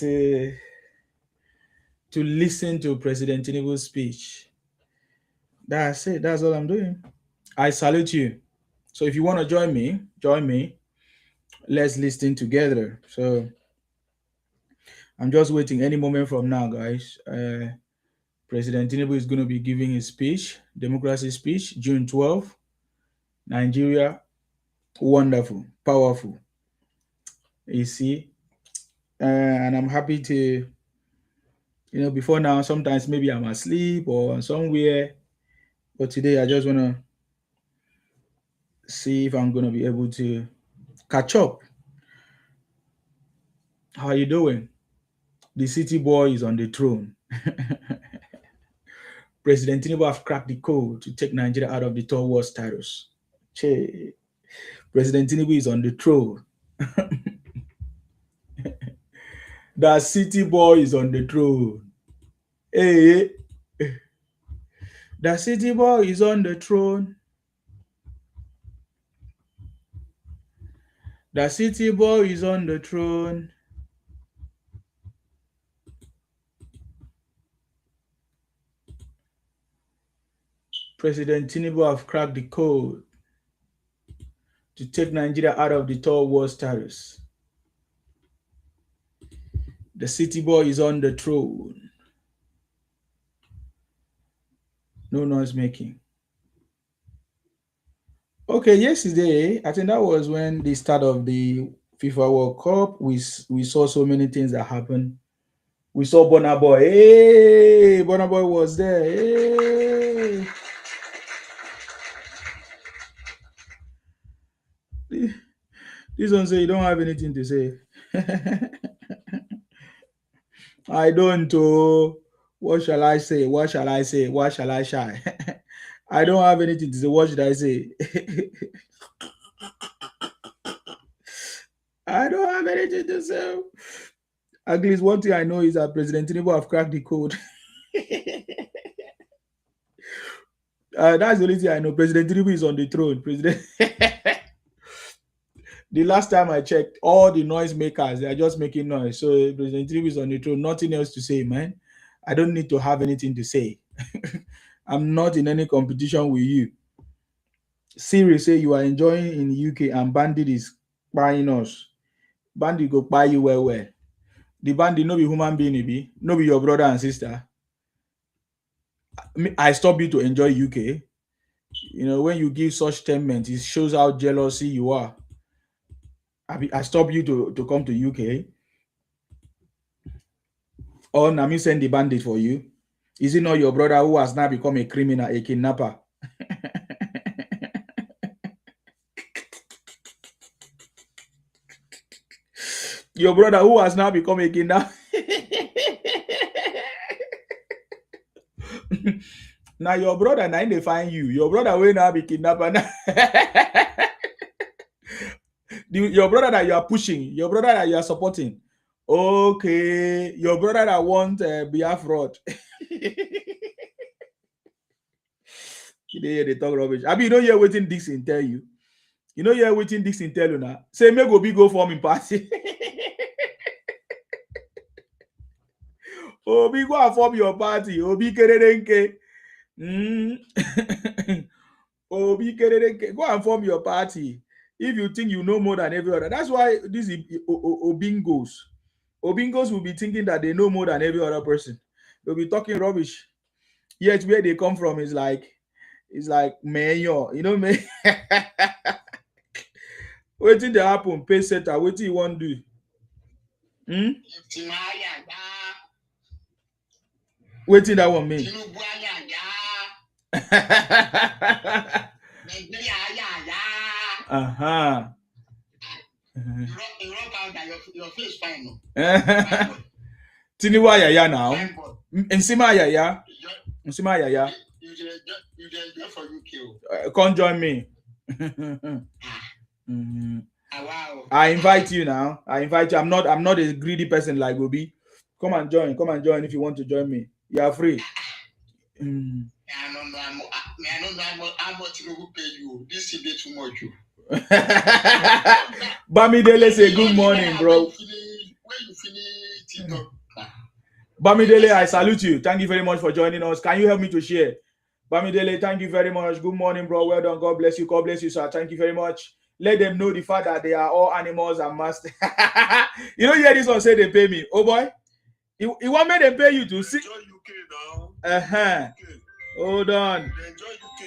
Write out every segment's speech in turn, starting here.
to listen to President Tinubu's speech. That's it. That's all I'm doing. I salute you. So if you want to join me, join me. Let's listen together. So I'm just waiting any moment from now, guys. President Tinubu is going to be giving his speech, democracy speech, June 12th. Nigeria, wonderful, powerful. You see, and I'm happy to, before now, sometimes maybe I'm asleep or somewhere, but today I just want to see if I'm going to be able to catch up. How are you doing? The city boy is on the throne. President Tinubu have cracked the code to take Nigeria out of the third world status. Che. President Tinubu is on the throne. The city boy is on the throne. Hey, the city boy is on the throne. The city boy is on the throne. President Tinubu have cracked the code to take Nigeria out of the third world status. The city boy is on the throne. No noise making. Okay, yesterday, I think that was when the start of the FIFA World Cup. We saw so many things that happened. We saw Burna Boy. Hey, Burna Boy was there. Hey. This one say you don't have anything to say. I don't. Oh, what shall I say? What shall I say? What shall I shy? I don't have anything to say. What should I say? I don't have anything to say. At least one thing I know is that President Tinubu have cracked the code. That's the only thing I know. President Tinubu is on the throne. President. The last time I checked, all the noise makers they are just making noise. So President Tinubu is on the throne. Nothing else to say, man. I don't need to have anything to say. I'm not in any competition with you. Siri say you are enjoying in the UK and Bandit is buying us. Bandit go buy you well. The Bandit no be human being, be no be your brother and sister. I stop you to enjoy UK. When you give such statement, it shows how jealousy you are. I stop you to come to UK. Or Nami send the bandit for you. Is it not your brother who has now become a criminal, a kidnapper? Your brother who has now become a kidnapper. Now your brother now they find you. Your brother will now be kidnapper now. Your brother that you are pushing, your brother that you are supporting. Okay, your brother that want Biafra. They talk rubbish. I mean, you know you're waiting Dixon tell you. You know you're waiting Dixon tell you now. Say me go form in party. Obi go and form your party. Obi kererenke. Obi kererenke. Go and form your party. If you think you know more than every other. That's why these Obingos will be thinking that they know more than every other person. They'll be talking rubbish. Yet where they come from is like mayor. You know me. Waiting to happen, pay setter. What you want to do? Waiting that one mean. Uh-huh. Your face fine. Tinubu yaya now. Nsima yaya. Nsima yaya. You just for UK. Come join me. Wow. I invite you now. I'm not a greedy person like Obi. Come and join if you want to join me. You are free. I don't know how much you will pay you. This is too much. Bamidele say good morning, bro. where you finish TikTok. Bamidele, I salute you. Thank you very much for joining us. Can you help me to share? Bamidele, thank you very much. Good morning, bro. Well done. God bless you. God bless you, sir. Thank you very much. Let them know the fact that they are all animals and must. You hear this one say they pay me. Oh boy. You want me to pay you to see? Enjoy UK now. UK. Hold on. Enjoy UK.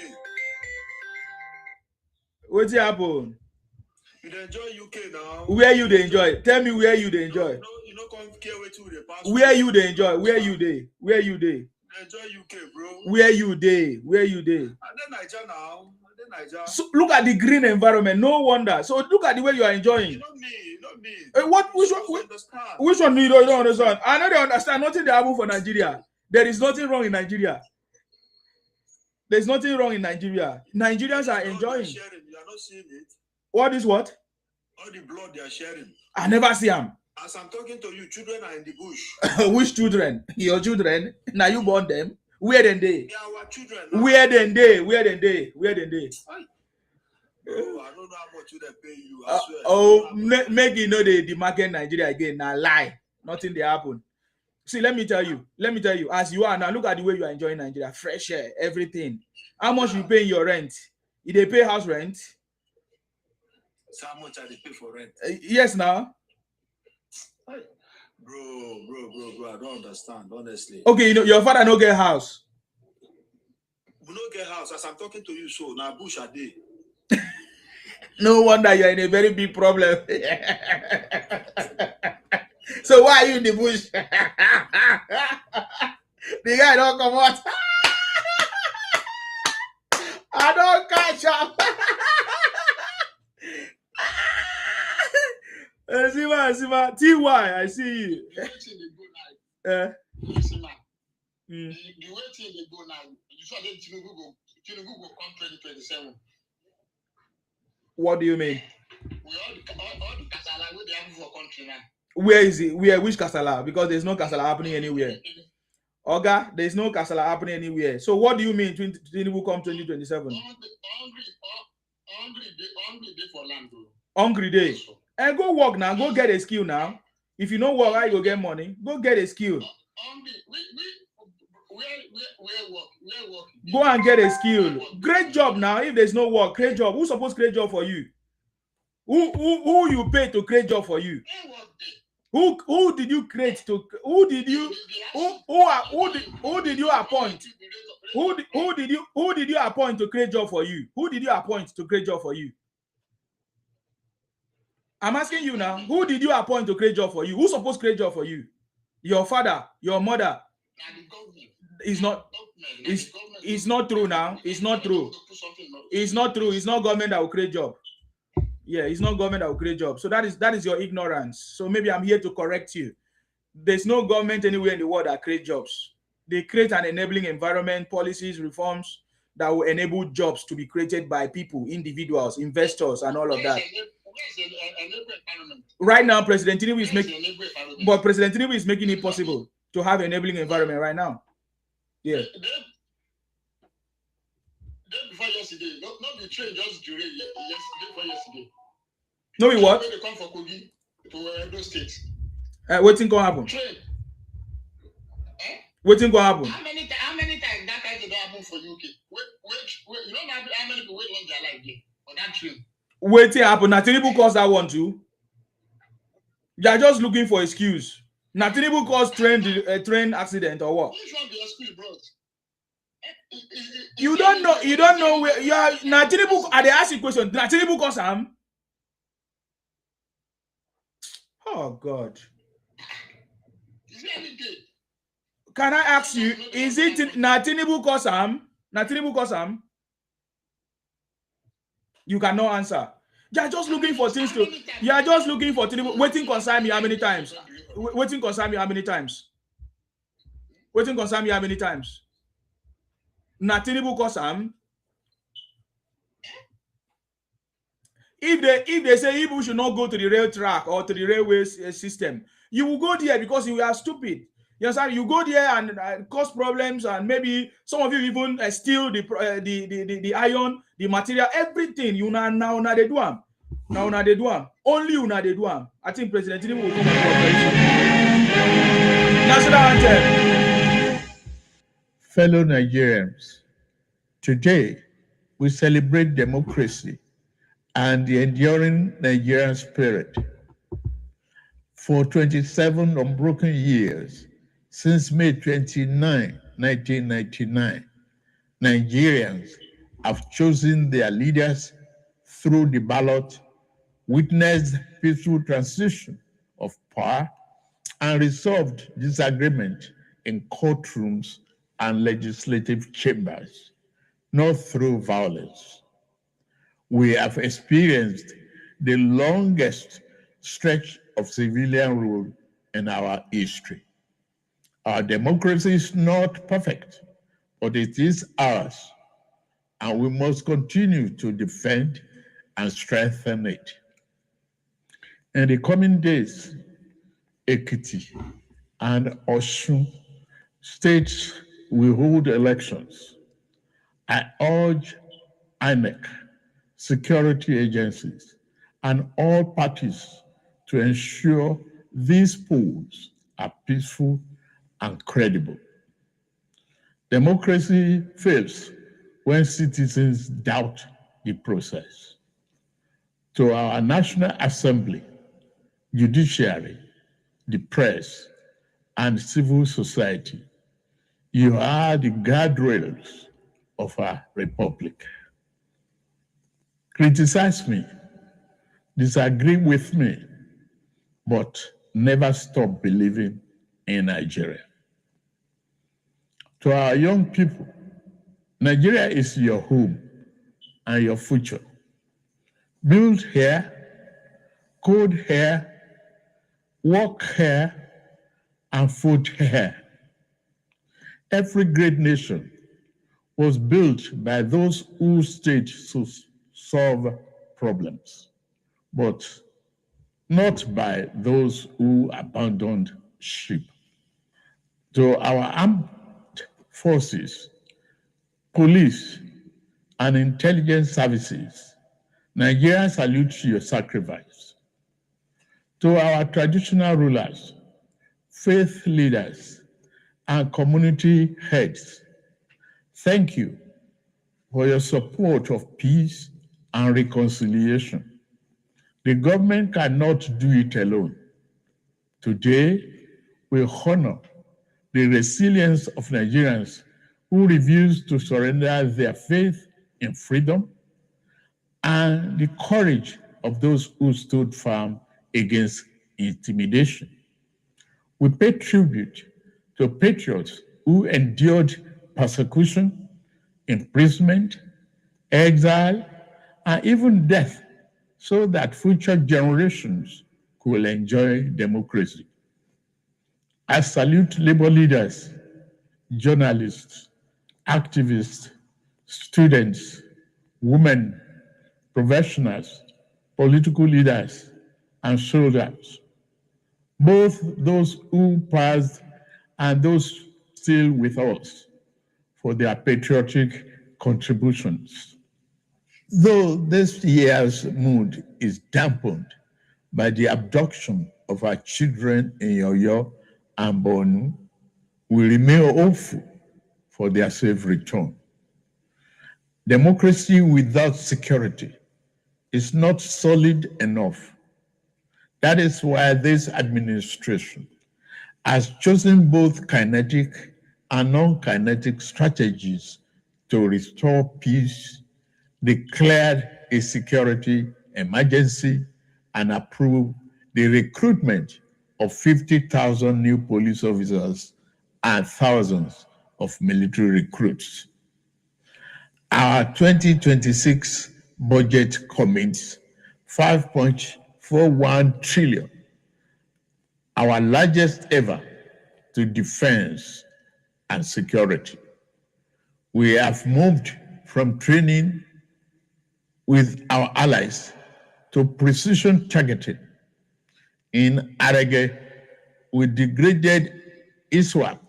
What's happened? You enjoy UK now. Where you they enjoy? Tell me where you they enjoy. You know, come care with you the pass. Where you they enjoy? Where you they? Where you they? Enjoy UK, bro. Where you they? Where you they? And then Niger now. So look at the green environment. No wonder. So look at the way you are enjoying. You know me. What? Which one do you don't understand? I know they understand. Nothing they happen for Nigeria. There is nothing wrong in Nigeria. There's nothing wrong in Nigeria. Nigerians are enjoying. You are not seeing it. What is what? All the blood they are sharing. I never see them. As I'm talking to you, children are in the bush. Which children? Your children? Now you born them? Where then they? They are our children. Where then they? Where then they? Where then they? Bro, I don't know how much they pay you. I swear. Make you know the market Nigeria again. Now lie. Nothing they happen. See, let me tell you. As you are now, look at the way you are enjoying Nigeria. Fresh air, everything. How much you pay your rent? If they pay house rent? So how much are they pay for rent? Yes, now. Bro, I don't understand, honestly. Okay, you know, your father no get house. We no get house. As I'm talking to you, so now bush are they. No wonder you're in a very big problem. So why are you in the bush? The guy don't come out. I don't catch up. Sima, TY, I see you. The way thing they go now, you saw that Tinubu go come 2027. What do you mean? We all the kasala wey they have for country now. Where is it? Which kasala? Because there's no kasala happening anywhere. Oga, there's no kasala happening anywhere. So what do you mean Tinubu come 2027? Hungry day for land, bro. Hungry day. And go work now. Go get a skill now. If you don't work, how you go get money? Go get a skill. Where work? Go and get a skill. Great job now. If there's no work, create job. Who's supposed to create job for you? Who you pay to create job for you? Who did you create to? Who did you appoint? Who did you appoint to create job for you? Who did you appoint to create job for you? I'm asking you now. Who did you appoint to create job for you? Who's supposed to create job for you? Your father, your mother. It's not. It's not true now. It's not true. It's not true. It's not government that will create job. Yeah, it's not government that will create jobs. So that is your ignorance. So maybe I'm here to correct you. There's no government anywhere in the world that create jobs. They create an enabling environment, policies, reforms that will enable jobs to be created by people, individuals, investors, and all of that. Right now, President Tinubu is making it possible to have enabling environment right now. Yeah. Day before yesterday, not the train just during yesterday. No, we what? They come for Kogi to Edo State. Waiting gonna happen. Train. Waiting gonna happen. How many times that kind of happen for UK? Wait, you don't know how many people wait long their life there on that train. Waiting happen. Now Tinubu caused that one too. They are just looking for excuse. Now Tinubu caused train accident or what? Which one be excuse, bro? You don't know where you are. Now Tinubu, they ask you question. Now Tinubu cause him. Oh God. Can I ask you, is it now Tinubu cause him? Now Tinubu cause him? You cannot answer. You are just looking for things to. You are just looking for Tinubu. Waiting concern me how many times? Waiting concern me how many times? Waiting concern me how many times? Now Tinubu cause him. If they say people should not go to the rail track or to the railway system, you will go there because you are stupid. You understand? You go there and cause problems, and maybe some of you even steal the iron, the material, everything. You now they do them. Now they do them. Only you now they do them. I think President Tinubu will come national anthem. Fellow Nigerians, today we celebrate democracy and the enduring Nigerian spirit. For 27 unbroken years, since May 29, 1999, Nigerians have chosen their leaders through the ballot, witnessed peaceful transition of power, and resolved disagreement in courtrooms and legislative chambers, not through violence. We have experienced the longest stretch of civilian rule in our history. Our democracy is not perfect, but it is ours, and we must continue to defend and strengthen it. In the coming days, Ekiti and Osun states will hold elections. I urge INEC, security agencies, and all parties to ensure these polls are peaceful and credible. Democracy fails when citizens doubt the process. To our National Assembly, judiciary, the press, and civil society, you are the guardrails of our republic. Criticize me, disagree with me, but never stop believing in Nigeria. To our young people, Nigeria is your home and your future. Build here, code here, work here, and food here. Every great nation was built by those who stayed to solve problems, but not by those who abandoned ship. To our armed forces, police, and intelligence services, Nigeria salutes your sacrifice. To our traditional rulers, faith leaders, and community heads, thank you for your support of peace and reconciliation. The government cannot do it alone. Today, we honor the resilience of Nigerians who refuse to surrender their faith in freedom and the courage of those who stood firm against intimidation. We pay tribute to patriots who endured persecution, imprisonment, exile, and even death so that future generations could enjoy democracy. I salute labor leaders, journalists, activists, students, women, professionals, political leaders, and soldiers, both those who passed and those still with us, for their patriotic contributions. Though this year's mood is dampened by the abduction of our children in Yoyo and Bonu, we remain hopeful for their safe return. Democracy without security is not solid enough. That is why this administration has chosen both kinetic and non-kinetic strategies to restore peace, declared a security emergency, and approved the recruitment of 50,000 new police officers and thousands of military recruits. Our 2026 budget commits 5.41 trillion, our largest ever, to defense and security. We have moved from training with our allies to precision targeting. In Arage, we degraded ISWAP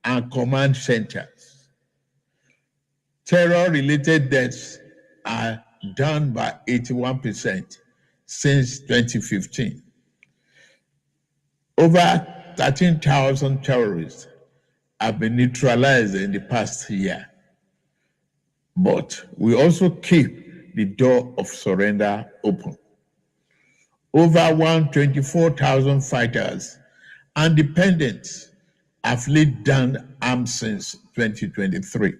and command centers. Terror-related deaths are down by 81% since 2015. Over 13,000 terrorists have been neutralized in the past year. But we also keep the door of surrender open. Over 124,000 fighters and dependents have laid down arms since 2023.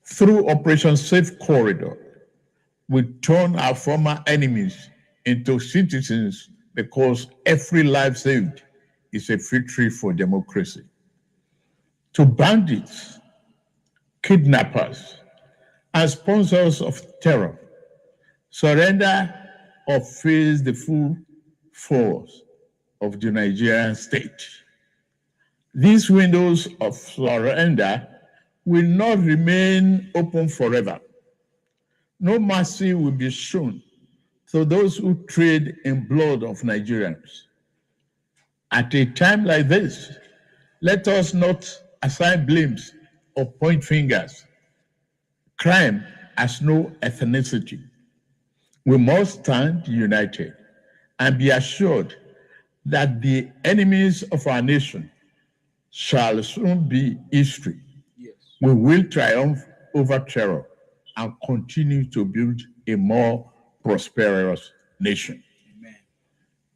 Through Operation Safe Corridor, we turn our former enemies into citizens because every life saved is a victory for democracy. To bandits, kidnappers, and sponsors of terror, surrender or face the full force of the Nigerian state. These windows of surrender will not remain open forever. No mercy will be shown to those who trade in blood of Nigerians. At a time like this, let us not assign blames or point fingers. Crime has no ethnicity. We must stand united and be assured that the enemies of our nation shall soon be history. Yes. We will triumph over terror and continue to build a more prosperous nation. Amen.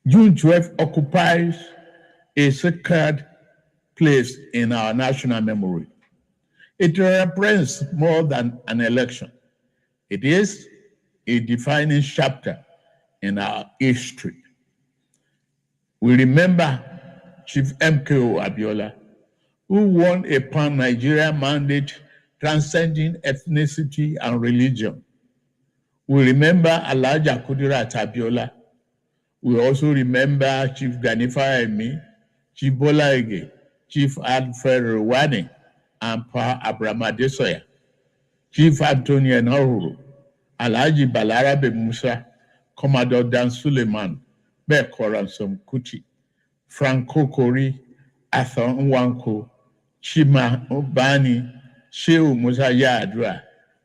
June 12th occupies a sacred place in our national memory. It represents more than an election. It is a defining chapter in our history. We remember Chief MKO Abiola, who won a pan-Nigerian mandate transcending ethnicity and religion. We remember Alhaja Kudirat Abiola. We also remember Chief Gani Fahimi, Chief Bola Ige, Chief Alfred Rwani, and Pa Abraham Adesoya, Chief Anthony Enahoro, Alhaji Balarabe Musa, Commodore Dan Suleiman, Beko Ransom Kuti, Franco Kori, Arthur Nwanko, Chima Obani, Shehu Musa Yar'Adua,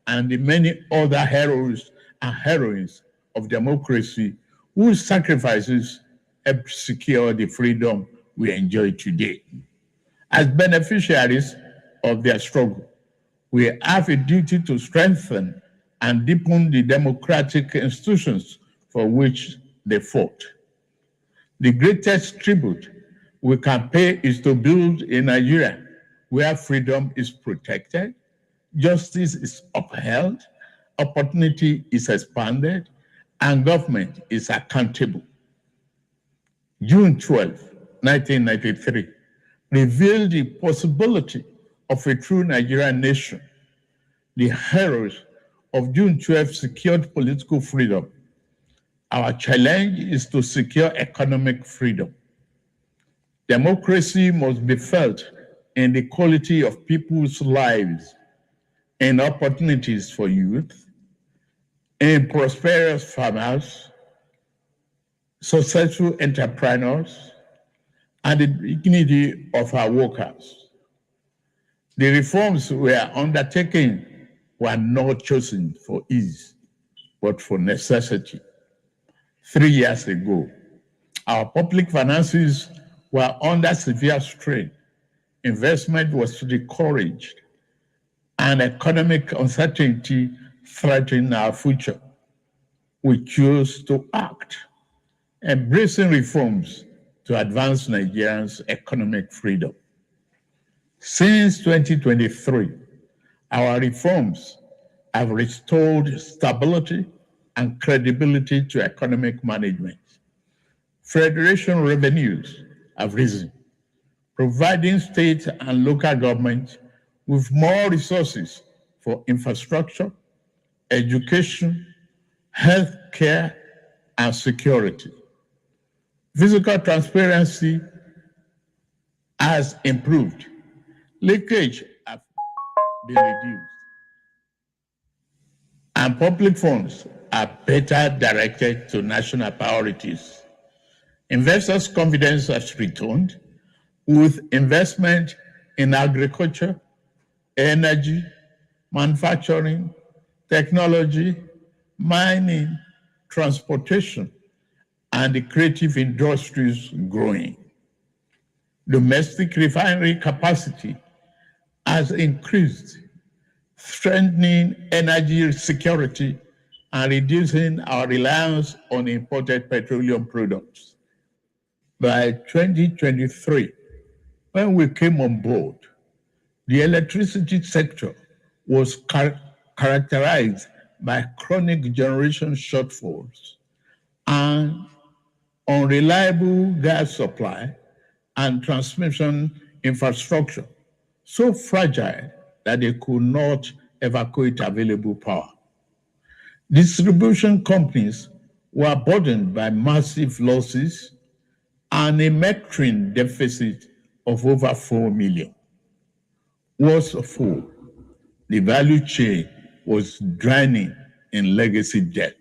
and the many other heroes and heroines of democracy whose sacrifices helped secure the freedom we enjoy today. As beneficiaries of their struggle, we have a duty to strengthen and deepen the democratic institutions for which they fought. The greatest tribute we can pay is to build a Nigeria where freedom is protected, justice is upheld, opportunity is expanded, and government is accountable. June 12, 1993, revealed the possibility of a true Nigerian nation. The heroes of June 12 secured political freedom. Our challenge is to secure economic freedom. Democracy must be felt in the quality of people's lives, in opportunities for youth, in prosperous farmers, successful entrepreneurs, and the dignity of our workers. The reforms we are undertaking were not chosen for ease, but for necessity. 3 years ago, our public finances were under severe strain. Investment was discouraged, and economic uncertainty threatened our future. We chose to act, embracing reforms to advance Nigerians' economic freedom. Since 2023, our reforms have restored stability and credibility to economic management. Federation revenues have risen, providing state and local governments with more resources for infrastructure, education, health care, and security. Fiscal transparency has improved. Leakage has been reduced. And public funds are better directed to national priorities. Investors' confidence has returned with investment in agriculture, energy, manufacturing, technology, mining, transportation, and the creative industries growing. Domestic refinery capacity has increased, strengthening energy security and reducing our reliance on imported petroleum products. By 2023, when we came on board, the electricity sector was characterized by chronic generation shortfalls and unreliable gas supply and transmission infrastructure so fragile that they could not evacuate available power. Distribution companies were burdened by massive losses and a metering deficit of over 4 million. Worse of all, the value chain was drowning in legacy debt.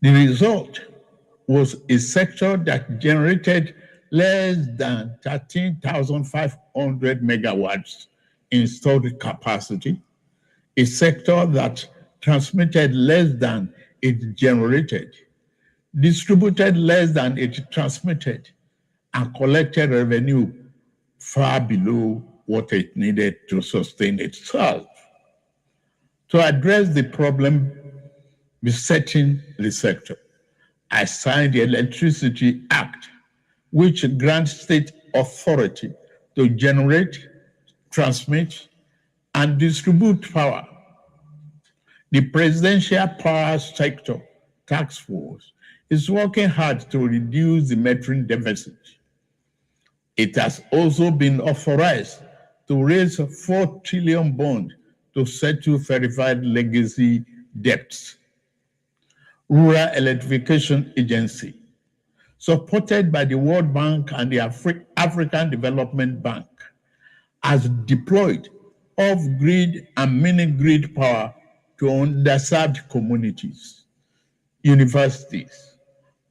The result was a sector that generated less than 13,500 megawatts installed capacity, a sector that transmitted less than it generated, distributed less than it transmitted, and collected revenue far below what it needed to sustain itself. To address the problem besetting the sector, I signed the Electricity Act, which grants state authority to generate, transmit, and distribute power. The Presidential Power Sector Task Force is working hard to reduce the metering deficit. It has also been authorized to raise 4 trillion bond to settle verified legacy debts. Rural Electrification Agency, supported by the World Bank and the African Development Bank, has deployed off-grid and mini-grid power to underserved communities, universities,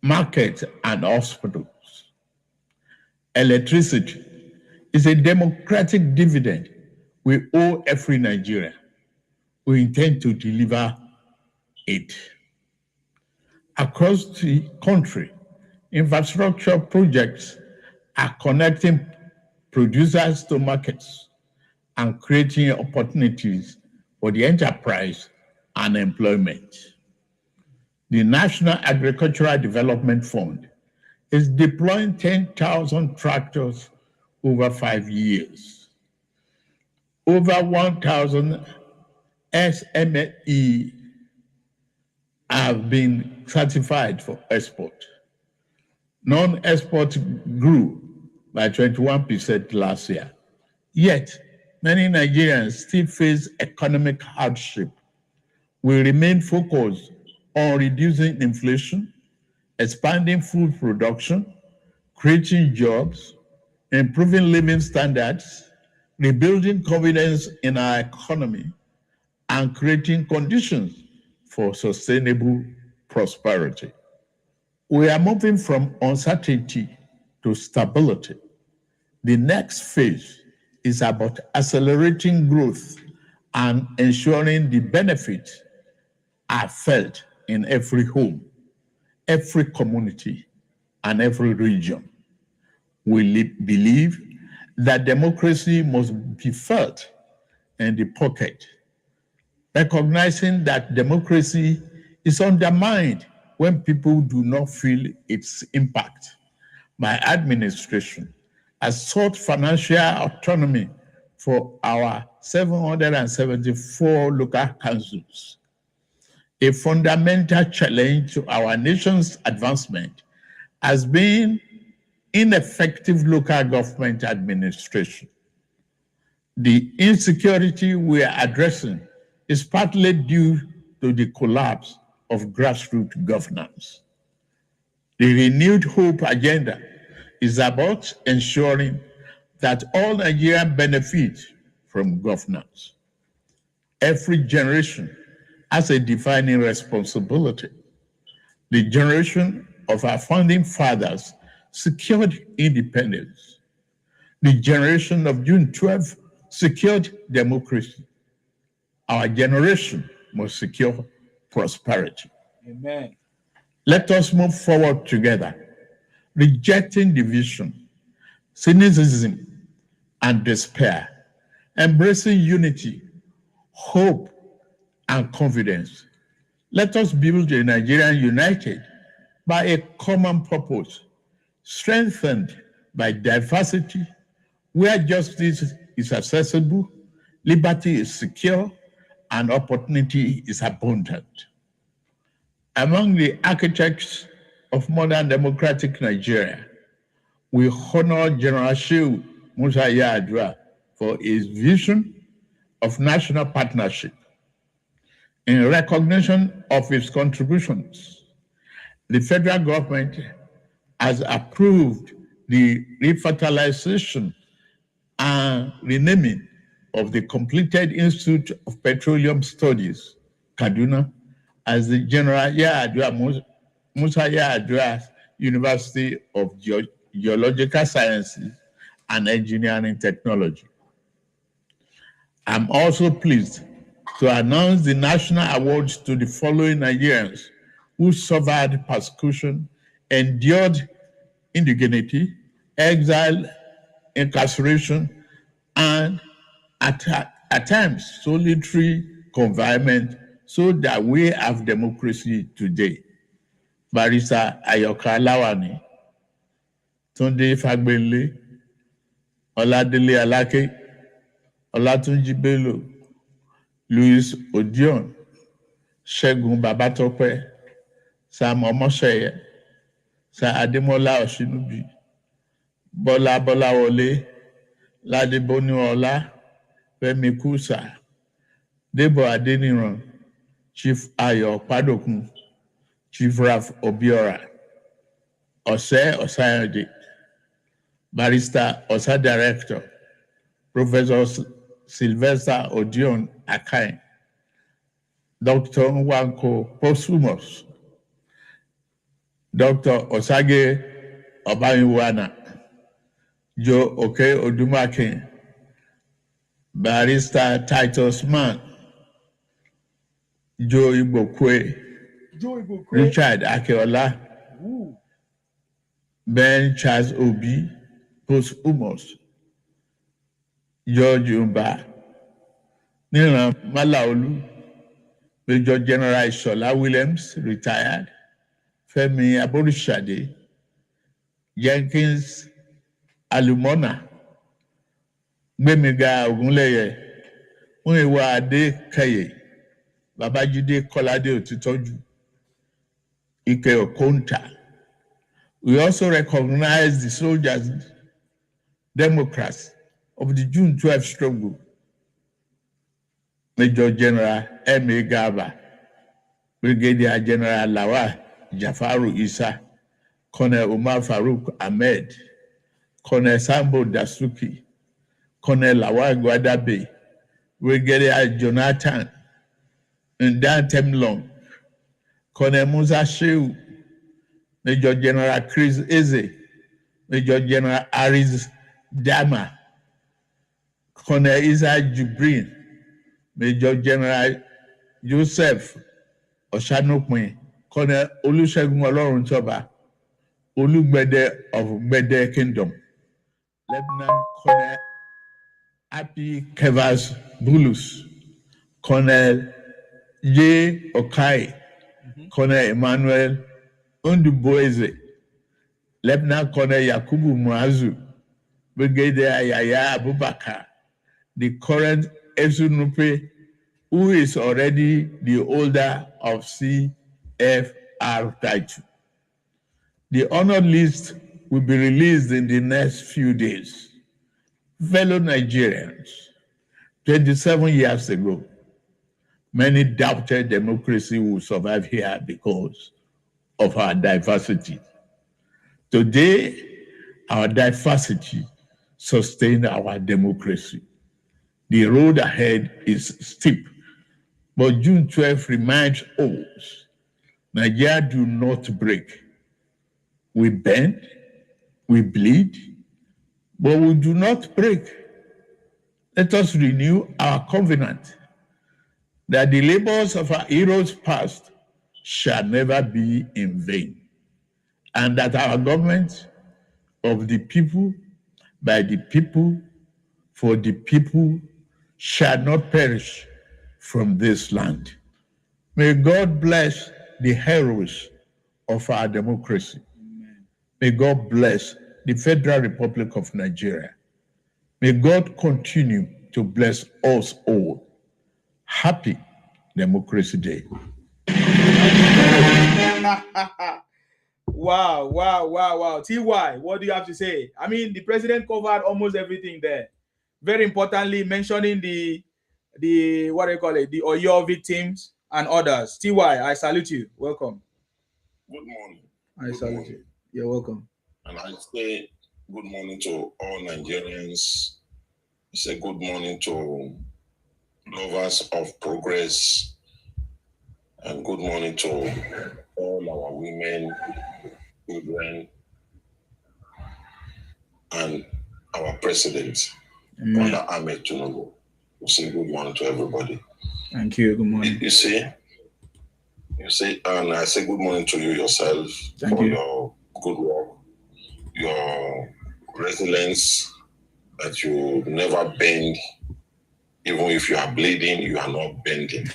markets, and hospitals. Electricity is a democratic dividend we owe every Nigerian. We intend to deliver it. Across the country, infrastructure projects are connecting producers to markets and creating opportunities for the enterprise and employment. The National Agricultural Development Fund is deploying 10,000 tractors over 5 years. Over 1,000 SME have been certified for export. Non-export grew by 21% last year. Yet, many Nigerians still face economic hardship. We remain focused on reducing inflation, expanding food production, creating jobs, improving living standards, rebuilding confidence in our economy, and creating conditions for sustainable prosperity. We are moving from uncertainty to stability. The next phase is about accelerating growth and ensuring the benefits are felt in every home, every community, and every region. We believe that democracy must be felt in the pocket, recognizing that democracy is undermined when people do not feel its impact. My administration has sought financial autonomy for our 774 local councils. A fundamental challenge to our nation's advancement has been ineffective local government administration. The insecurity we are addressing is partly due to the collapse of grassroots governance. The renewed hope agenda is about ensuring that all Nigerians benefit from governance. Every generation has a defining responsibility. The generation of our founding fathers secured independence. The generation of June 12 secured democracy. Our generation must secure prosperity. Amen. Let us move forward together, rejecting division, cynicism, and despair, embracing unity, hope, and confidence. Let us build a Nigeria united by a common purpose, strengthened by diversity, where justice is accessible, liberty is secure, and opportunity is abundant. Among the architects of modern democratic Nigeria, we honor General Shehu Musa Yar'Adua for his vision of national partnership. In recognition of his contributions, the federal government has approved the refertilization and renaming of the completed Institute of Petroleum Studies, Kaduna, as the General Musa Yar'Adua University of Geological Sciences and Engineering Technology. I'm also pleased to announce the national awards to the following Nigerians who suffered persecution, endured indignity, exile, incarceration, and at times solitary confinement so that we have democracy today. Barrister Ayoka Lawani, Tunde Fagbele, Oladele Alake, Olatunji Bello, Louis Odion, Ṣẹ́gun Babatope, Sam Omoseye, Sir Ademola Oshinubi, Bola Bolawole, Ladebonu Ola, Femi Kusa, Debo Adeniran, Chief Ayo Padokun, Chief Ralph Obiora, Ose Osayode, Barrister Osa Director, Professor Sylvester Odion Akai, Dr. Nwanko Posthumous, Dr. Osage Obayiwana, Joe Oke Odumake, Barrister Titus Mann, Joe Ibokwe, Richard Akeola, Ben Charles Obi, Posthumous, George Umba, Niran Malaolu, Major General Shola Williams, retired, Femi Aborishade, Jenkins Alumona, Gbemiga Ogunleye, Muyiwa Adekaye, Babajide Kolade Otitoju, Ike Okonta. We also recognize the soldiers, Democrats of the June 12 struggle. Major General M.A. Garba, Brigadier General Lawal Jafaru Isa, Colonel Umar Farouk Ahmed, Colonel Sambo Dasuki, Colonel Lawal Gwadabe, Brigadier Jonathan Ndan Temlong, Colonel Musa Shehu, Major General Chris Eze, Major General Aris Dama, Colonel Isa Jibrin, Major General Joseph Oshanopin, Colonel Olusegun Oloruntoba, Olugbede of Gbede Kingdom, Lieutenant Colonel Happy Kevas Bulus, Colonel J. Okai, Colonel Emmanuel Unduboeze, Lieutenant Colonel Yakubu Muazu, Brigadier Yaya Abubakar, the current Esunupe, who is already the holder of CFR title. The honored list will be released in the next few days. Fellow Nigerians, 27 years ago, many doubted democracy will survive here because of our diversity. Today, our diversity sustains our democracy. The road ahead is steep, but June 12 reminds us, Nigeria do not break. We bend, we bleed, but we do not break. Let us renew our covenant that the labors of our heroes past shall never be in vain, and that our government of the people by the people, for the people, shall not perish from this land. May God bless the heroes of our democracy. May God bless the Federal Republic of Nigeria. May God continue to bless us all. Happy Democracy Day. Wow, wow, wow, wow. TY, what do you have to say? I mean, the president covered almost everything there. Very importantly, mentioning the what do you call it, the Oyo victims and others. TY, I salute you. Welcome. Good morning. I Good salute morning. you. You're welcome. And I say good morning to all Nigerians. I say good morning to lovers of progress. And good morning to all our women, children, and our president, Brother Ahmed Tinubu. We say good morning to everybody. Thank you. Good morning. You see, and I say good morning to you yourself. Thank for you. your good work, your resilience, that you never bend. Even if you are bleeding, you are not bending.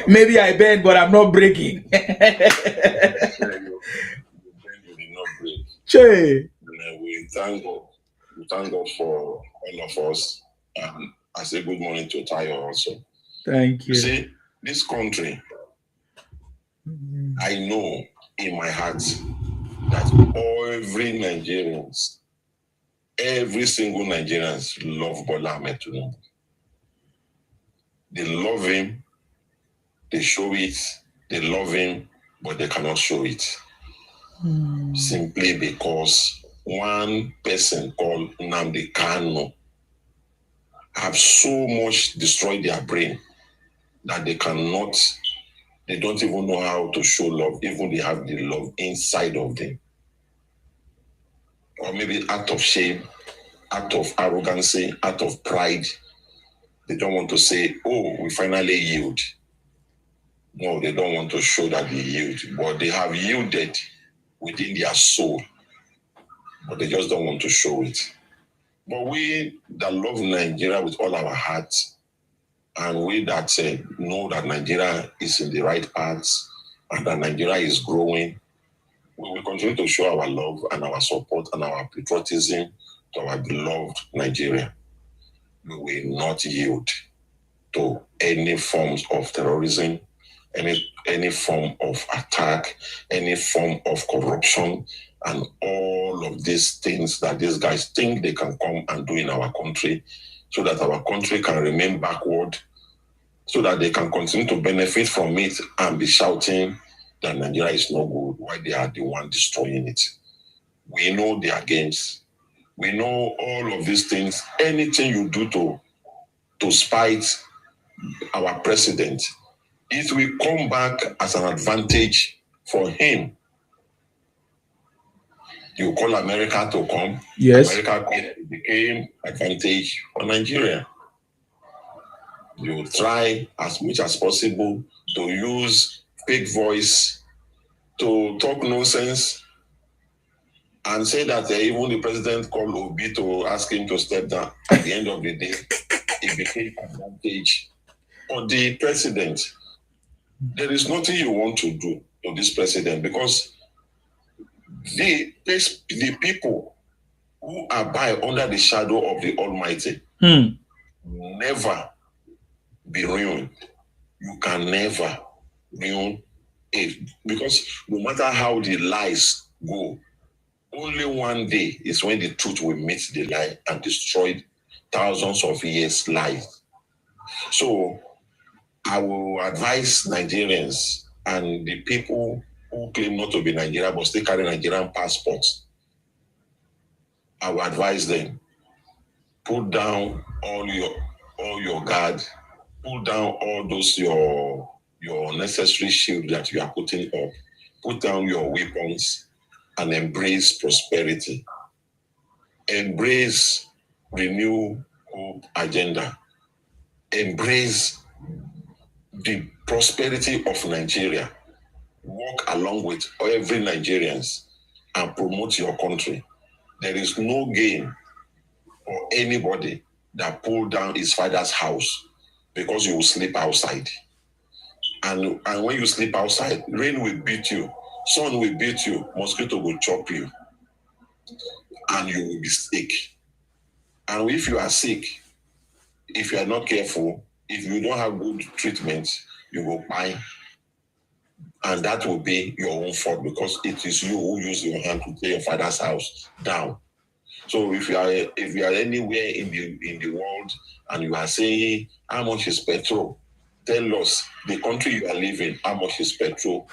Maybe I bend, but I'm not breaking. You bend, you did not break. Che. We thank God. We thank God for all of us. And I say good morning to Tayo also. Thank you. You see, this country, I know in my heart that every single Nigerians love Bola Ahmed Tinubu. They love him, they show it, they love him, but they cannot show it. Simply because one person called Nnamdi Kanu have so much destroyed their brain that they don't even know how to show love, even they have the love inside of them. Or maybe out of shame, out of arrogancy, out of pride, they don't want to say, oh, we finally yield. No, they don't want to show that they yield, but they have yielded within their soul, but they just don't want to show it. But we that love Nigeria with all our hearts, and we that know that Nigeria is in the right path and that Nigeria is growing, we will continue to show our love and our support and our patriotism to our beloved Nigeria. We will not yield to any forms of terrorism, any form of attack, any form of corruption, and all of these things that these guys think they can come and do in our country, so that our country can remain backward, so that they can continue to benefit from it and be shouting that Nigeria is no good, while they are the one destroying it. We know their games. We know all of these things. Anything you do to spite our president, it will come back as an advantage for him. You call America to come. Yes. America became advantage for Nigeria. You try as much as possible to use fake voice to talk nonsense and say that even the president called Obi to ask him to step down. At the end of the day, it became advantage for the president. There is nothing you want to do to this president, because the people who abide under the shadow of the Almighty never be ruined. You can never ruin it, because no matter how the lies go, only one day is when the truth will meet the lie and destroy thousands of years' lies. So I will advise Nigerians and the people who claim not to be Nigerian but still carry Nigerian passports. I will advise them, put down all your guard, put down all those your necessary shield that you are putting up, put down your weapons, and embrace prosperity. Embrace Renew Hope agenda. Embrace the prosperity of Nigeria. Work along with every Nigerians and promote your country. there is no gain for anybody that pulled down his father's house because you will sleep outside. And when you sleep outside, rain will beat you, sun will beat you, mosquito will chop you, and you will be sick. And if you are sick, if you are not careful, if you don't have good treatment, you will die. And that will be your own fault because it is you who use your hand to tear your father's house down. So if you are anywhere in the world and you are saying how much is petrol, tell us the country you are living, how much is petrol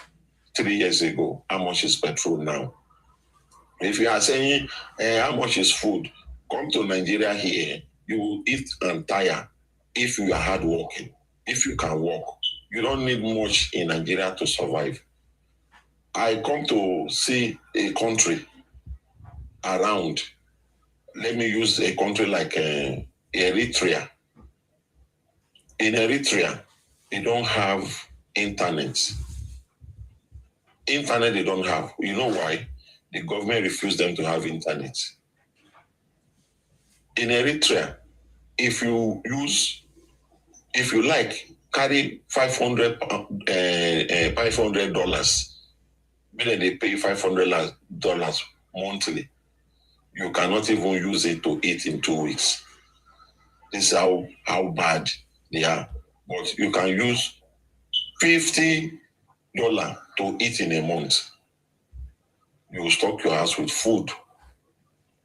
3 years ago, how much is petrol now. If you are saying how much is food, come to Nigeria here, you will eat and tire if you are hardworking, if you can walk. You don't need much in Nigeria to survive. I come to see a country around. Let me use a country like Eritrea. In Eritrea, they don't have internet. Internet they don't have. You know why? The government refused them to have internet. In Eritrea, if you like, carry $500, meaning they pay $500 monthly. You cannot even use it to eat in 2 weeks. This is how bad they are. But you can use $50 to eat in a month. You will stock your house with food.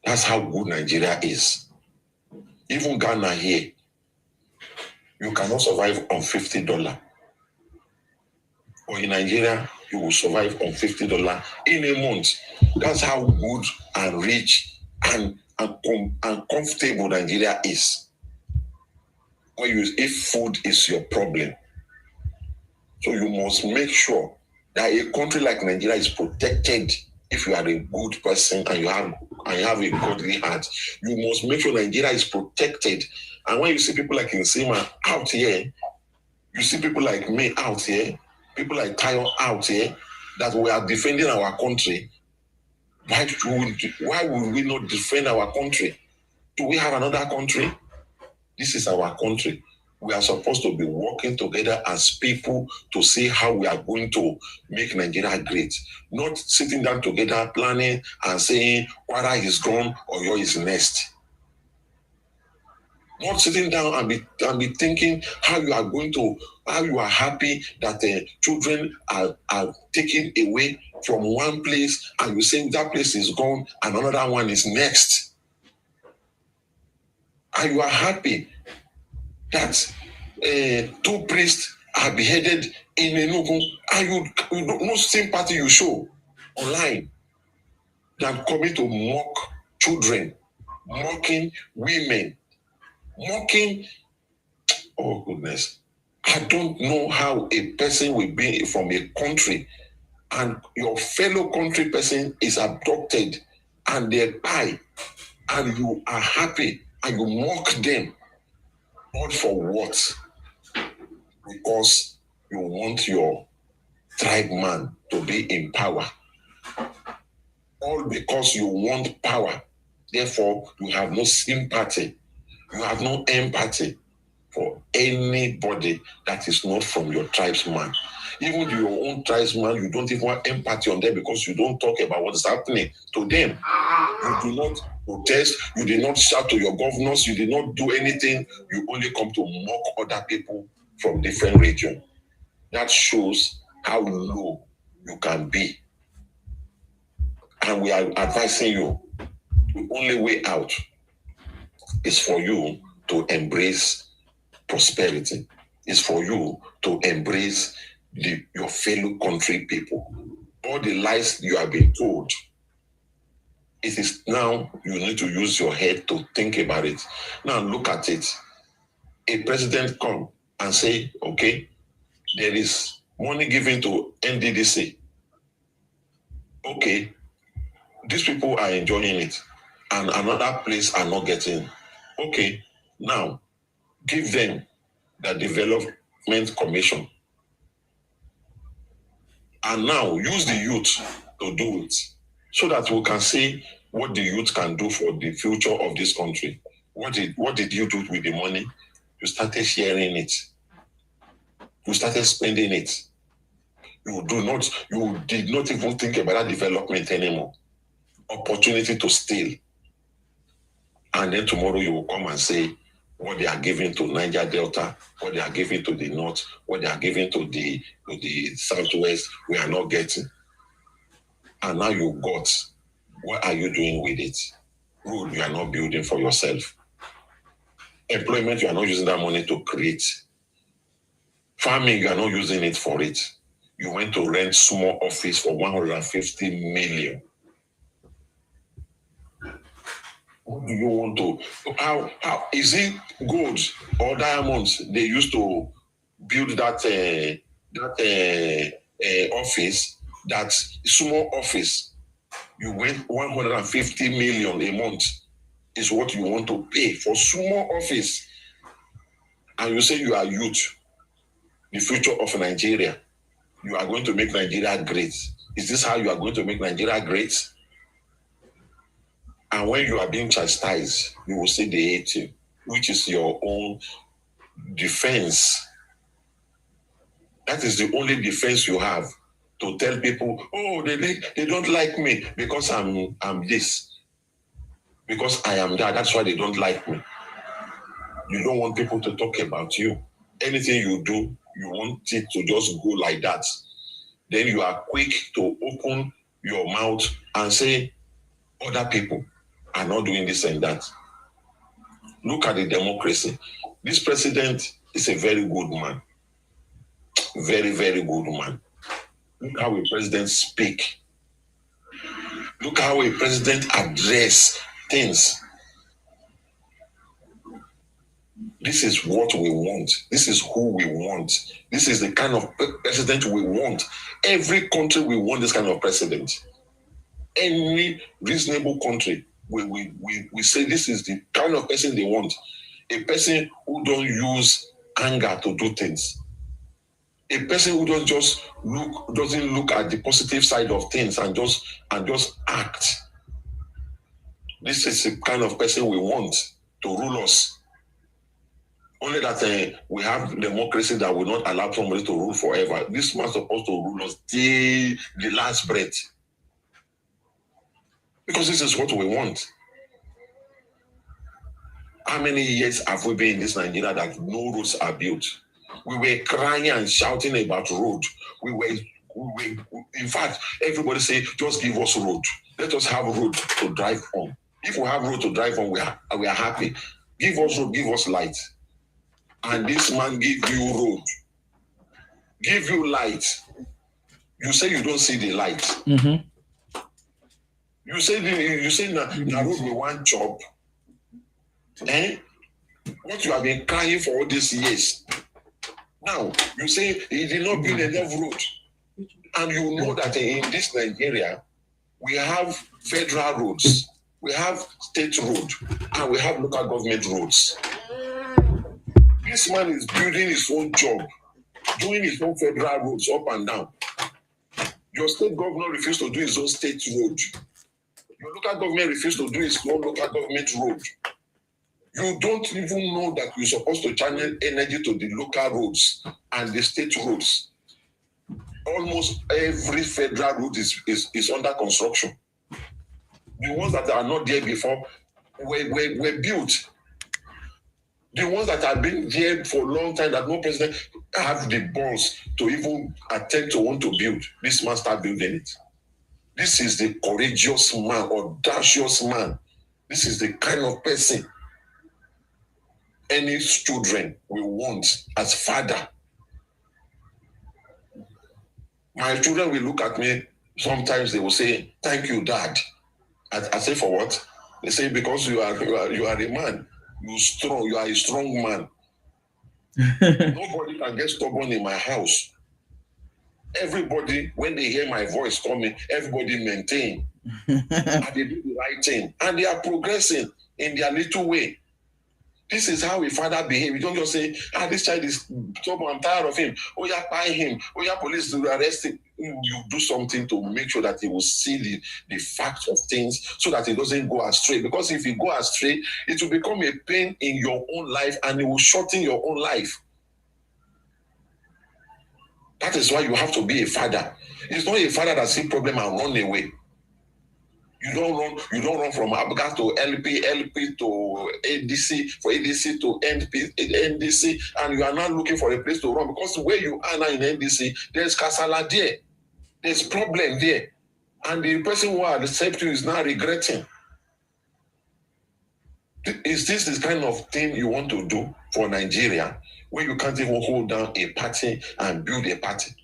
That's how good Nigeria is. Even Ghana here, you cannot survive on $50. Or in Nigeria, you will survive on $50 in a month. That's how good and rich and comfortable Nigeria is. If food is your problem. So you must make sure that a country like Nigeria is protected. If you are a good person and you have a godly heart, you must make sure Nigeria is protected. And when you see people like Nsima out here, you see people like me out here, people like Tayo out here, that we are defending our country. Why would we not defend our country? Do we have another country? This is our country. We are supposed to be working together as people to see how we are going to make Nigeria great. Not sitting down together, planning and saying, Kwara is gone or Oyo is next. Not sitting down and be thinking how you are happy that children are taken away from one place and you say that place is gone and another one is next. And you are happy that 2 priests are beheaded in Enugu, and you don't know sympathy you show online than coming to mock children, mocking women, mocking. Oh goodness! I don't know how a person will be from a country and your fellow country person is abducted and they die, and you are happy and you mock them. All for what? Because you want your tribe man to be in power. All because you want power. Therefore, you have no sympathy. You have no empathy for anybody that is not from your tribesman. Even your own tribesman, you don't even have empathy on them because you don't talk about what is happening to them. You do not protest. You did not shout to your governors. You did not do anything. You only come to mock other people from different regions. That shows how low you can be. And we are advising you, the only way out is for you to embrace prosperity. It's for you to embrace your fellow country people. All the lies you have been told, it is now you need to use your head to think about it. Now look at it. A president come and say, okay, there is money given to NDDC. Okay, these people are enjoying it and another place are not getting. Okay, now give them the development commission. And now use the youth to do it so that we can see what the youth can do for the future of this country. What did you do with the money? You started sharing it. You started spending it. You did not even think about that development anymore. Opportunity to steal. And then tomorrow you will come and say what they are giving to Niger Delta, what they are giving to the north, what they are giving to the southwest, we are not getting. And now you got. What are you doing with it? Road you are not building for yourself. Employment, you are not using that money to create. Farming, you are not using it for it. You went to rent small office for 150 million. What do you want to? How is it gold or diamonds they used to build that office, that small office? You went 150 million a month is what you want to pay for small office, and you say you are youth, the future of Nigeria. You are going to make Nigeria great. Is this how you are going to make Nigeria great? And when you are being chastised, you will say they hate you, which is your own defense. That is the only defense you have, to tell people, oh, they don't like me because I'm this, because I am that. That's why they don't like me. You don't want people to talk about you. Anything you do, you want it to just go like that. Then you are quick to open your mouth and say, other people are not doing this and that. Look at the democracy. This president is a very good man. Very, very good man. Look how a president speak. Look how a president address things. This is what we want. This is who we want. This is the kind of president we want. Every country we want this kind of president. Any reasonable country, we say this is the kind of person they want. A person who don't use anger to do things. A person who doesn't look at the positive side of things and just act. This is the kind of person we want to rule us. Only that we have democracy that will not allow somebody to rule forever. This man is supposed to rule us till the last breath. Because this is what we want. How many years have we been in this Nigeria that no roads are built? We were crying and shouting about road. We were in fact, everybody say, just give us road. Let us have road to drive on. If we have road to drive on, we are happy. Give us road, give us light. And this man give you road, give you light. You say you don't see the light. Mm-hmm. You say na road we want chop. What you have been crying for all these years. Now you say he did not build enough road, and you know that in this Nigeria we have federal roads, we have state road, and we have local government roads. This man is building his own job, doing his own federal roads up and down. Your state governor refused to do his own state road. Your local government refused to do his own local government road. You don't even know that you're supposed to channel energy to the local roads and the state roads. Almost every federal road is under construction. The ones that are not there before were built. The ones that have been there for a long time that no president have the balls to even attempt to want to build. This man start building it. This is the courageous man, audacious man. This is the kind of person any children will want as father. My children will look at me, sometimes they will say, thank you, Dad. I say, for what? They say, because you are a man. You are a strong man. Nobody can get stubborn in my house. Everybody, when they hear my voice coming, everybody maintain. And they do the right thing. And they are progressing in their little way. This is how a father behaves. You don't just say, this child is stubborn, I'm tired of him. Oh, yeah, buy him. Oh, yeah, police to arrest him. you do something to make sure that he will see the facts of things so that he doesn't go astray. Because if he go astray, it will become a pain in your own life and it will shorten your own life. That is why you have to be a father. It's not a father that sees problem and run away. You don't run from Abuga to LP, LP to ADC, for ADC to NDC, and you are not looking for a place to run because where you are now in NDC, there's Kasala there. There's problem there. And the person who accepts you is now regretting. Is this the kind of thing you want to do for Nigeria, where you can't even hold down a party and build a party?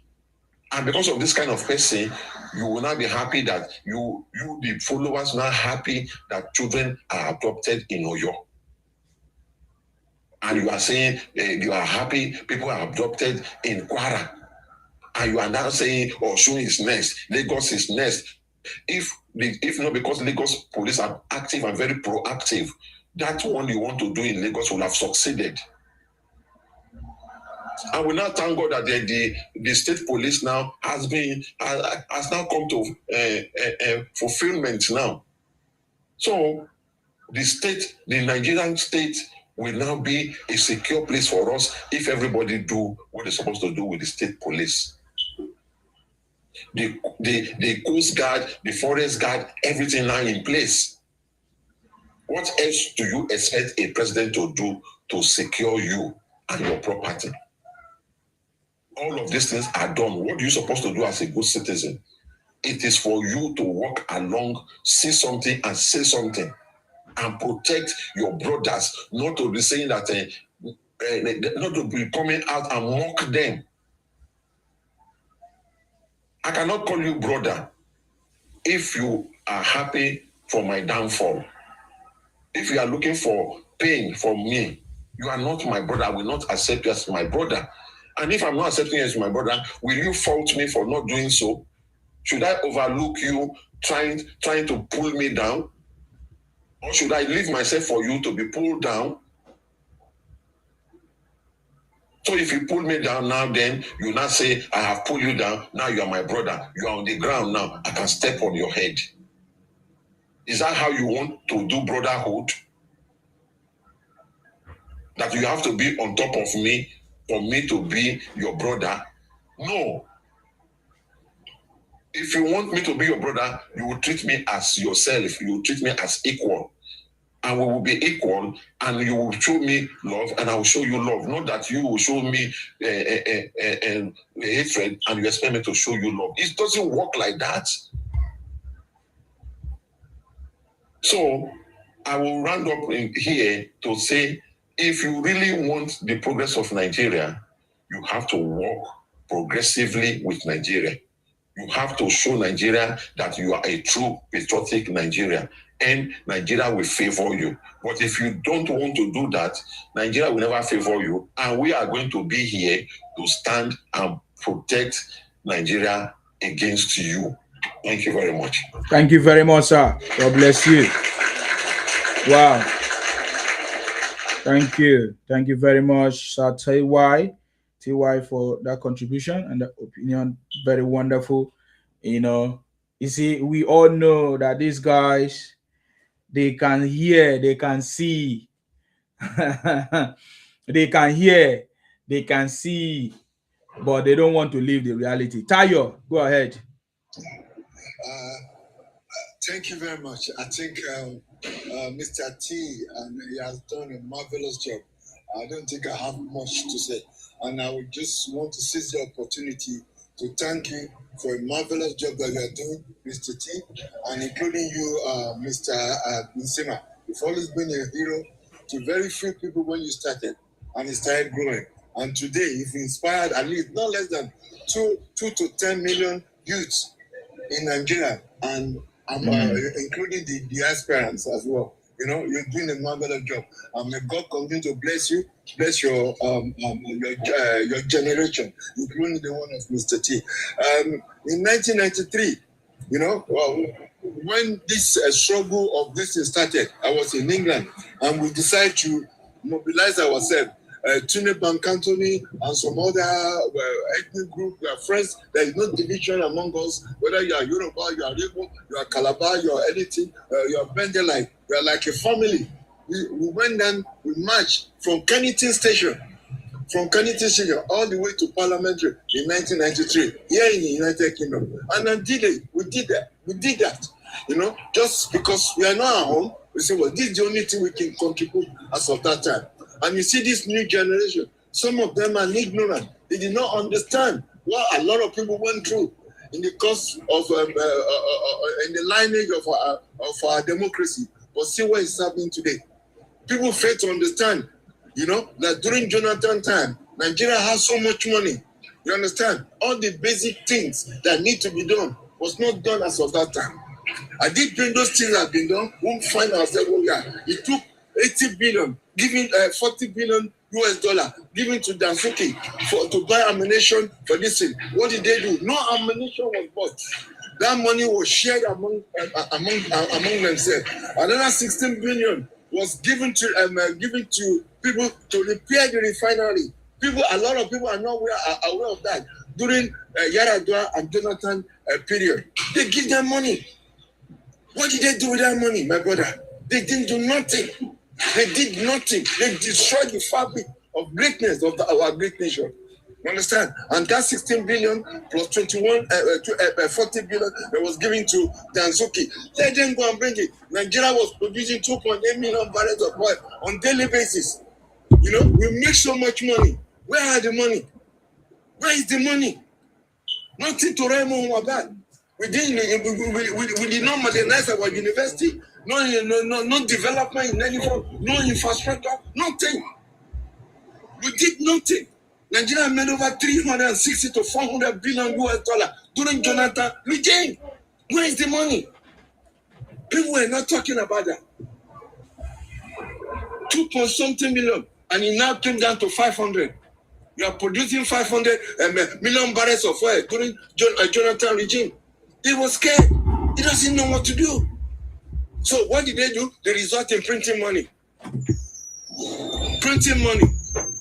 And because of this kind of person, you will not be happy that you the followers, not happy that children are adopted in Oyo. And you are saying you are happy people are adopted in Kwara. And you are now saying Osun is next, Lagos is next. If not because Lagos police are active and very proactive, that one you want to do in Lagos will have succeeded. And we now thank God that the state police now has now come to fulfillment now. So the Nigerian state will now be a secure place for us if everybody do what they're supposed to do with the state police. The Coast Guard, the Forest Guard, everything now in place. What else do you expect a president to do to secure you and your property? All of these things are done. What are you supposed to do as a good citizen? It is for you to walk along, see something and say something and protect your brothers, not to be saying that, not to be coming out and mock them. I cannot call you brother if you are happy for my downfall. If you are looking for pain from me, you are not my brother. I will not accept you as my brother. And if I'm not accepting you as my brother, will you fault me for not doing so? Should I overlook you trying to pull me down? Or should I leave myself for you to be pulled down? So if you pull me down now, then you now say, I have pulled you down. Now you are my brother. You are on the ground now. I can step on your head. Is that how you want to do brotherhood? That you have to be on top of me for me to be your brother? No. If you want me to be your brother, you will treat me as yourself. You will treat me as equal. And we will be equal, and you will show me love, and I will show you love. Not that you will show me hatred, and you expect me to show you love. It doesn't work like that. So I will round up in here to say, if you really want the progress of Nigeria, you have to work progressively with Nigeria. You have to show Nigeria that you are a true patriotic Nigeria, and Nigeria will favor you. But if you don't want to do that, Nigeria will never favor you, and we are going to be here to stand and protect Nigeria against you. Thank you very much. Thank you very much, sir. God bless you. Wow. Thank you. Thank you very much, Sir TY, for that contribution and that opinion. Very wonderful. You see, we all know that these guys, they can hear, they can see. They can hear, they can see, but they don't want to live the reality. Tayo, go ahead. Thank you very much. I think Mr. T, and he has done a marvelous job. I don't think I have much to say. And I would just want to seize the opportunity to thank you for a marvelous job that you are doing, Mr. T, and including you, Mr. Nsema. You've always been a hero to very few people when you started, and it started growing. And today, you've inspired at least not less than 2 to 10 million youths in Nigeria, and including the aspirants as well. You're doing a marvelous job. And may God continue to bless you, bless your generation, including the one of Mr. T. In 1993, when this struggle of this started, I was in England, and we decided to mobilize ourselves Tinubu Anthony and some other ethnic group, we are friends. There is no division among us, whether you are Yoruba, you are Igbo, you are Calabar, you are anything, you are Bendelite, we are like a family. We went down, we marched from Kennington Station all the way to Parliamentary in 1993 here in the United Kingdom. And then we did that, just because we are not at home. We say, well, this is the only thing we can contribute as of that time. And you see this new generation, some of them are ignorant. They did not understand what a lot of people went through in the course of, in the lineage of our democracy. But see what is happening today. People fail to understand, that during Jonathan time, Nigeria has so much money. You understand? All the basic things that need to be done was not done as of that time. I did bring those things that have been done. We'll find ourselves, it took 80 billion, giving 40 billion US dollar, given to Dansuki to buy ammunition for this thing. What did they do? No ammunition was bought. That money was shared among themselves. Another 16 billion was given to people to repair the refinery. A lot of people are not aware of that. During Yaradua and Jonathan period, they give them money. What did they do with that money, my brother? They didn't do nothing. They did nothing. They destroyed the fabric of greatness of our great nation. You understand? And that 16 billion plus 40 billion that was given to Dansuki, let them go and bring it. Nigeria was producing 2.8 million barrels of oil on daily basis. We make so much money. Where are the money? Where is the money? Nothing to write more about. We did not modernize our university. No development in any form. No infrastructure. Nothing. We did nothing. Nigeria made over 360 to 400 billion US dollar during Jonathan regime. Where is the money? People were not talking about that. 2.something million, and it now came down to 500. You are producing 500 million barrels of oil during Jonathan regime. He was scared. He doesn't know what to do. So what did they do? They resort in printing money. Printing money.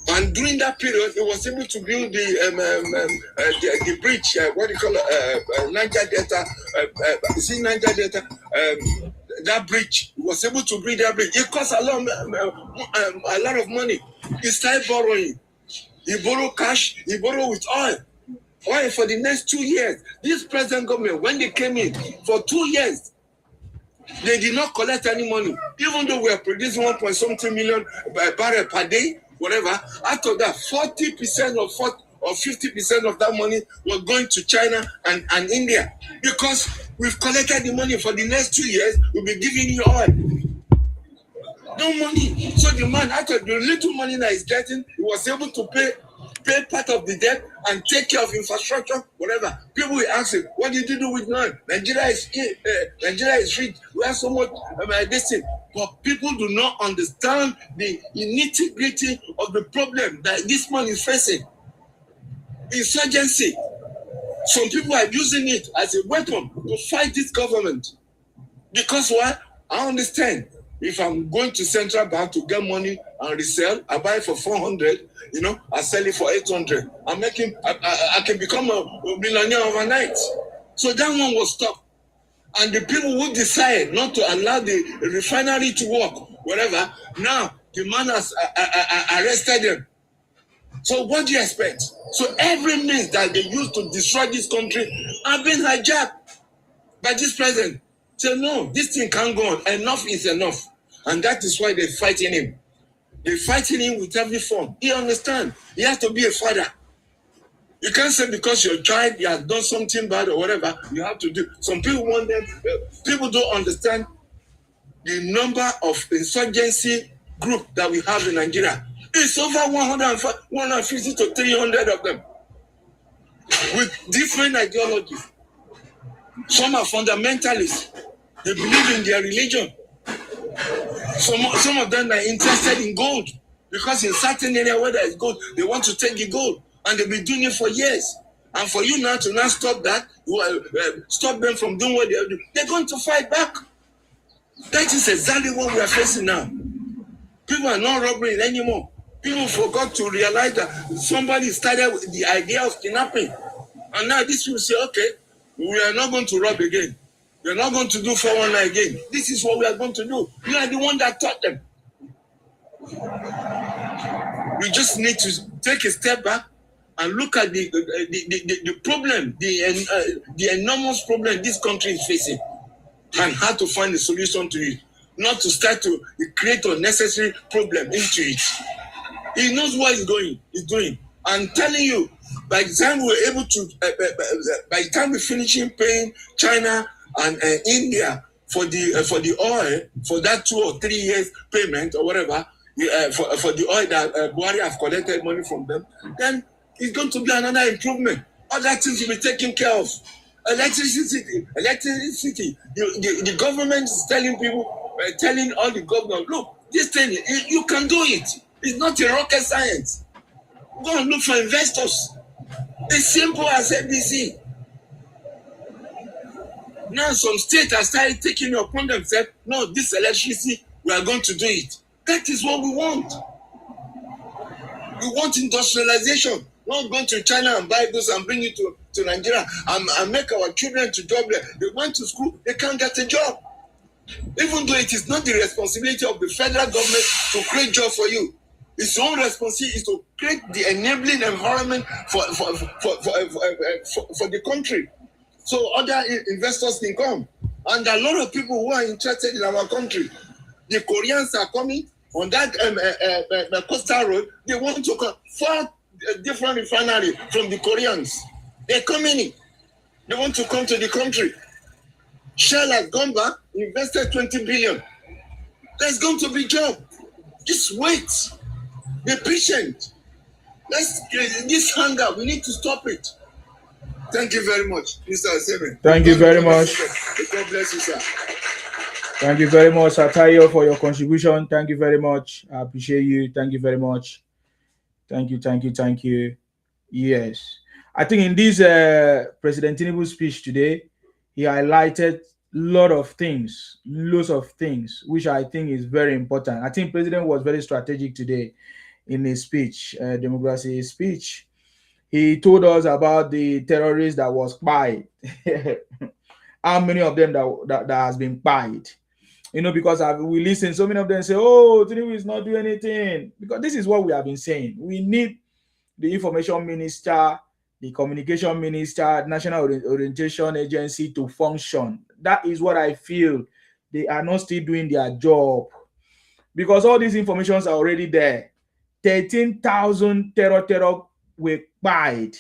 And during that period, he was able to build the bridge, what do you call it, Niger Delta, Niger Delta, that bridge. He was able to build that bridge. It cost a lot of money. He started borrowing. He borrowed cash, he borrowed with oil. Oil for the next 2 years. This present government, when they came in, for 2 years, they did not collect any money. Even though we are producing 1.something million barrels per day, whatever, out of that, 40% or 50% of that money was going to China and India. Because we've collected the money for the next 2 years, we'll be giving you oil. No money. So the man, out of the little money that he's getting, he was able to pay part of the debt and take care of infrastructure, whatever. People will ask him, what did you do with money? Nigeria is rich. We have so much this thing. But people do not understand the nitty-gritty of the problem that this man is facing. Insurgency. Some people are using it as a weapon to fight this government. Because what? I understand. If I'm going to central bank to get money and resell, I buy it for 400, I sell it for 800. I can become a millionaire overnight. So that one was stopped. And the people who decide not to allow the refinery to work, whatever, now the man has arrested them. So what do you expect? So every means that they use to destroy this country have been hijacked by this president. So no, this thing can't go on. Enough is enough. And that is why they're fighting him. They're fighting him with every form. He understands. He has to be a father. You can't say because your child has done something bad or whatever, you have to do. Some people want them. People don't understand the number of insurgency group that we have in Nigeria. It's over 150 to 300 of them with different ideologies. Some are fundamentalists. They believe in their religion. Some of them are interested in gold because in certain area where there is gold, they want to take the gold, and they've been doing it for years. And for you now to stop that, stop them from doing what they do, they're going to fight back. That is exactly what we are facing now. People are not robbing anymore. People forgot to realize that somebody started with the idea of kidnapping. And now these people say, okay, we are not going to rob again. We are not going to do 419 again. This is what we are going to do. You are the one that taught them. We just need to take a step back and look at the problem, the enormous problem this country is facing, and how to find a solution to it. Not to start to create unnecessary problem into it. He knows what he's doing. I'm telling you, by the time we're able to, by the time we're finishing paying China and India for the oil, for that 2 or 3 years payment or whatever, for the oil that Buhari have collected money from them, then it's going to be another improvement. Other things will be taken care of. Electricity. The government is telling people, telling all the governors, look, this thing, you can do it. It's not a rocket science. Go and look for investors. It's simple as ABC. Now some states have started taking it upon themselves. No, this electricity, we are going to do it. That is what we want. We want industrialization. Not going to China and buy goods and bring it to Nigeria and make our children to job there. They went to school, they can't get a job. Even though it is not the responsibility of the federal government to create jobs for you. Its own responsibility is to create the enabling environment for the country, so other investors can come. And a lot of people who are interested in our country, the Koreans are coming on that coastal road. They want to come 4 different refineries from the Koreans. They're coming in. They want to come to the country. Shell has gone back, invested 20 billion. There's going to be job. Just wait. Be patient. This hunger, we need to stop it. Thank you very much, Mr. Aseme. Thank you very much. God bless you, sir. Thank you very much, Satayo, for your contribution. Thank you very much. I appreciate you. Thank you very much. Thank you. Yes. I think in this President Tinubu speech today, he highlighted lots of things, which I think is very important. I think President was very strategic today in his speech, democracy speech. He told us about the terrorists that was spied. How many of them that has been spied? Because we listen, so many of them say, oh, Tinubu is not doing anything. Because this is what we have been saying. We need the information minister, the communication minister, National Orientation Agency to function. That is what I feel. They are not still doing their job. Because all these informations are already there. 13,000 terror were spied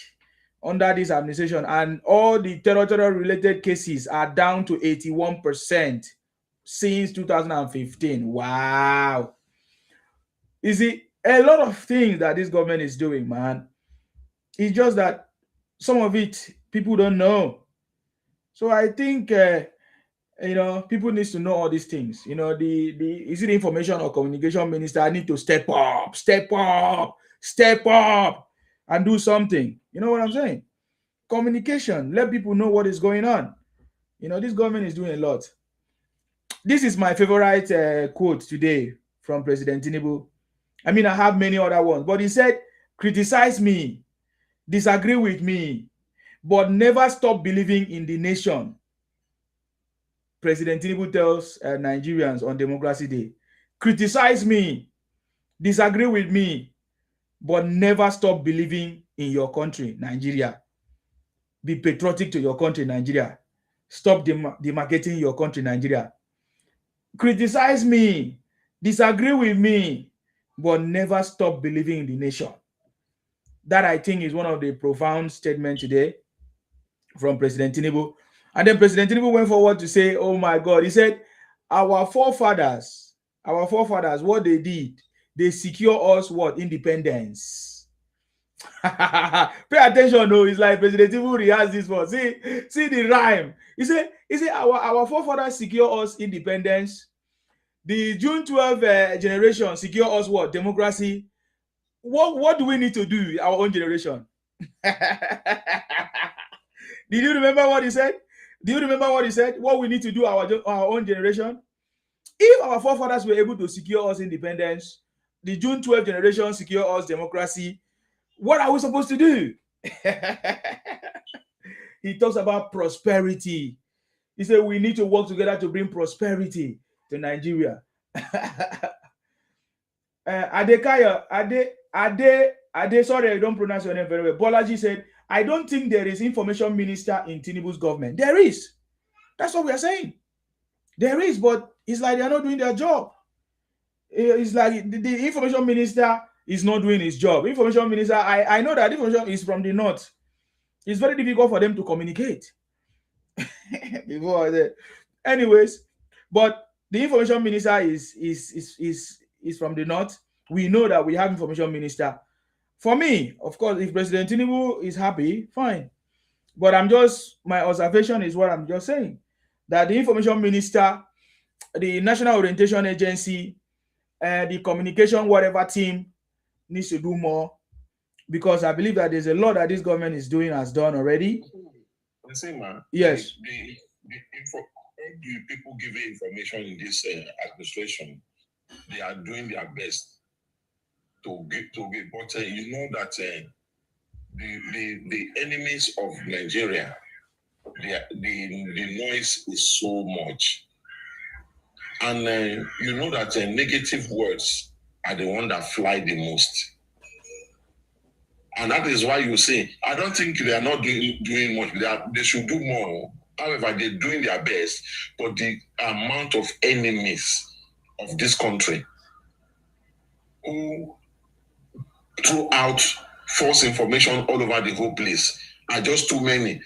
under this administration, and all the terror related cases are down to 81% since 2015. Wow. You see, a lot of things that this government is doing, man. It's just that some of it people don't know. So I think people need to know all these things. Is it the information or communication minister? I need to step up and do something. You know what I'm saying? Communication, let people know what is going on. This government is doing a lot. This is my favorite quote today from President Tinubu. I mean, I have many other ones, but he said, criticize me, disagree with me, but never stop believing in the nation. President Tinubu tells Nigerians on Democracy Day, criticize me, disagree with me, but never stop believing in your country, Nigeria. Be patriotic to your country, Nigeria. Stop demarcating your country, Nigeria. Criticize me, disagree with me, but never stop believing in the nation. That, I think, is one of the profound statements today from President Tinubu. And then President Tinubu went forward to say, oh my God, he said, our forefathers, what they did, they secure us what? Independence. Pay attention, though. It's like President Tinubu rehearsed this one. See the rhyme. He said, our forefathers secure us independence. The June 12 generation secure us what? Democracy. What do we need to do, our own generation? Did you remember what he said? Do you remember what he said? What we need to do, our own generation? If our forefathers were able to secure us independence, the June 12th generation secure us democracy. What are we supposed to do? He talks about prosperity. He said we need to work together to bring prosperity to Nigeria. Adekaya, Ade, sorry, I don't pronounce your name very well. Bolaji said, I don't think there is information minister in Tinubu's government. There is. That's what we are saying. There is, but it's like they're not doing their job. It's like the information minister is not doing his job. Information minister, I know that information is from the north. It's very difficult for them to communicate. Before that. Anyways, but the information minister is from the north. We know that we have information minister. For me, of course, if President Tinubu is happy, fine. But my observation is what I'm just saying, that the information minister, the National Orientation Agency, the communication whatever team needs to do more, because I believe that there's a lot that this government is doing, has done already. The same man. Yes. All the people giving information in this administration, they are doing their best to get. But you know that the enemies of Nigeria, the noise is so much, and you know that negative words are the one that fly the most. And that is why you say, I don't think they are not doing much. They should do more. However, they're doing their best. But the amount of enemies of this country who threw out false information all over the whole place are just too many.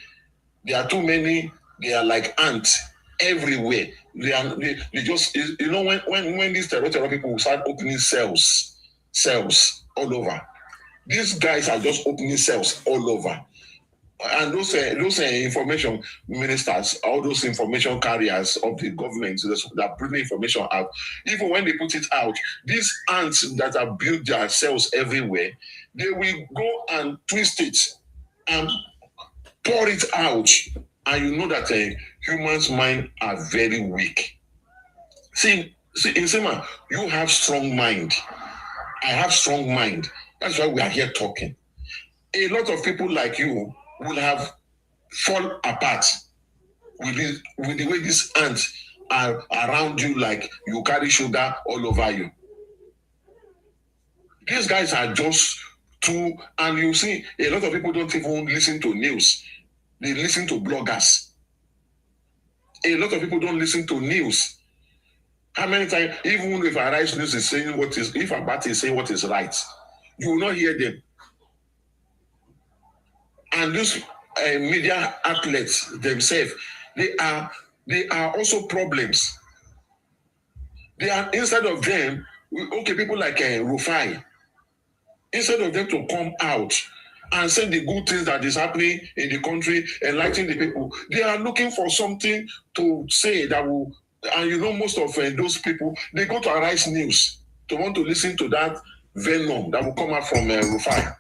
There are too many. They are like ants everywhere. They just, you know, when these terror people start opening cells all over. These guys are just opening cells all over. And those information ministers, all those information carriers of the government that are bringing information out, even when they put it out, these ants that have built their cells everywhere, they will go and twist it and pour it out. And you know that humans' mind are very weak. See, Insema, you have strong mind. I have strong mind. That's why we are here talking. A lot of people like you will have fall apart with the way these ants are around you, like you carry sugar all over you. These guys are just too, and you see, a lot of people don't even listen to news. They listen to bloggers. A lot of people don't listen to news. How many times, even if Arise News is saying if Abati is saying what is right, you will not hear them. And these media outlets themselves, they are also problems. They are, instead of them, okay, people like Rufai, instead of them to come out and say the good things that is happening in the country, enlighten the people, they are looking for something to say that will, and you know, most of those people, they go to Arise News to want to listen to that venom that will come out from Rufai.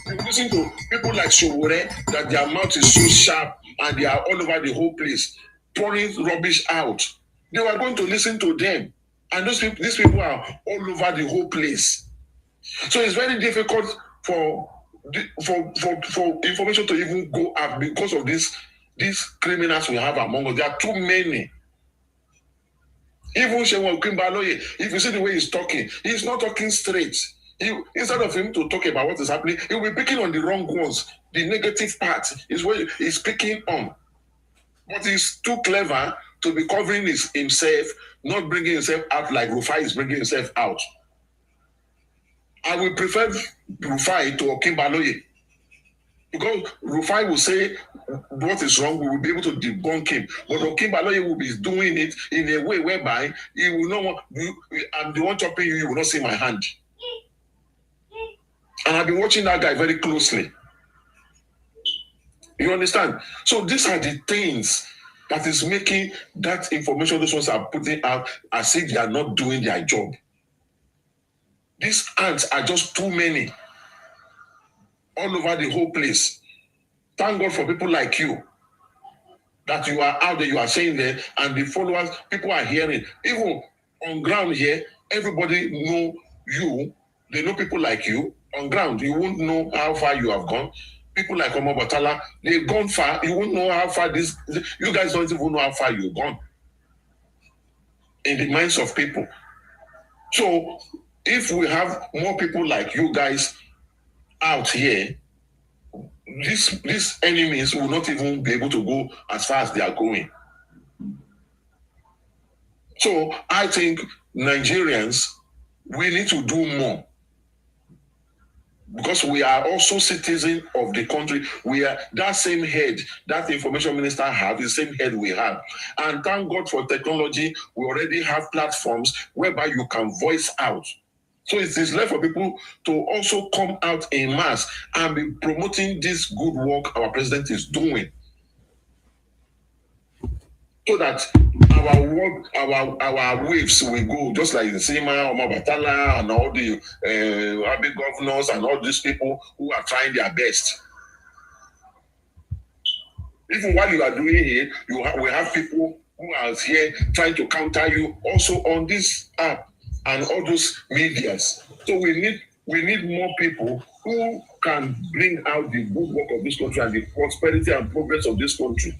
You listen to people like Showore, that their mouth is so sharp and they are all over the whole place, pouring rubbish out. They were going to listen to them. And these people are all over the whole place. So it's very difficult for information to even go up because of these criminals we have among us. There are too many. Even Shewan Kimbaloye, if you see the way he's talking, he's not talking straight. Instead of him to talk about what is happening, he will be picking on the wrong ones. The negative part is what he's picking on. But he's too clever to be covering himself, not bringing himself out like Rufai is bringing himself out. I will prefer Rufai to Okimbaloye, because Rufai will say what is wrong, we will be able to debunk him. But Okimbaloye will be doing it in a way whereby he will not want, I'm the one chopping you, you will not see my hand. And I've been watching that guy very closely. You understand? So these are the things that is making that information those ones are putting out as if they are not doing their job. These ants are just too many all over the whole place. Thank God for people like you, that you are out there, you are saying there, and the followers, people are hearing. Even on ground here, everybody know you. They know people like you on ground. You won't know how far you have gone. People like Omo Batala, they've gone far. You won't know how far this. You guys don't even know how far you've gone in the minds of people. So if we have more people like you guys out here, these enemies will not even be able to go as far as they are going. So I think Nigerians, we need to do more, because we are also citizens of the country. We are that same head that the information minister have, the same head we have. And thank God for technology, we already have platforms whereby you can voice out. So it is left for people to also come out en masse and be promoting this good work our president is doing, so that our work, our waves will go just like the Sima, Omar Batala, and all the Abbey governors and all these people who are trying their best. Even while you are doing it, we have people who are here trying to counter you also on this app and all those medias. So we need more people who can bring out the good work of this country and the prosperity and progress of this country.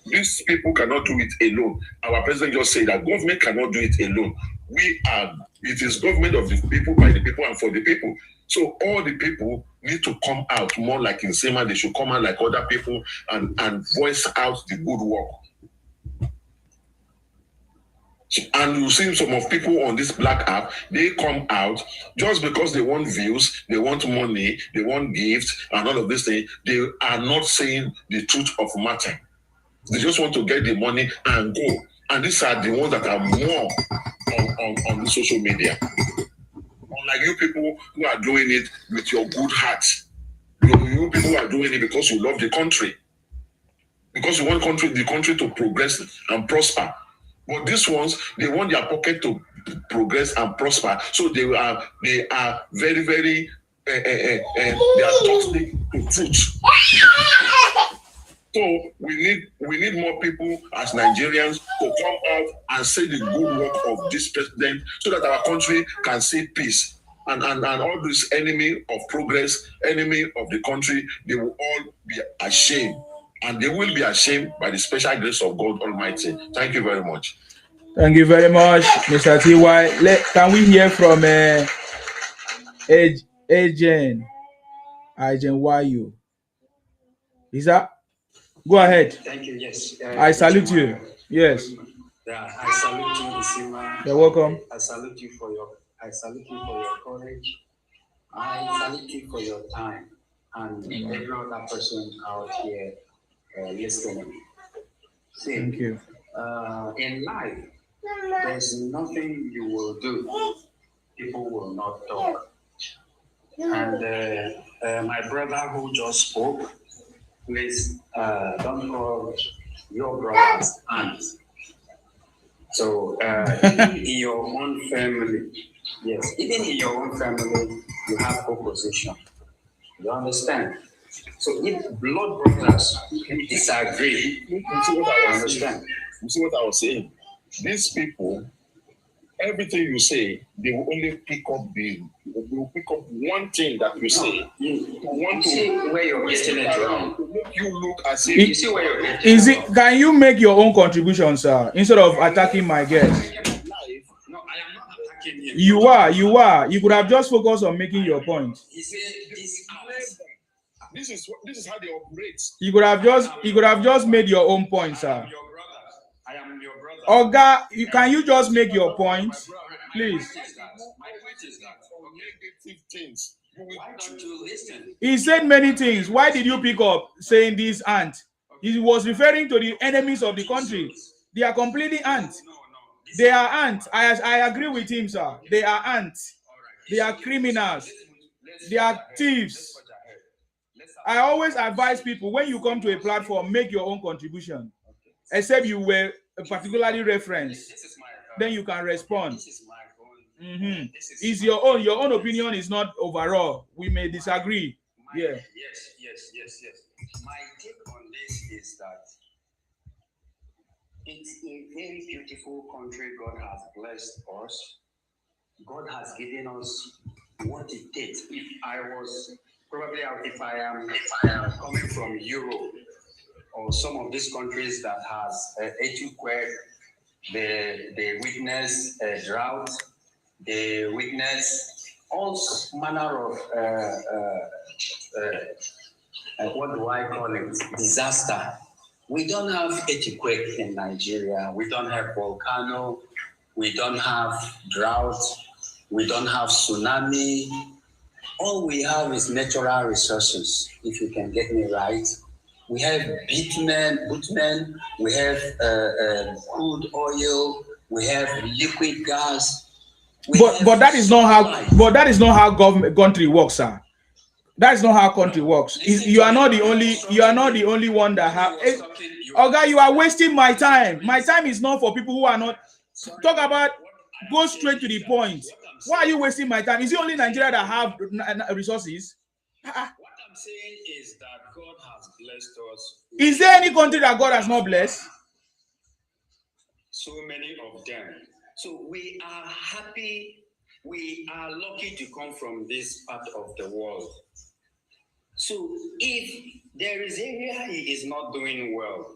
These people cannot do it alone. Our president just said that government cannot do it alone. It is government of the people, by the people, and for the people. So all the people need to come out more like in Sema. They should come out like other people and voice out the good work. And you see some of people on this black app, they come out just because they want views, they want money, they want gifts, and all of these things. They are not saying the truth of matter. They just want to get the money and go. And these are the ones that are more on the social media. Unlike you people who are doing it with your good heart. You people are doing it because you love the country. Because you want the country to progress and prosper. But these ones, they want their pocket to progress and prosper. So they are very, very they are toxic to truth. So we need more people as Nigerians to come out and say the good work of this president, so that our country can see peace. And all this enemy of progress, enemy of the country, they will all be ashamed. And they will be ashamed by the special grace of God Almighty. Thank you very much. Thank you very much, Mr. TY. Can we hear from Agent YU? Is that? Go ahead. Thank you. Yes. I salute you. Yes. Yeah, I salute you, Isima. You're welcome. I salute you for your courage. I salute you for your time, and every other person out here listening. See, thank you. In life, there's nothing you will do, people will not talk. And my brother who just spoke, please don't call your brothers aunts. So even in your own family, yes, even in your own family, you have opposition. You understand? So if blood brothers disagree, you see what I understand. You see what I was saying? These people, everything you say, they will only pick up one thing that you say. You see where you're getting it wrong. To make you look as if You see where you're getting it wrong. Can you make your own contribution, sir, instead of attacking my guest? No, I am not attacking him. You are. You could have just focused on making your point. He said this is how they operate. You could have just made your own point, sir. I am your brother. Oga, can you just make your point, please? My point is that negative things. Why don't you listen? He said many things. Why did you pick up saying this ant? He was referring to the enemies of the country. They are completely ants. They are ants. I agree with him, sir. They are ants. They are criminals. They are thieves. I always advise people, when you come to a platform, make your own contribution. Except you were particularly referenced, then you can respond. It's your own. Your own opinion is not overall. We may disagree. Yes. My take on this is that it's a very beautiful country God has blessed us. God has given us what it takes. If I was probably, if I am coming from Europe or some of these countries that has earthquake, they witness drought, they witness all manner of what do I call it? Disaster. We don't have earthquake in Nigeria. We don't have volcano. We don't have drought. We don't have tsunami. All we have is natural resources, if you can get me right. We have bitumen, we have crude oil, we have liquid gas. But that is not how government country works, sir. That is not how country works. You are not the only one that have. Oga, you are wasting my time. My time is not for people who are not. Talk about. Go straight to the point. Why are you wasting my time? Is it only Nigeria that have resources? What I'm saying is that God has blessed us. Is there any country that God has not blessed? So many of them. So we are happy. We are lucky to come from this part of the world. So if there is area he is not doing well,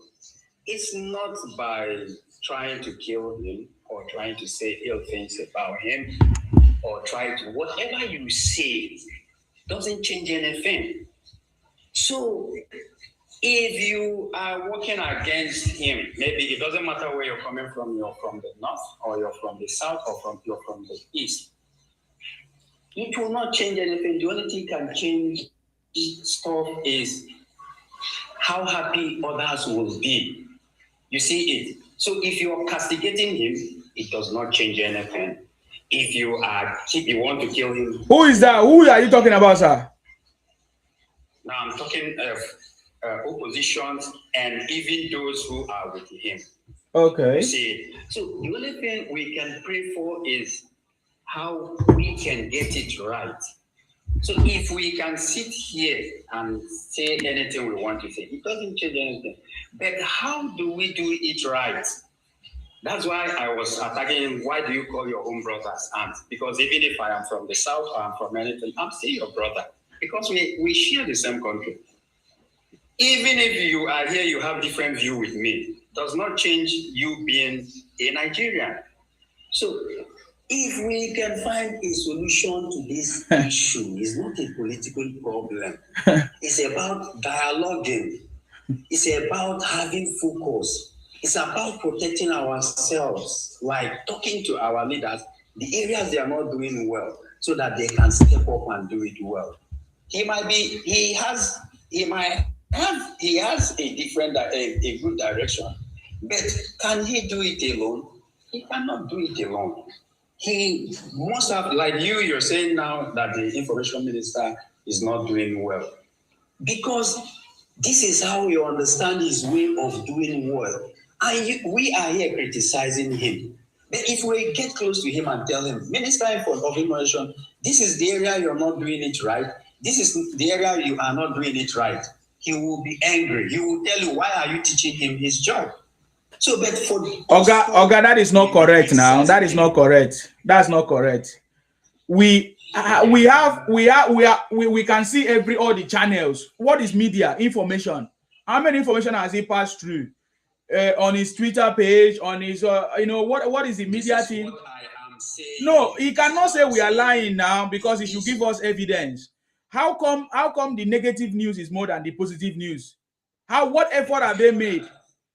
it's not by trying to kill him or trying to say ill things about him or try to, whatever you say doesn't change anything. So if you are working against him, maybe it doesn't matter where you're coming from, you're from the north or you're from the south or you're from the east. It will not change anything. The only thing can change stuff is how happy others will be. You see it. So if you are castigating him, it does not change anything. If you want to kill him. Who is that? Who are you talking about, sir? Now I'm talking of oppositions and even those who are with him. Okay. You see, so the only thing we can pray for is how we can get it right. So if we can sit here and say anything we want to say, it doesn't change anything. But how do we do it right? That's why I was attacking him. Why do you call your own brothers aunts? Because even if I am from the south or I'm from anything, I'm still your brother. Because we share the same country. Even if you are here, you have different view with me, does not change you being a Nigerian. So if we can find a solution to this issue, it's not a political problem. It's about dialoguing. It's about having focus. It's about protecting ourselves, like talking to our leaders, the areas they are not doing well, so that they can step up and do it well. He has a different, a good direction, but can he do it alone? He cannot do it alone. He must have, like you're saying now that the information minister is not doing well, because this is how we understand his way of doing well. And we are here criticizing him. But if we get close to him and tell him, Minister of Information, this is the area you're not doing it right. This is the area you are not doing it right. He will be angry. He will tell you, why are you teaching him his job? So, but for Oga, that is not correct now. That is not correct. That's not correct. We can see all the channels. What is media information? How many information has he passed through on his Twitter page? On his what is the media thing? No, he cannot say we are lying now, because he should give us evidence. How come the negative news is more than the positive news? What effort have they made?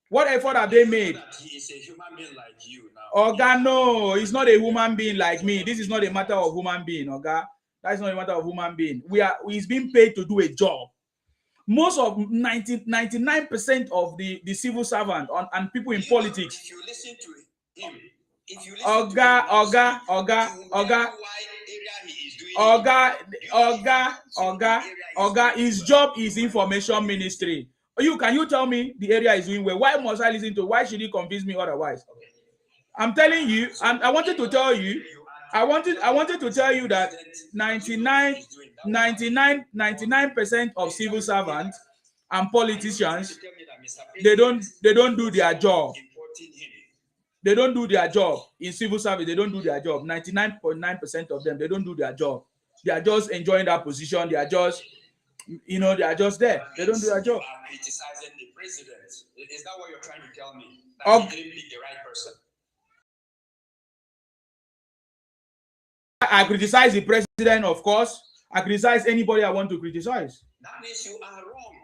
What effort have they made? He is a human being like you now. Oga, no, he's not a human being like me. This is not a matter of human being, Oga. That is not a matter of human being. He's being paid to do a job. Most of 99% of the civil servant and people in politics. If you listen to him, Oga, his job is information ministry. Can you tell me the area is doing well? Why must I listen to? Why should he convince me otherwise? I'm telling you, and I wanted to tell you, I wanted to tell you that 99% of civil servants and politicians, they don't do their job. They don't do their job in civil service. They don't do their job. 99.9% of them, they don't do their job. They are just enjoying that position. They are just, they are just there. They don't do their job. You are criticizing the president. Is that what you're trying to tell me? That he didn't pick the right person? I criticize the president, of course. I criticize anybody I want to criticize. That means you are wrong.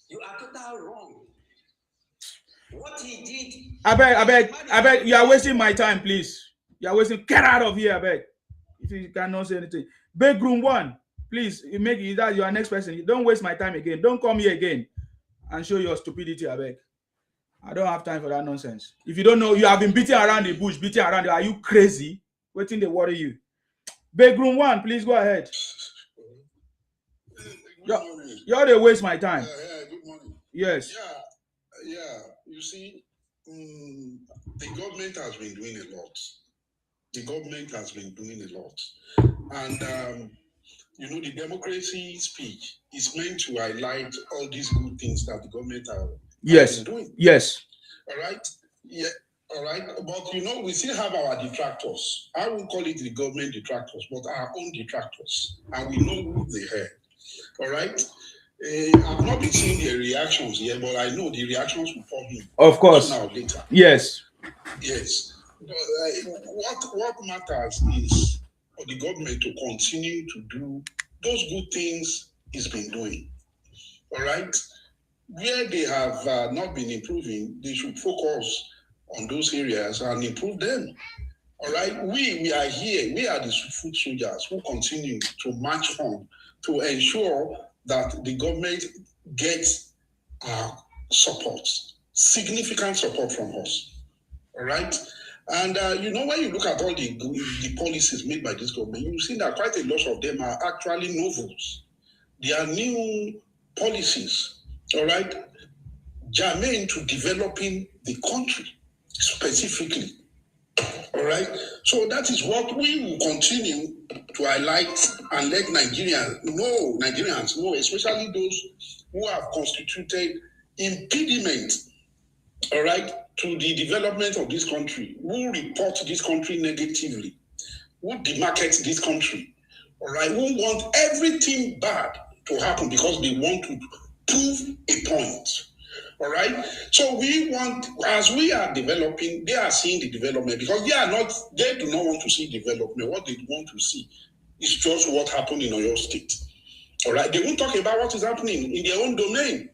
You are totally wrong. What he did. I beg, you are wasting my time, please. You are wasting. Get out of here, I beg. If you cannot say anything. Big room 1, please. You make it that you are next person. Don't waste my time again. Don't come here again and show your stupidity, I beg. I don't have time for that nonsense. If you don't know, you have been beating around the bush, beating around. Are you crazy? Waiting they worry you. Big room 1, please go ahead. You're the waste my time. Good morning. Yes. Yeah. You see, the government has been doing a lot. And, the democracy speech is meant to highlight all these good things that the government has been doing. Yes. All right? Yeah. All right. But, we still have our detractors. I won't call it the government detractors, but our own detractors. And we know who they are. All right? I've not been seeing the reactions yet, but I know the reactions will come in. Of course. Sooner or later. Yes. But, what matters is for the government to continue to do those good things it's been doing. All right? Where they have not been improving, they should focus on those areas and improve them. All right? We are here. We are the foot soldiers who continue to march on to ensure that the government gets our support, significant support from us. All right? And, when you look at all the policies made by this government, you see that quite a lot of them are actually novels. They are new policies, all right, germane to developing the country specifically. All right? So that is what we will continue to highlight and let Nigerians know, especially those who have constituted impediment, all right, to the development of this country, who report this country negatively, who demarket this country, all right, who want everything bad to happen because they want to prove a point. All right. So we want, as we are developing, they are seeing the development because they do not want to see development. What they want to see is just what happened in Oyo State. All right. They won't talk about what is happening in their own domain.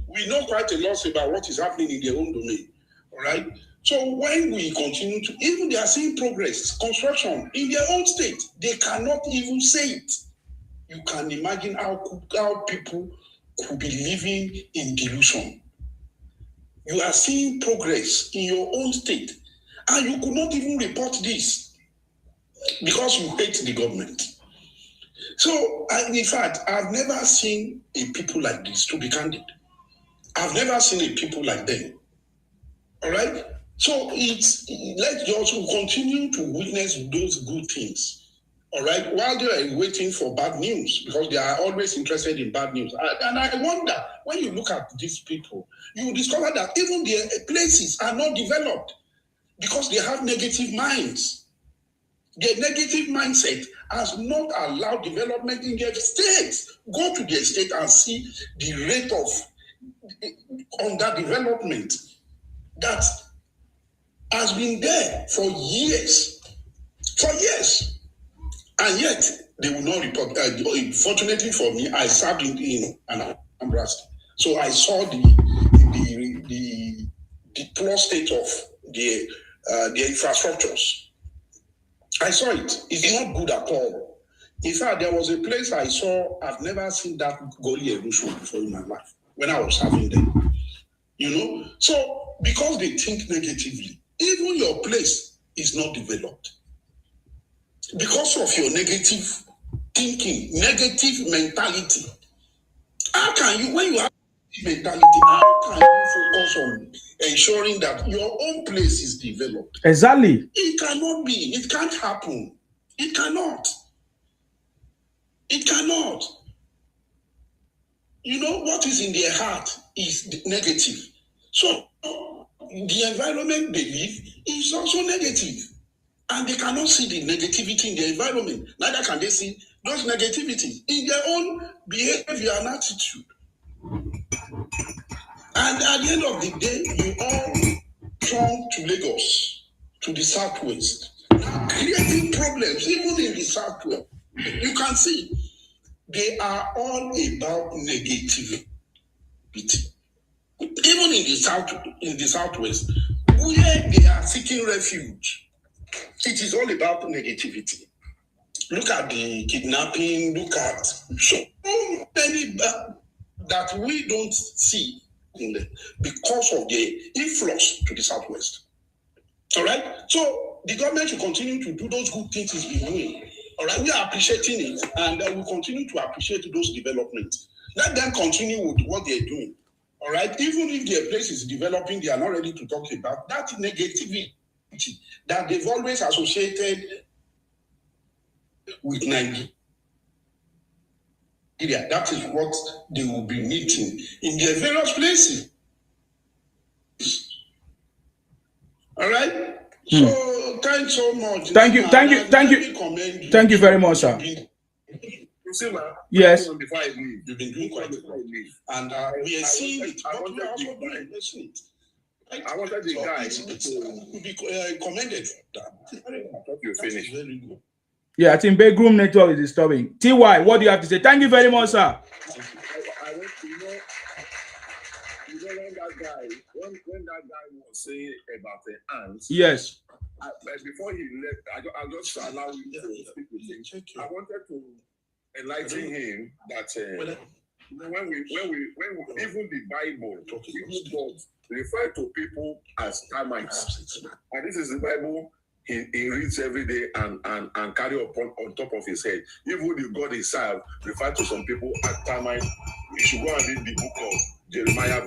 We know quite a lot about what is happening in their own domain. All right. So when we continue to, even they are seeing progress, construction in their own state, they cannot even say it. You can imagine how people could be living in delusion. You are seeing progress in your own state, and you could not even report this because you hate the government. So, in fact, I've never seen a people like this, to be candid. I've never seen a people like them. All right? So, let's just continue to witness those good things. All right, while they are waiting for bad news, because they are always interested in bad news. And I wonder, when you look at these people, you discover that even their places are not developed because they have negative minds. Their negative mindset has not allowed development in their states. Go to their state and see the rate of underdevelopment that has been there for years. For years. And yet, they will not report. Fortunately for me, I served in Anambra State. So I saw the poor state of the infrastructures. I saw it. It's not good at all. In fact, there was a place I saw, I've never seen that gully erosion before in my life, when I was serving them. So because they think negatively, even your place is not developed. Because of your negative thinking, negative mentality. How can you, when you have mentality, how can you focus on ensuring that your own place is developed? Exactly. It cannot be. It can't happen. It cannot. It cannot. What is in their heart is negative. So the environment they live is also negative. And they cannot see the negativity in the environment. Neither can they see those negativity in their own behavior and attitude. And at the end of the day, you all come to Lagos, to the southwest, creating problems even in the southwest. You can see they are all about negativity. Even in the southwest, where they are seeking refuge, it is all about negativity. Look at the kidnapping, look at so many that we don't see because of the influx to the southwest. All right? So the government should continue to do those good things it's been doing. All right? We are appreciating it, and we continue to appreciate those developments. Let them continue with what they're doing. All right? Even if their place is developing, they are not ready to talk about that negativity that they've always associated with Nigeria. That is what they will be meeting in their various places. All right? So thanks so much. Thank you very much, sir. Yes. Before I leave, you've been doing quite well. And we are seeing it, but we are also doing it. Right? I wanted the guy to be commended for that. I thought you finished. Very good. Yeah, I think bedroom network is disturbing. TY, what do you have to say? Thank you very much, sir. I want to know when that guy was saying about the ants. Yes. Before he left, I'll just allow you to speak with him. I wanted to enlighten him that when we even the Bible, even God refer to people as termites, and this is the Bible. He reads every day and carry on top of his head. Even the God he served refer to some people as termites. You should go and read the book of Jeremiah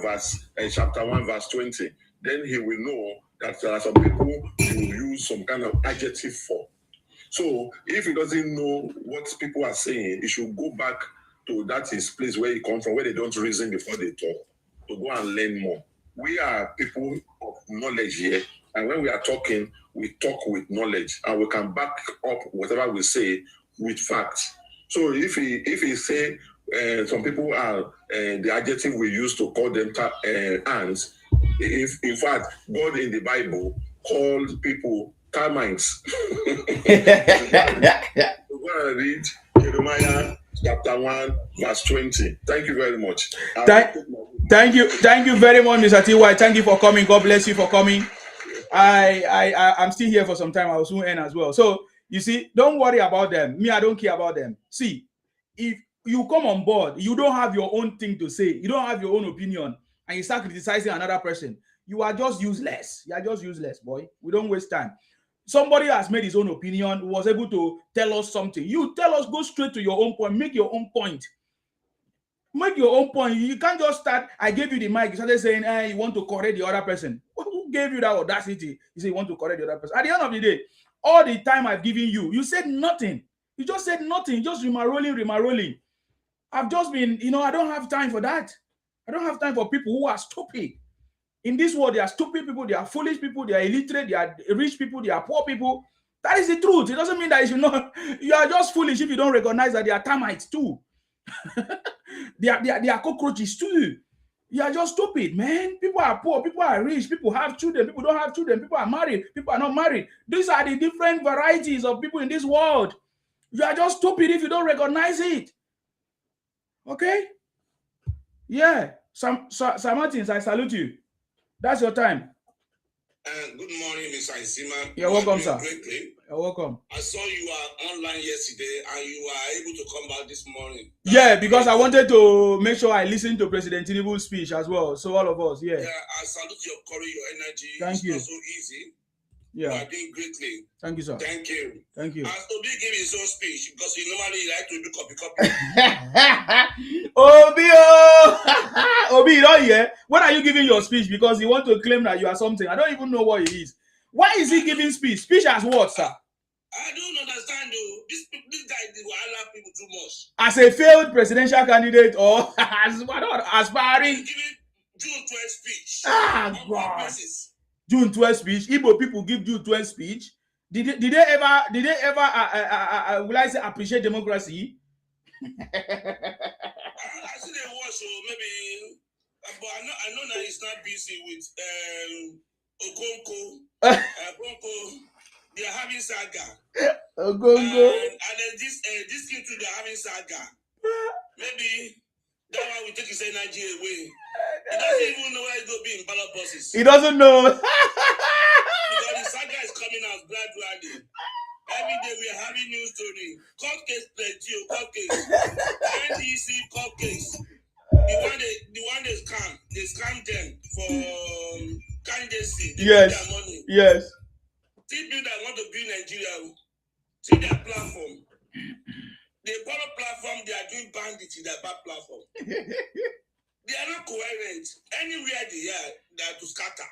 chapter 1 verse 20. Then he will know that there are some people he will use some kind of adjective for. So if he doesn't know what people are saying, he should go back to that his place where he comes from, where they don't reason before they talk, to go and learn more. We are people of knowledge here, and when we are talking, we talk with knowledge, and we can back up whatever we say with facts. So if he say some people are the adjective we use to call them ants, if in fact God in the Bible called people termites. We're going to read Jeremiah chapter 1 verse 20. Thank you very much. Thank you very much, Mr. TY. Thank you for coming. God bless you for coming. I'm still here for some time. I will soon end as well. So you see, don't worry about them. Me, I don't care about them. See, if you come on board, you don't have your own thing to say, you don't have your own opinion, and you start criticizing another person, you are just useless. You are just useless, boy. We don't waste time. Somebody has made his own opinion, was able to tell us something. You tell us, go straight to your own point, make your own point. Make your own point. You can't just start. I gave you the mic. You started saying, you want to correct the other person. Who gave you that audacity? You say you want to correct the other person. At the end of the day, all the time I've given you, you said nothing. You just said nothing. Just remarolling. I've just been, I don't have time for that. I don't have time for people who are stupid. In this world, there are stupid people, there are foolish people, there are illiterate, there are rich people, there are poor people. That is the truth. It doesn't mean that you are just foolish if you don't recognize that they are termites too. they are cockroaches too. You are just stupid, man. People are poor, people are rich, people have children, people don't have children, people are married, people are not married. These are the different varieties of people in this world. You are just stupid if you don't recognize it. Okay? Yeah. Sir Martins, I salute you. That's your time. Good morning, Mr. Isima. You're welcome, sir. Greatly. You're welcome. I saw you were online yesterday and you were able to come back this morning. Yeah, because I wanted to make sure I listened to President Tinubu's speech as well. So all of us, yeah. Yeah, I salute your courage, your energy. Thank you. It's not so easy. Yeah. You are doing greatly. Thank you, sir. Thank you. Thank you. As Obi gave his own speech, because he normally like to do copy. Obi, oh! Obi, you don't hear? When are you giving your speech? Because you want to claim that you are something. I don't even know what he is. Why is he giving speech? Speech as what, sir? I don't understand though. This guy will allow people too much. As a failed presidential candidate or as aspiring? Giving June 12 speech. Ah, God. June 12 speech. Igbo people give June 12 speech. Did they ever will I say appreciate democracy? I see they watch, so maybe, but I know that he's not busy with Okonko. Okonko, they are having saga. Ogongo. And then this thing too, they are having saga. Maybe that one will take his energy away. He doesn't even know where he's going to be in ballot buses. He doesn't know. Because the saga is coming out gradually. Every day we are having new story. Court case plenty, court case. NDC court case. The one they scam them for candidacy. They Yes. get their money. Yes. See people that want to build Nigeria. See their platform. They follow platform, they are doing bandits in their back platform. They are not coherent. Anywhere they are to scatter.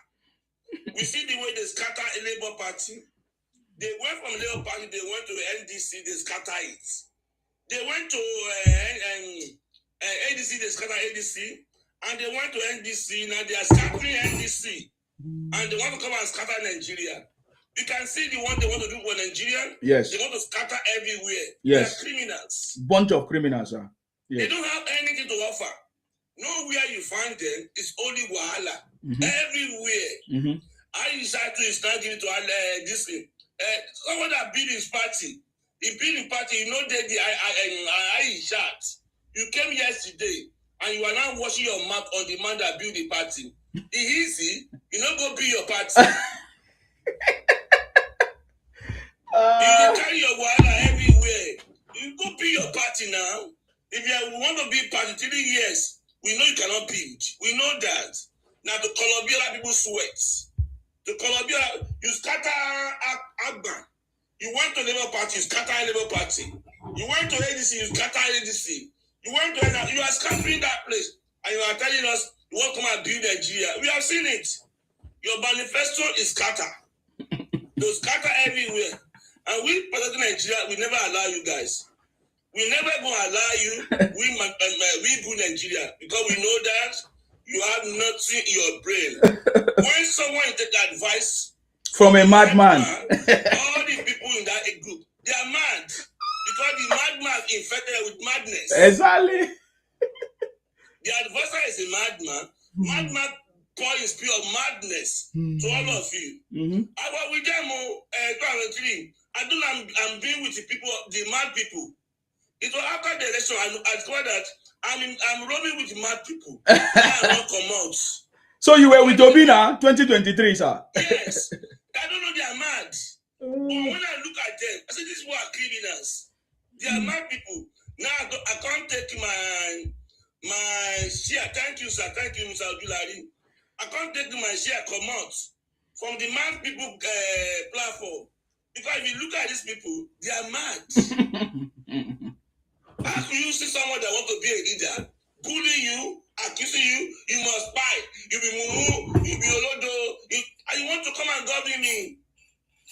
We see the way they scatter a Labour Party. They went from Labour Party, they went to NDC, they scatter it. They went to ADC, they scatter ADC. And they went to NDC, now they are scattering NDC. And they want to come and scatter Nigeria. You can see the one they want to do for Nigeria. Yes. They want to scatter everywhere. Yes. They are criminals. Bunch of criminals, sir. Yes. They don't have anything to offer. Nowhere you find them, it's only wahala. Everywhere. Mm-hmm. I decided to start giving to this thing. Someone that built his party. He built his party, you know that I shot. You came yesterday and you are now washing your mouth on the man that built the party. It's easy. You don't go build your party. You can carry your wahala everywhere. You go build your party now. If you want to build party 3 years, we know you cannot build. We know that. Now to Colombia, people sweat. To Colombia, you scatter Agban. You went to Labour Party, you scatter Labour Party. You went to ADC, you scatter ADC. You went to you are scattering that place. And you are telling us you want to come and build Nigeria. We have seen it. Your manifesto is scatter. They scatter everywhere. And we, protecting Nigeria, we never allow you guys. We never going to allow you, we good Nigeria, because we know that you have nothing in your brain. When someone take advice from a madman, all the people in that group, they are mad. Because the madman infected with madness. Exactly. The advisor is a madman. Madman pour his spirit of madness to all of you. I was with them, I'm being with the people, the mad people. It was after the election, I discovered that I'm roaming with mad people. I don't come out. So you were with Obina 2023, sir? Yes. I don't know they are mad. But when I look at them, I say these people are criminals. They are mad people. Now I can't take my share. Thank you, sir. Thank you, Mr. Odulari. I can't take my share come out from the mad people platform. Because if you look at these people, they are mad. How can you see someone that wants to be a leader, bullying you, accusing you, you must spy, you be mumu, you be olodo, and you want to come and govern me?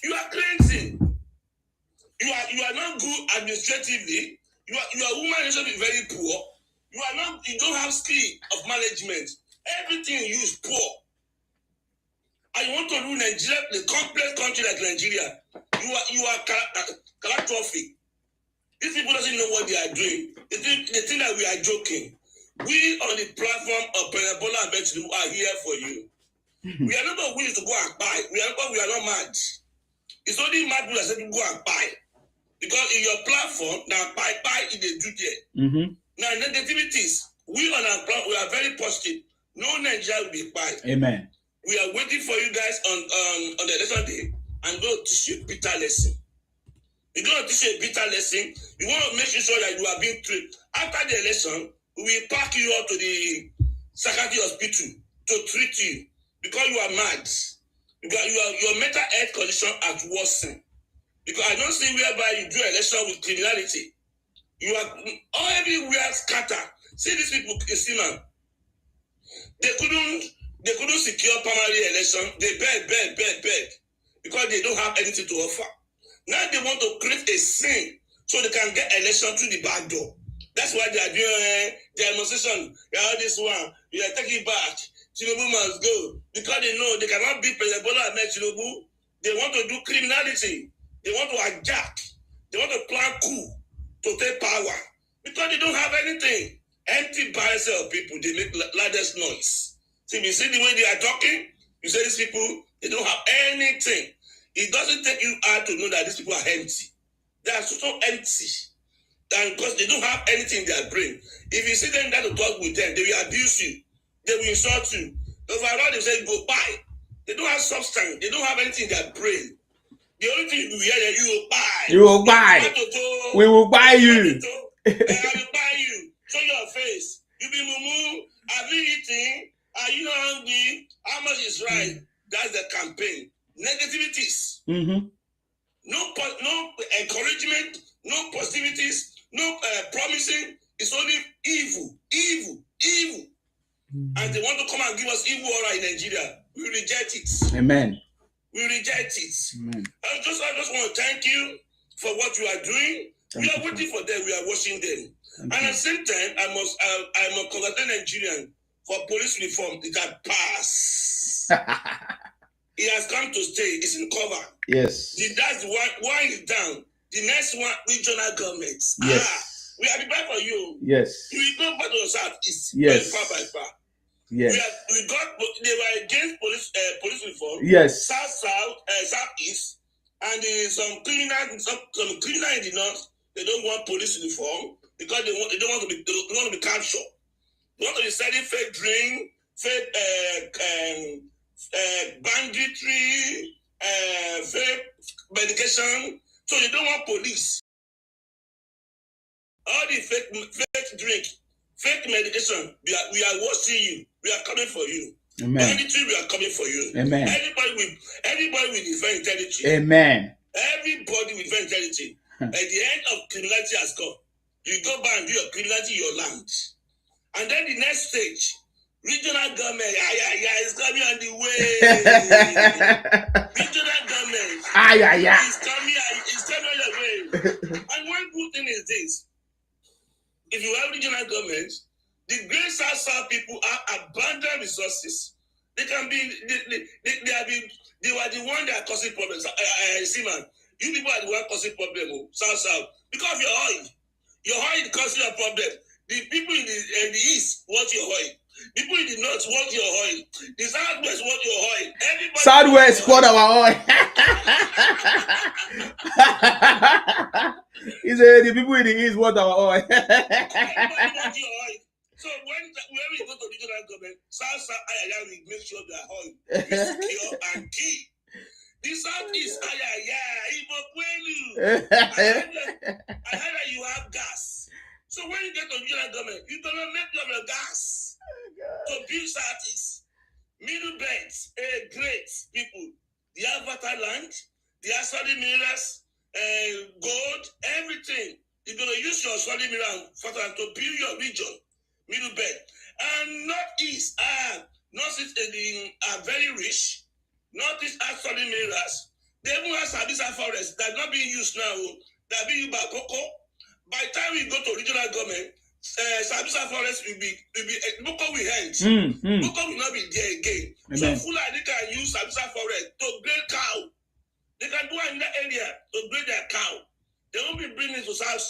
You are crazy. You are not good administratively. You are woman who should be very poor. You don't have skill of management. Everything you is poor. And you want to rule Nigeria, the complex country like Nigeria. You are catastrophic. These people doesn't know what they are doing. They think that we are joking. We on the platform of Bola and Tinubu are here for you. We are not willing to go and buy. We are not mad. It's only mad people that say to go and buy. Because in your platform, now buy is the do there. Now negativities, we on our platform, we are very positive. No Nigeria will be buy. Amen. We are waiting for you guys on the election day and go teach you a bitter lesson. You're going to teach you a bitter lesson. You want to make sure that you are being treated. After the election, we will pack you up to the psychiatric hospital to treat you because you are mad. Because your mental health condition has worsened. Because I don't see whereby you do election with criminality. You are all everywhere scattered. See these people, you see now. They couldn't secure primary election. They beg. Because they don't have anything to offer. Now they want to create a scene so they can get election through the back door. That's why they are doing demonstration. This one, you are taking back. Tinubu must go because they know they cannot beat President Bola Ahmed Tinubu. They want to do criminality. They want to hijack. They want to plan coup to take power because they don't have anything. Empty barrels of people, they make loudest noise. So if you see the way they are talking, you say these people, they don't have anything. It doesn't take you out to know that these people are empty. They are so empty. And because they don't have anything in their brain. If you see them that to talk with them, they will abuse you. They will insult you. Overall, they say, go buy. They don't have substance. They don't have anything in their brain. The only thing you hear that you will buy. You will buy. We will buy you. I will buy you. Show your face. You be mumu. Have you eaten? Are you not hungry? How much is right? That's the campaign. Negativities. Mm-hmm. No encouragement. No positivities. No promising. It's only evil. And they want to come and give us evil aura in Nigeria. We reject it. Amen. We reject it. Amen. I just want to thank you for what you are doing. We are waiting for them. We are watching them. And at the same time, I must congratulate Nigerian for police reform. It has passed. It has come to stay. It's in cover. Yes. That's one is down. The next one, regional governments. Yes. We are prepared for you. Yes. You will go back to the southeast. Yes. Far by far. Yes. They were against police reform. Yes. Southeast, and some criminal in the north. They don't want police reform because they don't want to be captured. They want to be selling fake drink, fake banditry, fake medication. So they don't want police. All the fake drink, fake medication. We are watching you. We are coming for you. Amen. Banditry, we are coming for you. Amen. Everybody will defend integrity. Amen. Everybody will defend integrity. At the end of criminality has come. You go back and do your criminality in your land. And then the next stage, regional government, it's coming on the way. Regional government, it's coming on the way. And one good thing is this. If you have regional government, the great South people have abundant resources. They can be, they were the one that are causing problems. See, man, you people are the one causing problems, South, because of your oil. Your oil causes a problem. The people in the east want your oil. People in the north want your oil. The southwest want your oil. Everybody Southwest want our oil. He said the people in the east want our oil. Everybody want your oil. So whenever you go to regional government, South we make sure that oil is secure and key. The southeast, I heard that you have gas. So when you get to regional government, you're gonna make your gas to build southeast. Middle belts, great people. They have fertile land, they have solid minerals, gold, everything. You're gonna use your solid mineral and fertile to build your region. Middle belt. And northeast, northeast are very rich. Northeast are solid minerals. They even have Sabisa forest that's not being used now. That being used by Coco. By the time we go to regional government, Sabisa forest will be Coco will end. Coco will not be there again. Amen. So Fulani can use Sabisa forest to grade cow. They can do in that area to grade their cow. They won't be bringing to south.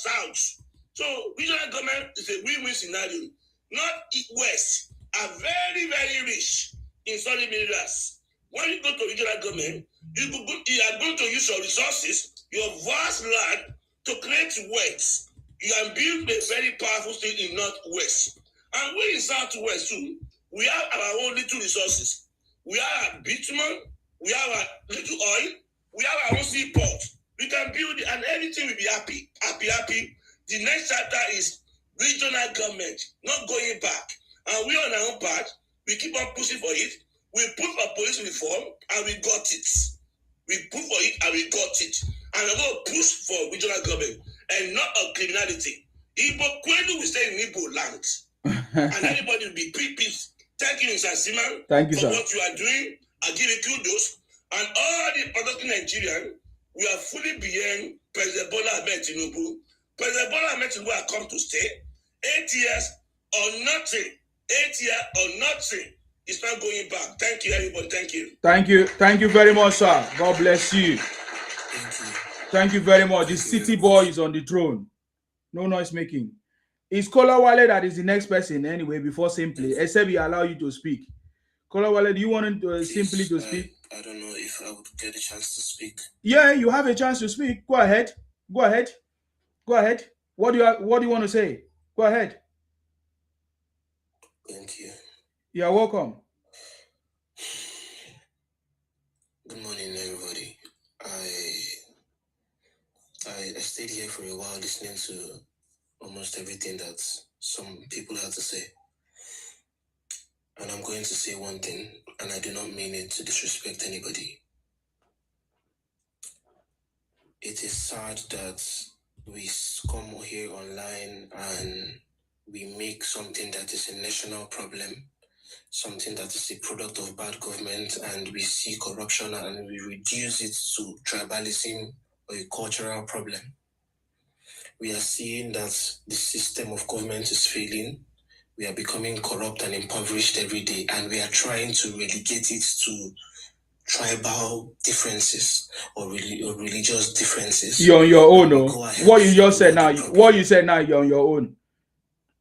So regional government is a win-win scenario. North-west are very, very rich in solid minerals. When you go to regional government, you are going to use your resources, your vast land, to create wealth. You can build a very powerful state in northwest. And we in southwest too, we have our own little resources. We have our bitumen, we have our little oil, we have our own seaport. We can build it and everything will be happy. The next chapter is regional government, not going back. And we on our own part, we keep on pushing for it. We put for police reform and we got it. We put for it and we got it. And I'm going to push for regional government and not on criminality. Igbo Kwenu will stay in Igbo land. And everybody will be peace. Thank you, Mr. Simon, for what you are doing. I give you kudos. And all the productive Nigerians, we are fully behind President Bola Ahmed Tinubu. President Bola Ahmed Tinubu has come to stay. 8 years or nothing. 8 years or nothing. It's not going back. Thank you, everybody. Thank you. Thank you. Thank you very much, sir. God bless you. Thank you. Thank you very much. The Thank you city very boy much. is on the throne. No noise making. It's Kolawale that is the next person anyway before Simply, except we allow you to speak. Kolawale, do you want to Simply to speak? I don't know if I would get a chance to speak. Yeah, you have a chance to speak. Go ahead. Go ahead. Go ahead. What do you want to say? Go ahead. Thank you. You're welcome. Good morning, everybody. I stayed here for a while listening to almost everything that some people had to say. And I'm going to say one thing, and I do not mean it to disrespect anybody. It is sad that we come here online and we make something that is a national problem, something that is a product of bad government, and we see corruption and we reduce it to tribalism or a cultural problem. We are seeing that the system of government is failing. We are becoming corrupt and impoverished every day, and we are trying to relegate it to tribal differences or religious differences. You're on your own, no? What you just said now, you're on your own.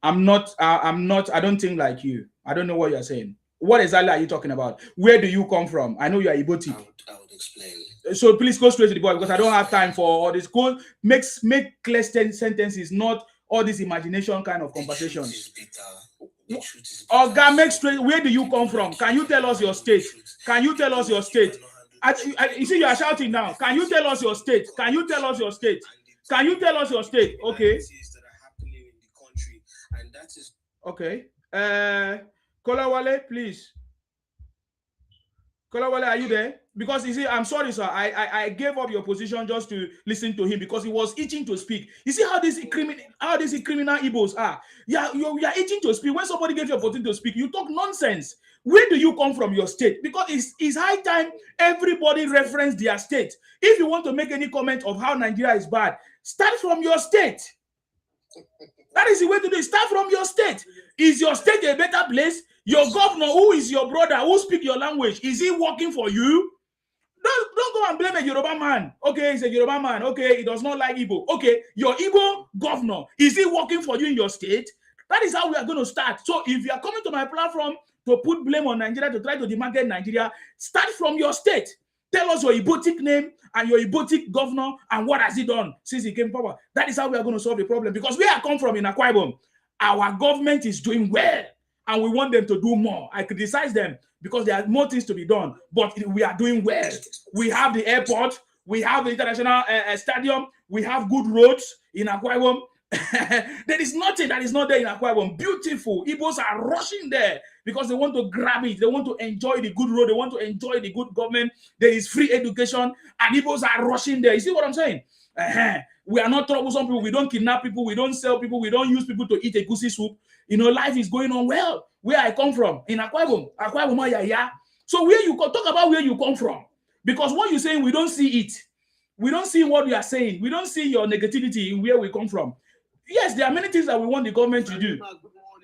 I'm not, I don't think like you. I don't know what you're saying. What exactly are you talking about? Where do you come from? I know you're Ibotik. I would explain. So please go straight to the point because I don't have time for all this. Go make clear sentences, not all this imagination kind of conversations. Oh God, make straight. Where do you come from? Can you tell us your state? Can you tell us your state? You see, you are shouting now. Can you tell us your state? Can you tell us your state? Can you tell us your state? Okay. Okay. Kolawale, please. Kolawale, are you there? Because you see, I'm sorry, sir. I gave up your position just to listen to him because he was itching to speak. You see how these criminal Igbos are. Yeah, you are itching to speak. When somebody gives you a opportunity to speak, you talk nonsense. Where do you come from, your state? Because it's high time everybody reference their state. If you want to make any comment of how Nigeria is bad, start from your state. That is the way to do it. Start from your state. Is your state a better place? Your governor, who is your brother, who speaks your language, is he working for you? Don't go and blame a Yoruba man. Okay, he's a Yoruba man. Okay, he does not like Igbo. Okay, your Igbo governor, is he working for you in your state? That is how we are going to start. So if you are coming to my platform to put blame on Nigeria, to try to demarcate Nigeria, start from your state. Tell us your Ibotic name and your Ibotic governor and what has he done since he came power. That is how we are going to solve the problem. Because where I come from in Akwa Ibom, our government is doing well and we want them to do more. I criticize them because there are more things to be done, but we are doing well. We have the airport, we have the international stadium, we have good roads in Akwa Ibom. There is nothing that is not there in Akwa Ibom. Beautiful. Igbos are rushing there because they want to grab it. They want to enjoy the good road. They want to enjoy the good government. There is free education, and Igbos are rushing there. You see what I'm saying? We are not troublesome people. We don't kidnap people. We don't sell people. We don't use people to eat a goosey soup. You know, life is going on well. Where I come from, in Akwa Ibom, yeah. So where you talk about where you come from, because what you're saying, we don't see it. We don't see what you are saying. We don't see your negativity in where we come from. Yes, there are many things that we want the government to do.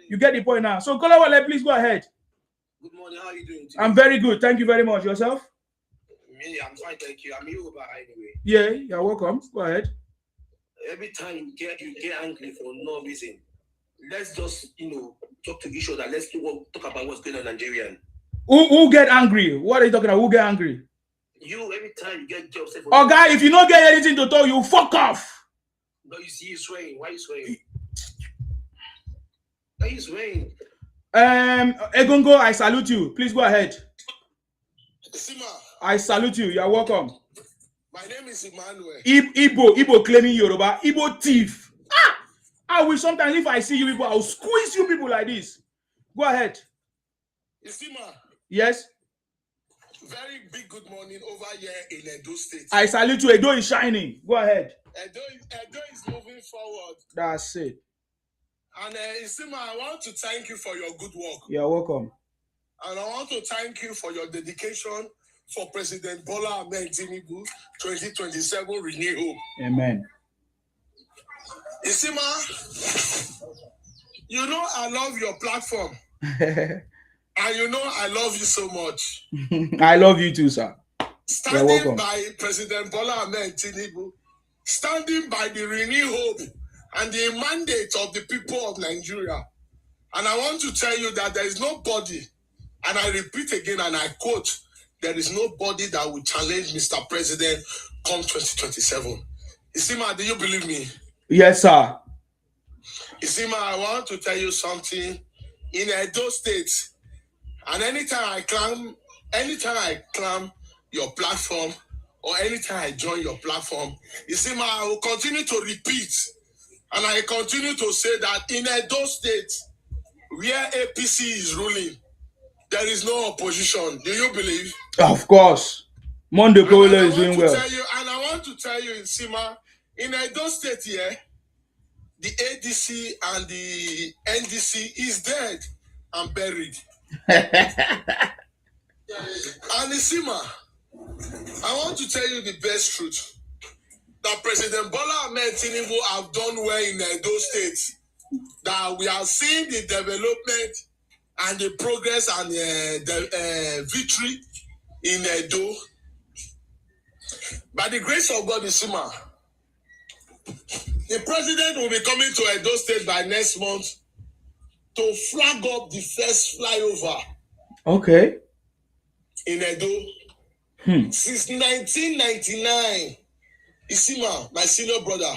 You get the point now. So, Kolawale, please go ahead. Good morning. How are you doing today? I'm very good. Thank you very much. Yourself? Me, I'm fine, thank you. I'm Yoruba anyway. Yeah, you're welcome. Go ahead. Every time you get angry for no reason, let's just talk to each other. Let's talk about what's going on in Nigeria. Who get angry? What are you talking about? Who get angry? You, every time you get upset. Oh, guy, if you don't get anything to talk, you fuck off. No, you see, you swearing. Why are you swearing? Why are you swearing? Egongo, I salute you. Please go ahead. Sima, I salute you. You're welcome. my name is Emmanuel. Igbo claiming Yoruba. Igbo thief. I will sometimes, if I see you people, I'll squeeze you people like this. Go ahead. Sima. Yes? Very big good morning over here in Edo State. I salute you. Edo is shining. Go ahead. Edo is moving forward. That's it. And Isima, I want to thank you for your good work. You're welcome. And I want to thank you for your dedication for President Bola Ahmed Tinubu 2027 Renew Hope. Amen. Isima, you know I love your platform. And you know I love you so much. I love you too, sir. Standing by President Bola Ahmed Tinubu, standing by the renewed hope and the mandate of the people of Nigeria. And I want to tell you that there is nobody, and I repeat again and I quote, there is nobody that will challenge Mr. President come 2027. Isima, do you believe me? Yes, sir. Isima, I want to tell you something. In Edo State, and anytime I climb your platform, or anytime I join your platform, Isima, I will continue to repeat, and I continue to say that in Edo State, where APC is ruling, there is no opposition. Do you believe? Of course. Monday Kola is doing well. And I want to tell you, Isima, in Edo State here, the ADC and the NDC is dead and buried. And Isima, I want to tell you the best truth. That President Bola Ahmed Tinubu have done well in Edo State. That we are seeing the development and the progress and the victory in Edo. By the grace of God, Isima, the president will be coming to Edo State by next month to flag up the first flyover. Okay. In Edo. Since 1999, Isima, my senior brother,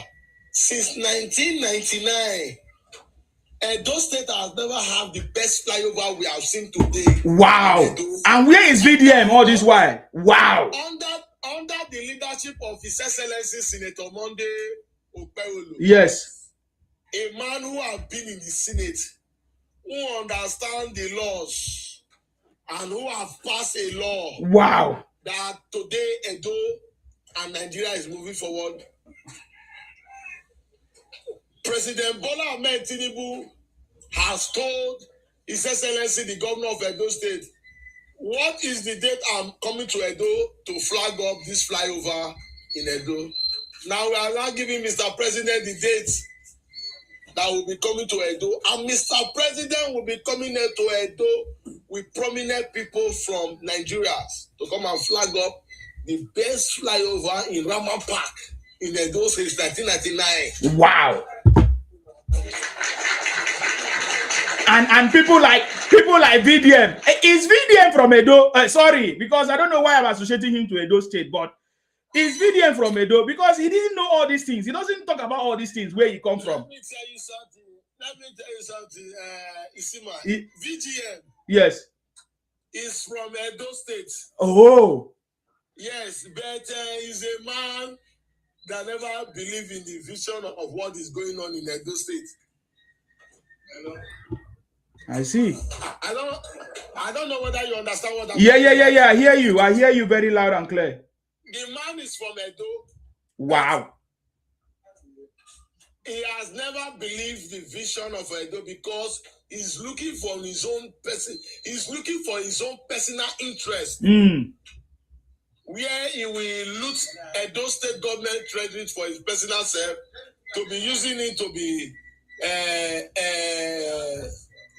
since 1999, Edo State has never had the best flyover we have seen today. Wow. And where is VDM all this while? Wow. Under the leadership of His Excellency Senator Monday Okpewolo. Yes. A man who has been in the Senate, who understands the laws, and who have passed a law. Wow. That today Edo and Nigeria is moving forward. President Bola Ahmed Tinubu has told His Excellency the Governor of Edo State, what is the date I'm coming to Edo to flag up this flyover in Edo? Now we are now giving Mr. President the date that will be coming to Edo. And Mr. President will be coming here to Edo with prominent people from Nigeria to come and flag up the best flyover in Rama Park in Edo since 1999. Wow. And people like VDM. Is VDM from Edo? Sorry, because I don't know why I'm associating him to Edo State, but is VDM from Edo? Because he didn't know all these things. He doesn't talk about all these things where he come from. Let me tell you something. Isima. VGM. Yes. Is from Edo State. Oh. Yes, but he's a man that never believed in the vision of what is going on in Edo State. You know? I see. I don't know whether you understand what I'm saying. Yeah. I hear you very loud and clear. The man is from Edo. Wow. He has never believed the vision of Edo because he's looking for his own personal interest. Where he will loot Edo State government treasury for his personal self, to be using it to be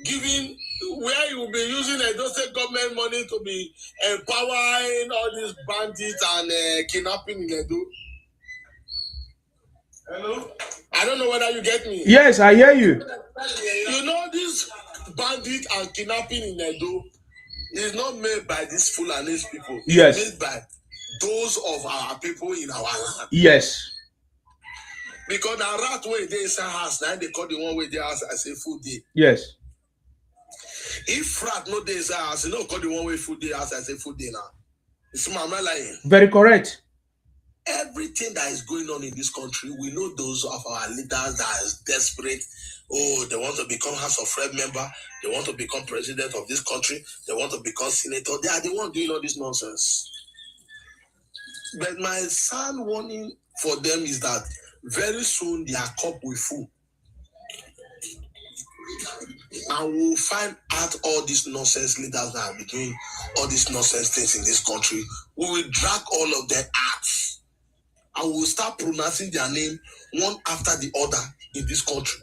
giving, where he will be using Edo State government money to be empowering all these bandits and kidnapping in Edo. Hello? I don't know whether you get me. Yes, I hear you. You know, this bandit and kidnapping in Edo is not made by these Fulani people. Yes. It's made by those of our people in our land. Yes. Because the rat way they say house, now they call the one way they house as a food day. Yes. If rat no days house, you know, call the one way food day house as a food day now. It's my lying. Very correct. Everything that is going on in this country, we know those of our leaders that is desperate. Oh, they want to become House of Rep member. They want to become president of this country. They want to become senator. They are the one doing all this nonsense. But my sad warning for them is that very soon their cup will full. And we'll find out all these nonsense leaders that are doing all these nonsense things in this country. We will drag all of them out. And we'll start pronouncing their name one after the other in this country.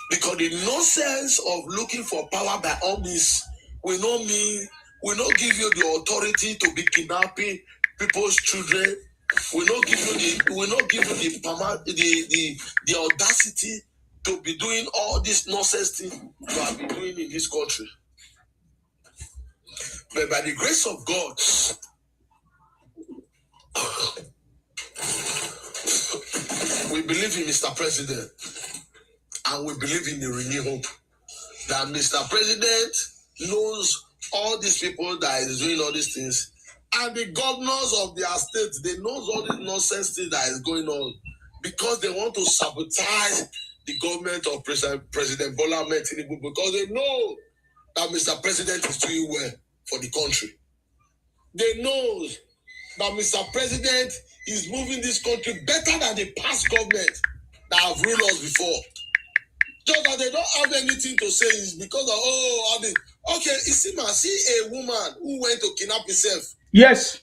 Because the nonsense of looking for power by all means we no give you the authority to be kidnapping people's children. We no give you the audacity to be doing all this nonsense thing you have been doing in this country. But by the grace of God, we believe in Mr. President, and we believe in the renewed hope that Mr. President knows all these people that is doing all these things, and the governors of their states, they knows all this nonsense thing that is going on, because they want to sabotage the government of President Bola Ahmed Tinubu, because they know that Mr. President is doing well for the country. They know that Mr. President is moving this country better than the past government that have ruled us before. Just that they don't have anything to say is because of okay, Isima, see a woman who went to kidnap herself. Yes.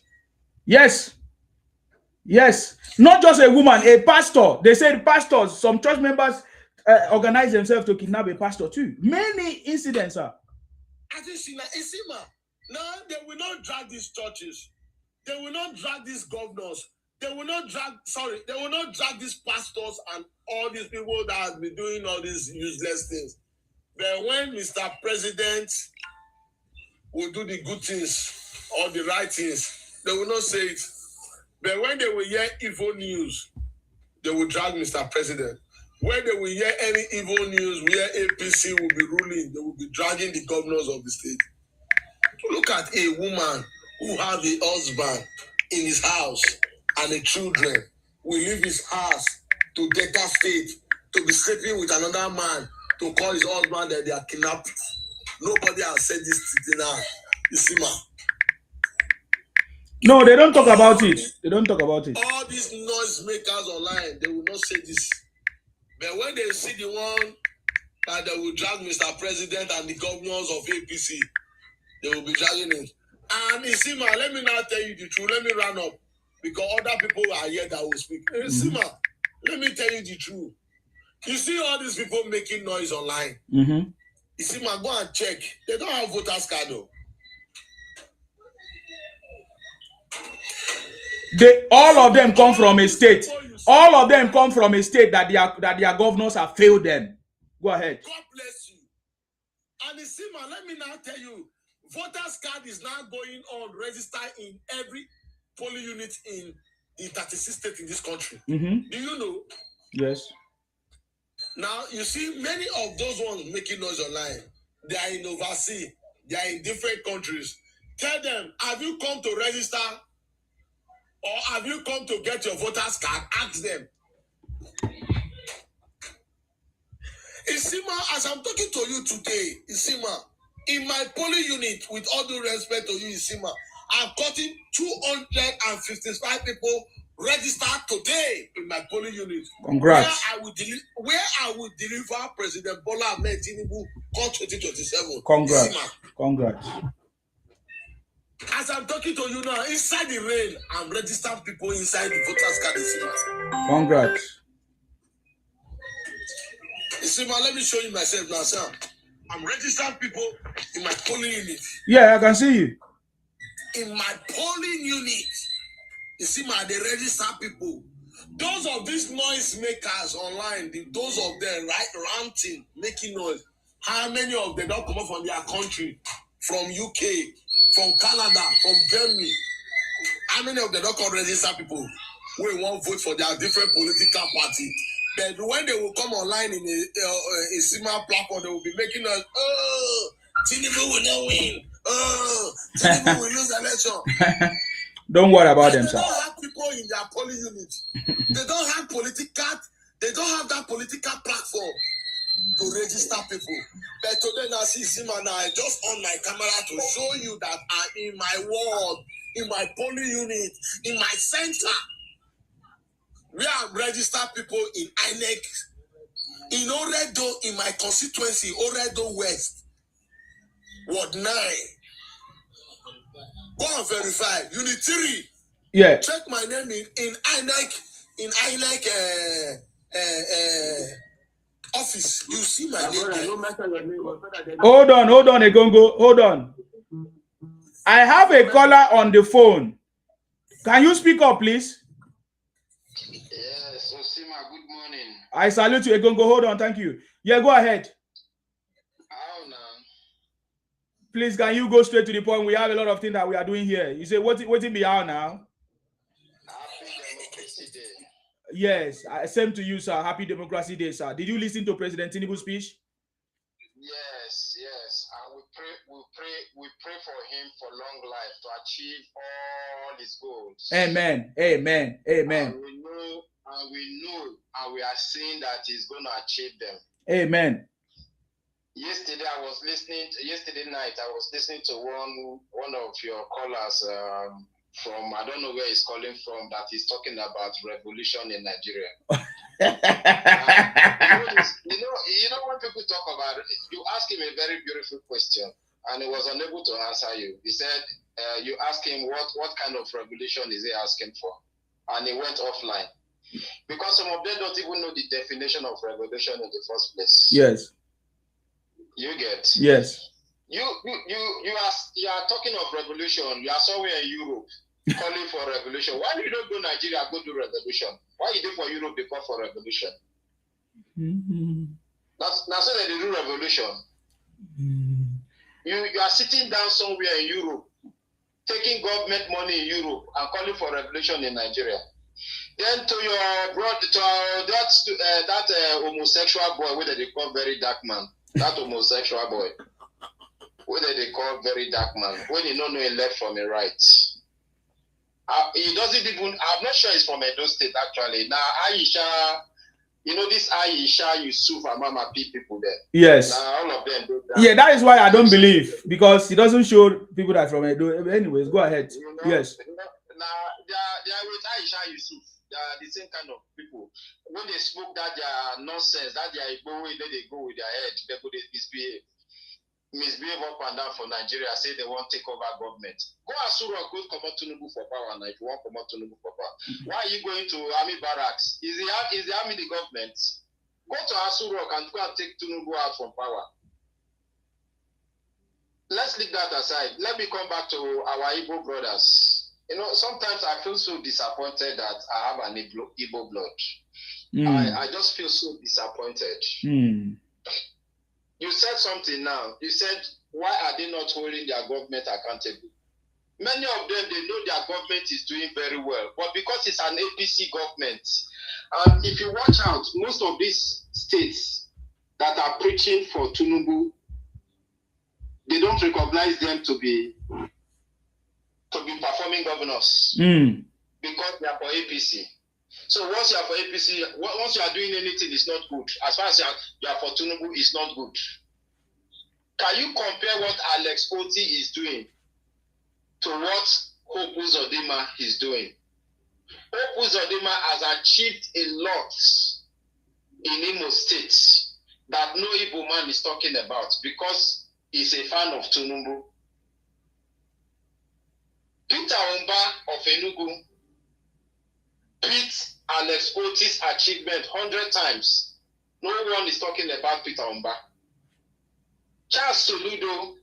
Not just a woman, a pastor. They said pastors, some church members organize themselves to kidnap a pastor too. Many incidents are. I think Isima, now they will not drag these churches. They will not drag these governors. They will not drag these pastors and all these people that have been doing all these useless things. But when Mr. President will do the good things or the right things, they will not say it. But when they will hear evil news, they will drag Mr. President. When they will hear any evil news where APC will be ruling, they will be dragging the governors of the state. Look at a woman who has a husband in his house and the children will leave his house to Delta State to be sleeping with another man to call his husband that they are kidnapped. Nobody has said this to now. Isima. No, they don't talk about it. They don't talk about it. All these noise makers online, they will not say this. But when they see the one that they will drag Mr. President and the governors of APC, they will be dragging it. And Isima, let me now tell you the truth. Let me run up, because other people are here that will speak. Isima, let me tell you the truth. You see all these people making noise online. Isima, go and check. They don't have voters card though. All of them come from a state. All of them come from a state that their governors have failed them. Go ahead. God bless you. And Isima, let me now tell you, voters card is now going on register in every polling unit in the 36 states in this country. Do you know? Yes. Now, you see, many of those ones making noise online, they are in overseas, they are in different countries. Tell them, have you come to register or have you come to get your voters card? Ask them. Isima, as I'm talking to you today, Isima, in my polling unit, with all due respect to you, Isima, I've gotten 255 people registered today in my polling unit. Congrats. Where I will deliver President Bola Ahmed Tinubu call 2027. Congrats. Isima. Congrats. As I'm talking to you now, inside the rain, I'm registering people inside the voters card. Isima. Congrats. Isima, let me show you myself now, sir. I'm registering people in my polling unit. Yeah, I can see you. In my polling unit, Isima, they register people. Those of these noise makers online, those of them ranting, making noise, how many of them don't come up from their country, from UK, from Canada, from Germany? How many of them don't come register people who won't vote for their different political party? But when they will come online in a similar platform, they will be making us, Tinubu will not win. Tinubu will lose the election. Don't worry about them, They sir. don't have people in their polling unit. They don't have they don't have that political platform to register people. But today now, see, Sima, now I just on my camera to show you that in my ward, in my polling unit, in my center, we have registered people in INEC, in Oredo, in my constituency, Oredo West, Ward 9. Go and verify. Unit 3. Yeah. Check my name in INEC, office. office, you see my name there. Hold on, Egongo. Hold on. I have a caller on the phone. Can you speak up, please? Yes, Osima, good morning. I salute you, Egongo. Hold on, thank you. Yeah, go ahead. How now? Please, can you go straight to the point? We have a lot of things that we are doing here. You say, what it be out now? Happy Democracy Day. Yes, same to you, sir. Happy Democracy Day, sir. Did you listen to President Tinubu's speech? Yes. And we pray for him for long life to achieve all his goals. Amen. And we know and we are seeing that he's going to achieve them. Amen. Yesterday night I was listening to one of your callers from, I don't know where he's calling from, that he's talking about revolution in Nigeria. You know when people talk about it, you ask him a very beautiful question and he was unable to answer you. He said, you ask him what kind of revolution is he asking for, and he went offline because some of them don't even know the definition of revolution in the first place. Yes. You get? Yes. You are talking of revolution. You are somewhere in Europe calling for revolution. Why do you don't go Nigeria go do revolution? Why you do for Europe they call for revolution? Mm-hmm. That's so that they do revolution. Mm-hmm. You are sitting down somewhere in Europe, taking government money in Europe and calling for revolution in Nigeria. Then to your brother, that homosexual boy, whether they call very dark man, that homosexual boy, whether they call very dark man, when you don't know a left from a right. He doesn't even, I'm not sure he's from Edo State actually. Now, Aisha, you know this Aisha, Yusuf, and Mama P people there. Yes. Now, all of them do that. Yeah, that is why I don't believe, because he doesn't show people that from Edo. Anyways, go ahead. Yes. Now, they are with Aisha Yusuf. They are the same kind of people. When they smoke that they are nonsense, that they are Igbo way, then they go with their head, they go misbehave up and down for Nigeria, say they want to take over government. Go Asura, go come out Tinubu for power now if you want to come out Tinubu for power. Why are you going to army barracks? Is the army the government? Go to Asura and go and take Tinubu out from power. Let's leave that aside. Let me come back to our Igbo brothers. You know, sometimes I feel so disappointed that I have an Igbo blood. I just feel so disappointed. You said something now. You said, why are they not holding their government accountable? Many of them, they know their government is doing very well, but because it's an APC government, and if you watch out, most of these states that are preaching for Tinubu, they don't recognize them to be performing governors because they are for APC. So once you are for APC, once you are doing anything, it's not good. As far as you are for Tinubu, it's not good. Can you compare what Alex Oti is doing to what Hope Uzodinma is doing? Hope Uzodinma has achieved a lot in Imo State that no Igbo man is talking about because he's a fan of Tinubu. Peter Omba of Enugu beat Alex Oti's achievement 100 times. No one is talking about Peter Omba. Charles Soludo,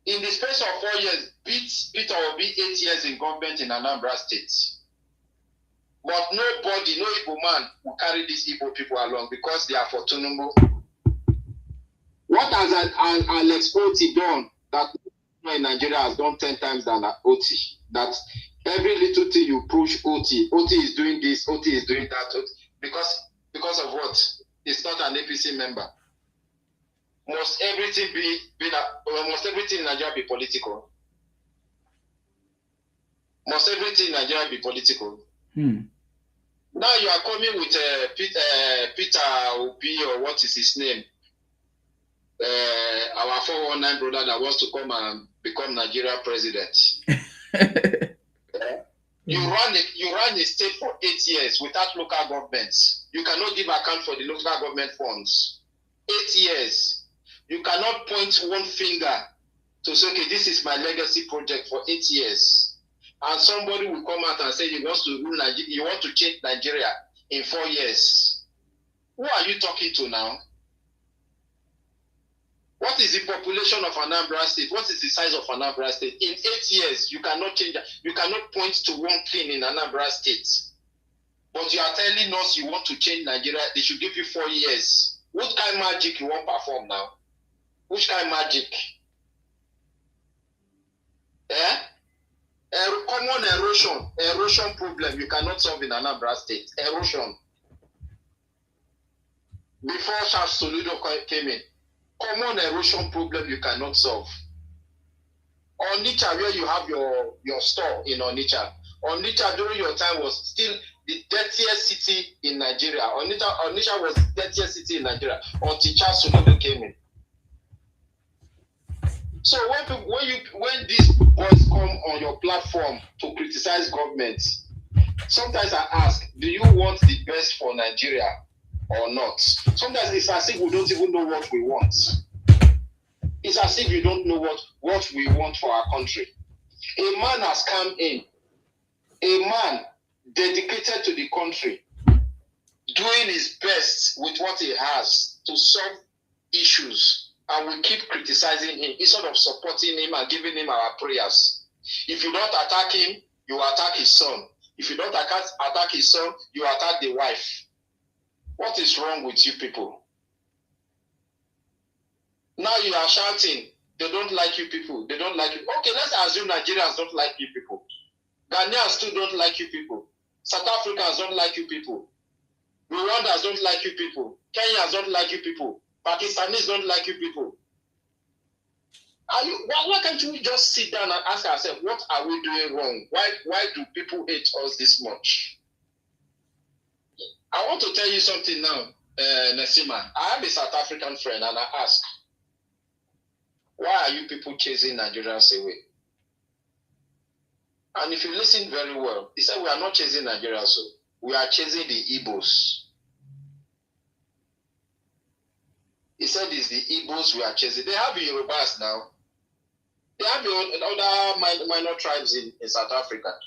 in the space of 4 years, beat Peter Obi 8 years in government in Anambra State. But nobody, no Igbo man will carry these Igbo people along because they are for Tinubu. What has Alex Oti done that in Nigeria has done 10 times than Oti? That every little thing you push Oti is doing this, Oti is doing that, because of what? He's not an APC member. Must everything in Nigeria be political? Must everything in Nigeria be political? Now you are coming with Peter Obi, or what is his name? Our 419 brother that wants to come and become Nigeria president. You run a state for 8 years without local governments. You cannot give account for the local government funds. 8 years. You cannot point one finger to say, okay, this is my legacy project for 8 years. And somebody will come out and say he wants to rule Nigeria, you want to change Nigeria in 4 years. Who are you talking to now? What is the population of Anambra State? What is the size of Anambra State? In 8 years, you cannot change that. You cannot point to one thing in Anambra State. But you are telling us you want to change Nigeria. They should give you 4 years. What kind of magic you want to perform now? Which kind of magic? Common erosion problem you cannot solve in Anambra State. Erosion. Before Charles Soludo came in, common erosion problem you cannot solve. Onitsha, where you have your store in Onitsha. Onitsha during your time was still the dirtiest city in Nigeria. Onitsha was the dirtiest city in Nigeria until Charles Soludo came in. So when these boys come on your platform to criticize government, sometimes I ask, do you want the best for Nigeria or not? Sometimes it's as if we don't even know what we want. It's as if you don't know what we want for our country. A man has come in, a man dedicated to the country, doing his best with what he has to solve issues. And we keep criticizing him instead of supporting him and giving him our prayers. If you don't attack him, you attack his son. If you don't attack his son, you attack the wife. What is wrong with you people? Now you are shouting, they don't like you people. They don't like you. Okay, let's assume Nigerians don't like you people. Ghanaians too don't like you people. South Africans don't like you people. Rwandans don't like you people. Kenyans don't like you people. Pakistanis don't like you people. Why can't we just sit down and ask ourselves, what are we doing wrong? Why do people hate us this much? I want to tell you something now, Nesima. I have a South African friend and I ask, why are you people chasing Nigerians away? And if you listen very well, he said, we are not chasing Nigerians, so we are chasing the Igbos. He said it's the Igbos we are chasing. They have the Yorubas now. They have other minor tribes in South Africa.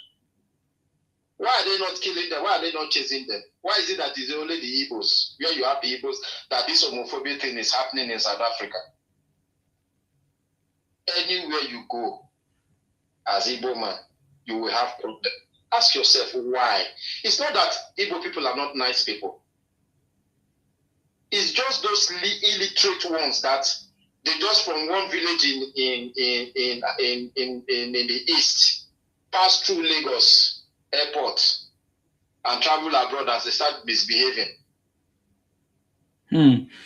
Why are they not killing them? Why are they not chasing them? Why is it that it's only the Igbos, where you have the Igbos, that this homophobia thing is happening in South Africa? Anywhere you go, as Igbo man, you will have problem. Ask yourself why. It's not that Igbo people are not nice people. It's just those illiterate ones that they just from one village in the east pass through Lagos airport and travel abroad as they start misbehaving.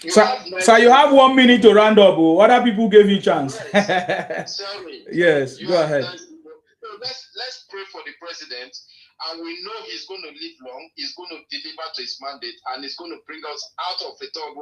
So you have 1 minute to round up. Other people gave you a chance. Yes. Sorry. Yes, go ahead. So let's pray for the president. And we know he's going to live long. He's going to deliver to his mandate, and he's going to bring us out of the third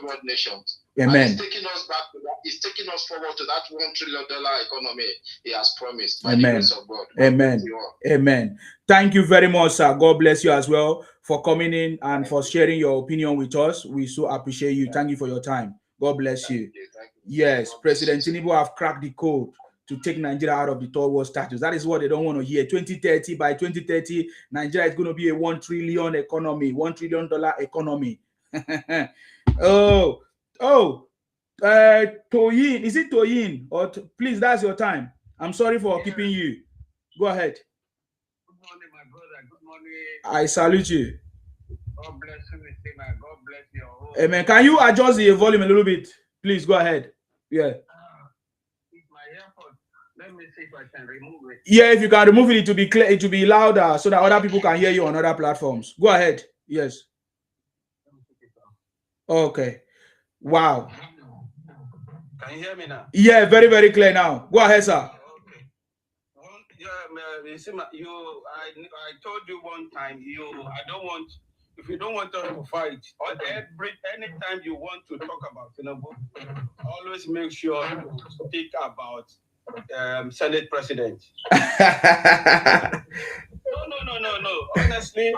world nations. Amen. And he's taking us back to that. He's taking us forward to that $1 trillion economy he has promised. By the grace of God. Amen. Amen. Thank you very much, sir. God bless you as well for coming in and for sharing your opinion with us. We so appreciate you. Thank you for your time. God bless you. Thank you. Yes, President Tinubu have cracked the code to take Nigeria out of the third world status. That is what they don't want to hear. 2030, by 2030, Nigeria is going to be a $1 trillion economy, $1 trillion economy. Toyin, is it Toyin? Or please, that's your time. I'm sorry for keeping you. Go ahead. Good morning, my brother. Good morning. I salute you. God bless you, Mr. Man. God bless your whole. Amen. Can you adjust the volume a little bit? Please go ahead. Yeah. Let me see if I can remove it. Yeah, if you can remove it, it will be clear, it will be louder so that other people can hear you on other platforms. Go ahead. Yes. Okay. Wow. Can you hear me now? Yeah, very, very clear now. Go ahead, sir. Okay. I told you one time, I don't want, if you don't want us to fight, or anytime you want to talk about Tinubu, always make sure to speak about Senate president. No. Honestly,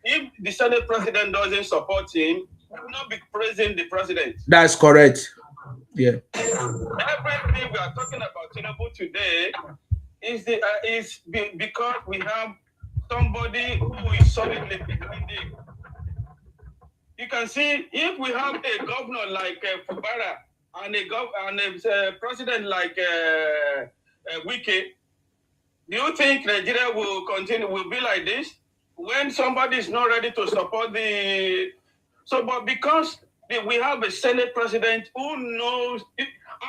if the Senate president doesn't support him, we will not be praising the president. That's correct. Yeah. Everything we are talking about Tinubu today is because we have somebody who is solidly behind him. can see if we have a governor like Fubara and a president like Wike, do you think Nigeria will be like this when somebody is not ready to support but because we have a Senate president who knows,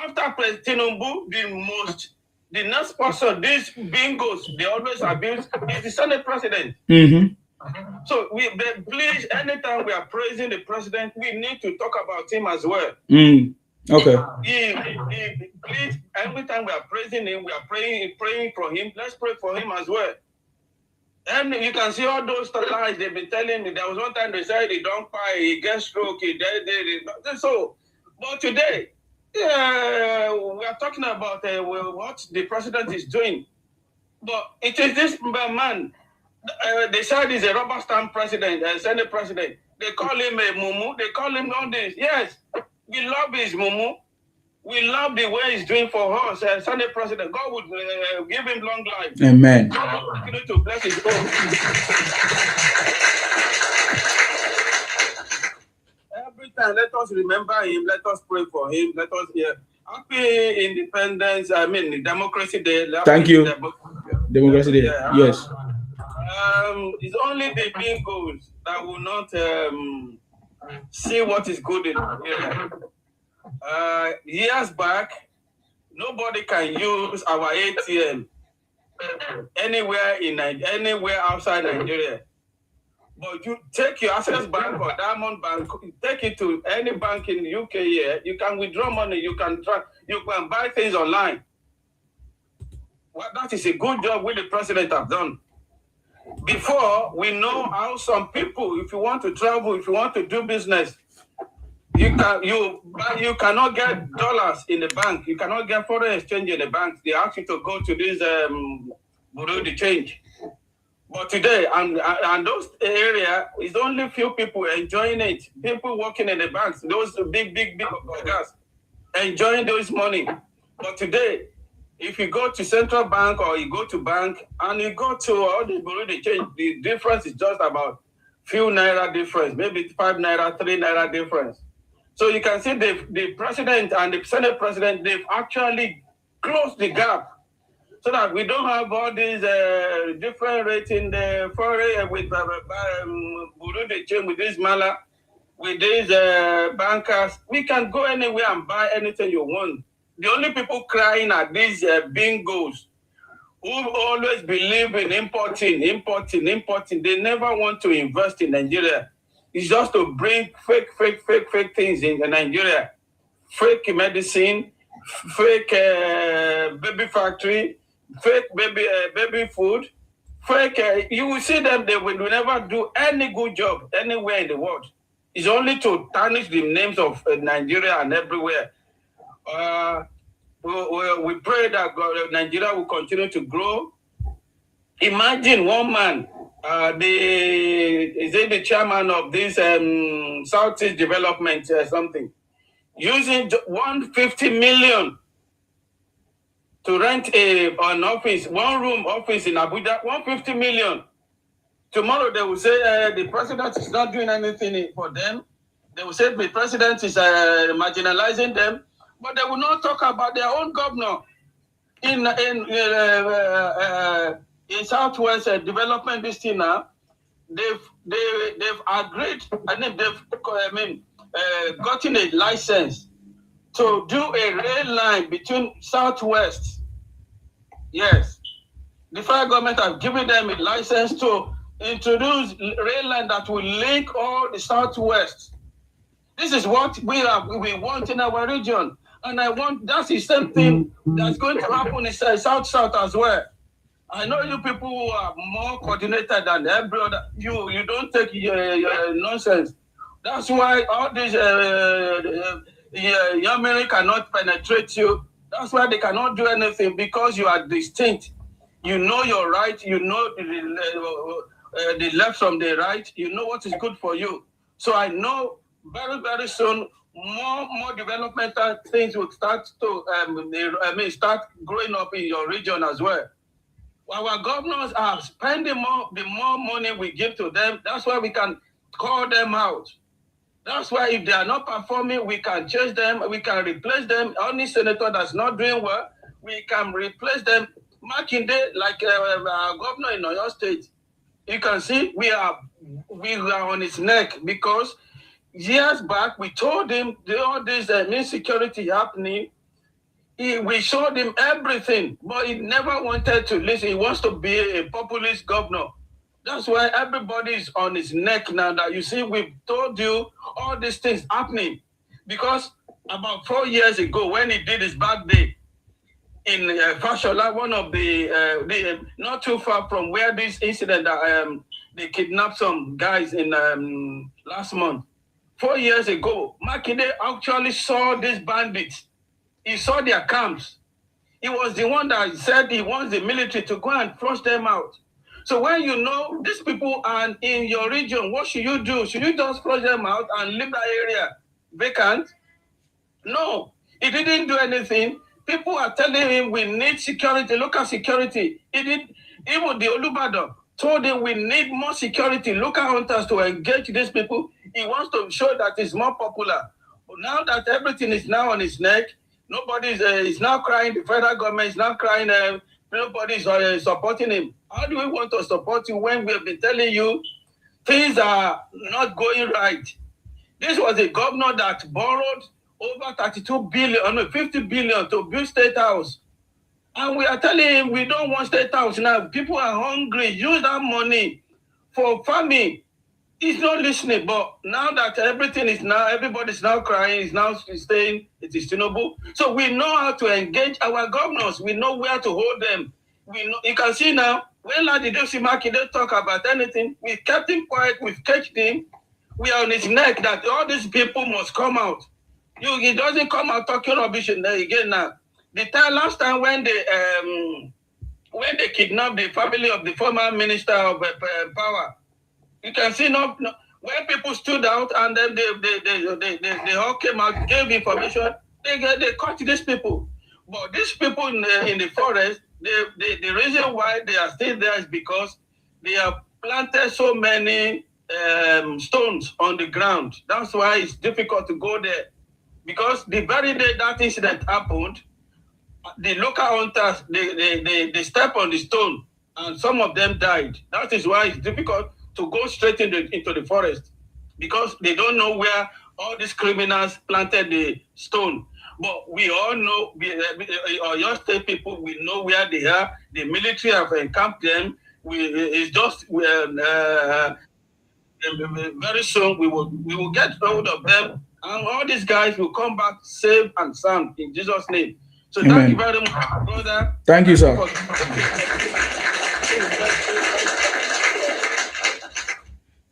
after President Tinubu, the next person, these bingos, they always abuse, is the Senate president. Mm-hmm. So please, anytime we are praising the president, we need to talk about him as well. Okay. Please, every time we are praising him, we are praying for him. Let's pray for him as well. And you can see all those lies they've been telling me. There was one time they said he don't fight, he gets stroke, he dead. So, but today, we are talking about what the president is doing. But it is this man. They said he's a rubber stamp president, Senate president. They call him a mumu. They call him all this. Yes, we love his mumu. We love the way he's doing for us. Senate president, God would give him long life. Amen. God will continue to bless his home. Every time, let us remember him. Let us pray for him. Let us hear. Happy Independence. Democracy Day. Thank you. Democracy Day. Yes. It's only the bingos that will not see what is good in Nigeria. Years back, nobody can use our ATM anywhere outside Nigeria. But you take your Access Bank or Diamond Bank, take it to any bank in the UK here. You can withdraw money. You can buy things online. Well, that is a good job which the president has done. Before, we know how some people, if you want to travel, if you want to do business, you cannot get dollars in the bank. You cannot get foreign exchange in the bank. They ask you to go to this bureau de change. But today, and those area is only few people enjoying it. People working in the banks, those big guys, enjoying those money. But today, if you go to central bank or you go to bank and you go to all the bureau de change, the difference is just about few naira difference, maybe 5 naira, 3 naira difference. So you can see the president and the Senate president, they've actually closed the gap so that we don't have all these different rates in the foreign with bureau de change, with this mala, with these bankers. We can go anywhere and buy anything you want. The only people crying are these bingos who always believe in importing. They never want to invest in Nigeria. It's just to bring fake things in Nigeria. Fake medicine, fake baby factory, fake baby food, fake. You will see them, they will never do any good job anywhere in the world. It's only to tarnish the names of Nigeria and everywhere. We pray that Nigeria will continue to grow. Imagine one man, is the chairman of this Southeast Development something, using 150 million to rent an office, one room office in Abuja, 150 million. Tomorrow they will say the president is not doing anything for them. They will say the president is marginalizing them, but they will not talk about their own governor in Southwest Development this thing now. They've agreed, and they've gotten a license to do a rail line between Southwest. Yes, the federal government has given them a license to introduce rail line that will link all the Southwest. This is what we want in our region, and that's the same thing that's going to happen in South as well. I know you people who are more coordinated than every other. You don't take nonsense. That's why all these young men cannot penetrate you. That's why they cannot do anything, because you are distinct. You know your right. You know the left from the right. You know what is good for you. So I know very, very soon more developmental things will start to start growing up in your region as well. Our governors are spending the more money we give to them. That's why we can call them out. That's why if they are not performing, we can change them, we can replace them. Any senator that's not doing well, we can replace them. Makinde, like governor in Oyo State, you can see we are on his neck because years back we told him all this insecurity happening. We showed him everything, but he never wanted to listen. He wants to be a populist governor. That's why everybody is on his neck now. That you see, we've told you all these things happening because about 4 years ago, when he did his birthday in Fashola, one of the not too far from where this incident they kidnapped some guys in last month. 4 years ago, Makinde actually saw these bandits. He saw their camps. He was the one that said he wants the military to go and flush them out. So when you know these people are in your region, what should you do? Should you just flush them out and leave that area vacant? No, he didn't do anything. People are telling him we need security, local security. Even the Olubado told him we need more security, local hunters to engage these people. He wants to show that he's more popular. But now that everything is now on his neck, nobody is now crying. The federal government is now crying. Nobody is supporting him. How do we want to support you when we have been telling you things are not going right? This was a governor that borrowed over 32 billion, 50 billion to build State House. And we are telling him we don't want State House now. People are hungry. Use that money for farming. He's not listening, but now that everybody's now crying, is now saying it is Tinubu. So we know how to engage our governors. We know where to hold them. We know, you can see now, when Ladidosi Makinde talk about anything, we kept him quiet, we've caged him. We are on his neck that all these people must come out. He doesn't come out talking rubbish again now. The last time when they kidnapped the family of the former minister of power, you can see when people stood out and then they all came out, gave information, they caught these people. But these people in the forest, the reason why they are still there is because they have planted so many stones on the ground. That's why it's difficult to go there. Because the very day that incident happened, the local hunters, they step on the stone and some of them died. That is why it's difficult to go straight into the forest because they don't know where all these criminals planted the stone. But we all know, your state people, we know where they are. The military have encamped them. It's just very soon we will get hold of them, and all these guys will come back safe and sound in Jesus' name. So Amen. Thank you very much, brother. Thank you, sir.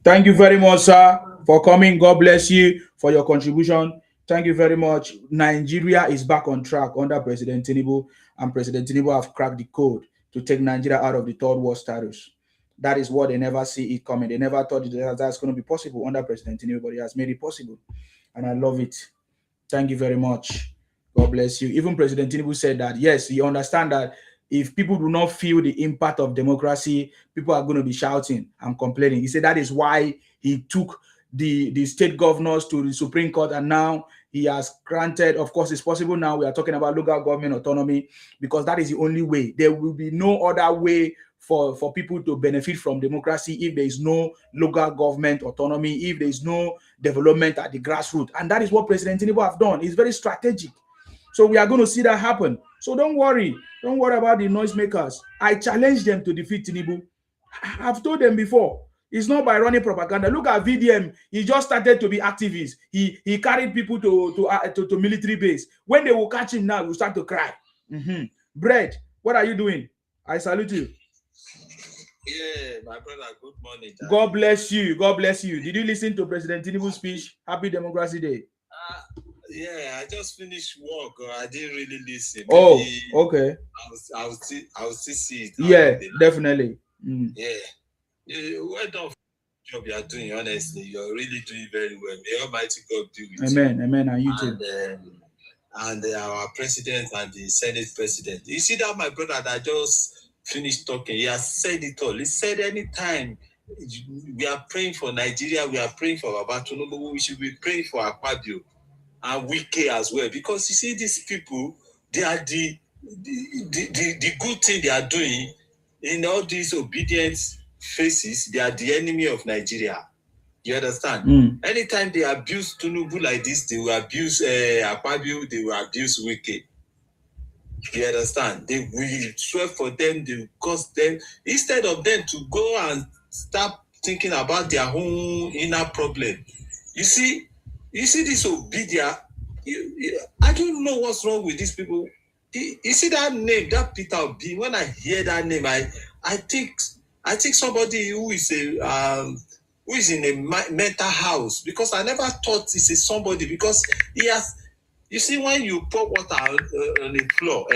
Thank you very much, sir, for coming. God bless you for your contribution. Thank you very much. Nigeria is back on track under President Tinubu, and President Tinubu have cracked the code to take Nigeria out of the third world status. That is what they never see it coming. They never thought that's going to be possible under President Tinubu, but he has made it possible. And I love it. Thank you very much. God bless you. Even President Tinubu said that, yes, he understands that if people do not feel the impact of democracy, people are going to be shouting and complaining. He said that is why he took the state governors to the Supreme Court, and now he has granted, of course, it's possible now. We are talking about local government autonomy because that is the only way. There will be no other way for people to benefit from democracy if there is no local government autonomy, if there is no development at the grassroots. And that is what President Tinubu have done. It's very strategic. So we are going to see that happen. So don't worry. Don't worry about the noisemakers. I challenge them to defeat Tinubu. I've told them before. It's not by running propaganda. Look at VDM. He just started to be activist. He carried people to military base. When they will catch him now, we'll start to cry. Bread, what are you doing? I salute you. Yeah, my brother, good morning. God bless you. God bless you. Did you listen to President Tinubu's speech? Happy Democracy Day. Yeah, I just finished work. I didn't really listen. Oh, okay. I'll still see it. Yeah, definitely. Yeah. Well done for the job you are doing, honestly. You're really doing very well. May Almighty God do with you. Amen. Amen. And you too. And our president and the Senate president. You see that my brother that just finished talking, he has said it all. He said anytime we are praying for Nigeria, we are praying for Baba Tinubu, we should be praying for Akpabio and Wike as well, because you see these people, they are the good thing they are doing in all these obedient faces. They are the enemy of Nigeria. You understand? Anytime they abuse Tinubu like this, they will abuse Akpabio, they will abuse Wike. You understand? They will swear for them, they will cost them, instead of them to go and start thinking about their own inner problem. You see this Obidia, I don't know what's wrong with these people. You see that name, that Peter Obi, when I hear that name, I think somebody who is in a mental house, because I never thought it's a somebody, because he has. You see, when you pour water on the floor,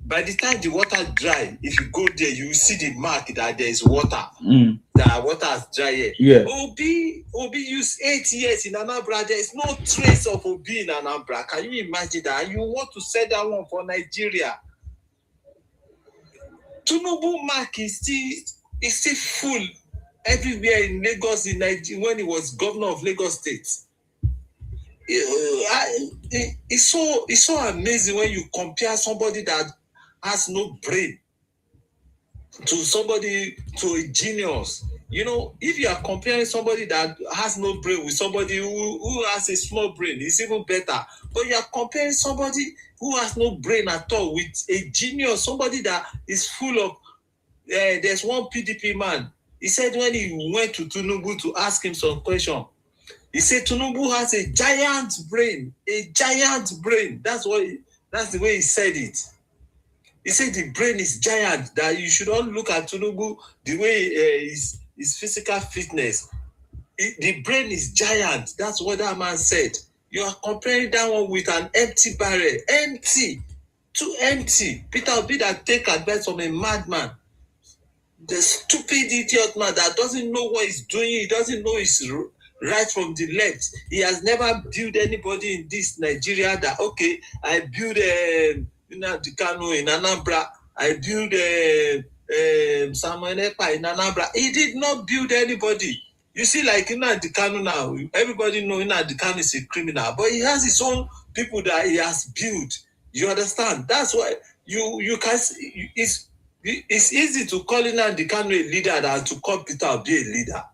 by the time the water dry, if you go there, you will see the mark that there is water. That water has dry here. Yeah. Obi used 8 years in Anambra. There is no trace of Obi in Anambra. Can you imagine that? You want to set that one for Nigeria? Tinubu mark is still full everywhere in Lagos, in Nigeria, when he was governor of Lagos State. It's so amazing when you compare somebody that has no brain to a genius. You know, if you are comparing somebody that has no brain with somebody who has a small brain, it's even better. But you are comparing somebody who has no brain at all with a genius, somebody that is full of. There's one PDP man. He said when he went to Tinubu to ask him some question, he said Tinubu has a giant brain, That's the way he said it. He said the brain is giant, that you should not look at Tinubu the way his physical fitness. The brain is giant. That's what that man said. You are comparing that one with an empty barrel. Too empty. Peter Obi that take advice from a madman. The stupid idiot man that doesn't know what he's doing. He doesn't know his right from the left. He has never built anybody in this Nigeria that, okay, I build the Kano in Anambra. I build Samuel Ekpa in Anambra. He did not build anybody. You see, like the Kano now, everybody know the Kano is a criminal, but he has his own people that he has built. You understand? That's why you can see, it's easy to call the Kano a leader than to call Peter Obi a leader.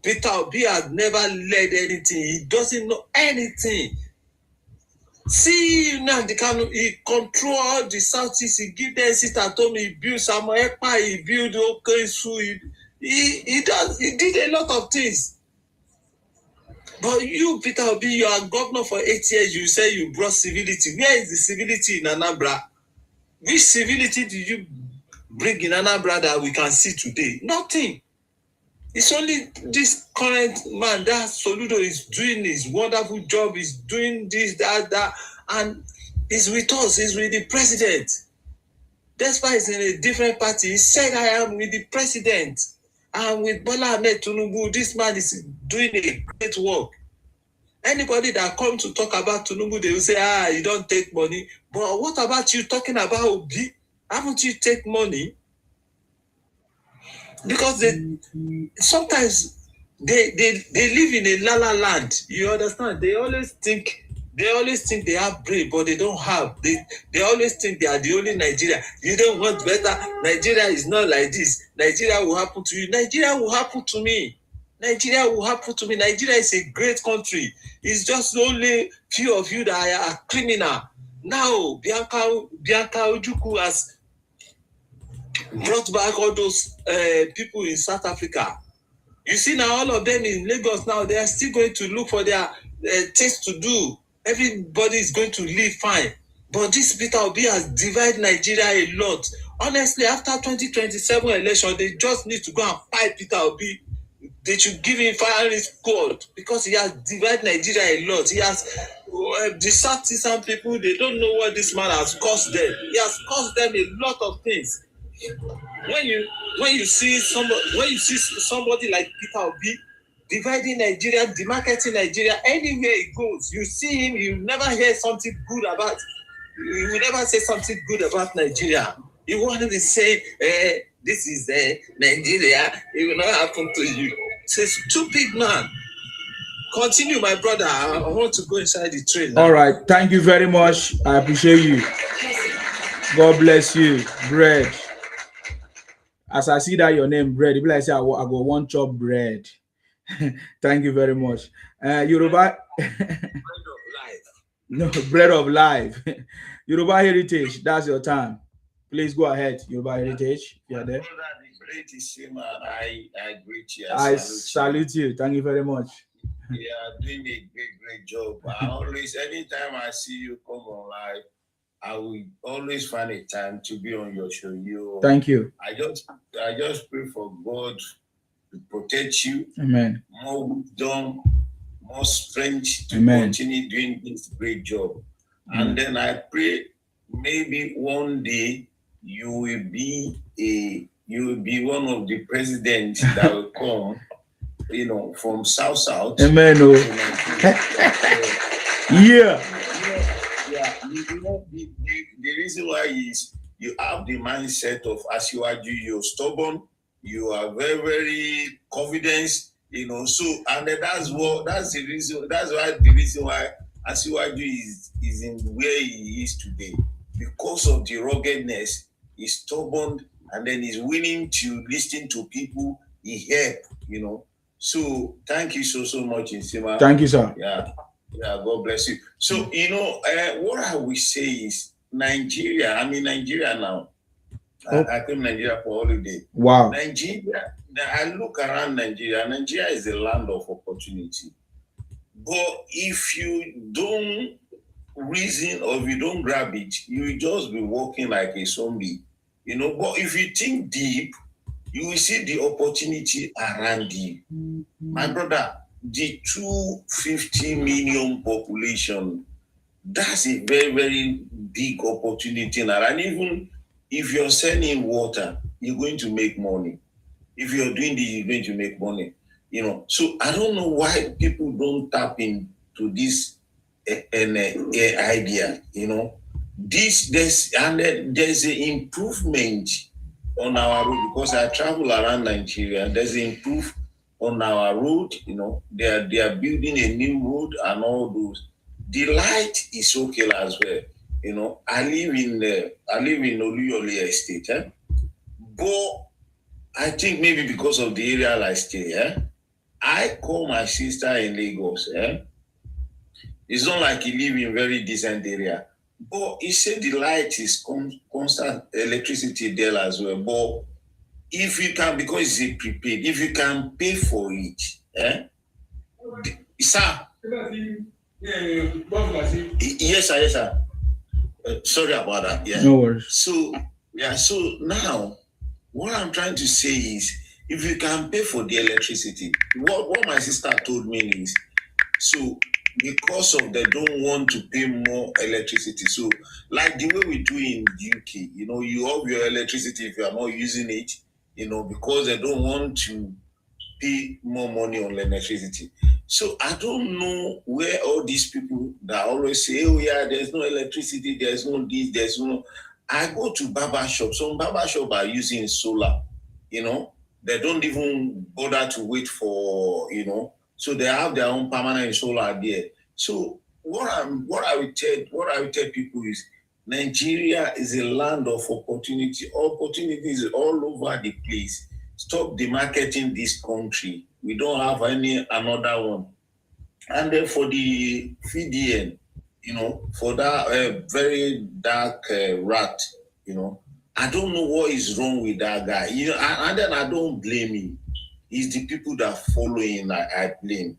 Peter Obi has never led anything. He doesn't know anything. See, the Kano, he control all the Southeast. He give them sit at home. He build Samuel Ekpa. He build Okesu. He did a lot of things. But you, Peter Obi, you are governor for 8 years. You say you brought civility. Where is the civility in Anambra? Which civility did you bring in Anambra that we can see today? Nothing. It's only this current man, that Soludo, is doing his wonderful job, is doing this, that, and he's with us, he's with the president. That's why he's in a different party. He said, I am with the president. I'm with Bola Ahmed Tinubu. This man is doing a great work. Anybody that comes to talk about Tinubu, they will say, you don't take money. But what about you talking about Obi? Haven't you take money? Because sometimes they live in a la land. You understand? They always think they have brain, but they don't have. They always think they are the only Nigeria. You don't want better. Nigeria is not like this. Nigeria will happen to you. Nigeria will happen to me. Nigeria will happen to me. Nigeria is a great country. It's just only few of you that are criminal. Now, Bianca Ojukwu has brought back all those people in South Africa. You see now, all of them in Lagos now, they are still going to look for their things to do. Everybody is going to live fine. But this Peter Obi has divided Nigeria a lot. Honestly, after 2027 election, they just need to go and fight Peter Obi. They should give him firing squad because he has divided Nigeria a lot. He has the Southeastern people, they don't know what this man has cost them. He has cost them a lot of things. When you see somebody like Peter Obi dividing Nigeria, demarketing Nigeria, anywhere he goes, you see him, you never hear something good about. You will never say something good about Nigeria. You want to say this is Nigeria, it will not happen to you. It's a stupid man. Continue, my brother. I want to go inside the train now. All right. Thank you very much. I appreciate you. God bless you. Bread. As I see that your name, bread, if I say I go one chop bread. Thank you very much. Yoruba. No, bread of life. Yoruba Heritage, that's your time. Please go ahead, Yoruba Heritage. You are there. I greet you. I salute you. Thank you very much. You are doing a great job. I always, anytime I see you come on live, I will always find a time to be on your show. Thank you. I just pray for God to protect you. Amen. More wisdom, more strength to Amen. continue doing this great job. Amen. And then I pray maybe one day you will be one of the presidents that will come, from South. Amen. Yeah. The reason why is you have the mindset of Asiwaju, you're stubborn, you are very, very confident, so, and that's the reason why Asiwaju is in where he is today, because of the ruggedness. He's stubborn, and then he's willing to listen to people he help, so thank you so much, Nsima. Thank you, sir. Yeah, God bless you. So, what I will say is Nigeria, I'm in Nigeria now. I came to Nigeria for holiday. Wow. Nigeria, I look around Nigeria. Nigeria is a land of opportunity. But if you don't reason or if you don't grab it, you will just be walking like a zombie. But if you think deep, you will see the opportunity around you. My brother, the 250 million population, that's a very, very big opportunity now. And even if you're selling water, you're going to make money. If you're doing this, you're going to make money. So I don't know why people don't tap into this idea. There's an improvement on our road, because I travel around Nigeria. There's an improvement on our road. They are building a new road and all those. The light is okay as well. I live in Oluyole Estate, but I think maybe because of the area I stay, I call my sister in Lagos. It's not like he live in very decent area, but he said the light is constant electricity there as well. But if you can, because it's a prepaid, if you can pay for it, sir. Yes, sir. Sorry about that. Yeah. No worries. So now, what I'm trying to say is, if you can pay for the electricity, what my sister told me is, so because of they don't want to pay more electricity. So like the way we do in the UK, you have your electricity if you are not using it, because they don't want to pay more money on electricity. So I don't know where all these people that always say, oh yeah, there's no electricity, there's no this, there's no. I go to barber shop. Some barber shop are using solar, they don't even bother to wait for, so they have their own permanent solar there. So what I will tell people is, Nigeria is a land of opportunity. Opportunities all over the place. Stop demarketing this country. We don't have another one. And then for the VDN, for that very dark rat, I don't know what is wrong with that guy. And then I don't blame him. It's the people that follow him I blame,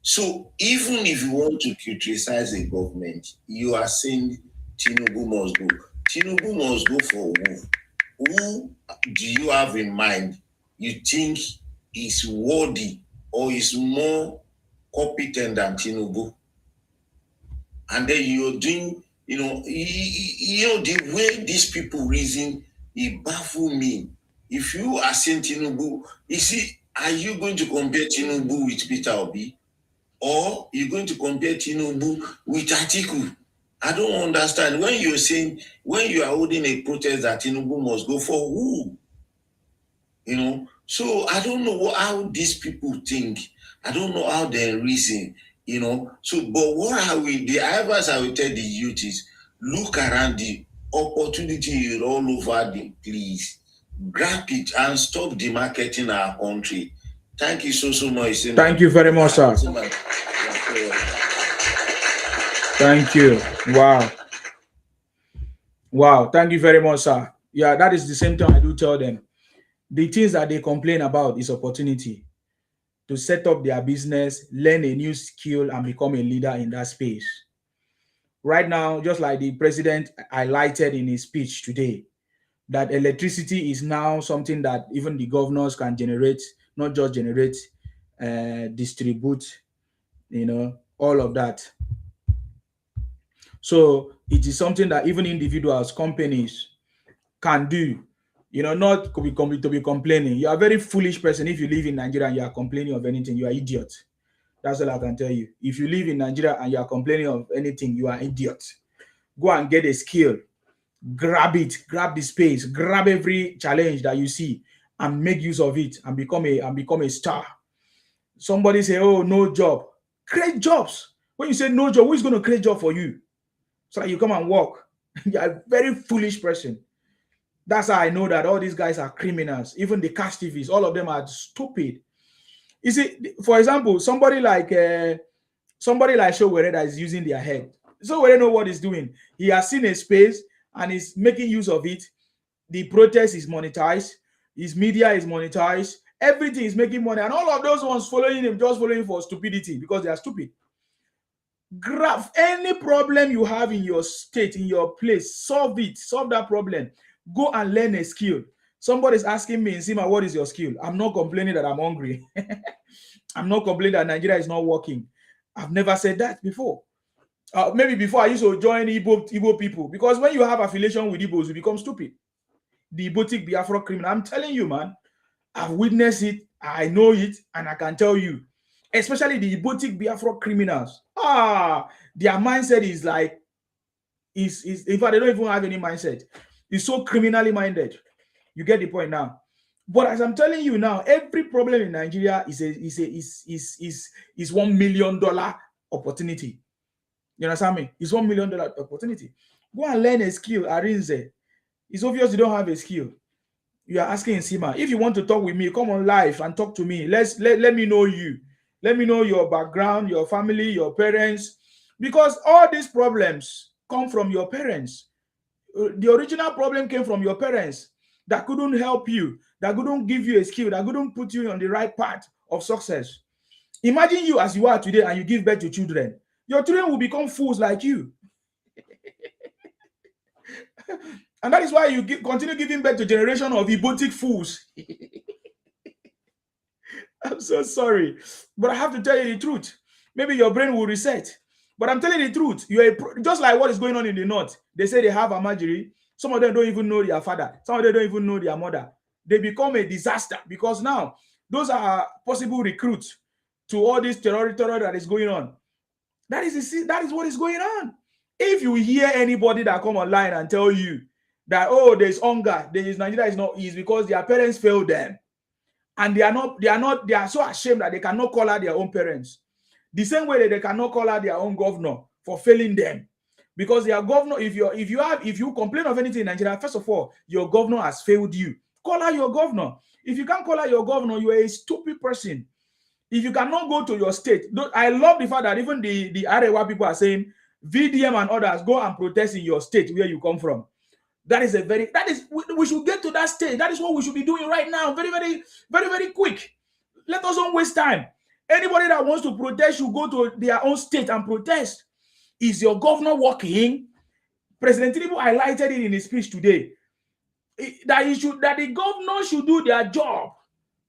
So even if you want to criticize a government, you are saying Tinubu must go. Tinubu must go for who? Who do you have in mind you think is worthy or is more competent than Tinubu? And then you're doing, the way these people reason, it baffles me. If you are saying Tinubu, are you going to compare Tinubu with Peter Obi? Or you're going to compare Tinubu with Atiku? I don't understand. When you are holding a protest that Tinubu must go, for who? You know, so I don't know how these people think. I don't know how they reason. You know, so but what I will the advice I will tell the youth is look around, the opportunity is all over the place. Grab it and stop demarketing our country. Thank you so much. Thank you very much, sir. Thank you. Wow. Wow. Thank you very much, sir. Yeah, that is the same thing I do tell them. The things that they complain about is opportunity to set up their business, learn a new skill, and become a leader in that space. Right now, just like the president highlighted in his speech today, that electricity is now something that even the governors can generate, not just generate, distribute, all of that. So it is something that even individuals, companies can do. Not to be complaining. You are a very foolish person if you live in Nigeria and you are complaining of anything. You are idiot. That's all I can tell you. If you live in Nigeria and you are complaining of anything, you are idiot. Go and get a skill. Grab it. Grab the space. Grab every challenge that you see and make use of it and become a star. Somebody say, "Oh, no job." Create jobs. When you say no job, who is going to create job for you? So that you come and work. You are a very foolish person. That's how I know that all these guys are criminals. Even the cash TVs, all of them are stupid. You see, for example, somebody like Showere that is using their head. Showere know what he's doing. He has seen a space and is making use of it. The protest is monetized. His media is monetized. Everything is making money. And all of those ones following him, just following for stupidity because they are stupid. Grab any problem you have in your state, in your place, solve it, solve that problem. Go and learn a skill. Somebody's asking me, Nsima, what is your skill? I'm not complaining that I'm hungry. I'm not complaining that Nigeria is not working. I've never said that before. Maybe before I used to join Igbo people, because when you have affiliation with Igbos, you become stupid. The Ibotic Biafra criminal, I'm telling you, man, I've witnessed it, I know it, and I can tell you, especially the Ibotic Biafra criminals. Their mindset is like, in fact, they don't even have any mindset. It's so criminally minded. You get the point now. But as I'm telling you now, every problem in Nigeria is $1 million opportunity. You understand me? It's $1 million opportunity. Go and learn a skill, Arinze. It's obvious you don't have a skill. You are asking Sima, if you want to talk with me, come on live and talk to me. Let me know you. Let me know your background, your family, your parents. Because all these problems come from your parents. The original problem came from your parents that couldn't help you, that couldn't give you a skill, that couldn't put you on the right path of success. Imagine you as you are today and you give birth to children. Your children will become fools like you. And that is why you continue giving birth to a generation of Ibotic fools. I'm so sorry, but I have to tell you the truth. Maybe your brain will reset, but I'm telling you the truth. Just like what is going on in the north. They say they have Amajiri. Some of them don't even know their father. Some of them don't even know their mother. They become a disaster because now those are possible recruits to all this terror that is going on. That is what is going on. If you hear anybody that come online and tell you that, oh, there's hunger, Nigeria is because their parents failed them. And they are so ashamed that they cannot call out their own parents. The same way that they cannot call out their own governor for failing them. Because their governor, if you complain of anything in Nigeria, first of all, your governor has failed you. Call out your governor. If you can't call out your governor, you are a stupid person. If you cannot go to your state, I love the fact that even the Arewa people are saying VDM and others go and protest in your state where you come from. We should get to that stage. That is what we should be doing right now. Very, very, very, very quick. Let us don't waste time. Anybody that wants to protest should go to their own state and protest. Is your governor working? President Tinubu highlighted it in his speech today. That the governor should do their job.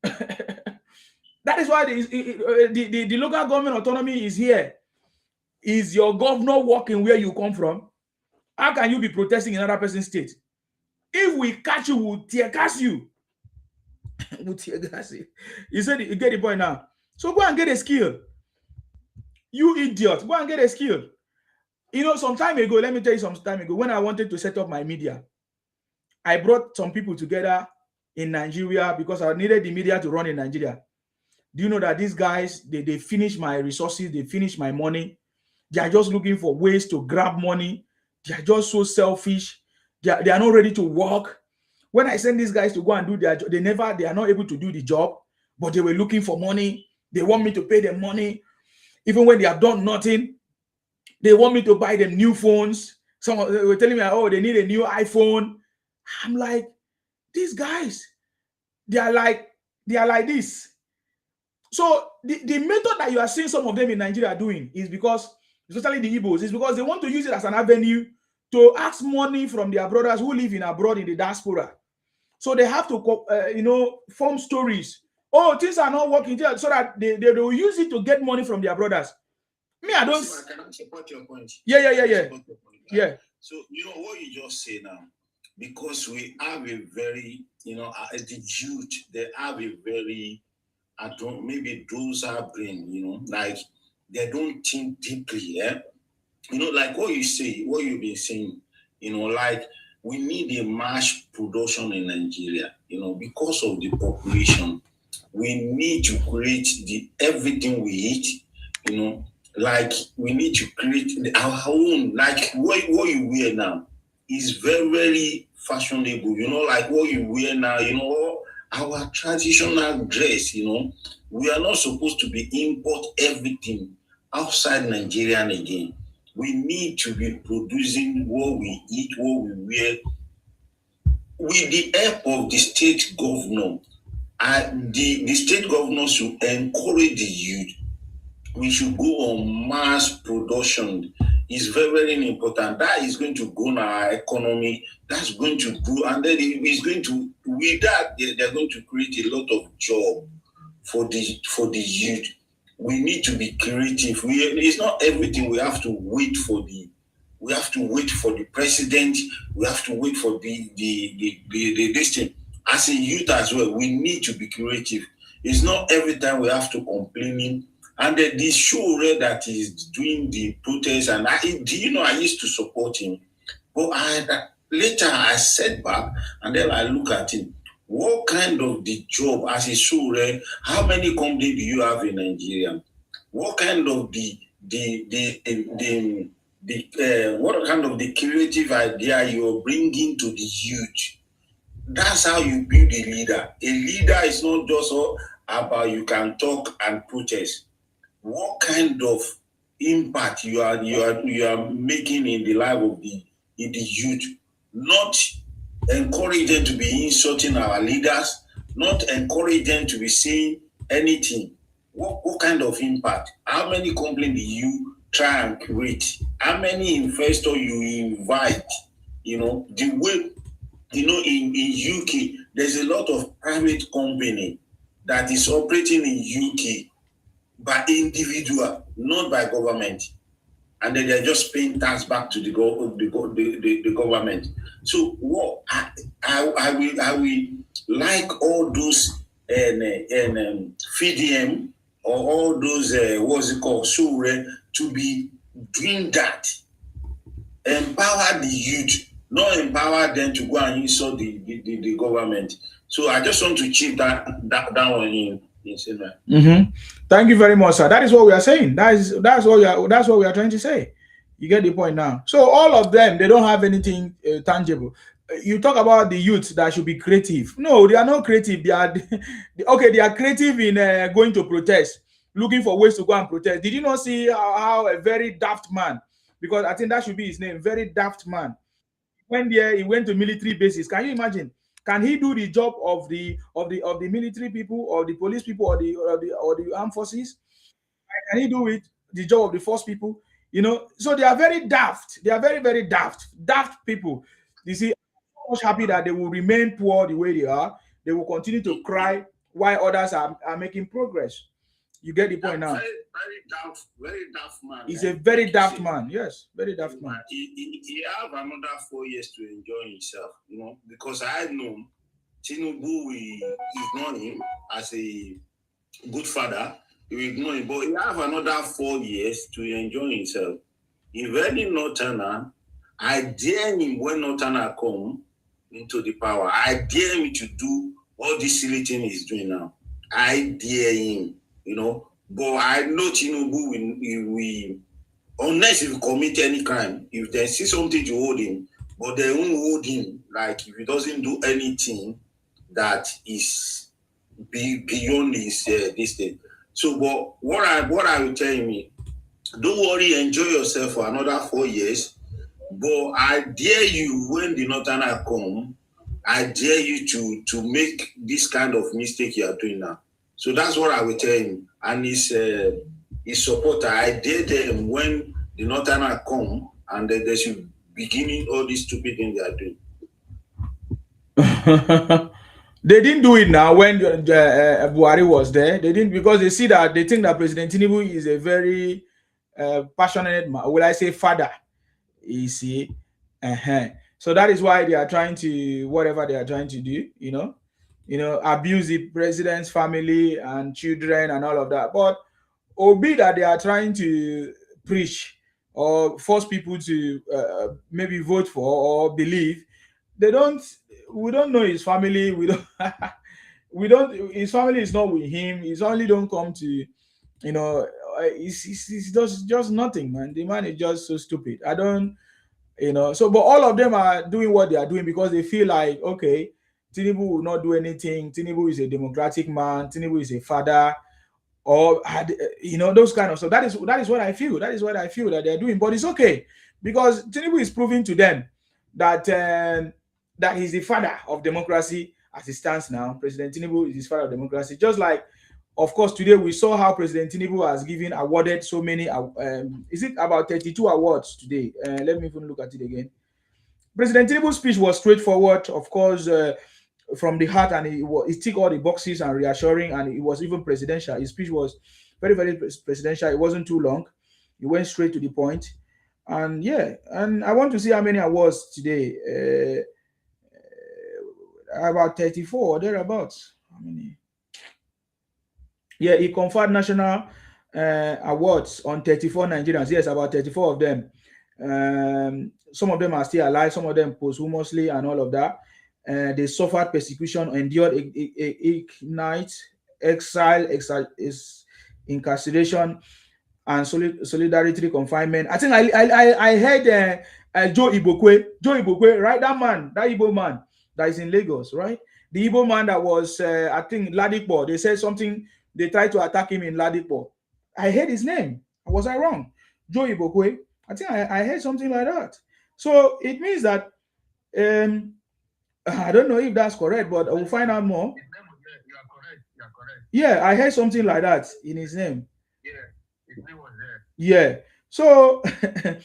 That is why the local government autonomy is here. Is your governor working where you come from? How can you be protesting in another person's state? If we catch you, we'll tear gas you. We'll tear gas you. You said you get the point now. So go and get a skill. You idiot. Go and get a skill. Some time ago, let me tell you some time ago, when I wanted to set up my media, I brought some people together in Nigeria because I needed the media to run in Nigeria. Do you know that these guys, they finish my resources, they finish my money. They are just looking for ways to grab money. They are just so selfish. They are not ready to work. When I send these guys to go and do their job, they are not able to do the job, but they were looking for money. They want me to pay them money. Even when they have done nothing, they want me to buy them new phones. Some of them were telling me, oh, they need a new iPhone. I'm like, these guys, they are like this. So the method that you are seeing some of them in Nigeria doing is because, especially the Igbos, is because they want to use it as an avenue to ask money from their brothers who live in abroad in the diaspora. So they have to, form stories. Oh, things are not working here, so that they will use it to get money from their brothers. Me, I don't. So I cannot support your point. Yeah. So you know what you just say now, because we have a very, the youth, they have a very, maybe those are brain, like they don't think deeply, like what you say, what you've been saying, like we need a mass production in Nigeria, because of the population. We need to create everything we eat, like we need to create our own, like what you wear now is very, very fashionable, like what you wear now, our traditional dress, we are not supposed to be import everything outside Nigeria again. We need to be producing what we eat, what we wear, with the help of the state governor. The state governor should encourage the youth. We should go on mass production. It's very, very important. That is going to grow in our economy. That's going to grow, and then it's going to, with that, they're going to create a lot of job for the youth. We need to be creative. It's not everything we have to wait for the president. We have to wait for the this thing. As a youth as well, we need to be creative. It's not every time we have to complaining. And the show that is doing the protest, and I used to support him, but later I sat back and then I look at him. What kind of the job as a show? How many companies do you have in Nigeria? What kind of what kind of the creative idea you're bringing to the youth? That's how you build a leader. A leader is not just about you can talk and protest. What kind of impact you are making in the life of the youth? Not encourage them to be insulting our leaders, not encourage them to be saying anything. What kind of impact? How many companies do you try and create? How many investors you invite? The way, in UK, there's a lot of private company that is operating in UK by individual, not by government, and then they're just paying tax back to the government. So what I will like all those FDM or all those what's it called, Sure, to be doing that. Empower the youth, not empower them to go and insult the government. So I just want to chip that one in. Mm-hmm. Thank you very much, sir. That is what we are saying. That's what we are trying to say. You get the point now. So all of them, they don't have anything tangible. You talk about the youth that should be creative. No, they are not creative. They are okay. They are creative in going to protest, looking for ways to go and protest. Did you not see how a very daft man? Because I think that should be his name. Very daft man. When there, he went to military bases. Can you imagine? Can he do the job of the military people or the police people or the armed forces? Can he do it the job of the force people? So they are very daft. They are very, very daft people. You see, I'm so much happy that they will remain poor the way they are. They will continue to cry while others are making progress. You get the point now. Very daft man. He's a very daft man. Yes, very daft man. He have another 4 years to enjoy himself, because I know Tinubu will ignore him as a good father. He will ignore him, but he have another 4 years to enjoy himself. If any Northerner, I dare him when Northerner come into the power, I dare him to do all this silly thing he's doing now. I dare him, But I know Tinubu will unless if he commit any crime, if they see something to hold him, but they won't hold him like if he doesn't do anything that is beyond his this thing. So, but what I will tell him, don't worry, enjoy yourself for another 4 years. But I dare you when the Northerner come, I dare you to make this kind of mistake you are doing now. So that's what I will tell him. And his supporter, I dare them when the Northerner come and they should beginning all these stupid things they are doing. They didn't do it now when Buhari was there. They didn't, because they see that they think that President Tinubu is a very passionate man. Will I say father? You see, so that is why they are trying to whatever they are trying to do. Abuse the president's family and children and all of that. But albeit that they are trying to preach or force people to maybe vote for or believe, they don't. We don't know his family. We don't. We don't. His family is not with him. His only don't come to. It's just nothing, man. The man is just so stupid. I don't. So but all of them are doing what they are doing because they feel like, okay, Tinubu will not do anything. Tinubu is a democratic man. Tinubu is a father, or those kind of stuff. That is what I feel. That is what I feel that they're doing. But it's okay because Tinubu is proving to them that that he's the father of democracy as it stands now. President Tinubu is the father of democracy. Just like, of course, today we saw how President Tinubu has awarded so many. Is it about 32 awards today? Let me even look at it again. President Tinubu's speech was straightforward, of course, from the heart, and it ticked all the boxes and reassuring, and it was even presidential. His speech was very, very presidential. It wasn't too long. He went straight to the point, and yeah, and I want to see how many awards today. About 34 or thereabouts. How many? Yeah, he conferred national awards on 34 Nigerians. Yes, about 34 of them. Some of them are still alive, some of them posthumously and all of that. They suffered persecution, endured ignite, exile, incarceration, and solidarity confinement. I think I heard Joe Ibokwe, right? That Igbo man that is in Lagos, right? The Igbo man that was, I think, Ladipo. They said something, they tried to attack him in Ladipo. I heard his name. Was I wrong? Joe Ibokwe. I think I heard something like that. So it means that, I don't know if that's correct, but I will find out more. You are correct. You are correct. Yeah, I heard something like that in his name. Yeah, his name was there. Yeah. So,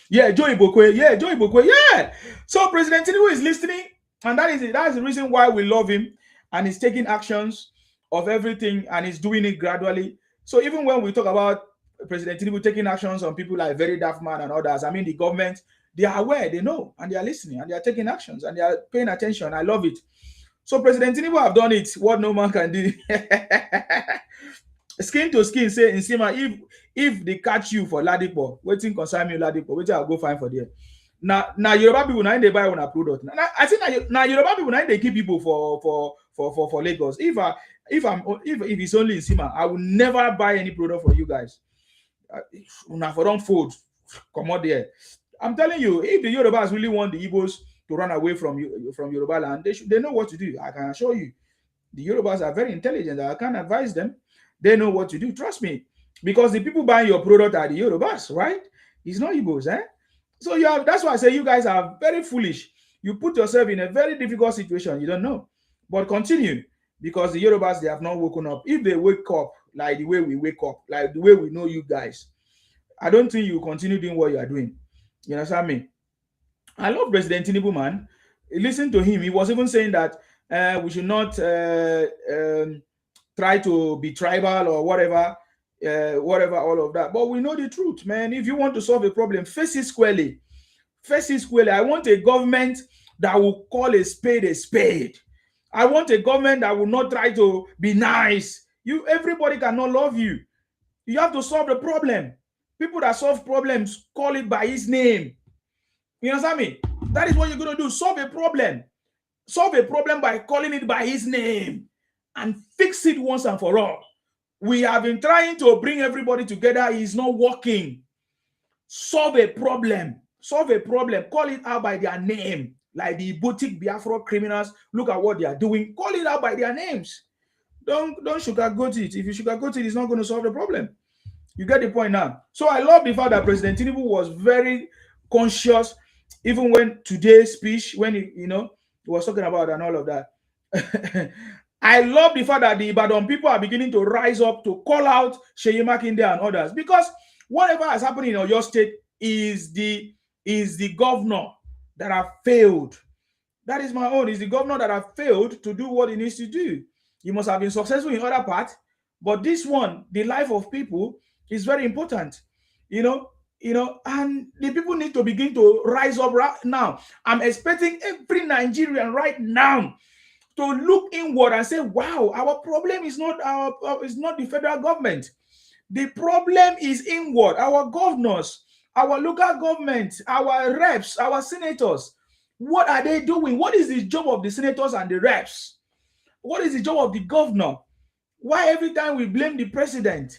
yeah, Joe Ibokwe. Yeah, Joe Ibokwe. Yeah. So President Tinubu is listening, and that is it. That's the reason why we love him, and he's taking actions of everything, and he's doing it gradually. So even when we talk about President Tinubu taking actions on people like Very Daft Man and others, I mean, the government, they are aware, they know, and they are listening, and they are taking actions, and they are paying attention. I love it. So President Tinubu have done it, what no man can do. Skin to skin, say in Sima, if they catch you for Ladipo, waiting concern me Ladipo, waiting I'll go find for there. Now Yoruba people now they buy on a product. Now I think now Yoruba people now they keep people for Lagos. If it's only in Sima, I will never buy any product for you guys. Now for don't fold, come out there. I'm telling you, if the Yorubas really want the Igbos to run away from Yoruba land, they know what to do. I can assure you. The Yorubas are very intelligent. I can advise them. They know what to do. Trust me. Because the people buying your product are the Yorubas, right? It's not Igbos, eh? So that's why I say you guys are very foolish. You put yourself in a very difficult situation. You don't know. But continue. Because the Yorubas, they have not woken up. If they wake up like the way we wake up, like the way we know you guys, I don't think you continue doing what you are doing. You understand me? I love President Tinubu, man. Listen to him. He was even saying that we should not try to be tribal or whatever, all of that. But we know the truth, man. If you want to solve a problem, face it squarely. Face it squarely. I want a government that will call a spade a spade. I want a government that will not try to be nice. Everybody cannot love you. You have to solve the problem. People that solve problems call it by his name. You understand me? That is what you're going to do. Solve a problem. Solve a problem by calling it by his name. and fix it once and for all. We have been trying to bring everybody together. It's not working. Solve a problem. Solve a problem. Call it out by their name. Like the boutique Biafra criminals, look at what they are doing. Call it out by their names. Don't sugarcoat it. If you sugarcoat it, it's not going to solve the problem. You get the point now. So I love the fact that President Tinubu was very conscious, even when today's speech, when he was talking about and all of that. I love the fact that the Ibadan people are beginning to rise up to call out Seyi Makinde and others, because whatever has happened in Oyo State is the governor that have failed. That is my own. Is the governor that have failed to do what he needs to do. He must have been successful in other parts, but this one, the life of people, is very important. And the people need to begin to rise up right now. I'm expecting every Nigerian right now to look inward and say, wow, our problem is not the federal government. The problem is inward. Our governors, our local government, our reps, our senators, what are they doing? What is the job of the senators and the reps? What is the job of the governor? Why every time we blame the president?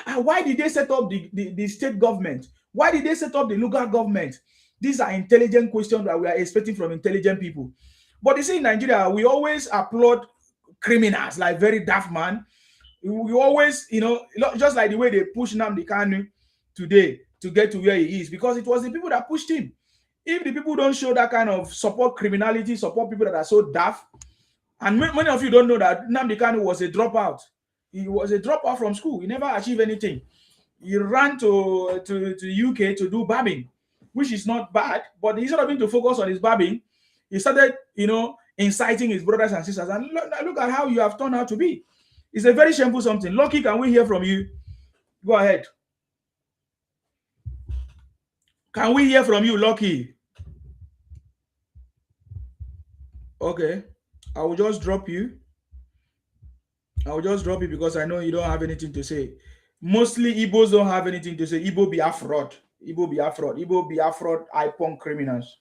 Why did they set up the state government? Why did they set up the local government? These are intelligent questions that we are expecting from intelligent people. But you see, in Nigeria, we always applaud criminals, like very daft man. We always, just like the way they push Nnamdi Kanu today to get to where he is, because it was the people that pushed him. If the people don't show that kind of support criminality, support people that are so daft, and many of you don't know that Nnamdi Kanu was a dropout. He was a dropout from school. He never achieved anything. He ran to UK to do barbing, which is not bad, but instead of him to focus on his barbing, he started, inciting his brothers and sisters. And look at how you have turned out to be. It's a very shameful something. Lucky, can we hear from you? Go ahead. Can we hear from you, Lucky? Okay. I will just drop you. Because I know you don't have anything to say. Mostly Igbos don't have anything to say. Igbo be a fraud. Igbo be a fraud, IPON criminals.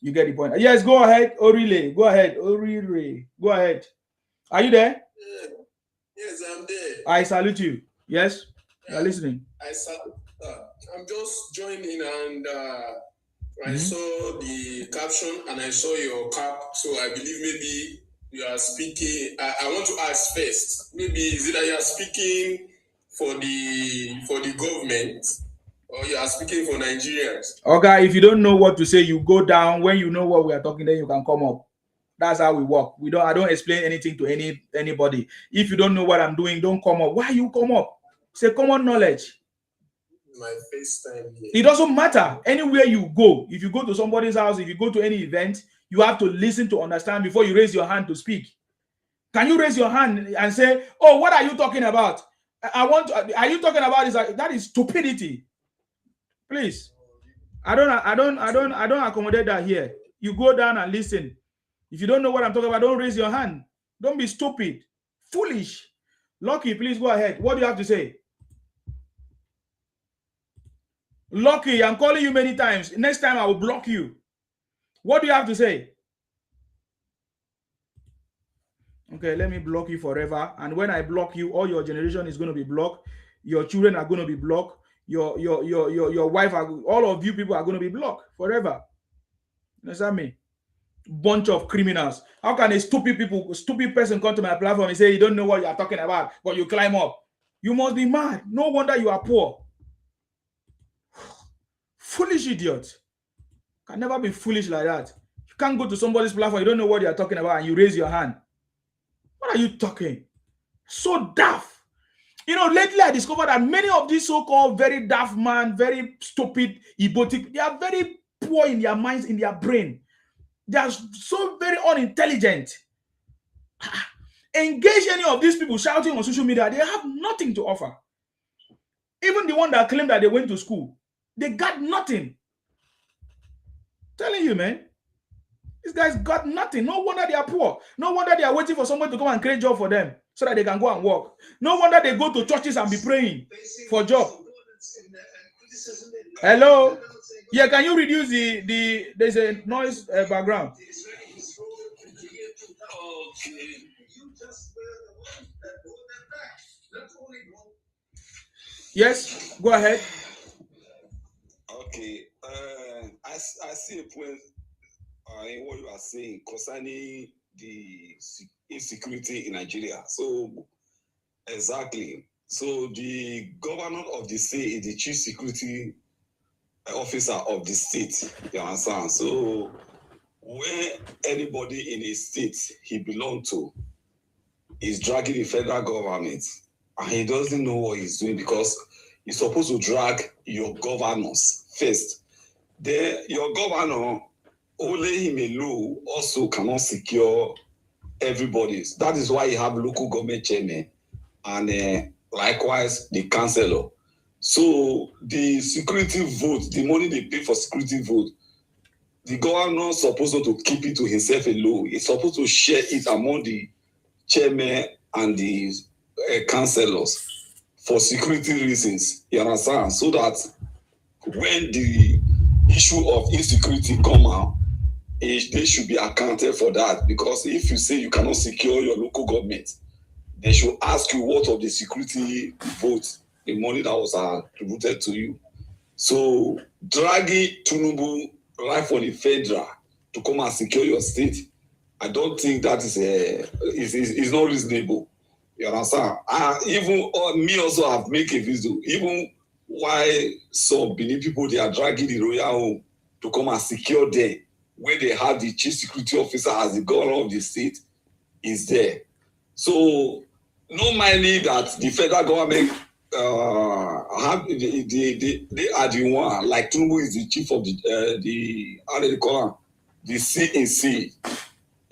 You get the point. Yes, go ahead, Orile. Go ahead, Orire. Go ahead. Are you there? Yes, I'm there. I salute you. Yes, you're listening. I salute. I'm just joining, and I saw the caption and I saw your cap, so I believe maybe you are speaking. I want to ask first. Maybe is it that you are speaking for the government, or you are speaking for Nigerians? Okay, if you don't know what to say, you go down. When you know what we are talking, then you can come up. That's how we work. I don't explain anything to anybody. If you don't know what I'm doing, don't come up. Why you come up? It's a common knowledge. My first time here. It doesn't matter. Anywhere you go, if you go to somebody's house, if you go to any event, you have to listen to understand before you raise your hand to speak. Can you raise your hand and say, "Oh, what are you talking about? Are you talking about this?" That is stupidity. Please, I don't accommodate that here. You go down and listen. If you don't know what I'm talking about, don't raise your hand. Don't be stupid, foolish. Lucky, please go ahead. What do you have to say? Lucky, I'm calling you many times. Next time I will block you. What do you have to say? Okay, let me block you forever. And when I block you, all your generation is going to be blocked. Your children are going to be blocked. Your wife, all of you people are going to be blocked forever. Understand me? Bunch of criminals. How can a stupid person come to my platform and say you don't know what you are talking about, but you climb up? You must be mad. No wonder you are poor. Foolish idiot. Can never be foolish like that. You can't go to somebody's platform, you don't know what they are talking about, and you raise your hand. What are you talking? So daft. Lately I discovered that many of these so-called very daft man, very stupid, ibotic, they are very poor in their minds, in their brain. They are so very unintelligent. Engage any of these people shouting on social media, they have nothing to offer. Even the one that claimed that they went to school, they got nothing. Telling you, man. These guys got nothing. No wonder they are poor. No wonder they are waiting for someone to come and create a job for them so that they can go and work. No wonder they go to churches and be praying for job. Hello? Yeah, can you reduce there's a noise background. Yes, go ahead. Okay. I see a point in what you are saying concerning the insecurity in Nigeria. So, exactly. So, the governor of the state is the chief security officer of the state. You understand? So, when anybody in a state he belongs to is dragging the federal government, and he doesn't know what he's doing because he's supposed to drag your governors first. Then your governor, only him alone, also cannot secure everybody. That is why you have local government chairman and likewise the councillor. So the security vote, the money they pay for security vote, the governor is supposed to keep it to himself alone. He's supposed to share it among the chairman and the councillors for security reasons. You understand? So that when the issue of insecurity come out, they should be accounted for that. Because if you say you cannot secure your local government, they should ask you what of the security vote, the money that was attributed to you. So dragging Tinubu right from the federal to come and secure your state, I don't think that is not reasonable. You understand? Even me also have make a video. Even why some Benin people they are dragging the royal home to come and secure them, where they have the chief security officer as the governor of the state is there. So no minding that the federal government have they are the one, like Tinubu is the chief of the how do they call him? The CAC.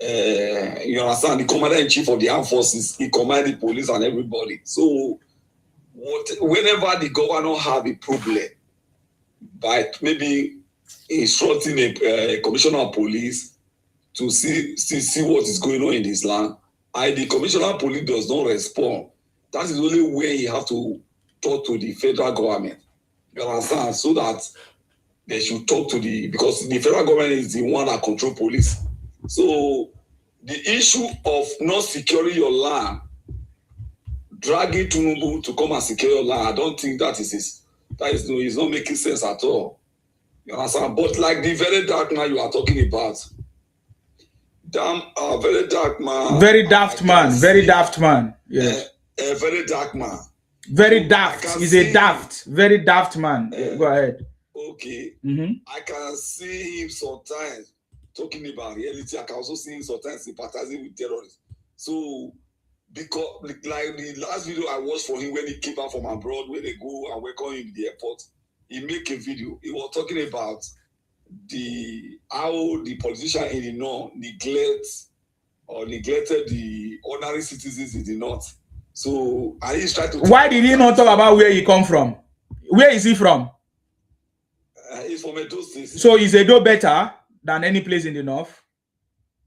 You understand, the commander-in-chief of the armed forces, he commands the police and everybody. So whenever the governor have a problem by maybe instructing a commissioner of police to see what is going on in this land, and the commissioner of police does not respond, that is only when you have to talk to the federal government. You understand? So that they should talk to because the federal government is the one that control police. So the issue of not securing your land, dragging Tinubu to come and secure your land, I don't think that is not making sense at all. You understand? But like the very dark man you are talking about, very dark man. Very daft man. Very daft man. Yes. A very dark man. Very daft. He's a daft. Very daft man. Go ahead. Okay. Mm-hmm. I can see him sometimes talking about reality. I can also see him sometimes sympathizing with terrorists. So, because like the last video I watched for him when he came back from abroad, when they go and welcome him in the airport, he make a video. He was talking about how the politician in the north neglected the ordinary citizens in the north. So, and he's trying to. Why did he not talk about where he come from? Where is he from? He's from Edo State. So is Edo better than any place in the north?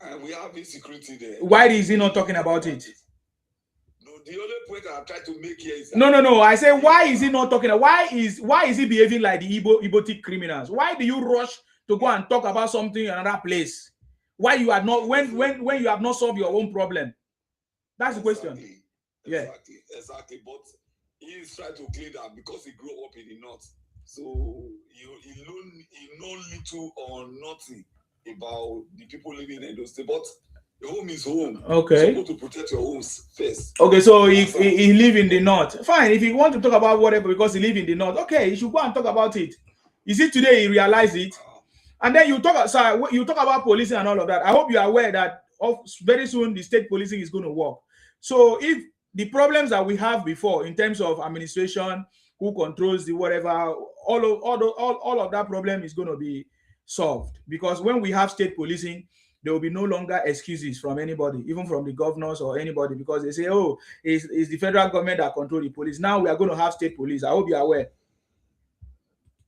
And we have insecurity there. Why is he not talking about it? No, the only point I try to make here is that no. I say, why is he not talking? Why is he behaving like the Igbo criminals? Why do you rush to go and talk about something in another place? Why you are not when you have not solved your own problem? That's the question. Exactly. But he is trying to clear that because he grew up in the north. So he know little or nothing about the people living in those states. But your home is home. Okay. You're supposed to protect your homes first. Okay, so if he live in the north, fine. If he want to talk about whatever because he live in the north, okay, he should go and talk about it. Is it today he realized it? And then you talk about policing and all of that. I hope you are aware that very soon the state policing is going to work. So if the problems that we have before in terms of administration, who controls the whatever, all of that problem is going to be solved. Because when we have state policing, there will be no longer excuses from anybody, even from the governors or anybody, because they say, oh, it's the federal government that control the police. Now we are going to have state police. I hope you are aware.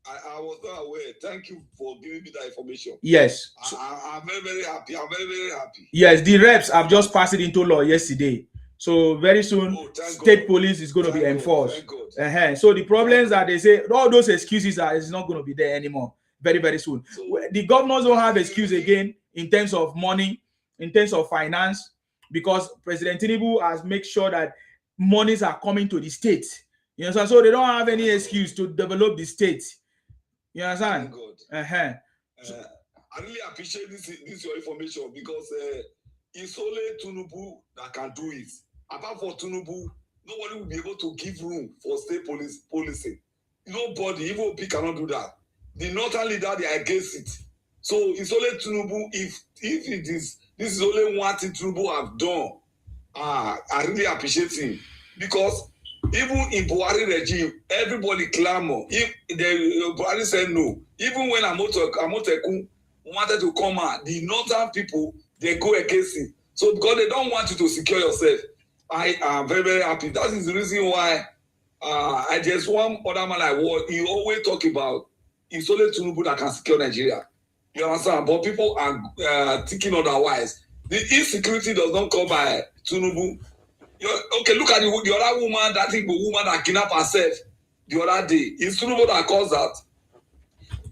I was not aware. Thank you for giving me that information. Yes. I'm very, very happy. I'm very, very happy. Yes, the reps have just passed it into law yesterday. So very soon, state police is going to be enforced. So the problems that they say, all those excuses is not going to be there anymore. Very, very soon. So, the governors don't have excuse again in terms of money, in terms of finance, because President Tinubu has made sure that monies are coming to the state. You understand? So they don't have any excuse to develop the state. You understand? I really appreciate this your information because it's only Tinubu that can do it. Apart from Tinubu, nobody will be able to give room for state policy. Nobody, even OP cannot do that. The northern leader, they are against it. So it's only Tinubu. If it is, this is only one thing Tinubu have done. I really appreciate him because even in Buhari regime, everybody clamor. If Buhari said no, even when Amotekun wanted to come out, the northern people they go against him. So because they don't want you to secure yourself, I am very, very happy. That is the reason why I just one other man I was. He always talk about it's only Tinubu that can secure Nigeria. You understand? But people are thinking otherwise. The insecurity does not come by Tinubu. Okay, look at the other woman, that thing, the woman that kidnapped herself the other day. It's Tinubu that caused that.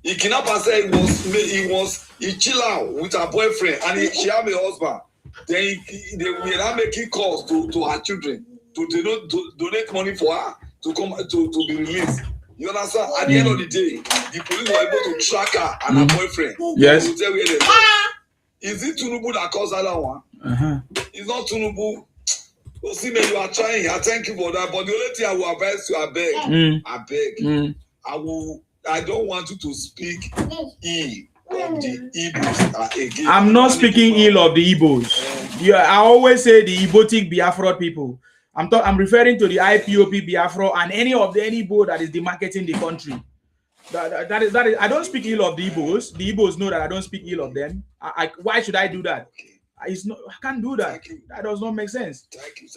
He kidnapped herself. He chill out with her boyfriend, and she have a husband. Then they were now making calls to her children to donate money for her to come to be released. You understand? At the end of the day, the police were able to track her and her boyfriend. Yes. To tell where they is it Tinubu that caused that one? It's not Tinubu. So see, man, you are trying. I thank you for that. But the only thing I will advise you, I beg. I don't want you to speak ill of the Igbos again. I'm not speaking ill of the Igbos. I always say the Igbotic Biafra people. I'm referring to the IPOP Biafra and any Igbo that is demarketing the country. That is. I don't speak ill of the Igbos. The Igbos know that I don't speak ill of them. Why should I do that? I can't do that. That does not make sense. Thank you.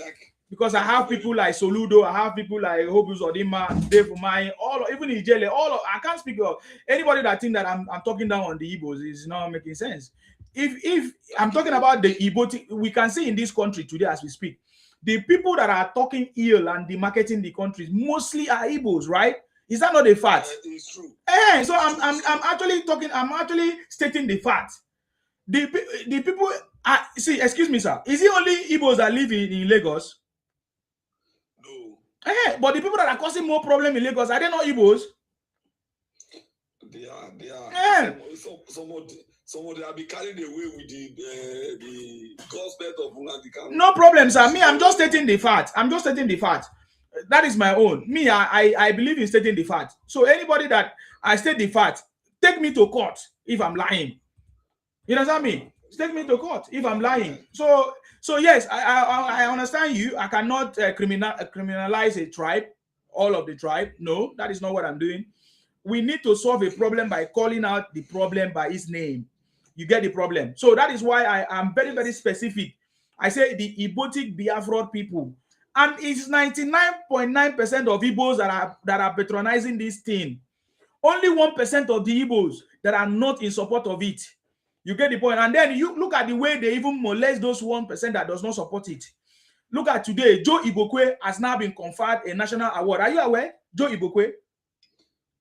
Because I have people like Soludo, I have people like Hobus Odima, Dave Umai, even Ijele, I can't speak of anybody that think that I'm talking down on the Igbos is not making sense. If I'm talking about the Igbo, we can see in this country today as we speak, the people that are talking ill and demarketing the countries mostly are Igbos, right? Is that not a fact? It's true. So I'm actually stating the fact. The people see, excuse me, sir. Is it only Igbos that live in Lagos? No. But the people that are causing more problem in Lagos, are they not Igbos? They are. Some of them have been carried away with the gospel of Unadika. No problem, sir. Me, I'm just stating the fact. That is my own. Me, I believe in stating the fact. So anybody that I state the fact, take me to court if I'm lying. You understand me? Take me to court if I'm lying. So yes, I understand you. I cannot criminalize a tribe, all of the tribe. No, that is not what I'm doing. We need to solve a problem by calling out the problem by its name. You get the problem. So that is why I am very, very specific. I say the Igbotic Biafra people. And it's 99.9% of Igbos that are patronizing this thing. Only 1% of the Igbos that are not in support of it. You get the point. And then you look at the way they even molest those 1% that does not support it. Look at today, Joe Ibokwe has now been conferred a national award. Are you aware? Joe Ibokwe?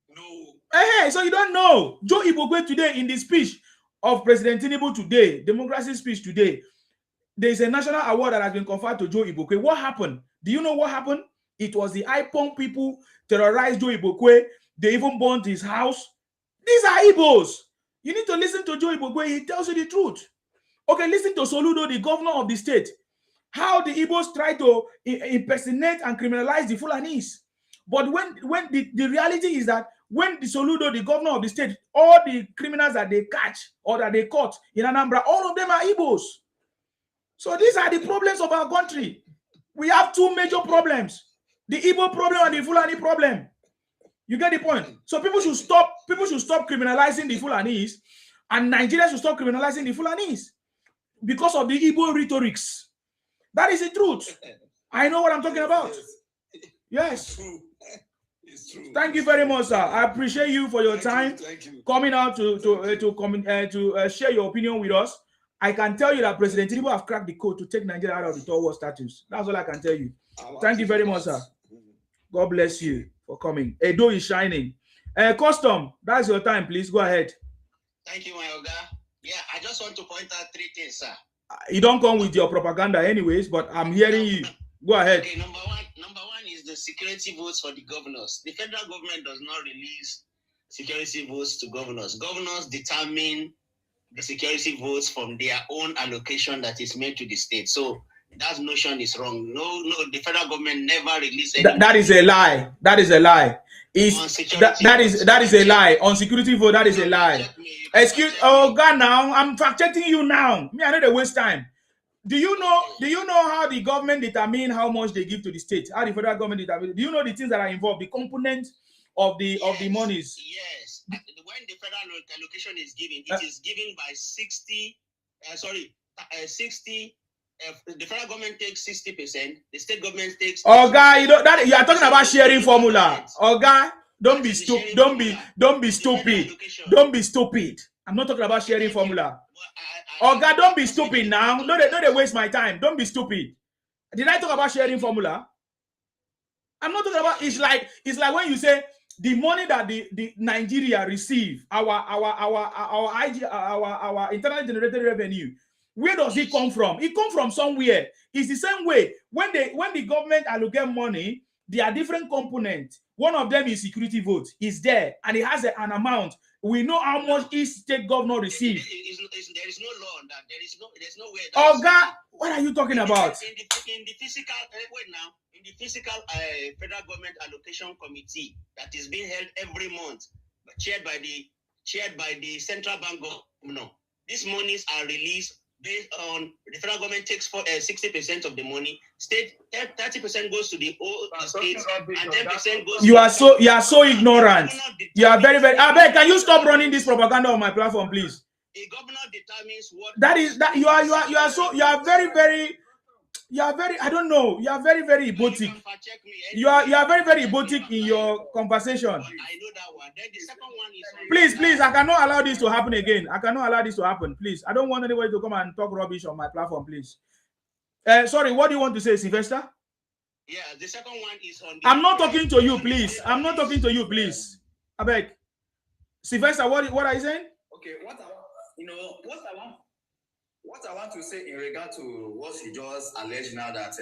No. So you don't know. Joe Ibokwe today in the speech of President Tinubu today, democracy speech today, there is a national award that has been conferred to Joe Ibokwe. What happened? Do you know what happened? It was the IPON people terrorized Joe Ibokwe. They even burnt his house. These are Igbos. You need to listen to Joe Ibokwe. He tells you the truth. Okay, listen to Soludo, the governor of the state. How the Igbos try to impersonate and criminalize the Fulanis. But when the reality is that when the Soludo, the governor of the state, all the criminals that they catch or that they caught in Anambra, all of them are Igbos. So these are the problems of our country. We have two major problems. The Igbo problem and the Fulani problem. You get the point? So people should stop criminalizing the Fulanis, and Nigeria should stop criminalizing the Fulanis because of the Igbo rhetorics. That is the truth. I know what I'm talking about. Yes. It's true. Thank you very much, sir. I appreciate you for your time. Thank you. Coming out to share your opinion with us. I can tell you that President Tinubu have cracked the code to take Nigeria out of the third world status. That's all I can tell you. Thank you very much, sir. God bless you for coming. Edo is shining. Custom, that's your time. Please go ahead. Thank you, my Oga. Yeah, I just want to point out three things, sir. You don't come with your propaganda anyways, but I'm hearing you. Go ahead. Okay, number one is the security votes for the governors. The federal government does not release security votes to governors. Governors determine the security votes from their own allocation that is made to the state. So that notion is wrong. No, the federal government never released any. That is a lie. That is a lie. That is a lie. On security vote, that is a lie. Excuse, oh God, now I'm fact checking you now. Me, I know they waste time. Do you know how the government determine how much they give to the state? How the federal government determine? Do you know the things that are involved? The components of the monies. Yes. When the federal allocation is given, it is given by 60. 60. The federal government takes 60%. The state government takes. Oh God, you are talking about sharing formula. Oh God, don't be stupid. Don't be stupid. Don't be stupid. I'm not talking about sharing formula. Oh God, don't be stupid now. Don't they waste my time. Don't be stupid. Did I talk about sharing formula? I'm not talking about. It's like when you say the money that the Nigeria receive, our internally generated revenue. Where does it come from? It comes from somewhere. It's the same way when the government allocate money, there are different components. One of them is security vote. It's there and it has an amount. We know how much each state governor receives. There is no law on that. There's no way. Oh God, what are you talking about? In the physical in the physical federal government allocation committee that is being held every month, chaired by the central bank governor. These monies are released based on the federal government takes 60% of the money, state 30% goes to the states, and 10% goes. You are so ignorant. You are very. I beg, can you stop running this propaganda on my platform, please? A governor determines what. You are very. I don't know. You are very egotic. You are very egotic in your conversation. I know that one. Then the second one is. Please, I cannot allow this to happen again. I cannot allow this to happen. Please, I don't want anybody to come and talk rubbish on my platform. Please. Sorry, what do you want to say, Sylvester? Yeah, the second one is on. I'm not talking to you, please. I'm not talking to you, please. I beg. Sylvester, what are you saying? Okay, what I want to say in regard to what he just alleged now that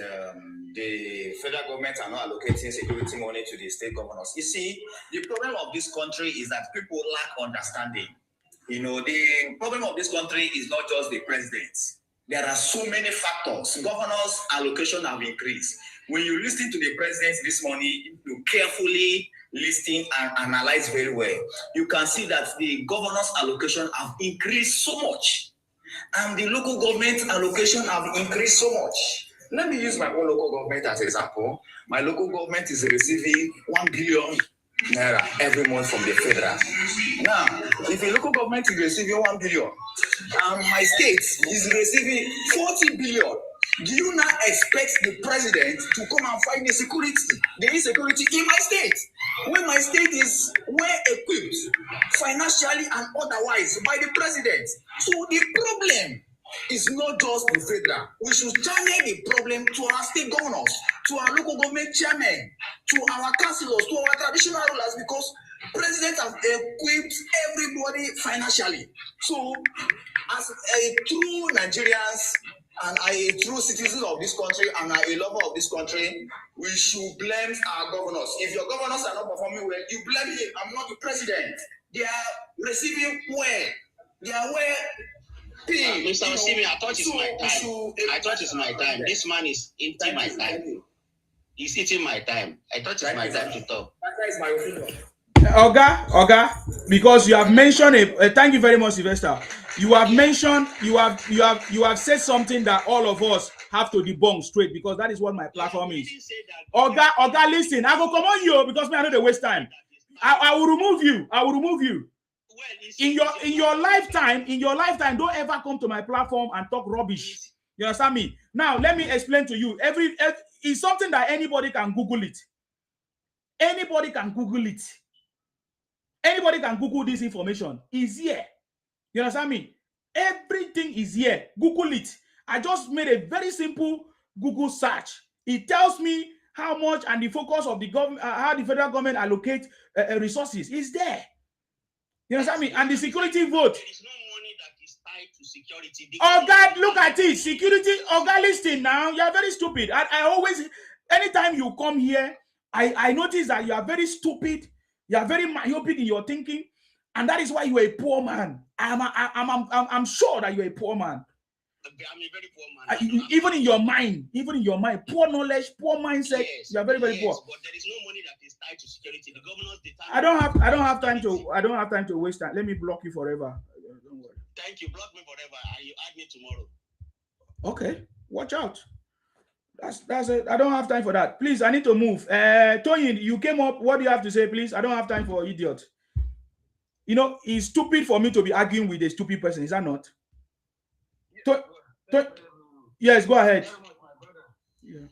the federal government are not allocating security money to the state governors. You see, the problem of this country is that people lack understanding. The problem of this country is not just the president. There are so many factors. Governors' allocation have increased. When you listen to the president this morning, you carefully listen and analyze very well. You can see that the governors' allocation have increased so much. And the local government allocation have increased so much. Let me use my own local government as an example. My local government is receiving 1 billion naira every month from the federal. Now, if a local government is receiving 1 billion, and my state is receiving 40 billion, do you now expect the president to come and find the insecurity in my state? When my state is well equipped, financially and otherwise, by the president. So the problem is not just the federal. We should channel the problem to our state governors, to our local government chairmen, to our councillors, to our traditional rulers, because presidents have equipped everybody financially. So, as a true Nigerians and a true citizen of this country and a lover of this country, we should blame our governors. If your governors are not performing well, you blame him. I'm not the president. They are receiving well. They are well. Mr. Osimi, I thought it's my time. I thought it's my time. This man is eating my time. He's eating my time. I thought it's my time to talk. That is my opinion. Oga, because you have mentioned thank you very much, Sylvester. You have mentioned, you have said something that all of us have to debunk straight, because that is what my platform is. Oga, listen, I will come on you because I know they waste time. I will remove you. I will remove you. In your lifetime, don't ever come to my platform and talk rubbish. You understand me? Now, let me explain to you. It's something that anybody can Google it. Anybody can Google it. Anybody can Google this information. It's here. You understand me? Everything is here. Google it. I just made a very simple Google search. It tells me how much and the focus of the government, how the federal government allocate resources. It's there. You understand me? And the security vote. There is no money that is tied to security. Oh God, look at it. Security. Oh God, listen now. You are very stupid. I always, anytime you come here, I notice that you are very stupid. You are very myopic in your thinking, and that is why you are a poor man. I'm sure that you are a poor man. I'm a very poor man. Even in your mind, poor knowledge, poor mindset. Yes, you are very, very poor. But there is no money that is tied to security. The governors determine. I don't have time to waste time. Let me block you forever. Don't worry. Thank you. Block me forever, and you add me tomorrow. Okay, watch out. That's it. I don't have time for that. Please, I need to move. Tony, you came up. What do you have to say, please? I don't have time for idiot. You know, it's stupid for me to be arguing with a stupid person. Is that not? Yes, go ahead. Yeah.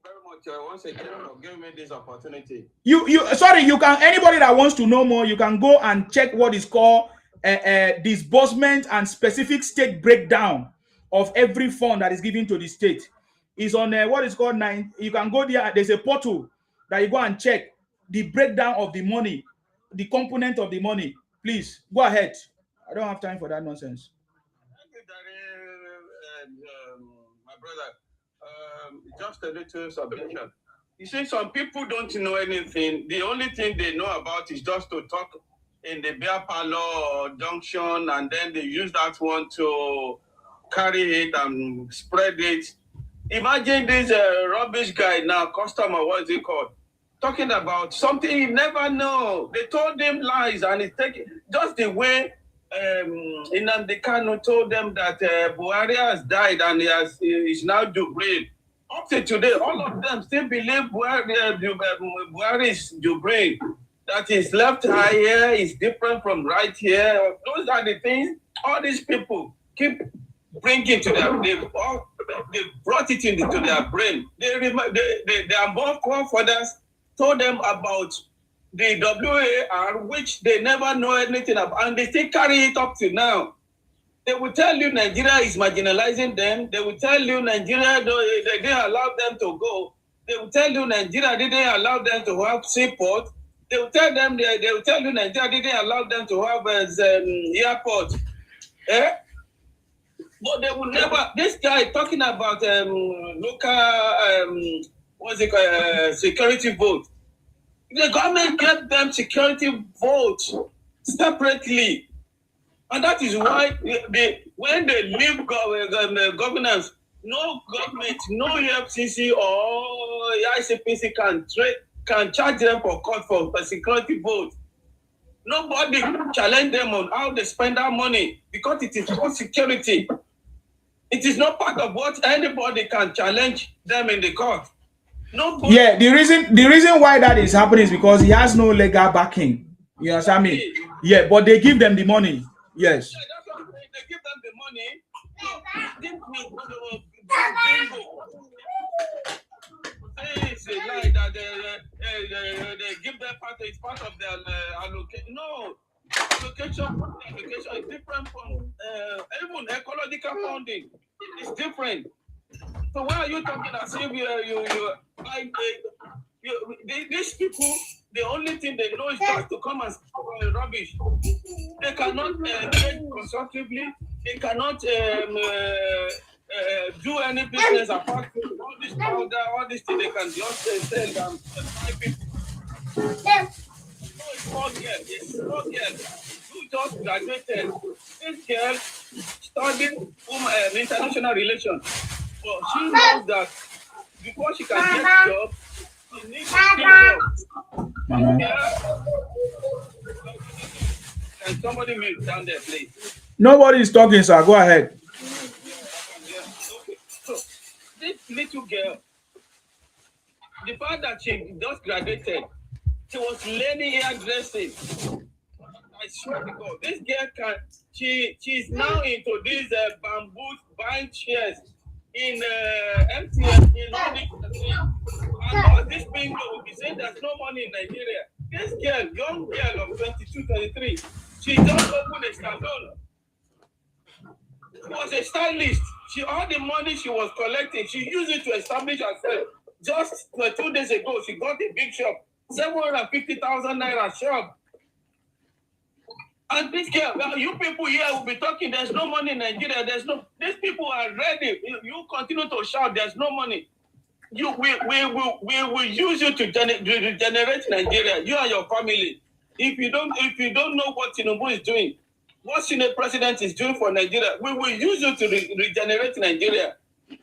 Very much. Once again, for giving me this opportunity. You can, anybody that wants to know more, you can go and check what is called disbursement and specific state breakdown of every fund that is given to the state. Is on what is called 9. You can go there. There's a portal that you go and check the breakdown of the money, the component of the money. Please go ahead. I don't have time for that nonsense. My brother, just a little submission. You see, some people don't know anything. The only thing they know about is just to talk in the beer parlor or junction, and then they use that one to carry it and spread it. Imagine this rubbish guy now, customer, what is it called? Talking about something he never know. They told him lies, and it's taking just the way Nnamdi Kanu told them that Buhari has died and he's now Jubril. Up to today, all of them still believe Buhari is Jubril. That his left eye here is different from right here. Those are the things all these people keep bringing to them. They brought it into their brain. Their forefathers told them about the WAR, which they never know anything about, and they still carry it up to now. They will tell you Nigeria is marginalizing them. They will tell you Nigeria, they didn't allow them to go. They will tell you Nigeria didn't allow them to have seaport. They will tell them they will tell you Nigeria didn't allow them to have airport. But they will never. This guy talking about local what's it called, security vote. The government gave them security votes separately, and that is why when they leave governance, no government, no FCC or ICPC can charge them for court for security vote. Nobody challenge them on how they spend our money because it is for security. It is not part of what anybody can challenge them in the court. Nobody. Yeah, the reason why that is happening is because he has no legal backing. You understand me? Yeah, but they give them the money. Yes. Yeah, that's what they give them the money. It's a lie that they give them it's part of their allocation. No, allocation is different from even ecological funding. It's different. So why are you talking as if these people, the only thing they know is just to come and spoil rubbish. They cannot trade constructively. They cannot do any business apart from all this powder, all this thing. They can just sell and buy people. No, it's not yet. It's not yet. You just graduated. This girl studied international relations. So she knows that before she can get a job, she needs to get a job. Can somebody mute down there, please? Nobody is talking, sir. Go ahead. Okay. So this little girl, the fact that she just graduated, she was learning hairdressing. I swear to God, this girl she's now into these bamboo buying chairs in MTN in and all this bingo will be saying there's no money in Nigeria. This girl, young girl of 22, 23, she just opened a salon. She was a stylist. All the money she was collecting, she used it to establish herself. Just 2 days ago, she got a big shop, 750,000 naira shop. And this girl, well, you people here will be talking, there's no money in Nigeria, these people are ready. You continue to shout, there's no money. We will use you to regenerate Nigeria, you and your family. If you don't know what Tinubu is doing, what Senate President is doing for Nigeria, we will use you to regenerate Nigeria.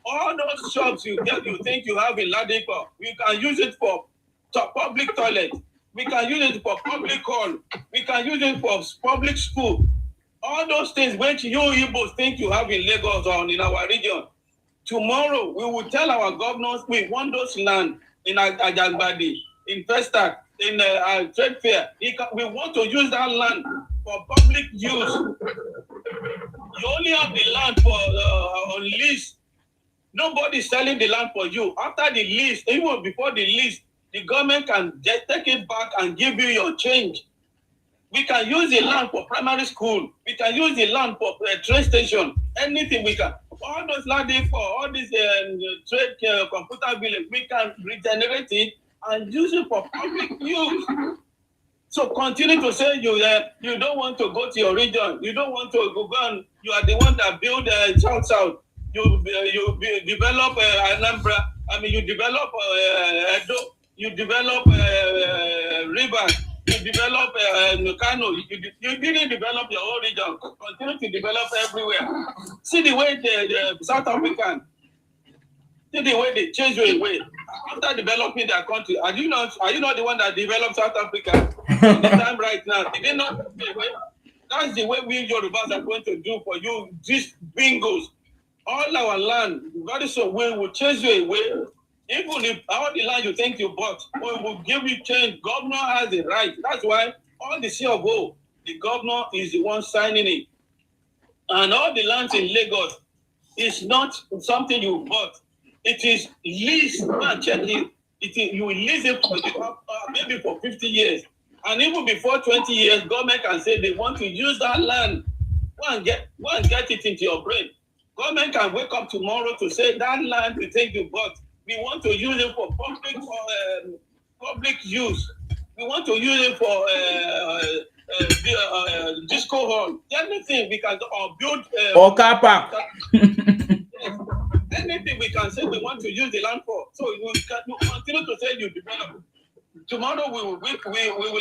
All those shops you think you have in Ladipo, we can use it for public toilet. We can use it for public hall. We can use it for public school. All those things which you Igbos think you have in Lagos or in our region. Tomorrow, we will tell our governors we want those land in Ajangbadi, in Festac, in Trade Fair. We want to use that land for public use. You only have the land for on lease. Nobody is selling the land for you. After the lease, even before the lease, the government can just take it back and give you your change. We can use the land for primary school. We can use the land for train station. Anything we can. All those land for all these trade computer village, we can regenerate it and use it for public use. So continue to say you don't want to go to your region. You don't want to go and you are the one that build South. You develop Anambra. I mean, you develop Edo. You develop Rivers. You develop Kano. You didn't develop your own region. Continue to develop everywhere. See the way the South African. See the way they change your way. After developing their country, are you not the one that developed South Africa? The time right now, did they not? That's the way we Yorubas are going to do for you. These bingos, all our land, very soon we will change you away. Even if all the land you think you bought, we will give you change. Governor has the right. That's why all the CFO, the governor is the one signing it. And all the lands in Lagos is not something you bought. It is leased. Check it. You will lease it for maybe for 50 years. And even before 20 years, government can say they want to use that land. Go and get it into your brain. Government can wake up tomorrow to say that land we think you bought, we want to use it for public use. We want to use it for disco hall. Anything we can build. Or car park. Anything we can say we want to use the land for. So you continue to say you develop. Tomorrow we will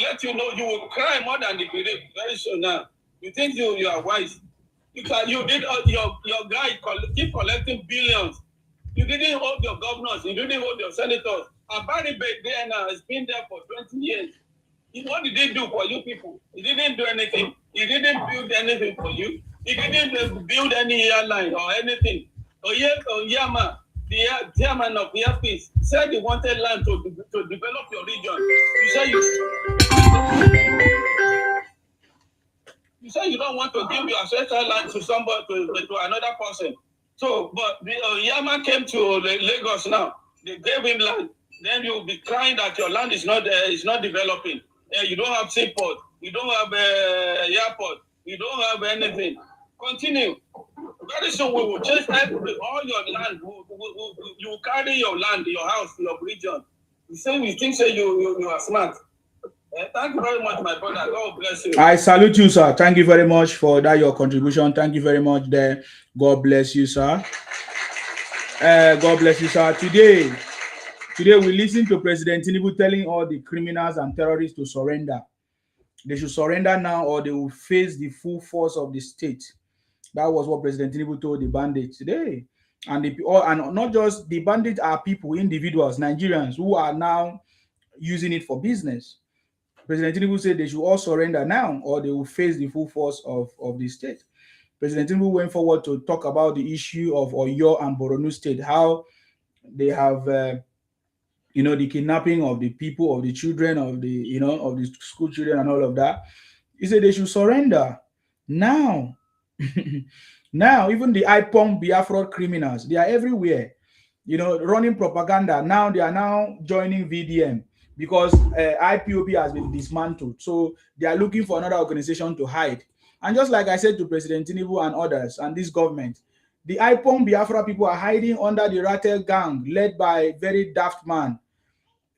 let you know. You will cry more than the belief very soon now. You think you are wise. You did your guy keep collecting billions. You didn't hold your governors. You didn't hold your senators. Abari there now has been there for 20 years. What did he do for you people? He didn't do anything. He didn't build anything for you. He didn't build any airline or anything. Oyama, the chairman of the office, said he wanted land to develop your region. You say you don't want to give your ancestral land to somebody to another person. So, but Yama came to Lagos now. They gave him land. Then you'll be crying that your land is not developing. You don't have seaport. You don't have airport. You don't have anything. Continue. Very soon we will change all your land. You will carry your land, your house, your region. You think you are smart. Thank you very much, my brother. God bless you. I salute you, sir. Thank you very much for that, your contribution. Thank you very much there. God bless you, sir. God bless you, sir. Today we listen to President Tinubu telling all the criminals and terrorists to surrender. They should surrender now or they will face the full force of the state. That was what President Tinubu told the bandits today. And and not just the bandits are people, individuals, Nigerians who are now using it for business. President Tinubu said they should all surrender now or they will face the full force of the state. President Tinubu went forward to talk about the issue of Oyo and Borno State, how they have, the kidnapping of the people, of the children, of the school children and all of that. He said they should surrender now. Now, even the IPOM Biafra criminals, they are everywhere, running propaganda. Now they are now joining VDM because IPOB has been dismantled. So they are looking for another organization to hide. And just like I said to President Tinubu and others and this government, the IPOM Biafra people are hiding under the Rattel gang led by a very daft man.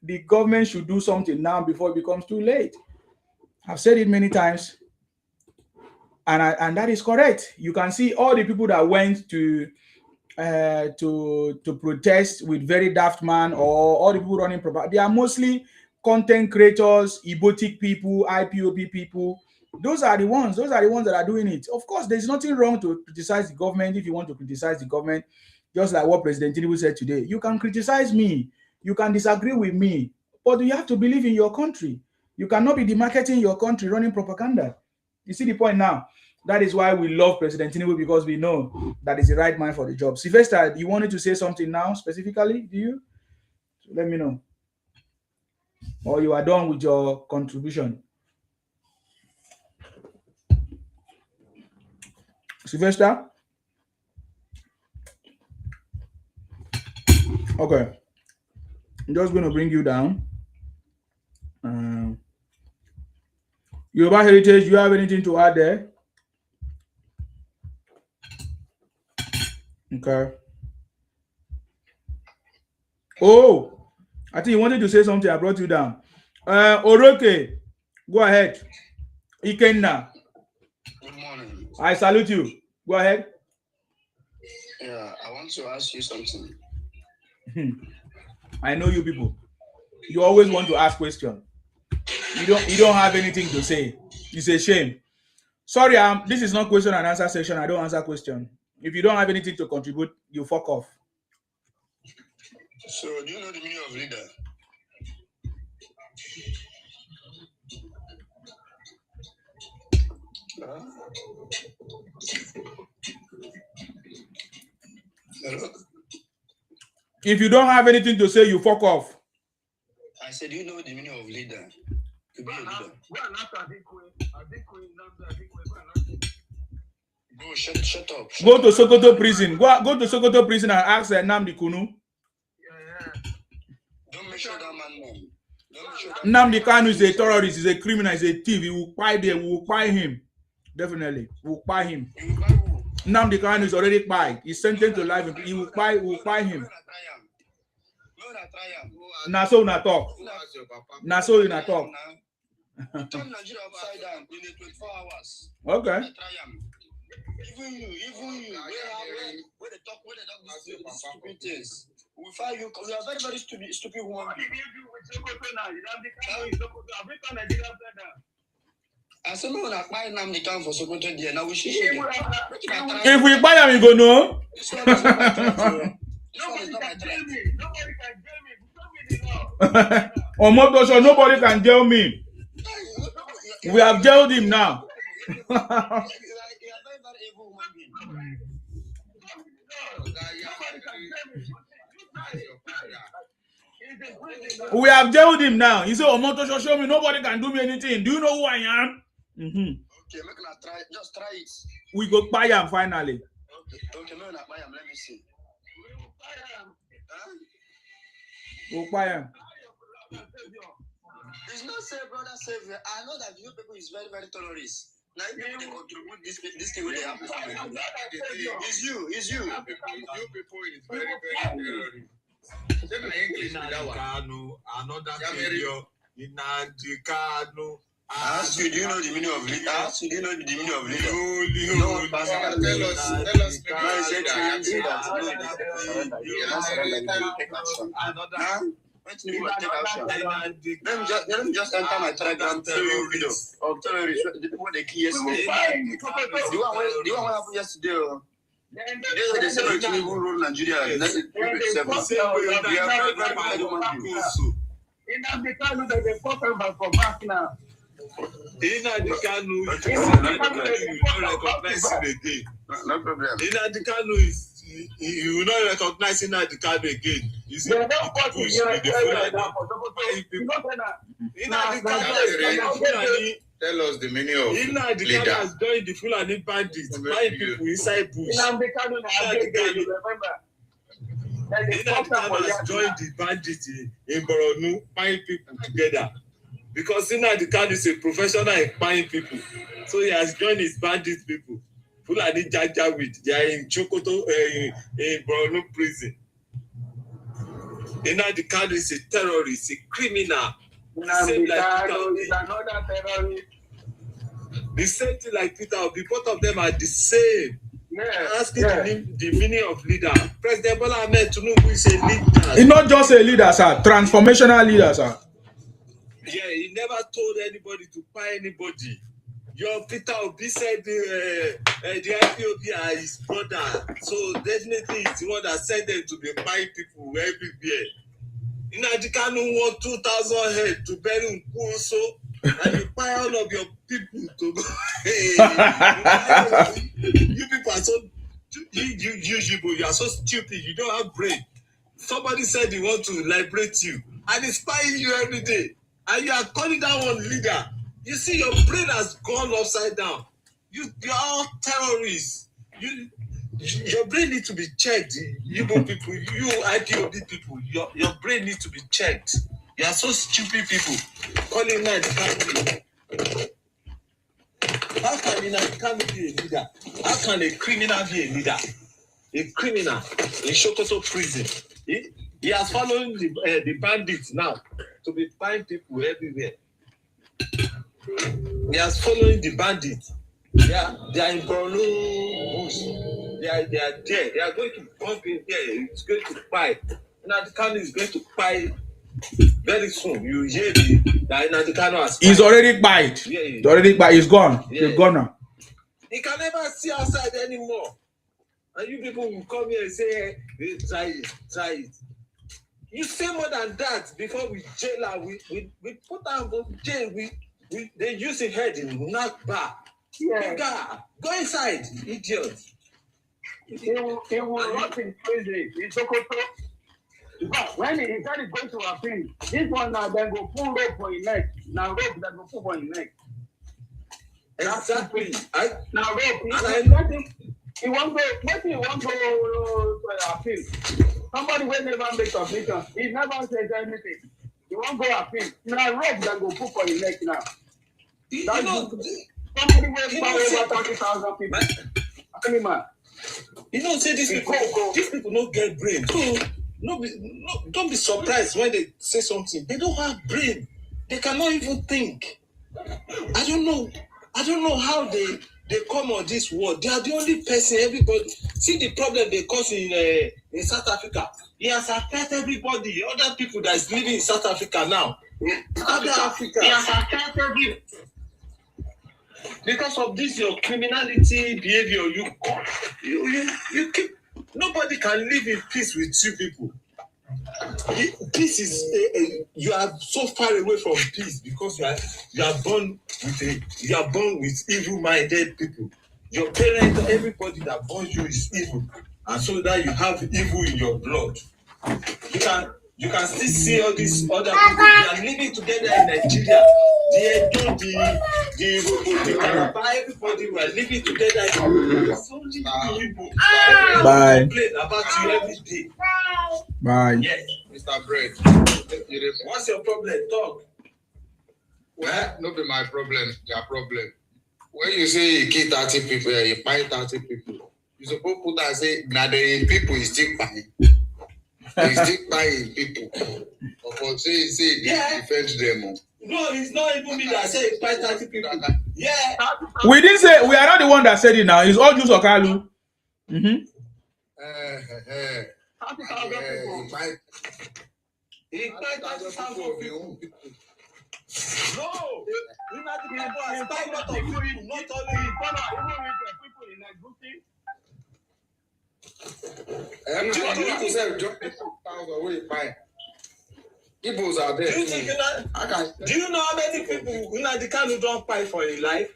The government should do something now before it becomes too late. I've said it many times. and that is correct. You can see all the people that went to protest with very daft man, or all the people running propaganda. They are mostly content creators, ebotic people, IPOP people. Those are the ones that are doing it. Of course, there's nothing wrong to criticize the government if you want to criticize the government, just like what President Tinubu said today. You can criticize me, you can disagree with me, but you have to believe in your country. You cannot be demarketing your country running propaganda. You see the point now? That is why we love President Tinubu, because we know that is the right man for the job. Sylvester, you wanted to say something now specifically? Do you? So let me know. Or you are done with your contribution? Sylvester? Okay. I'm just going to bring you down. Yoruba Heritage, do you have anything to add there? Okay. Oh, I think you wanted to say something. I brought you down. Oroke, go ahead. Ikenna, Good morning. I salute you. Go ahead. Yeah, I want to ask you something. I know you people. You always want to ask questions. You don't have anything to say. It's a shame. Sorry, this is not question and answer session. I don't answer question. If you don't have anything to contribute, you fuck off. So, do you know the meaning of leader? Hello? If you don't have anything to say, you fuck off. I said, do you know the meaning of leader? To be a leader. Go, shut up. Go to Sokoto prison. Go to Sokoto prison and ask Nnamdi Kanu. Don't mention that man name. Nnamdi Kanu is a terrorist, is a criminal, is a thief. We will buy them. We will buy him. Definitely. We will buy him. Nnamdi Kanu is already buyed. He's sentenced to life. He will buy. We will buy him. Na so una talk. Na so una talk. Turn Nigeria upside down in 24 hours. Okay. Even you, where they talk these stupid things. We find you. You are very, very stupid woman. I said, no, not buy Nnamdi Kanu for Sokoto there. Now we should. If we buy him, we go no. This one is not my threat. Nobody can tell me. Omotosho, nobody can jail me. We have jailed him now. We have jailed him now. He said, Omotosho, show me, nobody can do me anything. Do you know who I am? Okay, make us try. Just try it. We go buy him finally. Okay, no, not buy him. Let me see. We'll buy him. It's not say brother savior. I know that you people is very, very terrorist. Now you people they contribute this thing with the happen. It's you. You people is very, very terrorist. English another savior. Nnamdi Kanu. I ask you, do you know the meaning of leader? I ask you, do you know the meaning of leader? No, Pastor, tell us. Let me just enter my Telegram video of terrorists. The people they kill yesterday. The one what happened yesterday. They said Tinubu rule Nigeria. That's it. We are very, very bad human beings. Nnamdi Kanu that they fought for back now. Nnamdi Kanu, you not recognize him again. No problem. Nnamdi Kanu is you will not recognize Nnamdi Kanu again. You see, Nnamdi Kanu is tell us the meaning of Nnamdi leader. Kanu has joined the Fulani bandits, buying people inside bush. Nnamdi Kanu remember. Nnamdi Kanu has joined the bandits in Borno, buying people together. Because Nnamdi Kanu is a professional in buying people. So he has joined his bandit people. Fulani Janjaweed, they are in Chokoto, in Borno prison. Nnamdi Kanu is a terrorist, a criminal. Nnamdi Kanu is another terrorist. The same thing like Peter Obi, both of them are the same. Asking the meaning of leader. President Bola Ahmed Tinubu is a leader. He's not just a leader, sir. Transformational leader, sir. Yeah, he never told anybody to buy anybody. Your Peter Obi said the IPOB are his brother. So definitely it's the one that sent them to be buying people everywhere. Nnamdi Kanu want 2,000 head to bury Nkwuso, and you buy all of your people to go. Hey, you people are so you are so stupid. You don't have brain. Somebody said he want to liberate you, and he's spying you every day, and you are calling that one leader. You see, your brain has gone upside down. You are all terrorists. Your brain needs to be checked. You people, you IPOB people, your brain needs to be checked. You are so stupid people. Calling Nnamdi Kanu. How can Nnamdi Kanu be a leader? How can a criminal be a leader? A criminal in Sokoto prison. He has followed the bandits now to be buying people everywhere. He has followed the bandits. They are in Borno bush. They are there. They are going to bump in there. It's going to buy. Nnamdi Kanu is going to buy very soon. You hear that Nnamdi Kanu has. He's already buyed. Yeah, he's already buyed. He's gone. Yeah. He's gone now. He can never see outside anymore. And you people will come here and say, hey, try it. You say more than that before we jail her. We put her in jail. They use a head in Nakba. Yeah. Go inside, idiot. He will rot in prison in Sokoto. But when he said he's going to appeal, this one now then go pull rope for his neck. Now rope that go pull for his neck. Exactly. Now rope. He won't go. What he won't go to appeal? Somebody will never make submission. He never says anything. He won't go appeal. Now rope that go pull for his neck now. Somebody will buy over 30,000 people. Any man. You know, say these people don't get brain. So don't be surprised when they say something. They don't have brain. They cannot even think. I don't know how they come on this world. They are the only person. Everybody see the problem they cause in South Africa. It has affected everybody. Other people that is living in South Africa now. Other Africa. It has affected everybody. Because of this, your criminality behavior, you keep. Nobody can live in peace with you people. Peace is you are so far away from peace because you are born with evil-minded people. Your parents, everybody that born you is evil, and so that you have evil in your blood. You can still see all these other people. They are living together in Nigeria. The Calabar, everybody were living together. It's only people. Bye. Complain about you every day. Bye. Yes, Mr. Bread. What's your problem? Talk. Well, not be my problem. Your problem. When you say you kill 30 people, you buy 30 people. You suppose put that say now the people is still buying. They still buying people. Or say defend them. No, it's not even me that say buy 30 people. Yeah. We didn't say we are not the one that said it now. It's all Jews or Kalu. He buy 30,000 people. No, you not the people as buy lot of people, not only people in Nigeria. You say just 2,000 where you buy. Igbos are there. Do you know how many people Nnamdi Kanu don't buy for in life?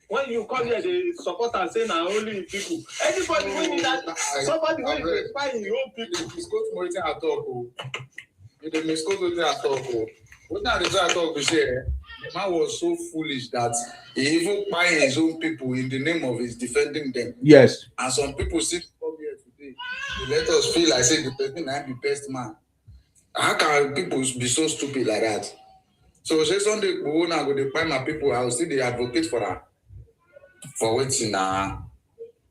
When you come here, they support and say now only people. Anybody when that somebody when you buy your own people. It's go to Morita at all. You the misquote with at all. What now the try talk to share? The man was so foolish that he even buy his own people in the name of his defending them. Yes. And some people sit come here today. They let us feel like say the person I'm the best man. How can people be so stupid like that? So say Sunday go now go dey find my people. I will still dey advocate for her. For waiting now.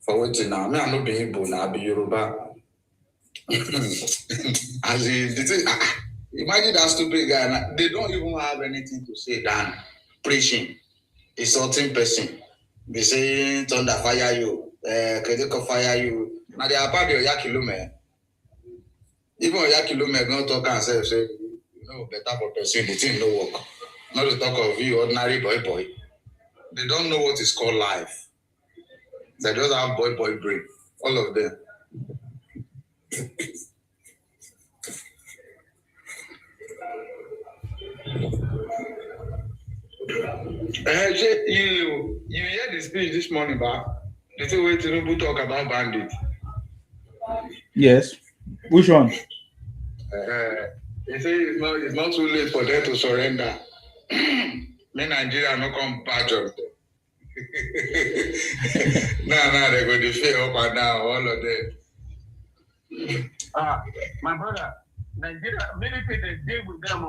Me I no be Igbo now, I be Yoruba. As imagine that stupid guy. They don't even have anything to say than preaching. insulting person. Be saying thunder fire you, critical fire you. Now they are part of Yakilume. Even Yakilume don't talk and say, better for person, the thing no work. Not to talk of you, ordinary boy. They don't know what is called life. They just have boy brain. All of them. You hear the speech this morning, ba? The thing where Tinubu talk about bandit. Yes. Which one? They say it's not too late for them to surrender. May Nigeria not come back of them. Now they're going to fail up and down, all of them. My brother, Nigeria, many people deal with them.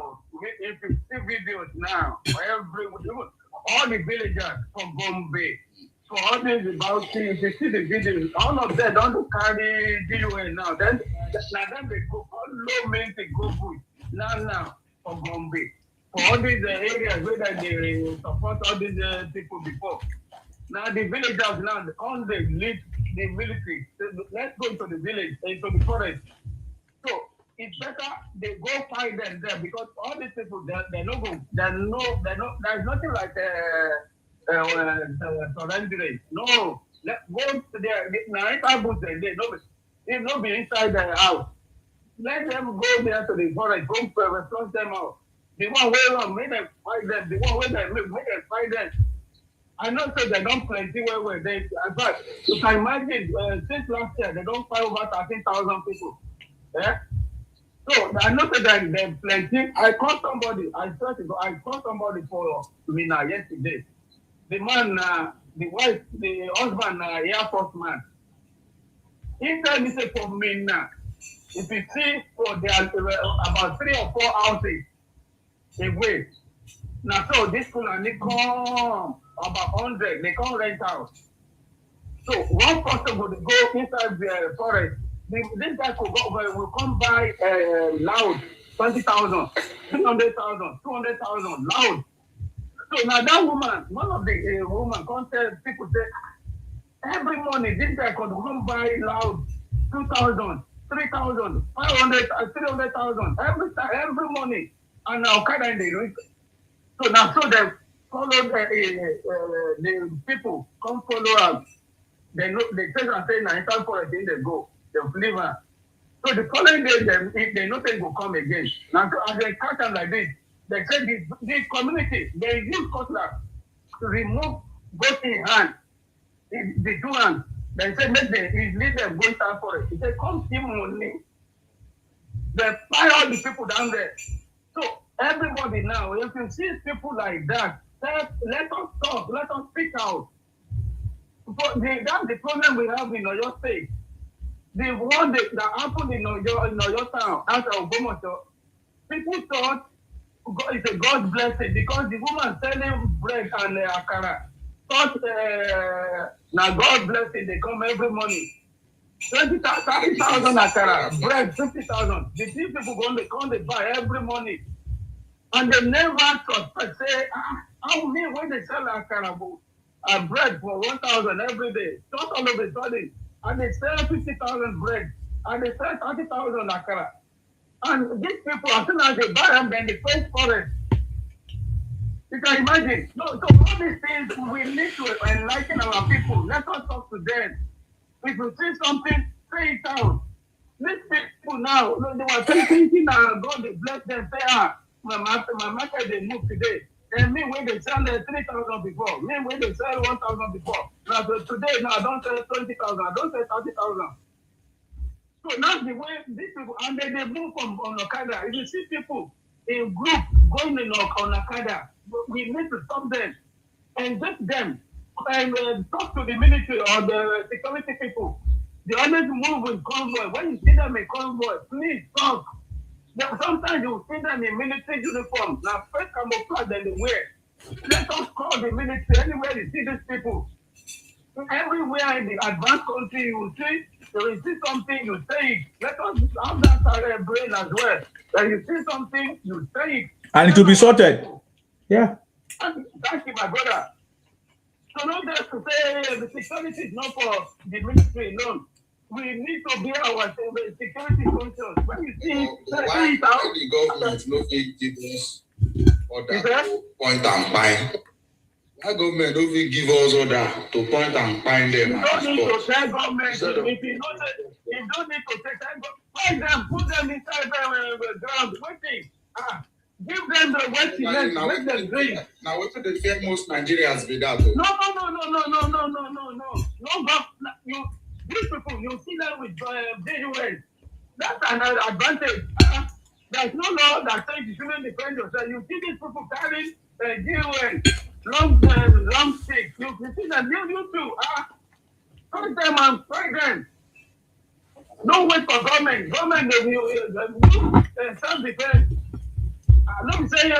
If you see videos now, all the villagers from Bombay, for all these about things, you see the videos, all of them don't carry DUA now. Then they go all low men to go good. Now from Bombay. For all these areas where they support all these people before. Now the villagers now, all they lead the military. Let's go to the village, into the forest. So it's better they go find them there because all these people they're not going. There's nothing like surrendering. No, let's go to their boots and they not be inside their house. Let them go there to the forest, go flush them out. The one way on, make them fight them. The one way they make them fight them. I know so they don't plenty where they. But you can imagine since last year they don't fight over 13,000 people. Yeah. So I know that they're plenty. I called somebody. I called somebody for Mina yesterday. The man, the wife, the husband, Air Force man. He told me say for Mina, if you see for there about 3 or 4 houses away. Now so this school and they come about 100. They come rent out. So one person would go inside the forest. This guy will come by loud 20,000, 300,000, 200,000 loud. So now that woman, one of the woman contact people say every morning this guy could come by loud 2,000, 3,000, 500, 300,000 every morning, and now Okada in the week. So now so they follow the people come follow up. They take and say now inside forest then they go. They leave her. So the following day, they know they will come again. Now, as they catch them like this, they say the community, they use cutlass to remove both in hand, the two hands. They say, leave them go inside forest. They say, come see money. They fire all the people down there. So everybody now, if you see people like that, let us talk, let us speak out. That's the problem we have in Oyo State. The one that happened in Oyo town, after Ogomoto, people thought it's a God's blessing because the woman selling bread and akara thought now God's blessing, they come every morning. 30,000 akara, bread, 50,000. The people come, they buy every morning. And they never suspect, say, how me when they sell akara bread for 1,000 every day, just all of a sudden, and they sell 50,000 bread, and they sell 30,000 akara. And these people, as soon as they buy them, then they face forest. You can imagine. So all these things, we need to enlighten our people. Let us talk to them. If you see something, say it out. These people now, they were thinking God they bless them, say, my market they move today. And me when they sell 3,000 before, me when they sell 1,000 before. Now today, I don't sell 20,000, I don't sell 30,000. So that's the way these people, and then they move on Okada. If you see people in group going on Okada, we need to stop them and get them and talk to the military or the security people. They always move with convoy. When you see them in convoy, please talk. Sometimes you see them in military uniform. Now, first camouflage they wear. Let us call the military anywhere you see these people. Everywhere in the advanced country, you see something, you say it. Let us have that brain as well. When you see something, you say it. And it will be sorted. Yeah. Thank you, my brother. So not just to say the security is not for the military alone. We need to be our security conscious. When you see, why the government no fit give us order to point and find? Why government no fit give us order to point and find them you at don't the need to spot? tell government if you don't need to tell find them, put them inside the ground, waiting. Give them the wetness, make them drink. Now what do they fear most Nigerians be that? No. You these people, you see them with DUS. That's an advantage. There's no law that says you shouldn't defend yourself. You see these people carrying DUS, long stick. You see them, you too. Fight them and fight them. Don't wait for government. Government, they will self-defense. Let me say, we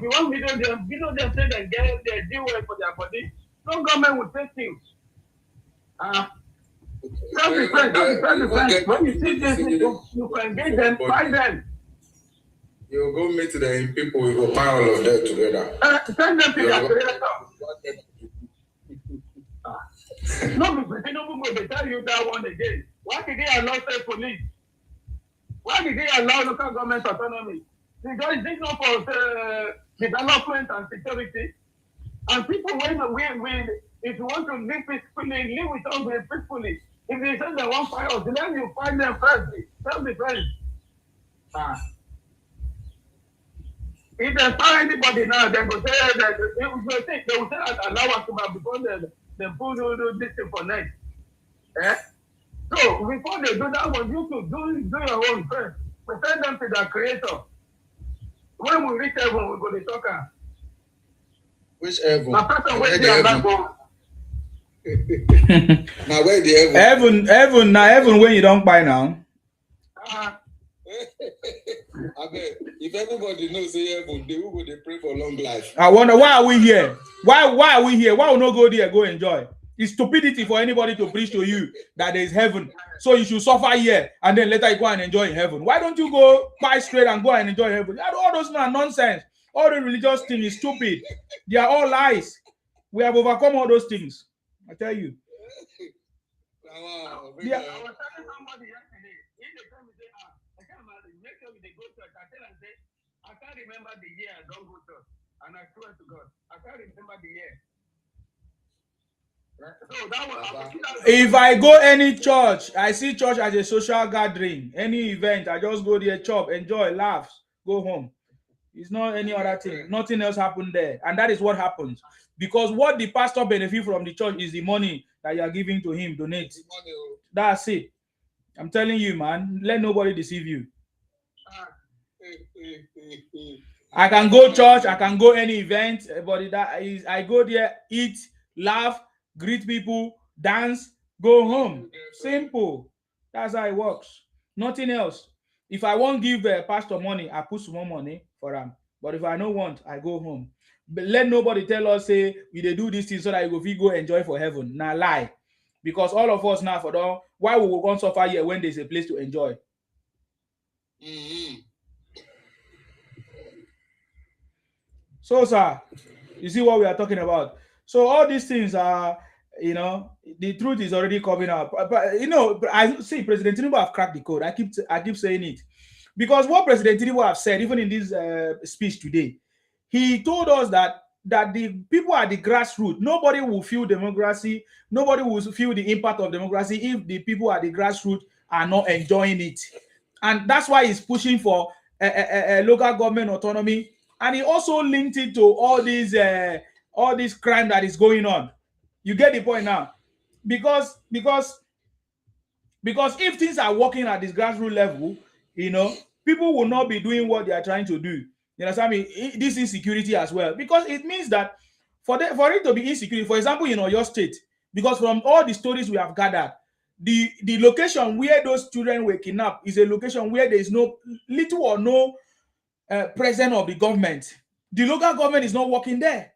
want them say they get their DUS for their body. No government will take you. Self-defense. When you see this, you can engage them, fight them. You go meet the people, we go find all of them together. Send them to their creator. No, Tinubu will tell you that one again. Why did they allow state police? Why did they allow local government autonomy? Because this is not for development and security. And people, when if you want to live peacefully, live with us peacefully. If they say they want fire, then you find them first. Self-defense. If they fire anybody now, they will say that they will say that allow us to before they put this thing for next. So before they do that one, you should do your own first. We send them to their creator. When we reach heaven, we go to talk. Which heaven? Now where the heaven? Heaven when you don't buy now. If everybody knows say heaven, they will go they pray for long life. I wonder why are we here? Why are we here? Why will not go there, go enjoy? It's stupidity for anybody to preach to you that there is heaven. So you should suffer here and then later you go and enjoy in heaven. Why don't you go buy straight and go and enjoy heaven? All those are nonsense. All the religious thing is stupid. They are all lies. We have overcome all those things. I tell you. Yeah. I can't remember the year I don't go church. And I swear to God, I can't remember the year. So that was, if I go any church, I see church as a social gathering. Any event, I just go there, chop, enjoy, laugh, go home. It's not any other thing. Nothing else happened there. And that is what happens. Because what the pastor benefit from the church is the money that you are giving to him, donate. That's it. I'm telling you, man, let nobody deceive you. I can go church, I can go any event, but that is, I go there, eat, laugh, greet people, dance, go home. Simple. That's how it works. Nothing else. If I won't give a pastor money, I put some more money for him. But if I don't want, I go home. But let nobody tell us, say, we they do this thing so that we go enjoy for heaven. Nah, lie. Because all of us now, for them, why we will go suffer here when there's a place to enjoy? So, sir, you see what we are talking about. So all these things are, the truth is already coming out. But I see President Tinubu have cracked the code. I keep saying it. Because what President Tinubu have said, even in this speech today, he told us that the people at the grassroots, nobody will feel democracy, nobody will feel the impact of democracy if the people at the grassroots are not enjoying it. And that's why he's pushing for a local government autonomy. And he also linked it to all this crime that is going on. You get the point now? Because if things are working at this grassroots level, people will not be doing what they are trying to do. You understand me? This insecurity as well. Because it means that for it to be insecurity, for example, your state, because from all the stories we have gathered, the location where those children were kidnapped is a location where there is no little or no presence of the government. The local government is not working there.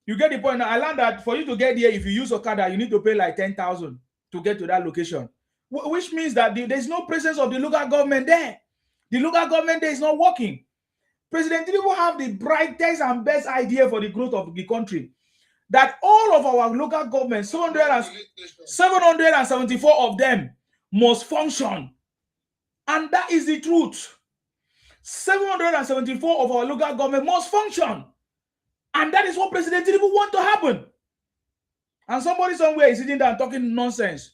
You get the point now. I learned that for you to get there, if you use Okada, you need to pay like 10,000 to get to that location, which means that there's no presence of the local government there. The local government there is not working. President Tinubu have the brightest and best idea for the growth of the country. that all of our local governments, 774 of them, must function. And that is the truth. 774 of our local government must function. And that is what President Tinubu wants to happen. And somebody somewhere is sitting there talking nonsense.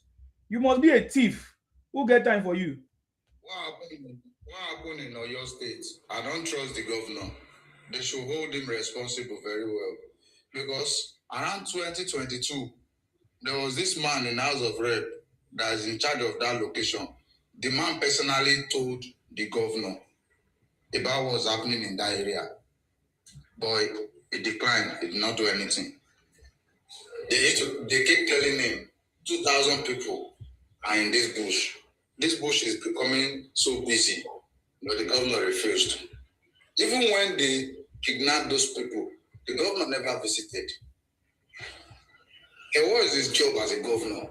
You must be a thief. Who get time for you? What happened in Oyo State? I don't trust the governor. They should hold him responsible very well. Because around 2022, there was this man in House of Rep that is in charge of that location. The man personally told the governor about what was happening in that area. But he declined. He did not do anything. They keep telling him 2,000 people are in this bush. This bush is becoming so busy, but the governor refused. Even when they kidnapped those people, the governor never visited. And what is his job as a governor?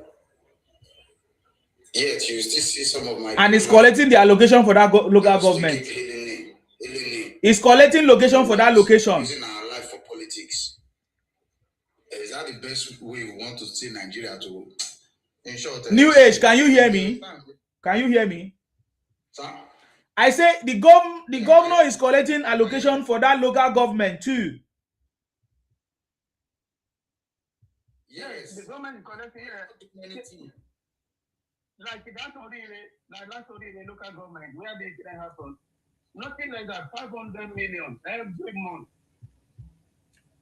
Yet you still see some of my... And he's collecting the allocation for that local government. He's collecting location for that location. Using our life for politics. Is that the best way we want to see Nigeria to... In short, New age, can you hear me? Can you hear me? Sir? I say the governor is collecting allocation for that local government too. Yes. The government is collecting like that's already the local government where they can happen. Nothing like that. 500 million every month.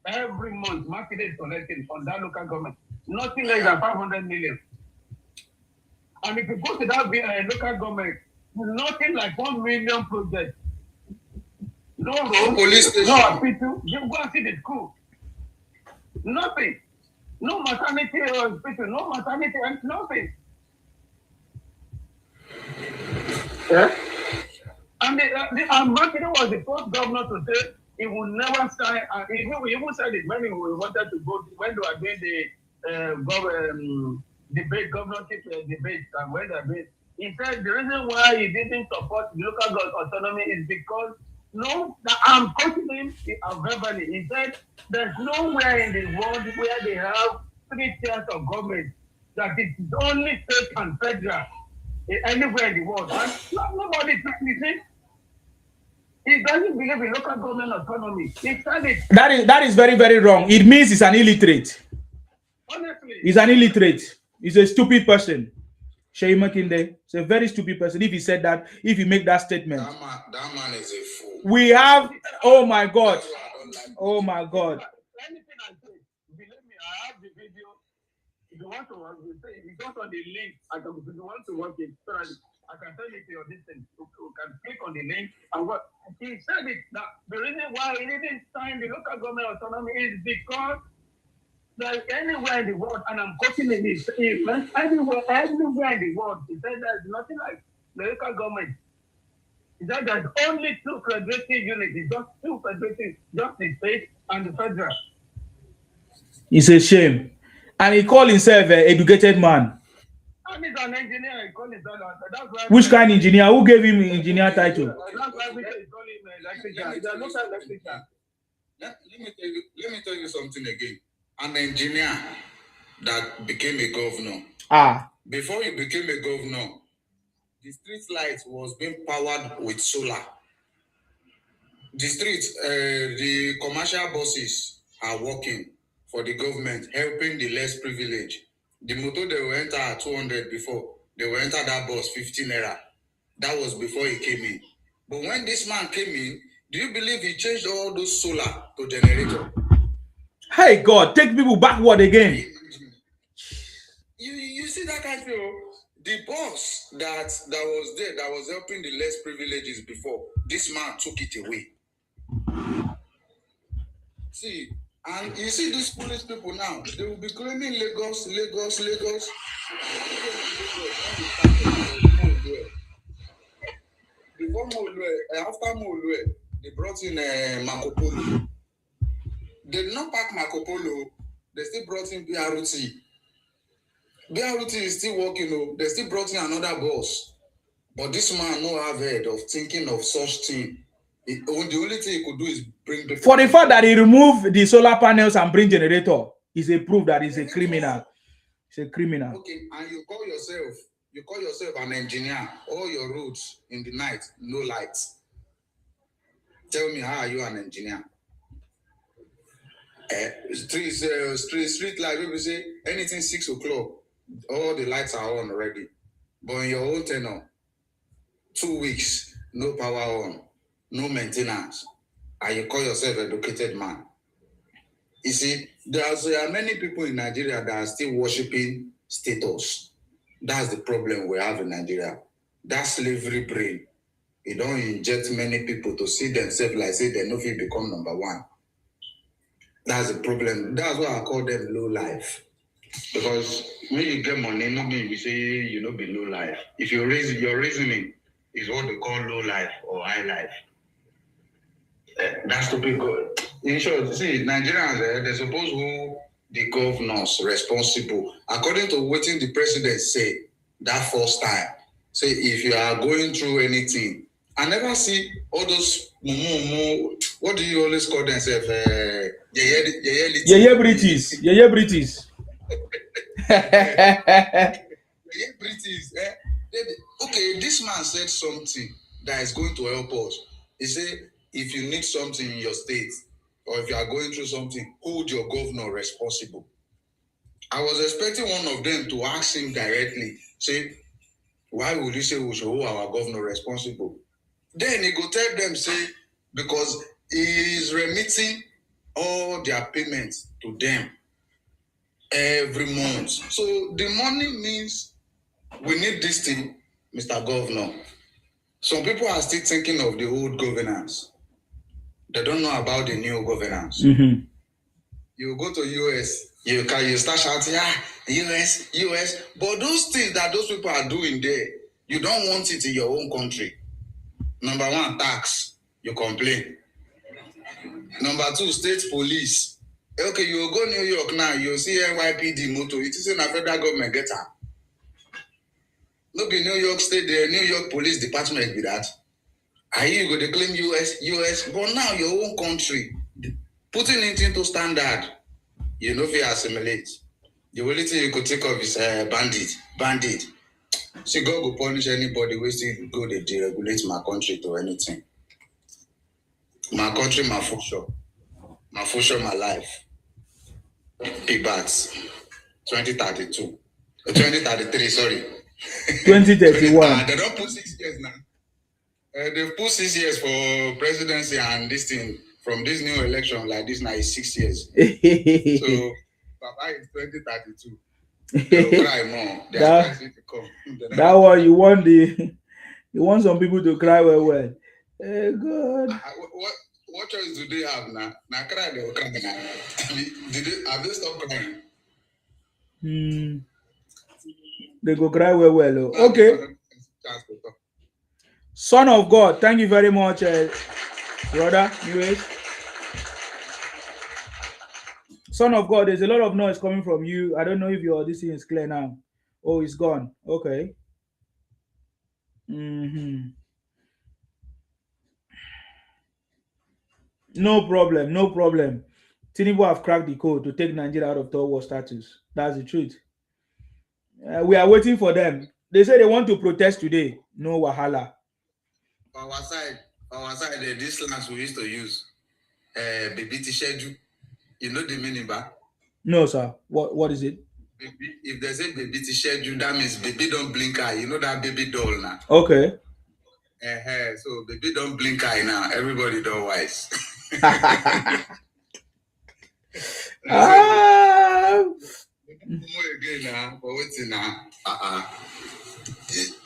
Every month, market is collecting on that local government. Nothing like that. 500 million. And if you go to that local government, nothing like 1 million projects. No road, police station. no hospital. You go and see the school. Nothing. No maternity hospital. No maternity. Nothing. Yeah. And Makinde was the first governor to say he would never sign. He even said it when he wanted to go when they were doing the debate, governorship debate, and when they he said the reason why he didn't support the local autonomy is because I'm quoting him verbally. He said there's nowhere in the world where they have 3 tiers of government that is only state and federal anywhere in the world. And nobody practicing. He doesn't believe in local government autonomy. He said it. That is very, very wrong. It means he's an illiterate. Honestly. He's an illiterate. He's a stupid person. Sheyi Makinde is a very stupid person. If he said that, if he make that statement. That man is a fool. We have, oh my God. Oh my God. Anything I say, believe me, I have the video. If you want to work, you go on the link. If you want to work it, I can tell you to your distance. You can click on the link and what he said it that the reason why he didn't sign the local government autonomy is because like anywhere in the world, and I'm quoting him, anywhere in the world, he said there's nothing like the local government. He said there's only 2 federative units, just 2 federative, just the state and the federal. It's a shame. And he called himself an educated man. And he's an engineer, he called himself that's why. Which kind of engineer? Who gave him engineer title? That's why we call him electrician. He's a local electrician. Let me tell you something again. An engineer that became a governor. Before he became a governor, the street light was being powered with solar. The streets, the commercial buses are working for the government, helping the less privileged. The motor they will enter at 200 before, they will enter that bus 15 naira. That was before he came in. But when this man came in, do you believe he changed all those solar to generator? Hey God, take people backward again. You see that kind of thing? The boss that was there, that was helping the less privileges before, this man took it away. See, and you see these foolish people now, they will be claiming Lagos. Before after Molue, they brought in Marco Polo. They did not pack Marco Polo, they still brought in BRT. BRT is still working, they still brought in another bus. But this man no have head of thinking of such thing. The only thing he could do is bring people. For the fact that he removed the solar panels and bring generator. is a proof that he's a criminal. He's a criminal. Okay, and you call yourself an engineer. All your roads in the night, no lights. Tell me, how are you an engineer? Street light, people say anything 6 o'clock, all the lights are on already. But in your own tenor, 2 weeks, no power on, no maintenance, and you call yourself an educated man. You see, there are many people in Nigeria that are still worshiping status. That's the problem we have in Nigeria. That slavery brain. It don't inject many people to see themselves like say they know if become number one. That's the problem. That's why I call them low life. Because when you get money, no mean you say you know be low life. If your reasoning is what they call low life or high life. That's to be good. In short, see, Nigerians, they're supposed to hold the governors responsible. According to what the president said that first time, say if you are going through anything, I never see all those what do you always call themselves? British. British. Okay, this man said something that is going to help us. He said, if you need something in your state, or if you are going through something, hold your governor responsible. I was expecting one of them to ask him directly, say, why would you say we should hold our governor responsible? Then he go tell them, say, because he is remitting all their payments to them every month. So the money means we need this thing, Mr. Governor. Some people are still thinking of the old governance. They don't know about the new governance. Mm-hmm. You go to US, you start shouting, US. But those things that those people are doing there, you don't want it in your own country. Number one, tax, you complain. Number two, state police. Okay, you go New York now, you see NYPD motor. It is in a federal government get up. No be New York State, the New York Police Department be that. Are you going to claim US? But now your own country, putting it into standard, you know if you assimilate. The only thing you could take of is bandit. See, God will punish anybody who still go to deregulate my country to anything. My country, my future, my life. P-Bats, 2032. 2033, sorry. 2031. They don't put 6 years now. They've put 6 years for presidency and this thing from this new election like this now is 6 years. So, Papa is 2032. They'll cry more. They are to come. That one you want some people to cry well. God. What choice do they have now? Now cry, they will cry now. Have they stopped crying? They go cry well. Okay. Son of God, thank you very much, brother. Anyways, Son of God, there's a lot of noise coming from you. I don't know if this thing is clear now. Oh, it's gone. Okay. No problem. Tinubu have cracked the code to take Nigeria out of third world status. That's the truth. We are waiting for them. They say they want to protest today. No wahala. On our side, these slangs we used to use, baby schedule. You know the meaning, ba? No, sir. What is it? Baby, if they say baby schedule, that means baby don't blink eye. You know that baby doll now. Okay. So baby don't blink eye now. Everybody don't wise.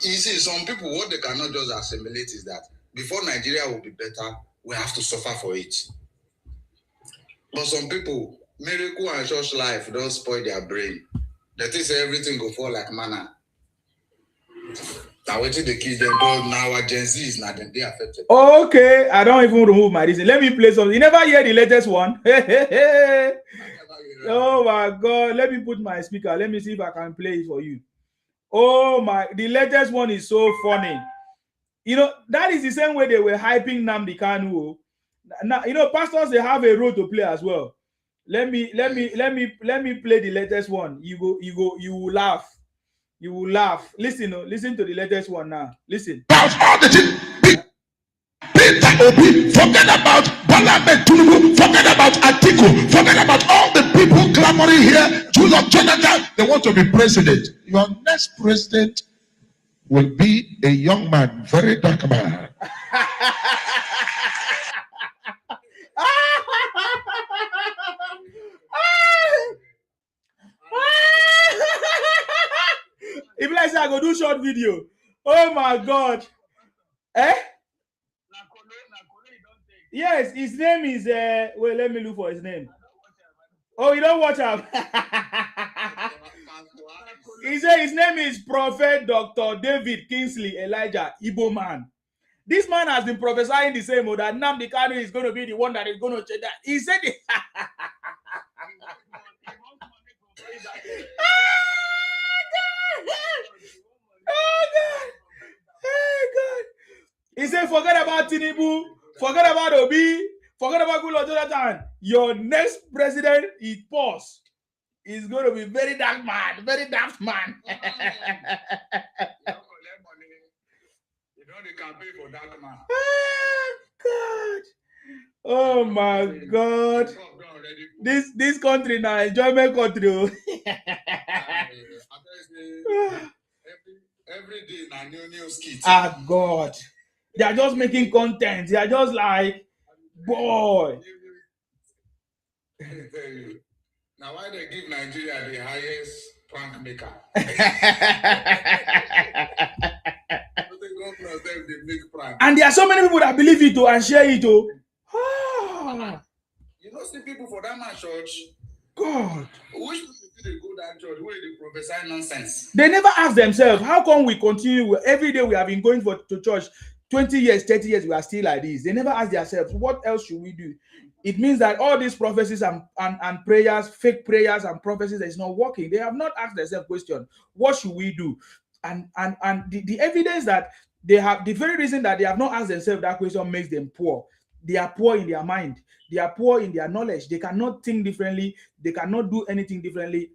You see, some people, what they cannot just assimilate is that before Nigeria will be better, we have to suffer for it. But some people, miracle and church life don't spoil their brain. They think everything go fall like manna. Now waiting the kids them, but now our Gen Z is not then they affected. Okay, I don't even remove my reason. Let me play something. You never hear the latest one? Oh my God! Let me put my speaker. Let me see if I can play it for you. Oh my! The latest one is so funny. You know that is the same way they were hyping Nnamdi Kanu. Now you know pastors they have a role to play as well. Let me play the latest one. You will laugh. You will laugh. Listen to the latest one now. Listen. About all the things. Peter Obi, forget about Tinubu, forget about Atiku, forget about all the people clamoring here. Julius Jonathan, they want to be president. Your next president will be a young man, very dark man. If like say I go do short video. Oh my God. Eh? Yes, his name is wait, let me look for his name. Oh, you don't watch him. He said his name is Prophet Dr. David Kingsley Elijah Igbo man. This man has been prophesying the same that Nnamdi Kanu is going to be the one that is going to change that. He said it. Oh God. He said, forget about Tinubu, forget about Obi, forget about Goodluck Jonathan. Your next president is pause. He's going to be very dark man, very daft man. You know they can pay for dark man. God. Oh my God. This country now, enjoyment country. Every day na new skit. Ah God. They are just making content. They are just like, boy. Now why they give Nigeria the highest prank maker? And there are so many people that believe it and share it. You know, see people for that man church. God. Which people they go that church where they prophesy nonsense? They never ask themselves, how come we continue? Every day we have been going to church 20 years, 30 years, we are still like this. They never ask themselves, what else should we do? It means that all these prophecies and prayers, fake prayers and prophecies that is not working. They have not asked themselves question, what should we do? And the evidence that they have, the very reason that they have not asked themselves that question makes them poor. They are poor in their mind. They are poor in their knowledge. They cannot think differently. They cannot do anything differently.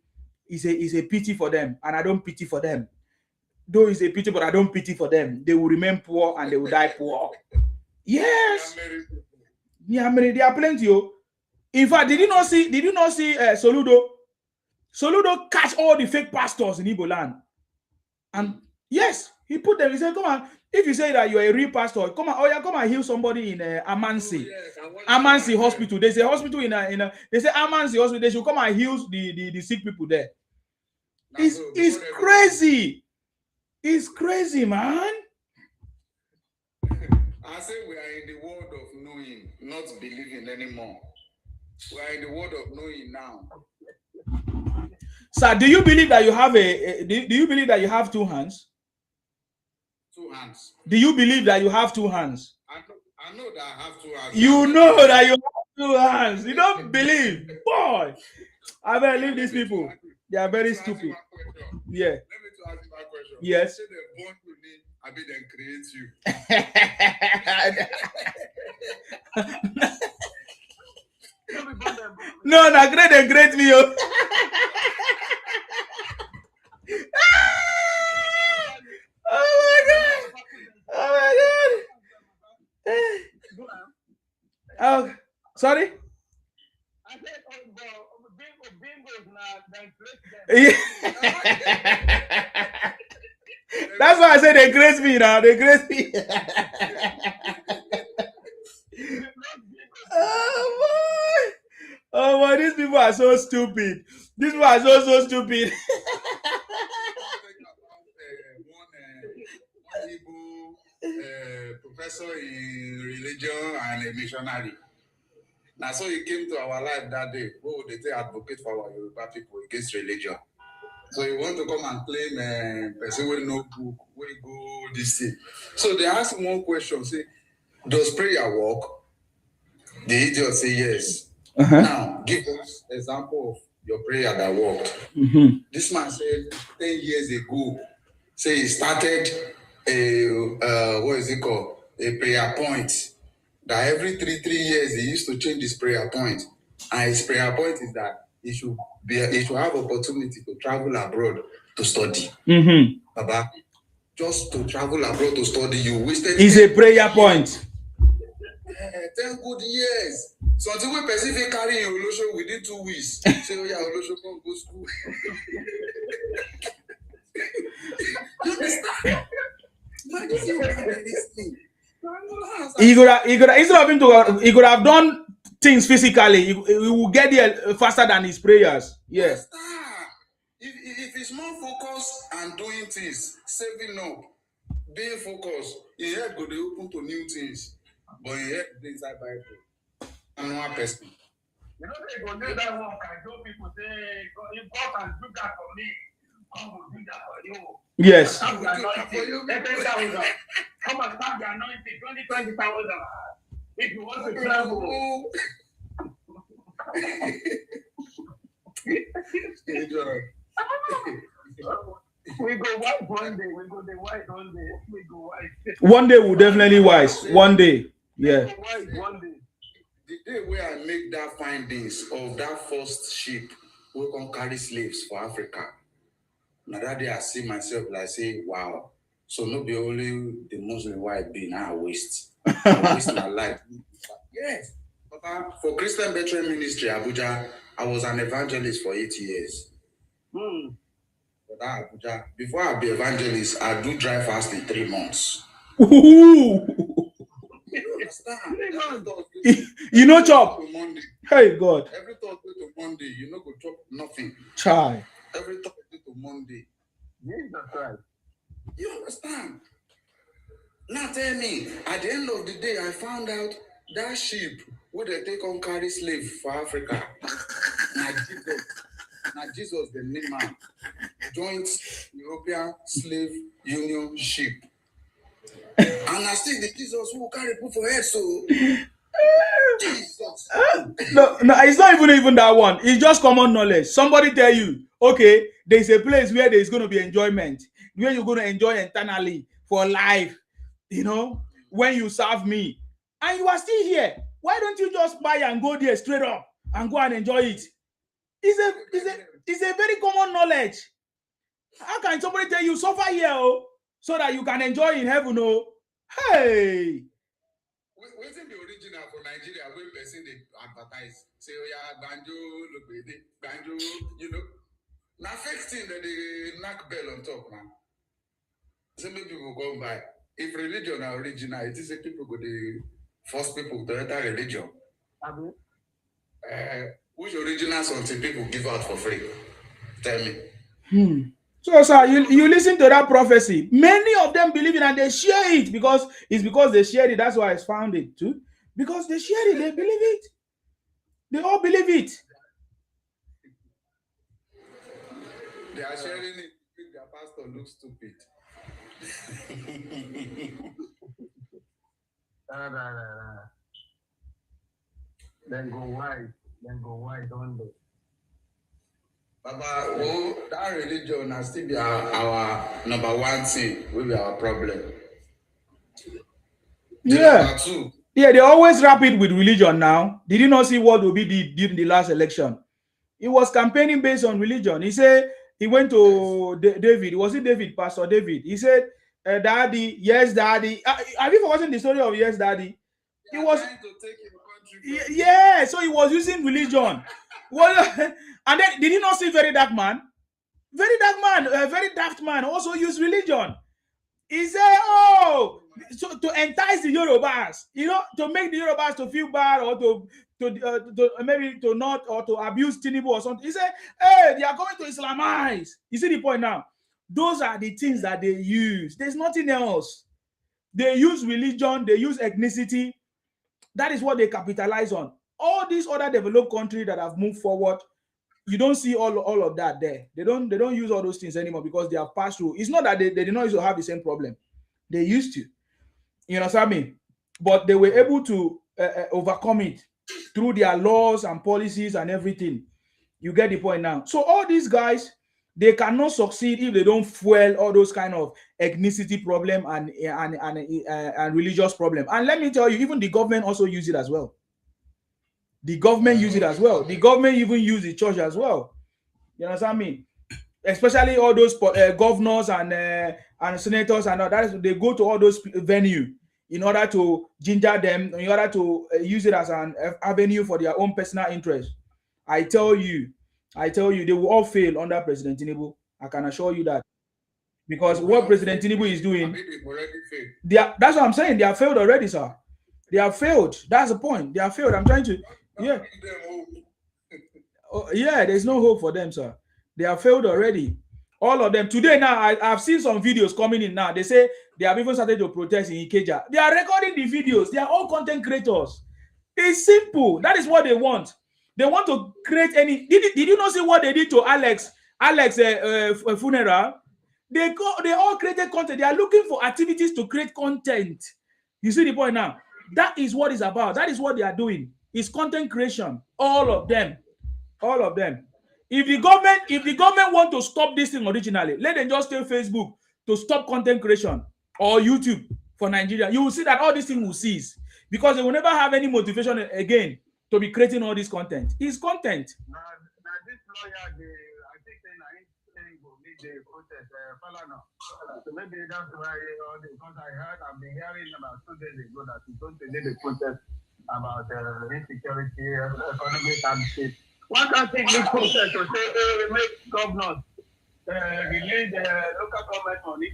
It's a pity for them, and I don't pity for them. Though it's a pity, but I don't pity for them. They will remain poor and they will die poor. Yes. Yeah, there are plenty. In fact, did you not see Soludo? Soludo catch all the fake pastors in Igbo land. And yes, he put them, he said, come on, if you say that you're a real pastor, come and heal somebody in Amansi. Amansi hospital. There's a hospital in they say Amansi hospital. They should come and heal the sick people there. It's crazy. It's crazy, man. I say we are in the world of knowing, not believing anymore. We are in the world of knowing now. Sir, do you believe that you have do you believe that you have two hands? Two hands. Do you believe that you have two hands? I know that I have two hands. You know that you have two hands. You don't believe. Boy, I believe these people. They are very stupid. Yeah. Let me to ask you that question. Yes. Say they born to me, I mean they create you. No, great and great me. Oh my God. Oh, sorry. That's why I said they grace me now. They grace me. Oh boy, these people are so stupid. These people are so stupid. One professor in religion and a missionary. Now, so he came to our life that day. Oh, they advocate for our Yoruba people against religion. So he want to come and claim person with no book, where go this thing. So they ask him one question, say, does prayer work? The idiot say yes. Now, give us example of your prayer that worked. This man said 10 years ago, say he started a what is it called? A prayer point. That every three years he used to change his prayer point. And his prayer point is that he should have opportunity to travel abroad to study. Baba, just to travel abroad to study, you wasted. Is a prayer point. 10 good years. Something we Pacific carry in Olosho within 2 weeks. Say, oh yeah, Olosho come go school. You understand? Man, you see what I'm listening. He could have, instead of him to, he could have done things physically. He will get there faster than his prayers. Yes. If he's more focused and doing things, saving up, being focused, his head go dey open to new things. But his head dey inside Bible. I'm one person. You know, they go do that work and those people say, you go and do that for me. I will do that for you. Yes. Come and start the anointing, 20,000. If you want to travel. We go white one day. We go the white one day. We go white. One day we'll definitely wise. One day. Yeah. White one day. The day where I make that findings of that first ship we can carry slaves for Africa. Now that day I see myself like say, wow. So not be only the Muslim white being I waste. I waste my life. Yes. For Christian Veteran Ministry, Abuja, I was an evangelist for 8 years. For that Abuja, before I be evangelist, I do dry fast in 3 months. You understand? You know, chop. Hey, God. Every Thursday to Monday, you know, go chop nothing. Chai. Every Thursday to Monday. That's right. You understand? Now tell me, at the end of the day, I found out that ship where they take on carry slave for Africa. Now Jesus, the name man, joint European Slave Union ship. And I see the Jesus who carry put for head, so Jesus. No, it's not even that one. It's just common knowledge. Somebody tell you, okay, there's a place where there's going to be enjoyment, where you're going to enjoy internally for life, you know, when you serve me, and you are still here. Why don't you just buy and go there straight up and go and enjoy it? It's a very common knowledge. How can somebody tell you suffer here, so that you can enjoy in heaven? Hey. What's the original for Nigeria where person they advertise? Say, oh yeah, banjo, you know. Now fake thing that they knock bell on top, man. So many people go by. If religion are original, it is a people go they force people to enter religion. Which original something people give out for free? Tell me. So, sir, you listen to that prophecy. Many of them believe in it and they share it because they shared it. That's why it's founded too. Because they share it, they believe it. They all believe it. They are sharing it to make their pastor look stupid. Then go white on the. Baba, well, that religion has still be our number one thing, will be our problem. Number two. Yeah, they always wrap it with religion now. Did you not see what Obi did during the last election? He was campaigning based on religion. He said he went to David. Was it David? Pastor David. He said, Daddy, yes, Daddy. Have you forgotten the story of Yes, Daddy? He was trying to take him country. Yeah, so he was using religion. And then did you not see Very Dark Man? Very Dark Man, Very Daft Man also used religion. He said, oh, so to entice the Yorubas, you know, to make the Yorubas to feel bad or to maybe to not or to abuse Tinubu or something. He said, hey, they are going to Islamize. You see the point now? Those are the things that they use. There's nothing else. They use religion, they use ethnicity. That is what they capitalize on. All these other developed countries that have moved forward, you don't see all of that there. They don't use all those things anymore because they have passed through. It's not that they did not used to have the same problem. They used to. You know what I mean? But they were able to overcome it through their laws and policies and everything. You get the point now. So all these guys, they cannot succeed if they don't fuel all those kind of ethnicity problem and religious problem. And let me tell you, even the government also use it as well. The government use it as well. The government even use the church as well. You understand me? Especially all those governors and senators and all that. They go to all those venue in order to ginger them, in order to use it as an avenue for their own personal interest. I tell you, they will all fail under President Tinubu. I can assure you that. Because what President Tinubu is doing, that's what I'm saying. They have failed already, sir. They have failed. That's the point. They have failed. I'm trying to, yeah. Oh, yeah, there's no hope for them, sir. They have failed already. All of them. Today now, I've seen some videos coming in now. They say they have even started to protest in Ikeja. They are recording the videos. They are all content creators. It's simple. That is what they want. They want to create any. Did you not see what they did to Alex funeral? They all created content. They are looking for activities to create content. You see the point now? That is what it's about. That is what they are doing. It's content creation. All of them. All of them. If the government want to stop this thing originally, let them just tell Facebook to stop content creation or YouTube for Nigeria. You will see that all these things will cease because they will never have any motivation again to be creating all this content. It's content. Now this lawyer, I think they will lead the protest. So maybe that's why, because I've been hearing about 2 days ago that he's going to lead the protest about insecurity, economic hardship. Why can't they lead protest to say, hey, make governors release the local government money?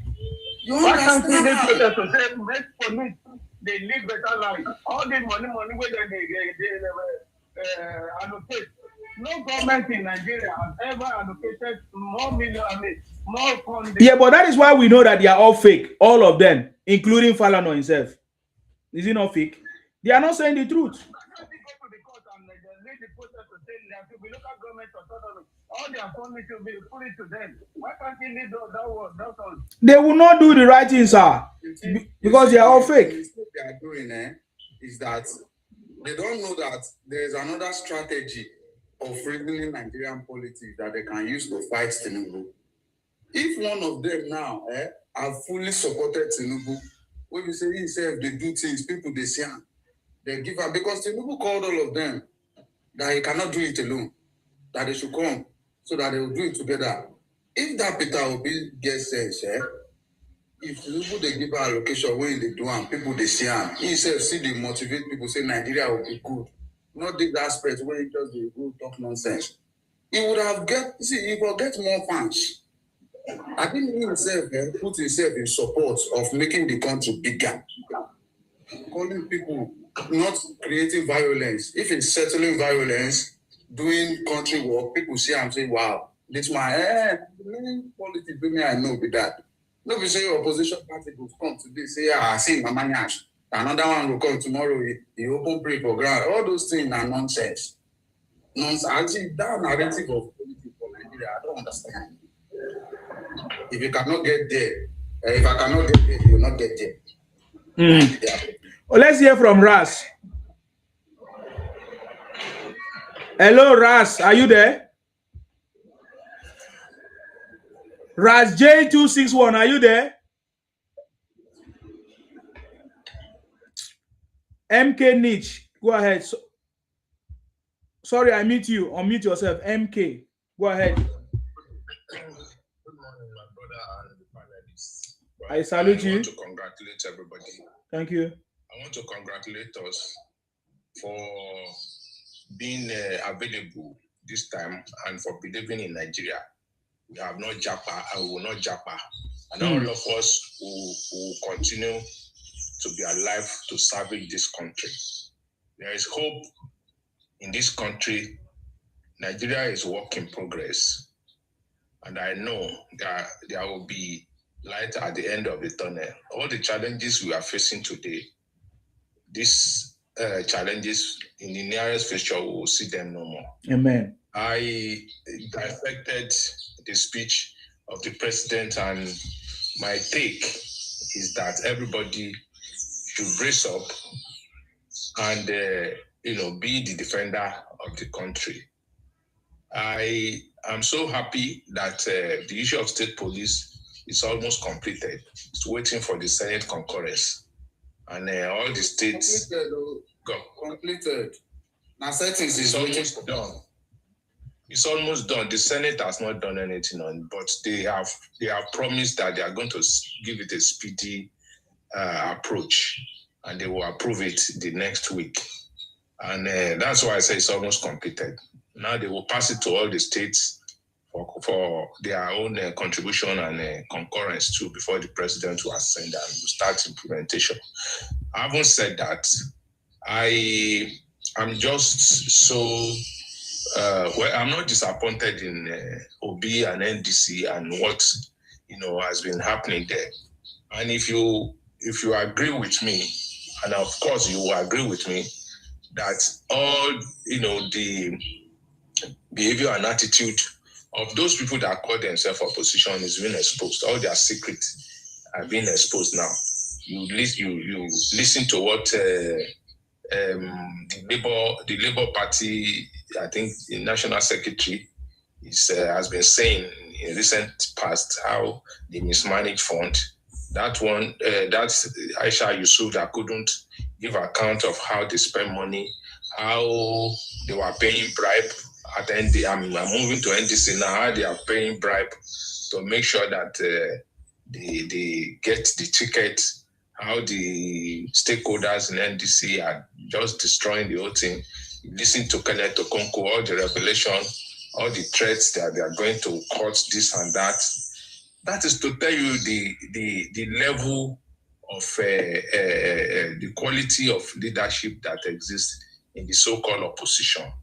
Why can't they lead protest to say, make police, they live better life? All the money where they allocate. No government in Nigeria has ever allocated more million, more funding. Yeah, but that is why we know that they are all fake, all of them, including Falano himself. Is he not fake? They are not saying the truth. They will not do the right thing, sir, because they are all fake. What they are doing is that they don't know that there is another strategy of reasoning Nigerian politics that they can use to fight Tinubu. If one of them now have fully supported Tinubu, when we say himself, they do things, people they see him, they give up because Tinubu called all of them that he cannot do it alone, that they should come so that they will do it together. If that Peter Obi gets sense, if Tinubu they give our allocation when they do and people they see him, he himself see they motivate people say Nigeria will be good. Not the aspect where he just they go talk nonsense. He would have he will get more fans. I think he himself put himself in support of making the country bigger. Calling people not creating violence. If it's settling violence, doing country work, people see and say, wow, this my politics me I know with that. Nobody say opposition party will come today, say, I see Mama Nyash. Another one will come tomorrow, he open pray for ground. All those things are nonsense. Actually, that narrative of politics for Nigeria, I don't understand. If you cannot get there, if I cannot get there, you will not get there. Well, let's hear from Ras. Hello, Ras. Are you there? Ras J261, are you there? MK Niche, go ahead. Sorry, I mute you. Unmute yourself. MK, go ahead. Good morning, my brother and the panelists. I salute you. I want to congratulate everybody. Thank you. I want to congratulate us for being available this time and for believing in Nigeria. We have not japa and we will not japa. And all of us will continue to be alive to salvage this country. There is hope in this country. Nigeria is a work in progress. And I know that there will be light at the end of the tunnel. All the challenges we are facing today, these challenges in the nearest future, we will see them no more. Amen. I dissected the speech of the president, and my take is that everybody should brace up and be the defender of the country. I am so happy that the issue of state police is almost completed. It's waiting for the Senate concurrence, and all the states completed. Now settings is almost done. It's almost done. The Senate has not done anything on it, but they have promised that they are going to give it a speedy approach, and they will approve it the next week. And that's why I say it's almost completed. Now they will pass it to all the states for their own contribution and concurrence too before the president will ascend and will start implementation. Having said that, I'm just so I'm not disappointed in Obi and NDC and what has been happening there. And if you agree with me, and of course you will agree with me, that all the behavior and attitude of those people that call themselves opposition is being exposed. All their secrets are being exposed now. You listen to what the Labour Party, I think the National Secretary has been saying in recent past, how they mismanage fund. That one, that's Aisha Yusuf that couldn't give account of how they spend money, how they were paying bribe. At the end, I'm moving to NDC now, how they are paying bribe to make sure that they get the ticket, how the stakeholders in NDC are just destroying the whole thing. Listen to Kenneth Okonkwo, all the revelation, all the threats that they are going to cut this and that. That is to tell you the level of the quality of leadership that exists in the so-called opposition.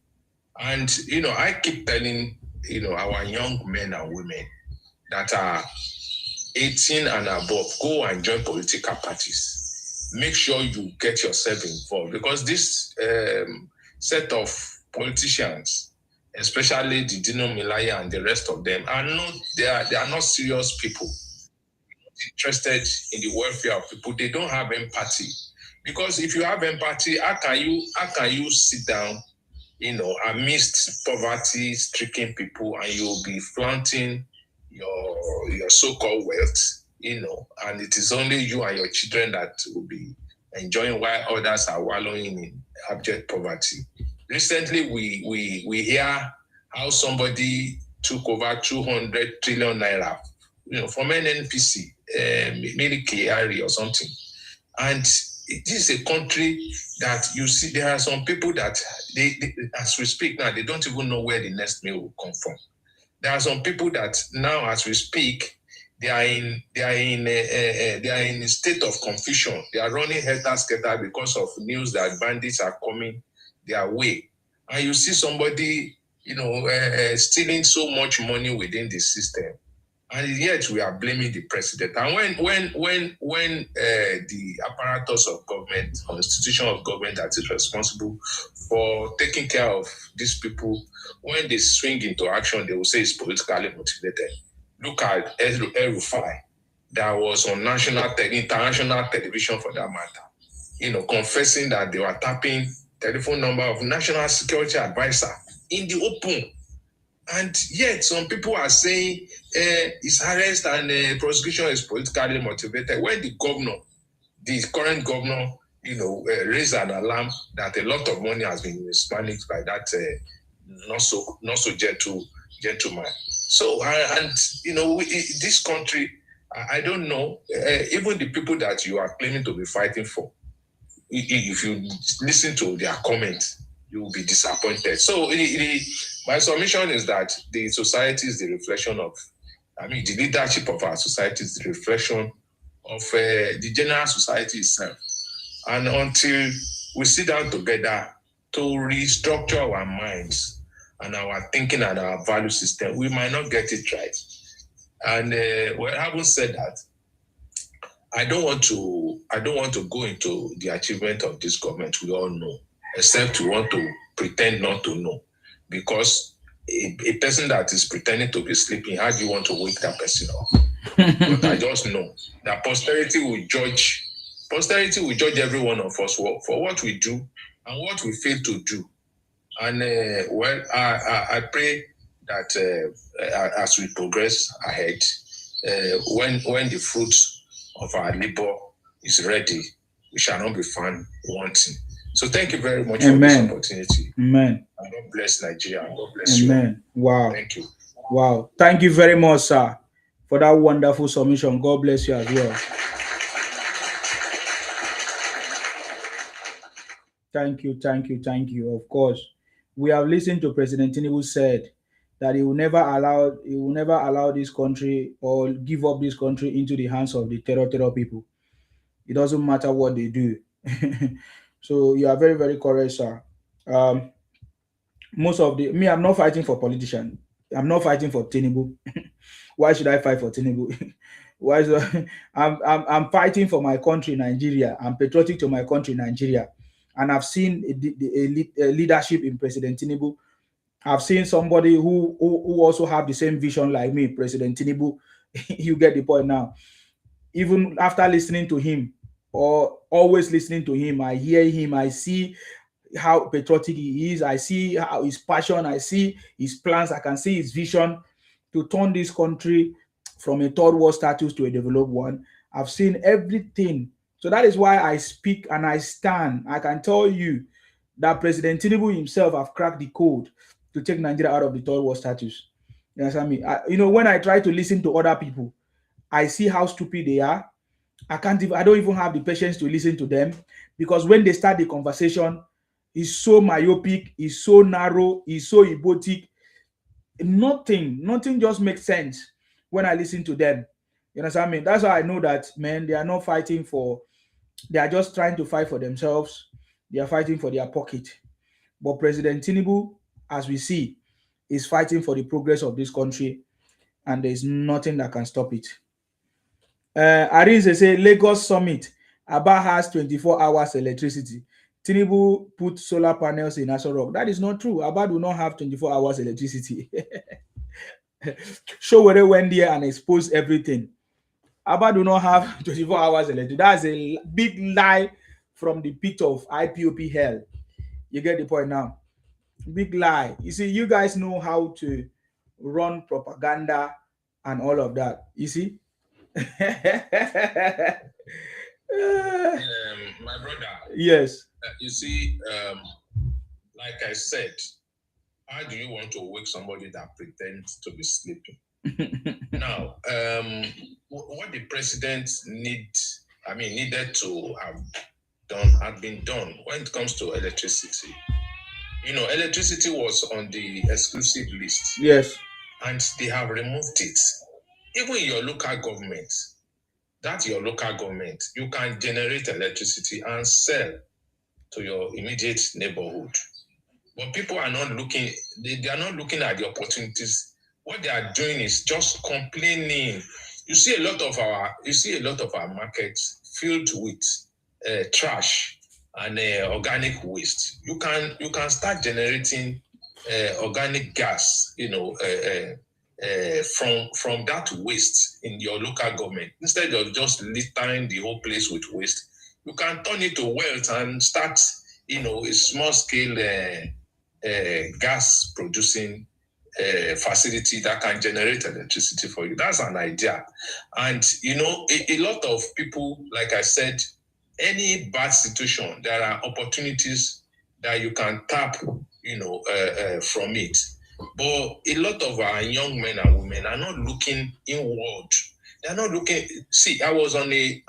And, I keep telling, our young men and women that are 18 and above, go and join political parties. Make sure you get yourself involved, because this set of politicians, especially the Dino Milaya and the rest of them, they are not serious people interested in the welfare of people. They don't have empathy. Because if you have empathy, how can you sit down, amidst poverty-stricken people, and you'll be flaunting your so-called wealth, and it is only you and your children that will be enjoying while others are wallowing in abject poverty. Recently, we hear how somebody took over 200 trillion naira, from NNPC, maybe Kyari or something. And this is a country that you see, there are some people that they as we speak now, they don't even know where the next meal will come from. There are some people that now, as we speak, they are in a state of confusion. They are running helter-skelter because of news that bandits are coming their way. And you see somebody, stealing so much money within the system, and yet we are blaming the president. And when the apparatus of government or institution of government that is responsible for taking care of these people, when they swing into action, they will say it's politically motivated. Look at El-Rufai, that was on international television for that matter, confessing that they were tapping telephone number of national security advisor in the open. And yet some people are saying his arrest and prosecution is politically motivated, when the current governor, raised an alarm that a lot of money has been mismanaged by that not so gentleman. So this country, I don't know, even the people that you are claiming to be fighting for, if you listen to their comments, you will be disappointed. So my submission is that the society is the reflection of, the leadership of our society is the reflection of the general society itself. And until we sit down together to restructure our minds and our thinking and our value system, we might not get it right. And having said that, I don't want to go into the achievement of this government. We all know, except we want to pretend not to know. Because a person that is pretending to be sleeping, how do you want to wake that person up? But I just know that posterity will judge every one of us for what we do and what we fail to do. And I pray that as we progress ahead, when the fruits of our labor is ready, we shall not be found wanting. So thank you very much for this opportunity. Amen. And God bless Nigeria. And God bless you. Amen. Wow. Thank you. Wow. Thank you very much, sir, for that wonderful submission. God bless you as well. Thank you, thank you, thank you. Of course, we have listened to President Tinubu said that he will never allow this country or give up this country into the hands of the terror people. It doesn't matter what they do. So you are very, very correct, sir. Most of the me, I'm not fighting for politician. I'm not fighting for Tinubu. Why should I fight for Tinubu? Why is I'm fighting for my country, Nigeria. I'm patriotic to my country, Nigeria. And I've seen a leadership in President Tinubu. I've seen somebody who also have the same vision like me, President Tinubu. You get the point now. Even after listening to him or always listening to him, I hear him, I see how patriotic he is, I see how his passion, I see his plans, I can see his vision to turn this country from a third world status to a developed one. I've seen everything. So that is why I speak and I stand. I can tell you that President Tinubu himself have cracked the code to take Nigeria out of the third world status. You understand me? When I try to listen to other people, I see how stupid they are. I don't even have the patience to listen to them, because when they start the conversation, it's so myopic, it's so narrow, it's so egotic. Nothing just makes sense when I listen to them. You understand me? That's how I know that, man, they are not fighting they are just trying to fight for themselves. They are fighting for their pocket. But President Tinubu, as we see, is fighting for the progress of this country, and there's nothing that can stop it. Arinze say Lagos Summit, Aba has 24 hours electricity. Tinubu put solar panels in Aso Rock. That is not true. Aba do not have 24 hours electricity. Showore went there and exposed everything. Aba do not have 24 hours electricity. That's a big lie from the pit of IPOP hell. You get the point now? Big lie. You see, you guys know how to run propaganda and all of that. You see? My brother. Yes. You see, like I said, how do you want to wake somebody that pretends to be sleeping? Now, what the president needed to have done had been done when it comes to electricity. Electricity was on the exclusive list. Yes. And they have removed it. Even in your local government, you can generate electricity and sell to your immediate neighborhood. But people are not looking, they are not looking at the opportunities. What they are doing is just complaining. You see a lot of our markets filled with trash and organic waste. You can start generating organic gas, from that waste in your local government. Instead of just littering the whole place with waste, you can turn it to wealth and start, a small scale gas producing facility that can generate electricity for you. That's an idea. And a lot of people, like I said, any bad situation, there are opportunities that you can tap from it. But a lot of our young men and women are not looking inward. They're not looking. See, I was on a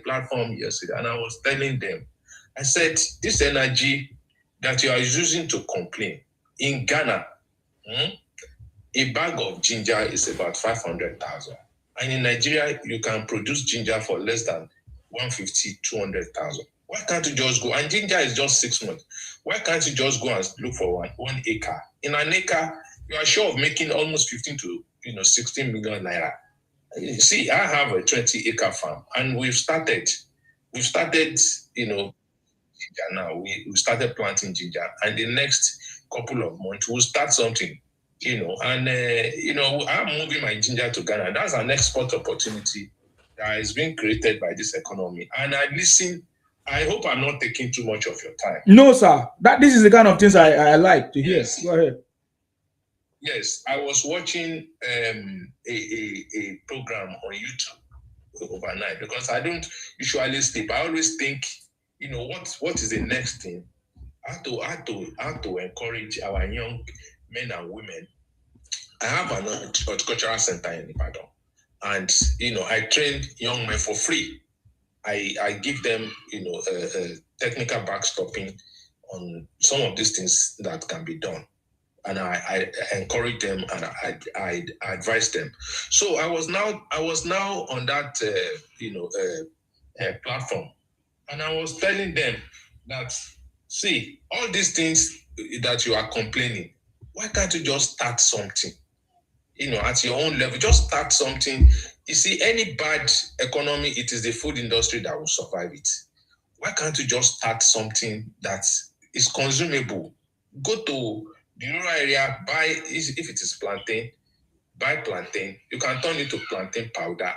platform yesterday, and I was telling them, I said, this energy that you are using to complain in Ghana, a bag of ginger is about 500,000, and in Nigeria you can produce ginger for less than 150, 200,000. Why can't you just go? And ginger is just 6 months. Why can't you just go and look for one acre? In an acre, you are sure of making almost 15 to 16 million naira. See, I have a 20-acre farm, and we've started, ginger now. We started planting ginger, and the next couple of months we'll start something, and I'm moving my ginger to Ghana. That's an export opportunity that is being created by this economy. And I hope I'm not taking too much of your time. No, sir. This is the kind of things I like to hear. Yes. Go ahead. Yes, I was watching a program on YouTube overnight because I don't usually sleep. I always think, what is the next thing? How to encourage our young men and women. I have an horticultural center in Ibadan, and I train young men for free. I give them technical backstopping on some of these things that can be done, and I encourage them and I advise them. So I was now on that platform, and I was telling them that, see, all these things that you are complaining, why can't you just start something? At your own level, just start something. You see, any bad economy, it is the food industry that will survive it. Why can't you just start something that is consumable? Go to the rural area, buy, if it is plantain, buy plantain. You can turn it to plantain powder.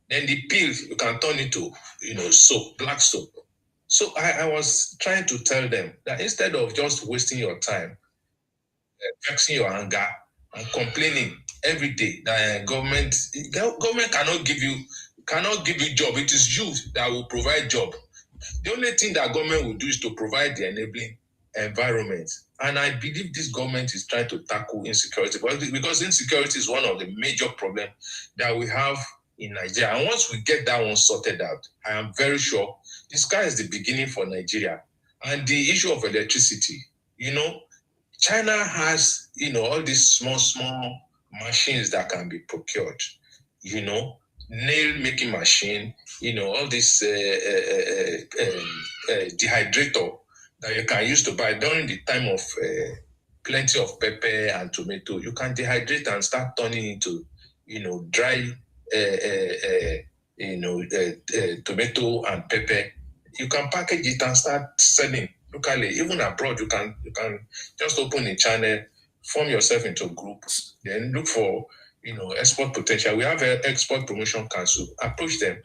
Then the peels, you can turn it to, soap, black soap. So I was trying to tell them that instead of just wasting your time, vexing your anger, and complaining every day that government cannot give you job. It is you that will provide job. The only thing that government will do is to provide the enabling environment. And I believe this government is trying to tackle insecurity, because insecurity is one of the major problems that we have in Nigeria. And once we get that one sorted out, I am very sure the sky is the beginning for Nigeria. And the issue of electricity, China has, all these small machines that can be procured, nail making machine, all this dehydrator that you can use to buy during the time of plenty of pepper and tomato. You can dehydrate and start turning into, dry, tomato and pepper. You can package it and start selling locally. Even abroad, you can just open a channel, form yourself into groups, then look for export potential. We have an export promotion council. Approach them.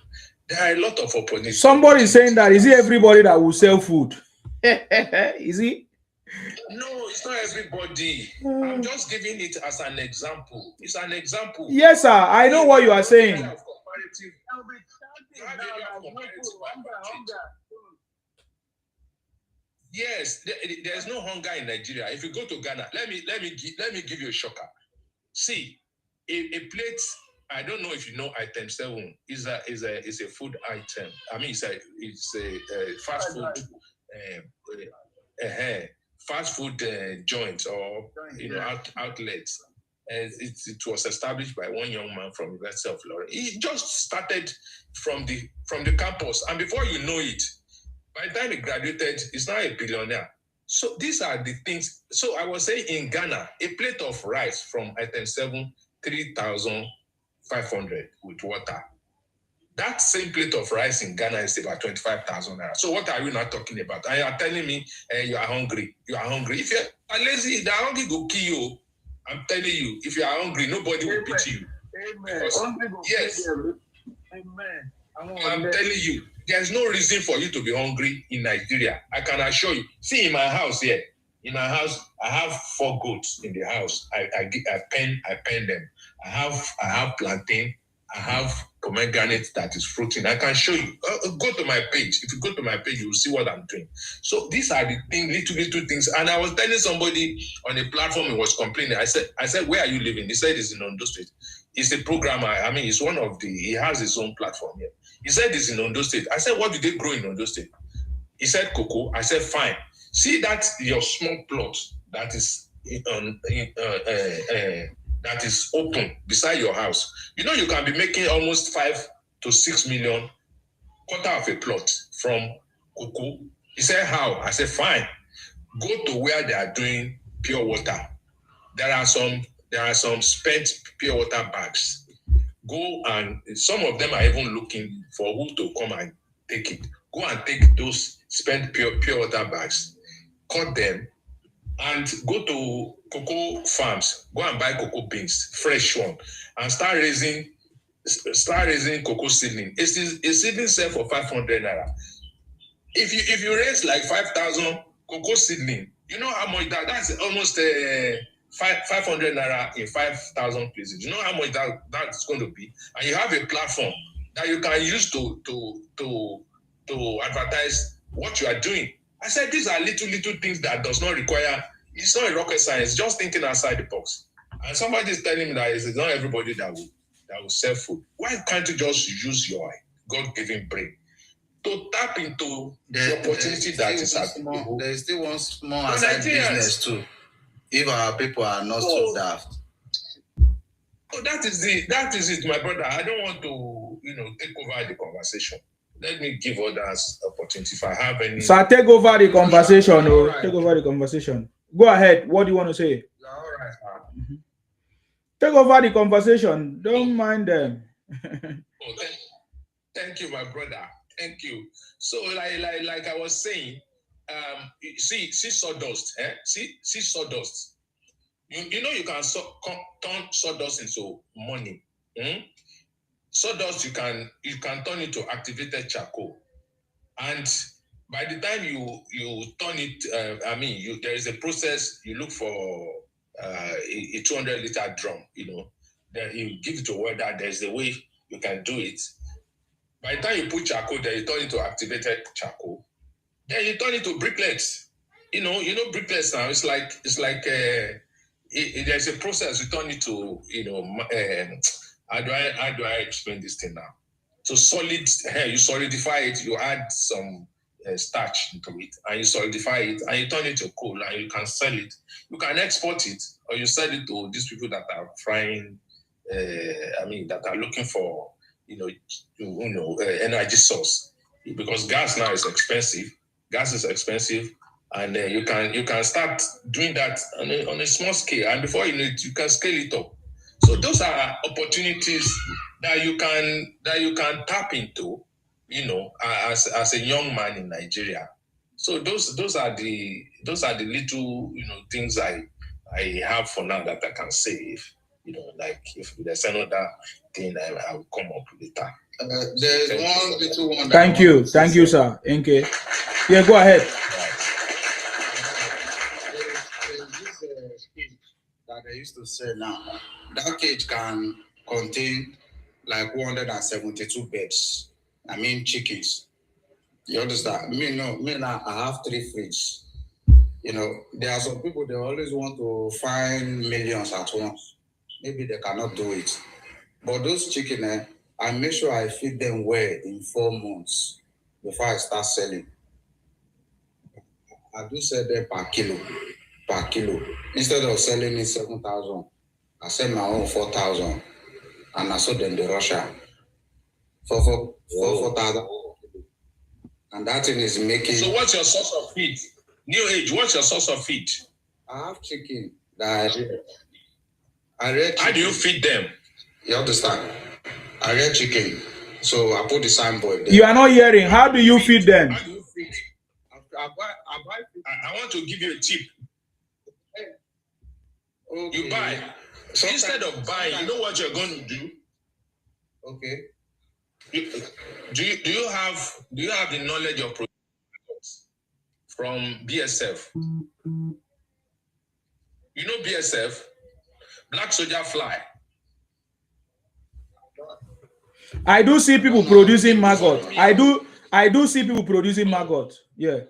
There are a lot of opportunities. Somebody is saying that, is it everybody that will sell food? Is it? No, it's not everybody. I'm just giving it as an example. It's an example. Yes, sir. I know what you are saying. Yes, there's no hunger in Nigeria. If you go to Ghana, let me give you a shocker. See, a plate. I don't know if you know item 7 is a food item. I mean, it's a fast food fast food joint or outlets. It was established by one young man from the University of Florida. He just started from the campus, and before you know it, by the time he graduated, he's now a billionaire. So these are the things. So I was saying, in Ghana, a plate of rice from item 7, 3,500 with water. That same plate of rice in Ghana is about 25,000 naira. So what are we not talking about? And you are telling me you are hungry. You are hungry. If you are lazy, the hungry go kill you. I'm telling you, if you are hungry, nobody will beat you. Because, yes. Amen. I'm telling you, there's no reason for you to be hungry in Nigeria. I can assure you. See, in my house here, I have 4 goats in the house. I pen them. I have plantain. I have pomegranate that is fruiting. I can show you. Go to my page. If you go to my page, you will see what I'm doing. So these are the things, little things. And I was telling somebody on a platform, he was complaining. I said, where are you living? He said he's in Ondo State. He's a programmer. I mean, he's he has his own platform here. He said he's in Ondo State. I said, what do they grow in Ondo State? He said cocoa. I said, fine. See that your small plot that is that is open beside your house. You can be making almost 5 to 6 million, quarter of a plot from cocoa. He said, how? I said, fine. Go to where they are doing pure water. There are some spent pure water bags. Go, and some of them are even looking for who to come and take it. Go and take those spent pure water bags, cut them, and go to cocoa farms. Go and buy cocoa beans, fresh one, and start raising cocoa seedling. A seedling sell for 500 naira. If you raise like 5,000 cocoa seedling, you know how much that's almost 500 naira in 5,000 places. You know how much that's going to be, and you have a platform that you can use to advertise what you are doing. I said, these are little things that does not require, it's not a rocket science, just thinking outside the box. And somebody is telling me that it's not everybody that will sell food. Why can't you just use your God-given brain to tap into the opportunity that is available? There is still one small aside business too, if our people are not so daft. Oh, that is it, my brother. I don't want to, take over the conversation. Let me give others opportunity if I have any. So take over the conversation. Take over the conversation. Go ahead. What do you want to say? All right. Take over the conversation. Don't mind them. Thank you, my brother. Thank you. So, like I was saying, see sawdust. See sawdust. You know you can turn sawdust into money. Sawdust you can turn it to activated charcoal, and by the time you turn it, there is a process. You look for a 200-liter drum. Then you give it to welder. There's a way you can do it. By the time you put charcoal there, you turn it to activated charcoal. Then you turn it to bricklets. You know bricklets now. It's like there's a process. You turn it to how do I explain this thing now? So solid. You solidify it. You add some starch into it, and you solidify it, and you turn it to coal, and you can sell it. You can export it, or you sell it to these people that are frying. That are looking for energy source, because gas now is expensive. Gas is expensive, and you can start doing that on a small scale, and before you know it, you can scale it up. So those are opportunities that you can tap into, as a young man in Nigeria. So those are the little things I have for now that I can say. Like if there's another thing, I will come up later. There's one little one. Thank you, sir. Okay. Yeah, go ahead. There's this cage that they used to sell now. That cage can contain like 172 beds. Chickens. You understand? Me now, I have 3 fridges. There are some people, they always want to find millions at once. Maybe they cannot do it. But those chicken, I make sure I feed them well in 4 months before I start selling. I do sell them per kilo. Instead of selling it 7,000, I sell my own 4,000, and I sold them the Russia for 4,000. And that thing is making. So what's your source of feed? New age, what's your source of feed? I have chicken that I read chicken. How do you feed them? You understand? I read chicken. So I put the signboard there. You are not hearing. How do you feed them? How do you feed? I want to give you a tip. Okay. You buy. Instead of buying, you know what you're going to do? Okay. Do you have the knowledge of products from BSF? You know BSF? Black soldier fly. I do see people producing maggot. I do see people producing maggot. Yeah.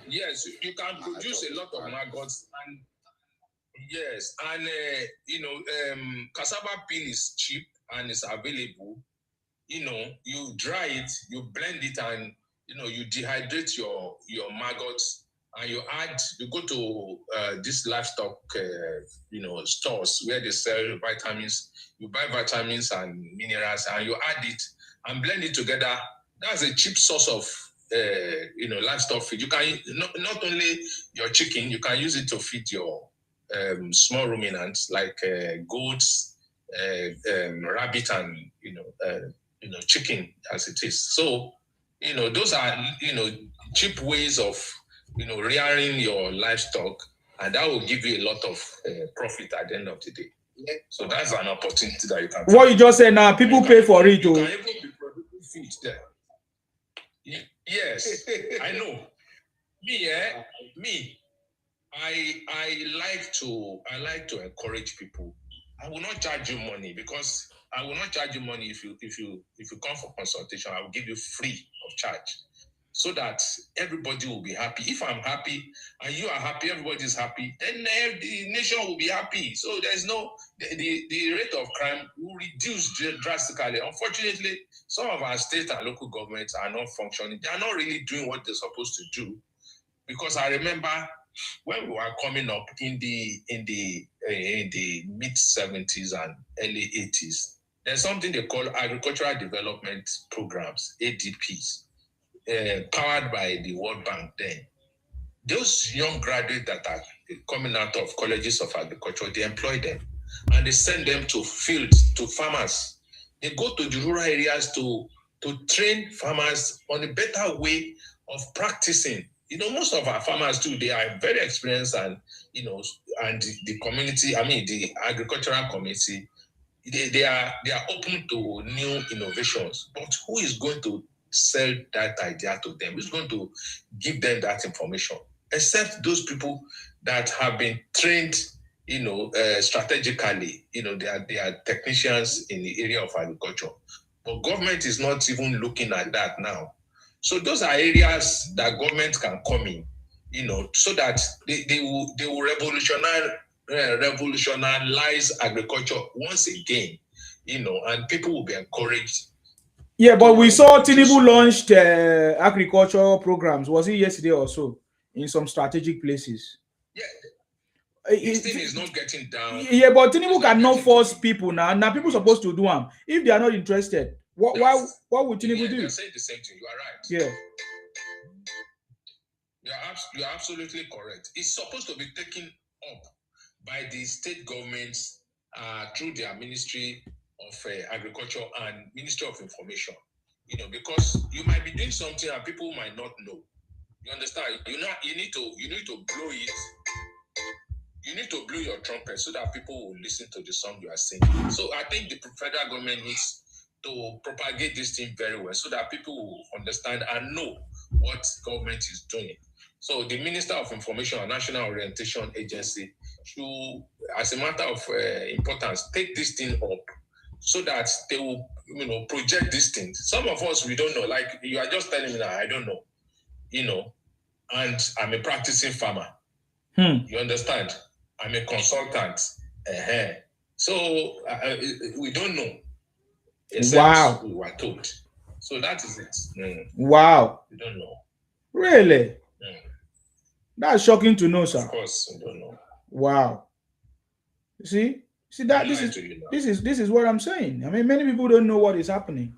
Yes, you can produce a lot of maggots, and yes, and cassava peel is cheap and it's available. You dry it, you blend it, and you dehydrate your maggots, and you go to this livestock stores where they sell vitamins. You buy vitamins and minerals, and you add it and blend it together. That's a cheap source of livestock feed. You can not only your chicken, you can use it to feed your small ruminants like goats, rabbit, and chicken as it is. So those are cheap ways of rearing your livestock, and that will give you a lot of profit at the end of the day. So that's an opportunity that you can. What you just said now, people pay for it too. You can even be producing feed there. Yes, I know. I like to encourage people. I will not charge you money, because if you come for consultation, I will give you free of charge. so that everybody will be happy. If I'm happy and you are happy, everybody's happy, then the nation will be happy. So there's no, the rate of crime will reduce drastically. Unfortunately, some of our state and local governments are not functioning. They are not really doing what they're supposed to do. Because I remember when we were coming up in the mid 70s and early 80s, there's something they call agricultural development programs, ADPs, powered by the World Bank then. Those young graduates that are coming out of colleges of agriculture, they employ them and they send them to fields, to farmers. They go to the rural areas to train farmers on a better way of practicing. Most of our farmers too, they are very experienced, and and the community, the agricultural community, they are open to new innovations. But who is going to sell that idea to them? Who's going to give them that information? Except those people that have been trained, strategically. They are technicians in the area of agriculture. But government is not even looking at that now. So those are areas that government can come in, so that they will revolutionize agriculture once again, and people will be encouraged. Yeah, but we saw Tinubu launched agricultural programs. Was it yesterday or so in some strategic places? Yeah. This thing is not getting down. Yeah, but Tinubu cannot force people now. Now people supposed to do them. If they are not interested, what would Tinubu do? They're saying the same thing. You are right. Yeah. You're absolutely correct. It's supposed to be taken up by the state governments through their Ministry of Agriculture and Ministry of Information. Because you might be doing something and people might not know. You understand? You need to blow it. You need to blow your trumpet so that people will listen to the song you are singing. So I think the federal government needs to propagate this thing very well so that people will understand and know what government is doing. So the Minister of Information and National Orientation Agency should, as a matter of importance, take this thing up so that they will, project these things. Some of us, we don't know. Like you are just telling me that I don't know, and I'm a practicing farmer. You understand? I'm a consultant. So we don't know. Wow. We were told. So that is it. Wow. We don't know. Really? That's shocking to know, sir. Of course, we don't know. Wow. See that this is what I'm saying. I mean, many people don't know what is happening.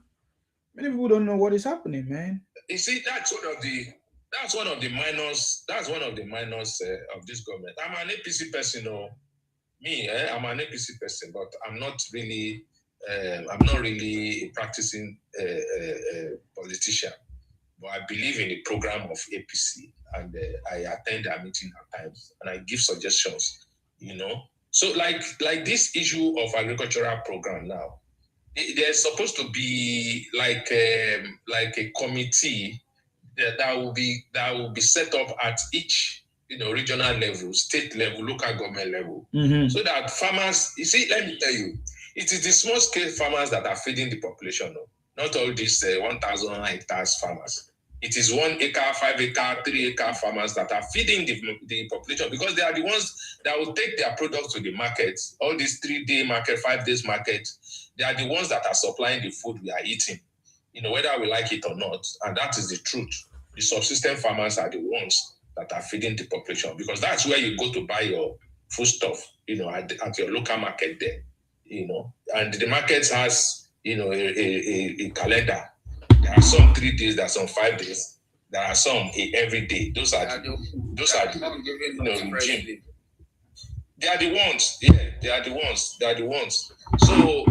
Many people don't know what is happening, man. You see, that's one of the minors. That's one of the minors of this government. I'm an APC person, I'm an APC person, but I'm not really a practicing politician. But I believe in the program of APC, and I attend their meeting at times, and I give suggestions. So like this issue of agricultural program now, there's supposed to be like a committee that will be set up at each regional level, state level, local government level, so that farmers. You see, let me tell you, it is the small scale farmers that are feeding the population. Not all these 1,000 hectares farmers. It is 1 acre, 5 acre, 3 acre farmers that are feeding the population, because they are the ones that will take their products to the market. All these 3-day market, 5 days market, they are the ones that are supplying the food we are eating, whether we like it or not. And that is the truth. The subsistence farmers are the ones that are feeding the population, because that's where you go to buy your foodstuff, at your local market there, and the market has, a calendar. There are some 3 days, there are some 5 days, there are some every day. Those are the regime. They are the ones. Yeah, they are the ones. So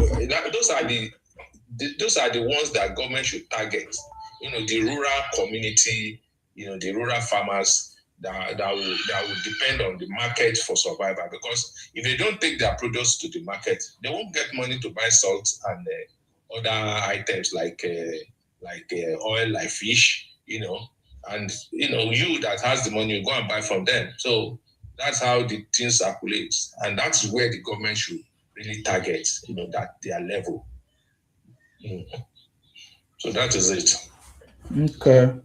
those are the ones that government should target. The rural community, the rural farmers that will depend on the market for survival. Because if they don't take their produce to the market, they won't get money to buy salt and other items like oil, like fish, and you that has the money, you go and buy from them. So that's how the things circulate, and that's where the government should really target, that their level. So that is it. Okay.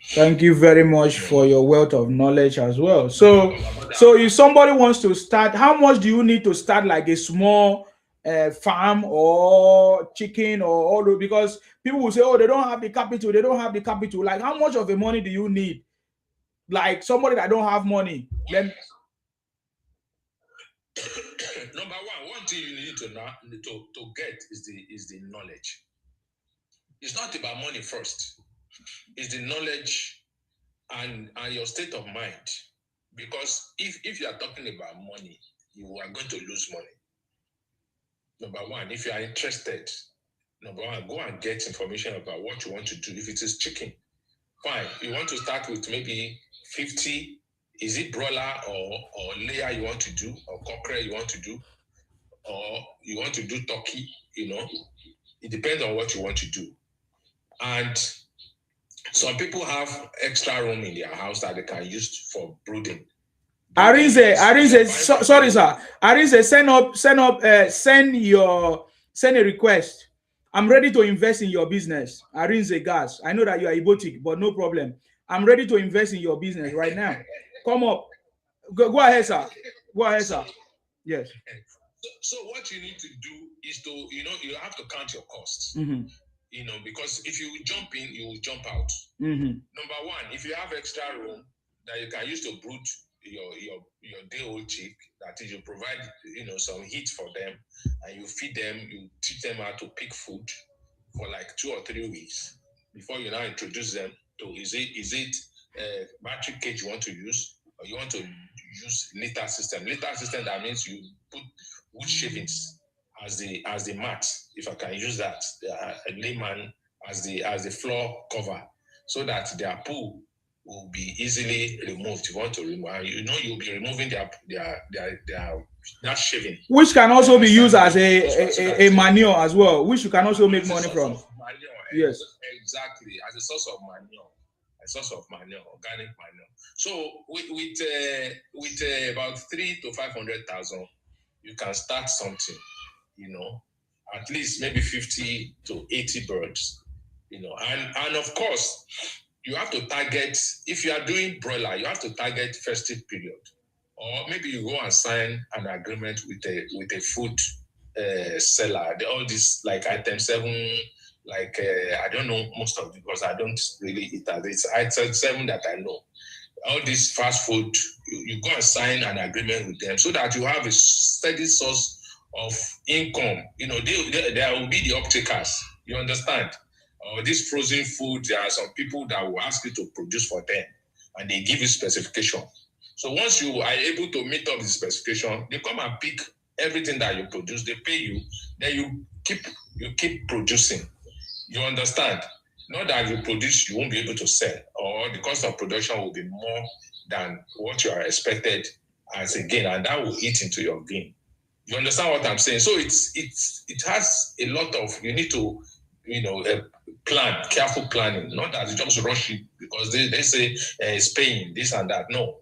Thank you very much for your wealth of knowledge as well. So if somebody wants to start, how much do you need to start like a small farm or chicken or all those? Because people will say, oh, they don't have the capital. They don't have the capital. Like, how much of the money do you need? Like somebody that don't have money. Number one thing you need to get is the knowledge. It's not about money first. It's the knowledge and your state of mind. Because if you are talking about money, you are going to lose money. Number one, if you are interested, number one, go and get information about what you want to do. If it is chicken, fine. You want to start with maybe 50. Is it broiler or layer you want to do, or cockerel you want to do, or you want to do turkey? It depends on what you want to do. And some people have extra room in their house that they can use for brooding. Arinze, sorry, sir. Arinze, send a request. I'm ready to invest in your business. Arinze Gas. I know that you are Ibotic, but no problem. I'm ready to invest in your business right now. Come up. Go ahead, sir. Go ahead, sir. Yes. So what you need to do is to, you have to count your costs. Mm-hmm. Because if you jump in, you will jump out. Mm-hmm. Number one, if you have extra room that you can use to brood your day-old chick, that is, you provide some heat for them, and you feed them, you teach them how to pick food for like 2 or 3 weeks before you now introduce them to is it battery cage you want to use, or you want to use litter system. Litter system, that means you put wood shavings as the mat, if I can use that, a layman as the floor cover, so that their poo will be easily removed. You want to remove, and you'll be removing that shaving, which can also be used as a manure as well, which you can also make money from. Yes, exactly, as a source of manure, organic manure. So with about 300,000 to 500,000, you can start something. At least maybe 50 to 80 birds. And of course, you have to target. If you are doing broiler, you have to target festive period, or maybe you go and sign an agreement with a food seller. All this like item 7, like I don't know most of it because I don't really eat that. It's item 7 that I know. All this fast food, you go and sign an agreement with them so that you have a steady source of income. There will be the off-takers. You understand? This frozen food, there are some people that will ask you to produce for them, and they give you specification. So once you are able to meet up the specification, they come and pick everything that you produce. They pay you, then you keep producing. You understand? Not that you produce, you won't be able to sell, or the cost of production will be more than what you are expected as a gain, and that will eat into your gain. You understand what I'm saying? So it has a lot of, you need to, plan, careful planning, not that you just rush it because they say it's paying this and that. No,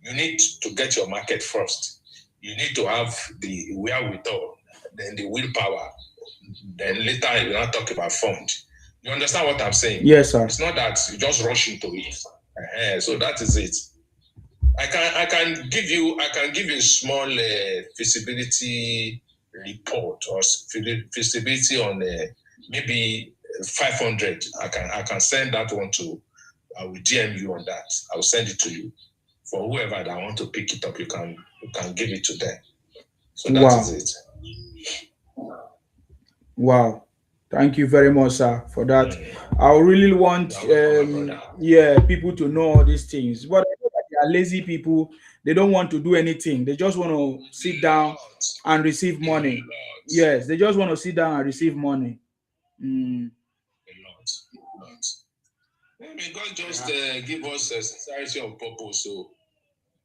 you need to get your market first. You need to have the wherewithal, then the willpower, then later you not talk about fund. You understand what I'm saying? Yes, sir. It's not that you just rush into it. So that is it. I can give you a small feasibility report or feasibility on maybe 500. I can send that one to. I will DM you on that. I will send it to you. For whoever that want to pick it up, you can give it to them. So that is it. Wow. Thank you very much, sir, for that. I really want people to know all these things. But I know that they are lazy people. They don't want to do anything. They just want to sit down and receive money. Yes, they just want to sit down and receive money. A lot. Maybe God just give us a sincerity of purpose. So,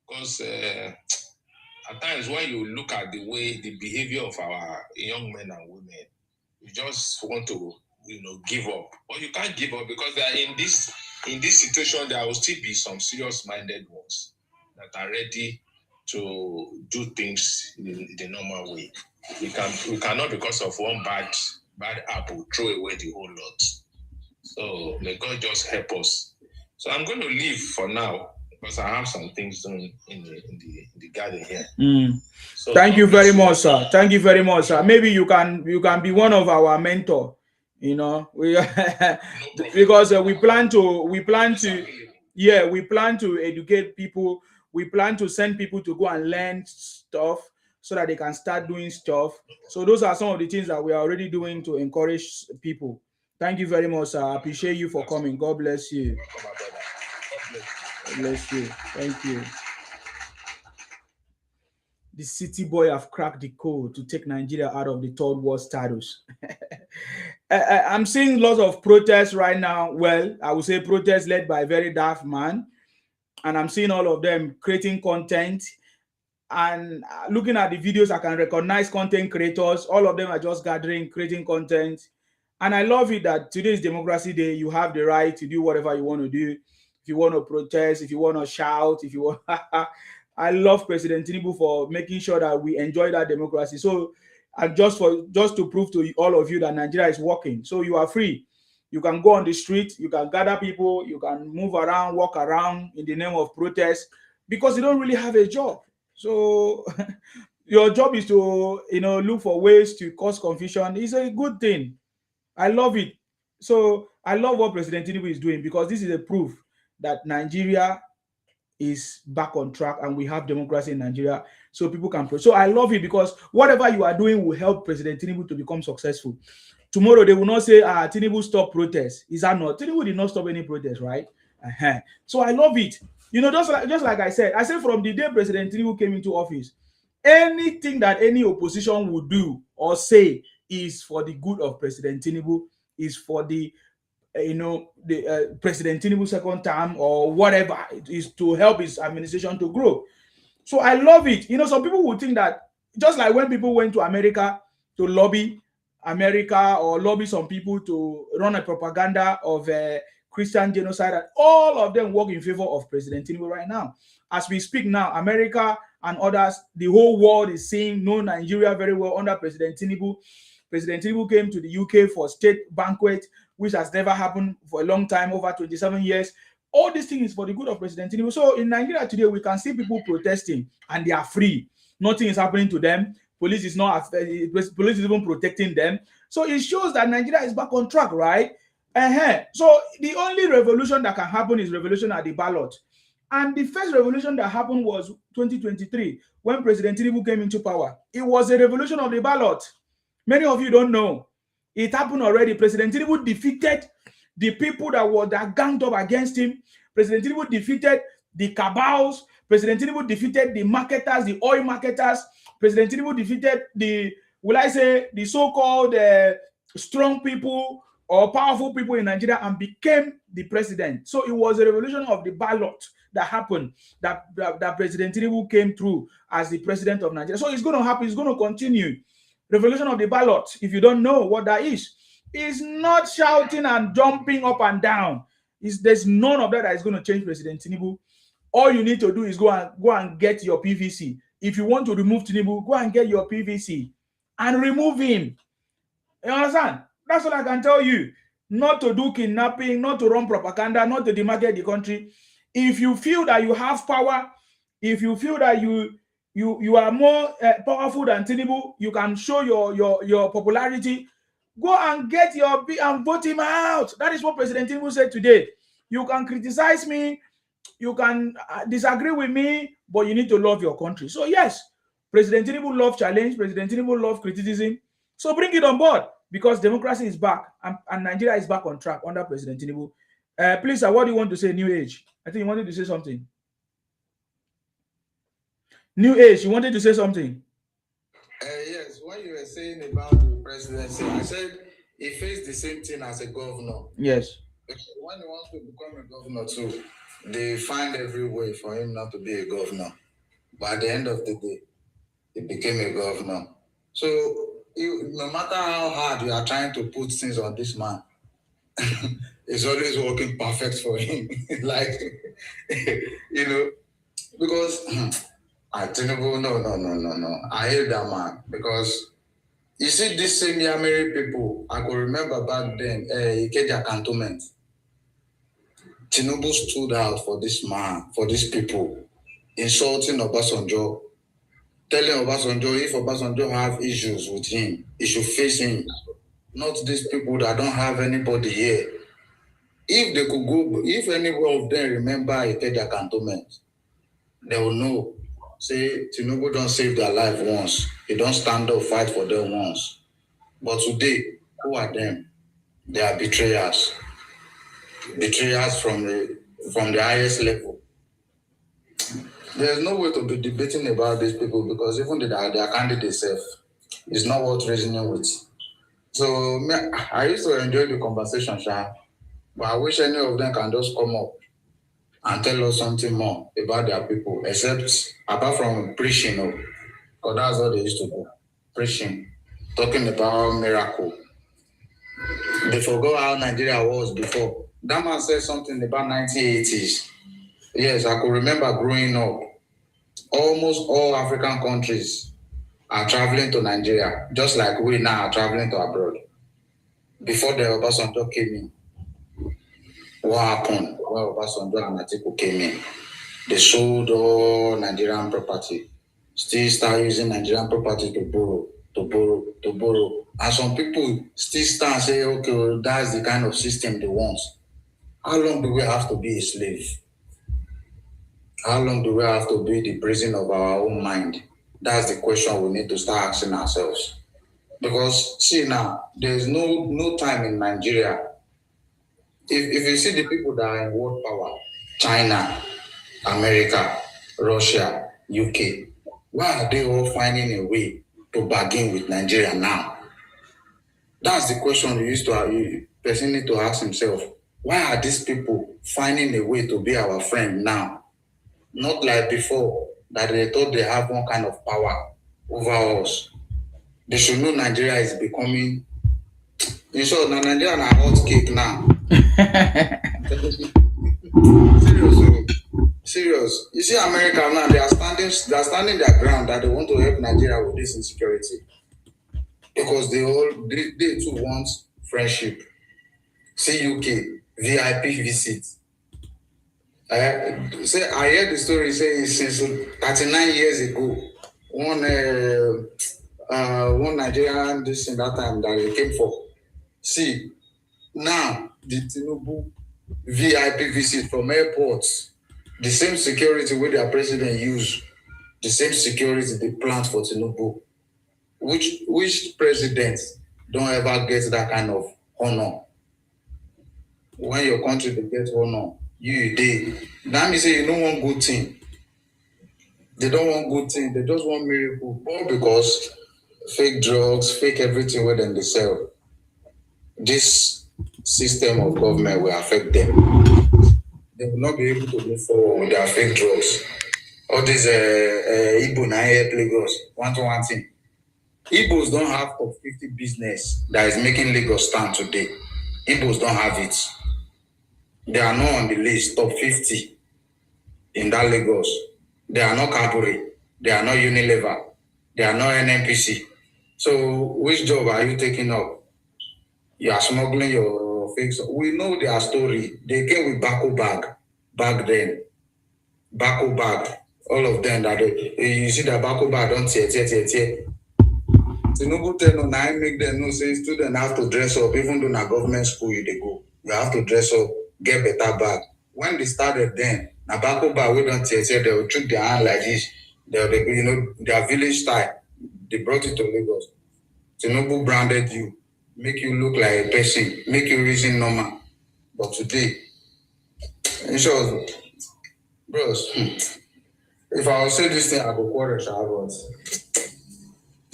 because at times when you look at the behavior of our young men and women, you just want to give up. But you can't give up because they are in this situation. There will still be some serious-minded ones that are ready to do things in the normal way. We cannot, because of one bad apple, throw away the whole lot. So may God just help us. So I'm going to leave for now because I have some things done in the garden here. So Thank you very much, sir. Thank you very much, sir. Maybe you can be one of our mentor. We because we plan to educate people. We plan to send people to go and learn stuff so that they can start doing stuff. So those are some of the things that we are already doing to encourage people. Thank you very much, sir. I appreciate you for coming. God bless you. God bless you. Thank you. The city boy have cracked the code to take Nigeria out of the third world status. I'm seeing lots of protests right now. Well, I would say protests led by a very daft man. And I'm seeing all of them creating content. And looking at the videos, I can recognize content creators. All of them are just gathering, creating content. And I love it that today is Democracy Day. You have the right to do whatever you want to do. If you want to protest, if you want to shout, if you want... I love President Tinubu for making sure that we enjoy that democracy. So, and just to prove to all of you that Nigeria is working. So you are free. You can go on the street, you can gather people, you can move around, walk around in the name of protest because you don't really have a job. So your job is to look for ways to cause confusion. It's a good thing. I love it. So I love what President Tinubu is doing because this is a proof that Nigeria is back on track and we have democracy in Nigeria so people can so I love it because whatever you are doing will help President Tinubu to become successful. Tomorrow they will not say Tinubu stop protest. Is that not? Tinubu did not stop any protest, right? So I love it. Just like I said from the day President Tinubu came into office, anything that any opposition would do or say is for the good of President Tinubu, is for the the President Tinubu second term or whatever, it is to help his administration to grow. So I love it. Some people would think that just like when people went to America to lobby America or lobby some people to run a propaganda of Christian genocide, and all of them work in favor of President Tinubu right now. As we speak now, America and others, the whole world is seeing know Nigeria very well under President Tinubu. President Tinubu came to the UK for state banquet, which has never happened for a long time, over 27 years. All these things is for the good of President Tinubu. So in Nigeria today, we can see people protesting and they are free. Nothing is happening to them. Police is police is even protecting them. So it shows that Nigeria is back on track, right? So the only revolution that can happen is revolution at the ballot. And the first revolution that happened was 2023 when President Tinubu came into power. It was a revolution of the ballot. Many of you don't know. It happened already. President Tinubu defeated the people that ganged up against him. President Tinubu defeated the cabals. President Tinubu defeated the marketers, the oil marketers. President Tinubu defeated the so-called strong people or powerful people in Nigeria and became the president. So it was a revolution of the ballot that happened, that President Tinubu came through as the president of Nigeria. So it's going to happen. It's going to continue. Revolution of the ballot, if you don't know what that is not shouting and jumping up and down. There's none of that is going to change President Tinubu. All you need to do is go and get your PVC. If you want to remove Tinubu, go and get your PVC and remove him. You understand? That's what I can tell you. Not to do kidnapping, not to run propaganda, not to demarket the country. If you feel that you have power, if you feel that you are more powerful than Tinubu, you can show your popularity, go and get your and vote him out. That is what President Tinubu said today. You can criticize me, you can disagree with me, but you need to love your country. So yes, President Tinubu loves challenge, President Tinubu loves criticism. So bring it on board because democracy is back and Nigeria is back on track under President Tinubu. Please, sir, what do you want to say, New Age? I think you wanted to say something. New Age, you wanted to say something? Yes, what you were saying about the presidency, I said he faced the same thing as a governor. Yes. Because when he wants to become a governor too, they find every way for him not to be a governor. But at the end of the day, he became a governor. So no matter how hard you are trying to put things on this man, it's always working perfect for him. Like, because Tinubu, no. I hate that man because you see this same Yamiri people, I could remember back then, Ikeja cantonment. Tinubu stood out for this man, for these people, insulting Obasanjo, telling Obasanjo if Obasanjo have issues with him, he should face him. Not these people that don't have anybody here. If they could go, if any one of them remember Ikeja cantonment, they will know. Say Tinubu don't save their life once. He don't stand up fight for them once. But today, who are them? They are betrayers. Betrayers from the highest level. There's no way to be debating about these people because even their candidate self is not worth reasoning with. So I used to enjoy the conversation, Sha, but I wish any of them can just come up and tell us something more about their people, except apart from preaching, because that's what they used to do. Preaching, talking about miracle. They forgot how Nigeria was before. That man said something about 1980s. Yes, I could remember growing up. Almost all African countries are traveling to Nigeria, just like we now are traveling to abroad. Before the Obasanjo came in, what happened when Obasanjo and Atiku came in? They sold all Nigerian property, still start using Nigerian property to borrow. And some people still start and say, okay, well, that's the kind of system they want. How long do we have to be a slave? How long do we have to be the prison of our own mind? That's the question we need to start asking ourselves. Because see now, there's no time in Nigeria. If you see the people that are in world power, China, America, Russia, UK, why are they all finding a way to bargain with Nigeria now? That's the question person need to ask himself. Why are these people finding a way to be our friend now? Not like before, that they thought they have one kind of power over us. They should know Nigeria is becoming. In short, now Nigeria is a hot cake now. Serious. You see, America now they are standing their ground that they want to help Nigeria with this insecurity because they too want friendship. See UK VIP visit. I heard the story saying since 39 years ago, one Nigerian this in that time that they came for. See, now the Tinubu VIP visit from airports, the same security where their president use, the same security they planned for Tinubu. Which president don't ever get that kind of honor? When your country they get honor, you did. That means say you don't want good thing. They don't want good thing. They just want miracle. All because fake drugs, fake everything where them they sell. This system of government will affect them. They will not be able to move forward with their fake drugs. All these Igbo na help Lagos. One thing. Igbos don't have top 50 business that is making Lagos stand today. Igbos don't have it. They are not on the list, top 50 in that Lagos. They are not Capri. They are not Unilever. They are not NNPC. So which job are you taking up? You are smuggling your fakes. We know their story. They came with Bako bag back then. Bako bag. All of them that you see the Bako bag don't tear. Tinubu tell no, now make them know say students have to dress up, even though na government school they go. You have to dress up, get better bag. When they started then, na Bako bag we don't tear, they will treat their hand like this. They their village style. They brought it to Lagos. Tinubu branded you, make you look like a person, make you reason normal. But today, in short, bros, if I will say this thing, I go quarrel,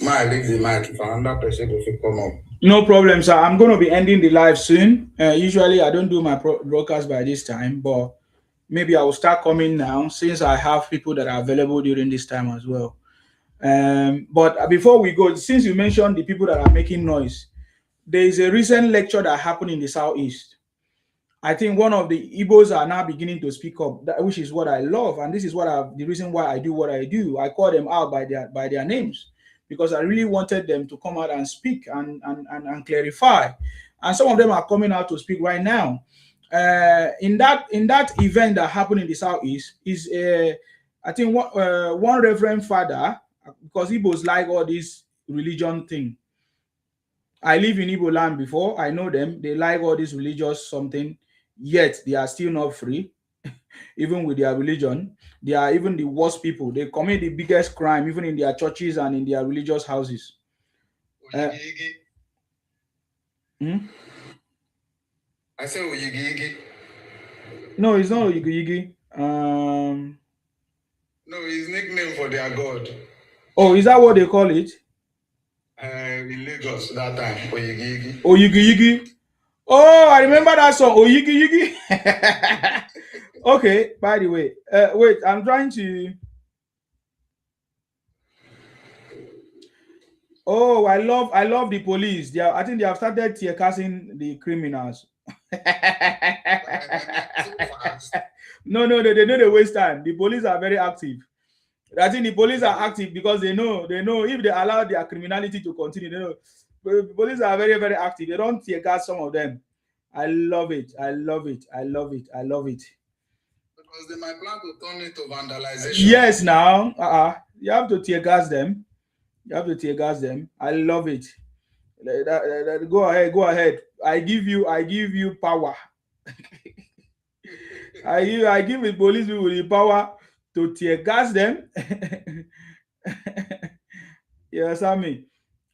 but I leave the mic. If another person will come up. No problem, sir. I'm going to be ending the live soon. Usually, I don't do my broadcast by this time, but maybe I will start coming now since I have people that are available during this time as well. But before we go, since you mentioned the people that are making noise, there is a recent lecture that happened in the Southeast. I think one of the Igbos are now beginning to speak up, which is what I love, and this is the reason why I do what I do. I call them out by their names because I really wanted them to come out and speak and clarify. And some of them are coming out to speak right now. in that event that happened in the southeast is I think one reverend father, because Igbos like all this religion thing. I live in Igbo land before. I know them. They like all this religious something, yet they are still not free, even with their religion. They are even the worst people. They commit the biggest crime, even in their churches and in their religious houses. I say Oyigiyigi. No, it's not Oyigiyigi. No, his nickname for their god. Oh, is that what they call it? In Lagos that time, Oyigiyigi. Oyigiyigi. Oh, I remember that song, Oyigiyigi. Okay, by the way, wait, I'm trying to. Oh, I love the police. I think they have started tear gassing the criminals. No, they know they waste time. The police are very active. I think the police are active because they know if they allow their criminality to continue, they know the police are very, very active. They don't tear gas some of them. I love it. I love it. I love it. I love it. Because they might plan to turn it to vandalization. Yes, now you have to tear gas them. You have to tear gas them. I love it. Go ahead. I give you power. I give the police people the power to tear gas them. You understand me?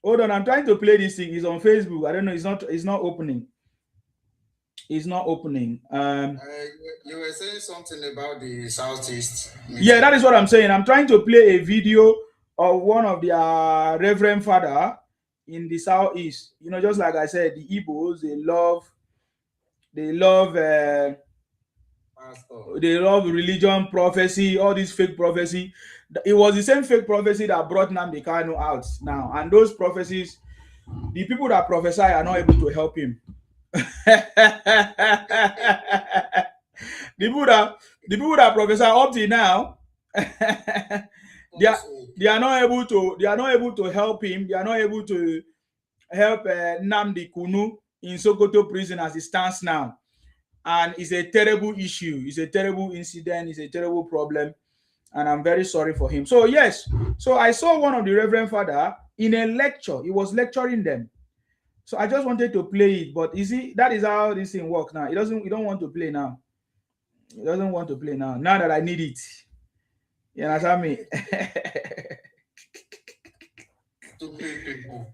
Hold on, I'm trying to play this thing. It's on Facebook. I don't know. It's not opening. It's not opening. You were saying something about the southeast. Yeah, that is what I'm saying. I'm trying to play a video of one of their reverend father in the southeast. You know, just like I said, the Igbos, they love religion, prophecy, all this fake prophecy. It was the same fake prophecy that brought Nnamdi Kanu out now, and those prophecies, the people that prophesy are not able to help him. The people that prophesy up to now, they are not able to help him. They are not able to help Nnamdi Kanu in Sokoto prison as it stands now. And it's a terrible issue. It's a terrible incident. It's a terrible problem. And I'm very sorry for him. So yes, so I saw one of the Reverend Father in a lecture. He was lecturing them. So I just wanted to play it, but you see, that is how this thing works now. He don't want to play now. He doesn't want to play now. Now that I need it. You understand me?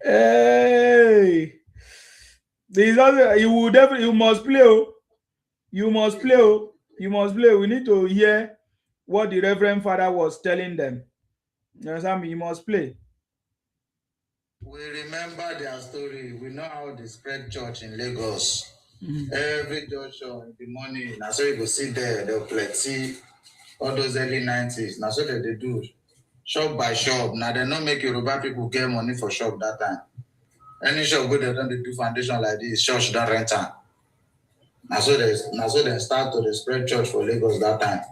Hey. You must play. You must play. You must play. We need to hear what the Reverend Father was telling them. You understand me? You must play. We remember their story. We know how they spread church in Lagos. Every church in the morning, now so you go sit there, they'll plenty all those early 90s. Now so that they do shop by shop. Now they don't make Yoruba people get money for shop that time. Any shop where they don't do foundation like this, church don't rent time. Now so they start to spread church for Lagos that time.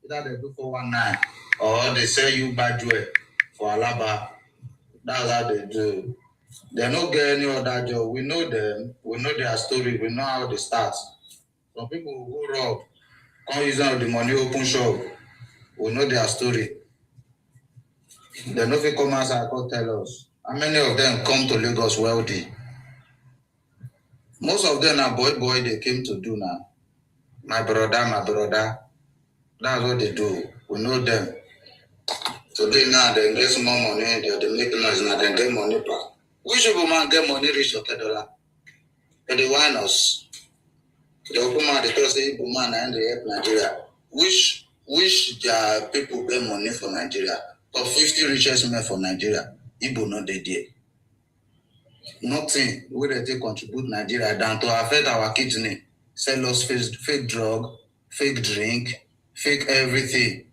Either they do 419 or they sell you bad jewelry for Alaba. That's how they do. They don't get any other job. We know them. We know their story. We know how they start. Some people will go rob, can't use the money, open shop. We know their story. They know if they come outside, come tell us. How many of them come to Lagos wealthy? Most of them are boy they came to do now. My brother. That's what they do. We know them. Today now they get some more money, they make noise now, they get money back. Which people man get money reach $30? They whine us. The open man they tell say Igbo man and they help Nigeria. Which their people get money for Nigeria? Of 50 richest men for Nigeria, Igbo not they there. Nothing where they contribute Nigeria down to affect our kidney, sell us fake drug, fake drink, fake everything.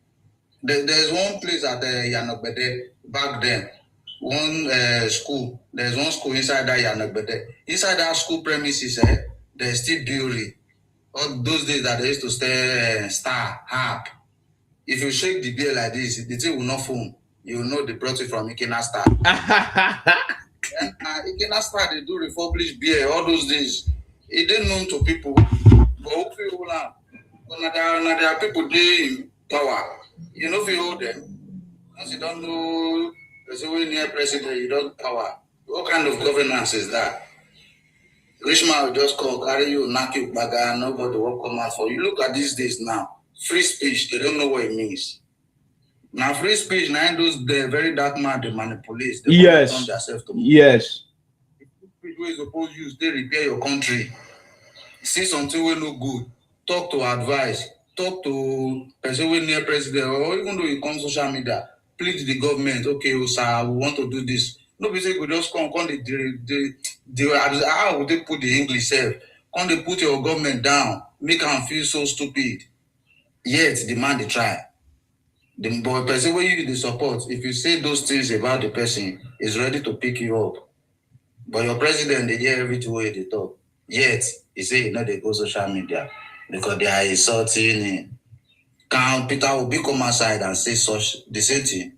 There's one place at Yanogbede back then. School. There's one school inside that Yanogbede. Inside that school premises, there's still brewery. All those days that they used to stay Star, Harp. If you shake the beer like this, the thing will not foam. You will know they brought it from Ikena Star. And Ikena Star, they do refurbished beer all those days. It didn't known to people, but hopefully, there are people they in power. You know, if you hold them, once you don't know, there's a way near president, you don't power. What kind of governance is that? Rich man will just call, carry you, knock you back, and nobody will come out for you. Look at these days now. Free speech, they don't know what it means. Now, free speech, now those the very dark man they manipulate. They want to turn themselves to yes. Free speech is supposed to use, they repair your country. See something will look good. Talk to advice. Talk to person who near president, or even though you come social media, plead to the government. Okay, sir, we want to do this. Nobody say we just come how would they put the English self? Come they put your government down, make them feel so stupid. Yet the man they try. The boy person where you the support, if you say those things about the person, is ready to pick you up. But your president, they hear every two way they talk. Yet, he say, you know, they go social media because they are insulting him. Can Peter Obi come outside and say such the same thing?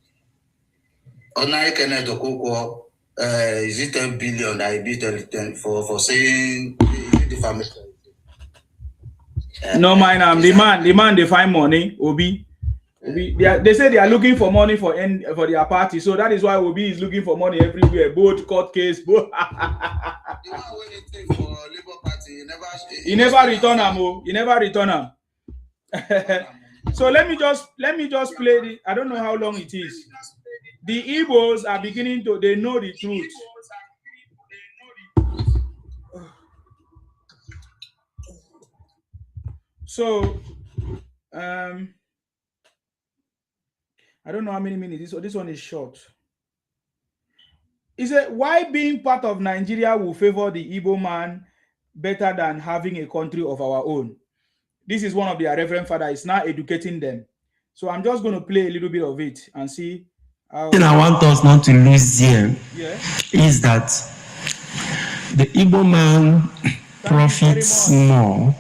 Ordinary Kenneth Okonkwo, is it 10 billion that he beat for saying defamation? No mind the man they find money, Obi. They say they are looking for money for their party, so that is why Obi is looking for money everywhere, both court case, both. He never return him. He never return him. So let me just play the. I don't know how long it is. The Igbos are beginning to. They know the truth. So, I don't know how many minutes. So this one is short. He said, why being part of Nigeria will favor the Igbo man better than having a country of our own? This is one of their Reverend Father. Is now educating them. So I'm just going to play a little bit of it and see how. The thing I want us not to lose here is that the Igbo man profits more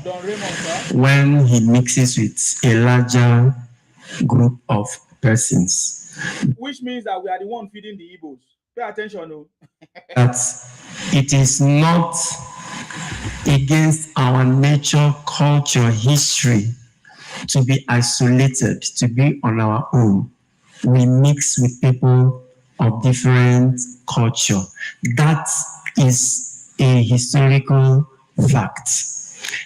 when he mixes with a larger group of persons. Which means that we are the one feeding the Igbos. Pay attention, no. That it is not against our nature, culture, history to be isolated, to be on our own. We mix with people of different culture. That is a historical fact.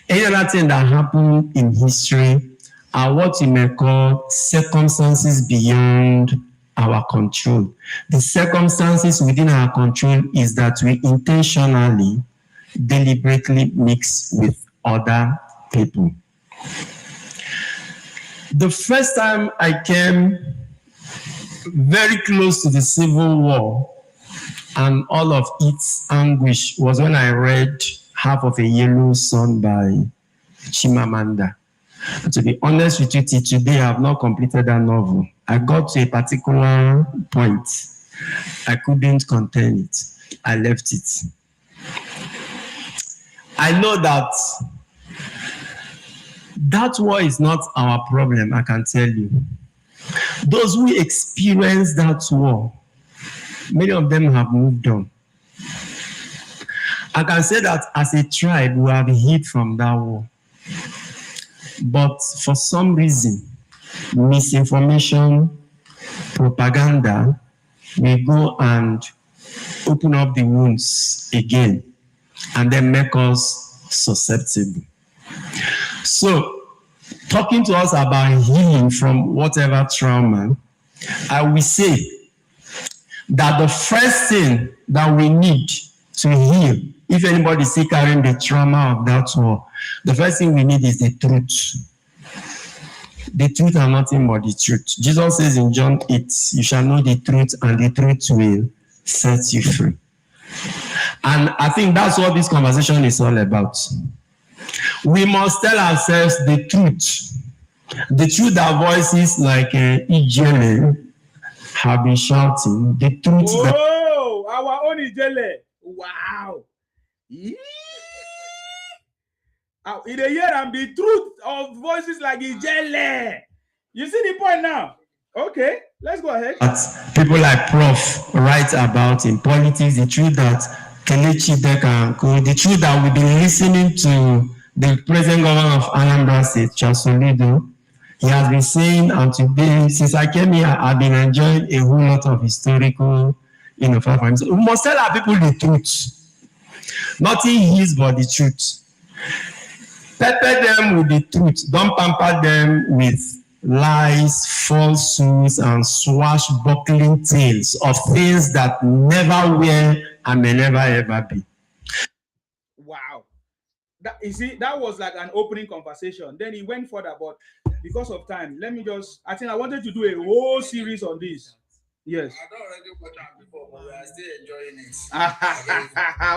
Any other thing that happened in history are what you may call circumstances beyond our control. The circumstances within our control is that we intentionally, deliberately mix with other people. The first time I came very close to the Civil War and all of its anguish was when I read Half of a Yellow Sun by Chimamanda. And to be honest with you, today I have not completed that novel. I got to a particular point. I couldn't contain it. I left it. I know that war is not our problem, I can tell you. Those who experienced that war, many of them have moved on. I can say that as a tribe, we have hid from that war. But for some reason, misinformation, propaganda, we go and open up the wounds again and then make us susceptible. So, talking to us about healing from whatever trauma, I will say that the first thing that we need to heal, if anybody is still carrying the trauma of that war, the first thing we need is the truth. The truth and nothing but the truth. Jesus says in John 8, you shall know the truth and the truth will set you free. And I think that's what this conversation is all about. We must tell ourselves the truth. The truth that voices like Ijele have been shouting. The truth our own Ijele. Wow. In the year and the truth of voices like Ijele. You see the point now? Okay, let's go ahead. People like Prof write about in politics, the truth that Kelechi Dekanko, the truth that we've been listening to the present governor of Anambra State, Charles Soludo. He has been saying, and today, since I came here, I've been enjoying a whole lot of historical, facts. We must tell our people the truth. Nothing his but the truth. Pepper them with the truth. Don't pamper them with lies, falsehoods, and swashbuckling tales of things that never were and may never ever be. Wow. That, you see, that was like an opening conversation. Then he went further, but because of time, I think I wanted to do a whole series on this. Yes. I don't already watch that before, but we are still enjoying it.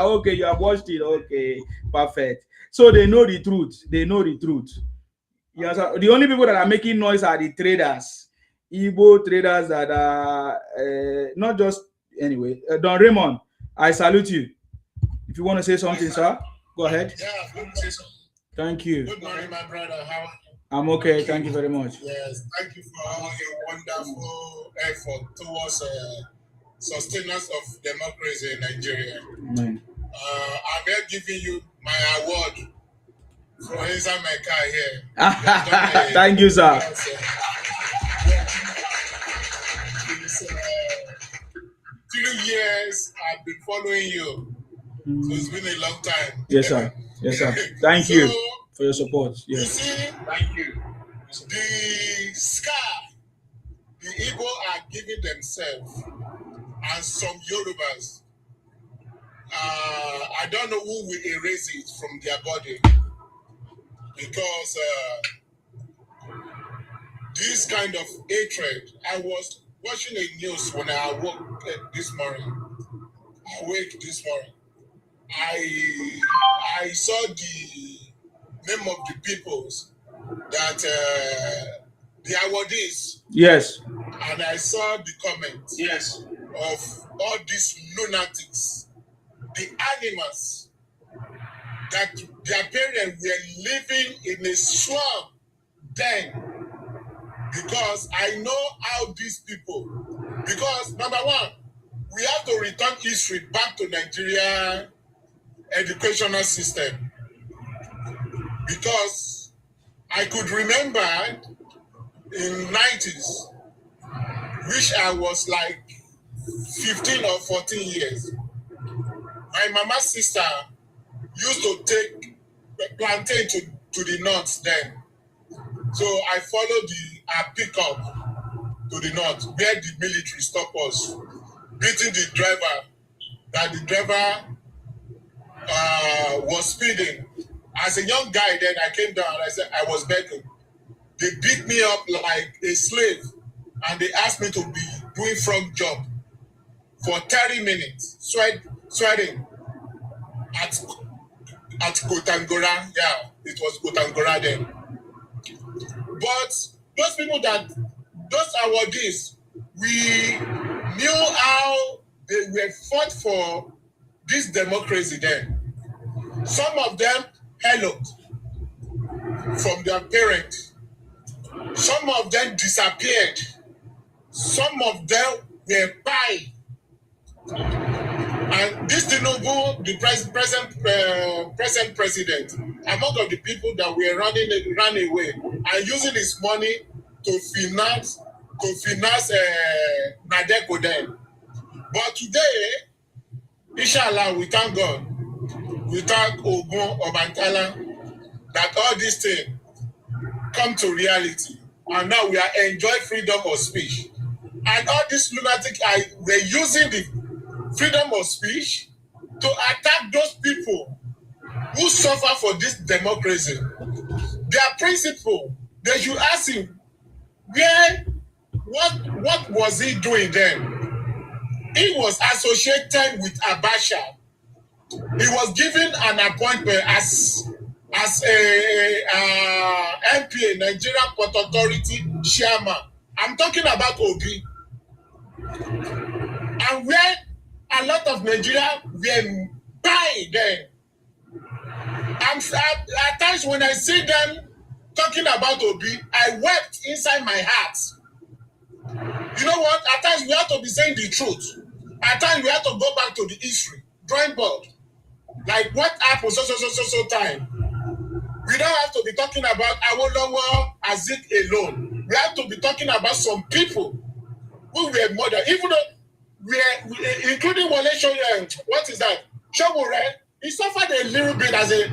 Okay, you have watched it. Okay, perfect. So they know the truth. They know the truth. Yes, the only people that are making noise are the traders, Igbo traders that are not just anyway. Don Raymond, I salute you. If you want to say something, sir, go ahead. Yeah, let me say something. Thank you. Good morning, my brother. How are you? I'm okay. Thank you very much. Yes, thank you for a wonderful effort towards sustenance of democracy in Nigeria. Amen. I'm here giving you my award for inside my car here. Thank you, sir. 3 years I've been following you. So it's been a long time. Yes, sir. Yes, sir. Thank you for your support. Yes. You see, thank you. The scar the Igbo are giving themselves and some Yorubas, I don't know who will erase it from their body, because this kind of hatred, I was watching a news when I woke this morning. I saw the name of the peoples that the awardees. Yes. And I saw the comments. Yes. Of all these lunatics, the animals, that their parents were living in a swamp then. Because I know how these people, because number one, we have to return history back to Nigeria educational system. Because I could remember in 90s, which I was like 15 or 14 years, my mama's sister used to take plantain to the north then. So I followed our pickup to the north, where the military stopped us, beating the driver, that the driver was speeding. As a young guy then, I came down, I said, I was begging. They beat me up like a slave, and they asked me to be doing front job for 30 minutes, sweating at Kotangora. Yeah, it was Kotangora then. But those people those awardees, we knew how they were fought for this democracy then. Some of them helped from their parents. Some of them disappeared. Some of them were buried. And this Tinubu, the present president, among the people that were ran away and using his money to finance Nadeko then. But today, inshallah, we thank God, we thank Ogun Obantala, that all these things come to reality. And now we are enjoying freedom of speech. And all these lunatics were using the freedom of speech to attack those people who suffer for this democracy. Their principle, they should ask him, what was he doing then? He was associated with Abacha. He was given an appointment as a MPA, Nigerian Port Authority chairman. I'm talking about Obi. And where a lot of Nigeria were buying then. At times when I see them talking about Obi, I wept inside my heart. You know what? At times we have to be saying the truth. At times we have to go back to the history. drawing board. Like what happened so time. We don't have to be talking about Awolowo Azik alone. We have to be talking about some people who were murdered, even though we including Wole Soyinka. What is that? Shomore, he suffered a little bit as a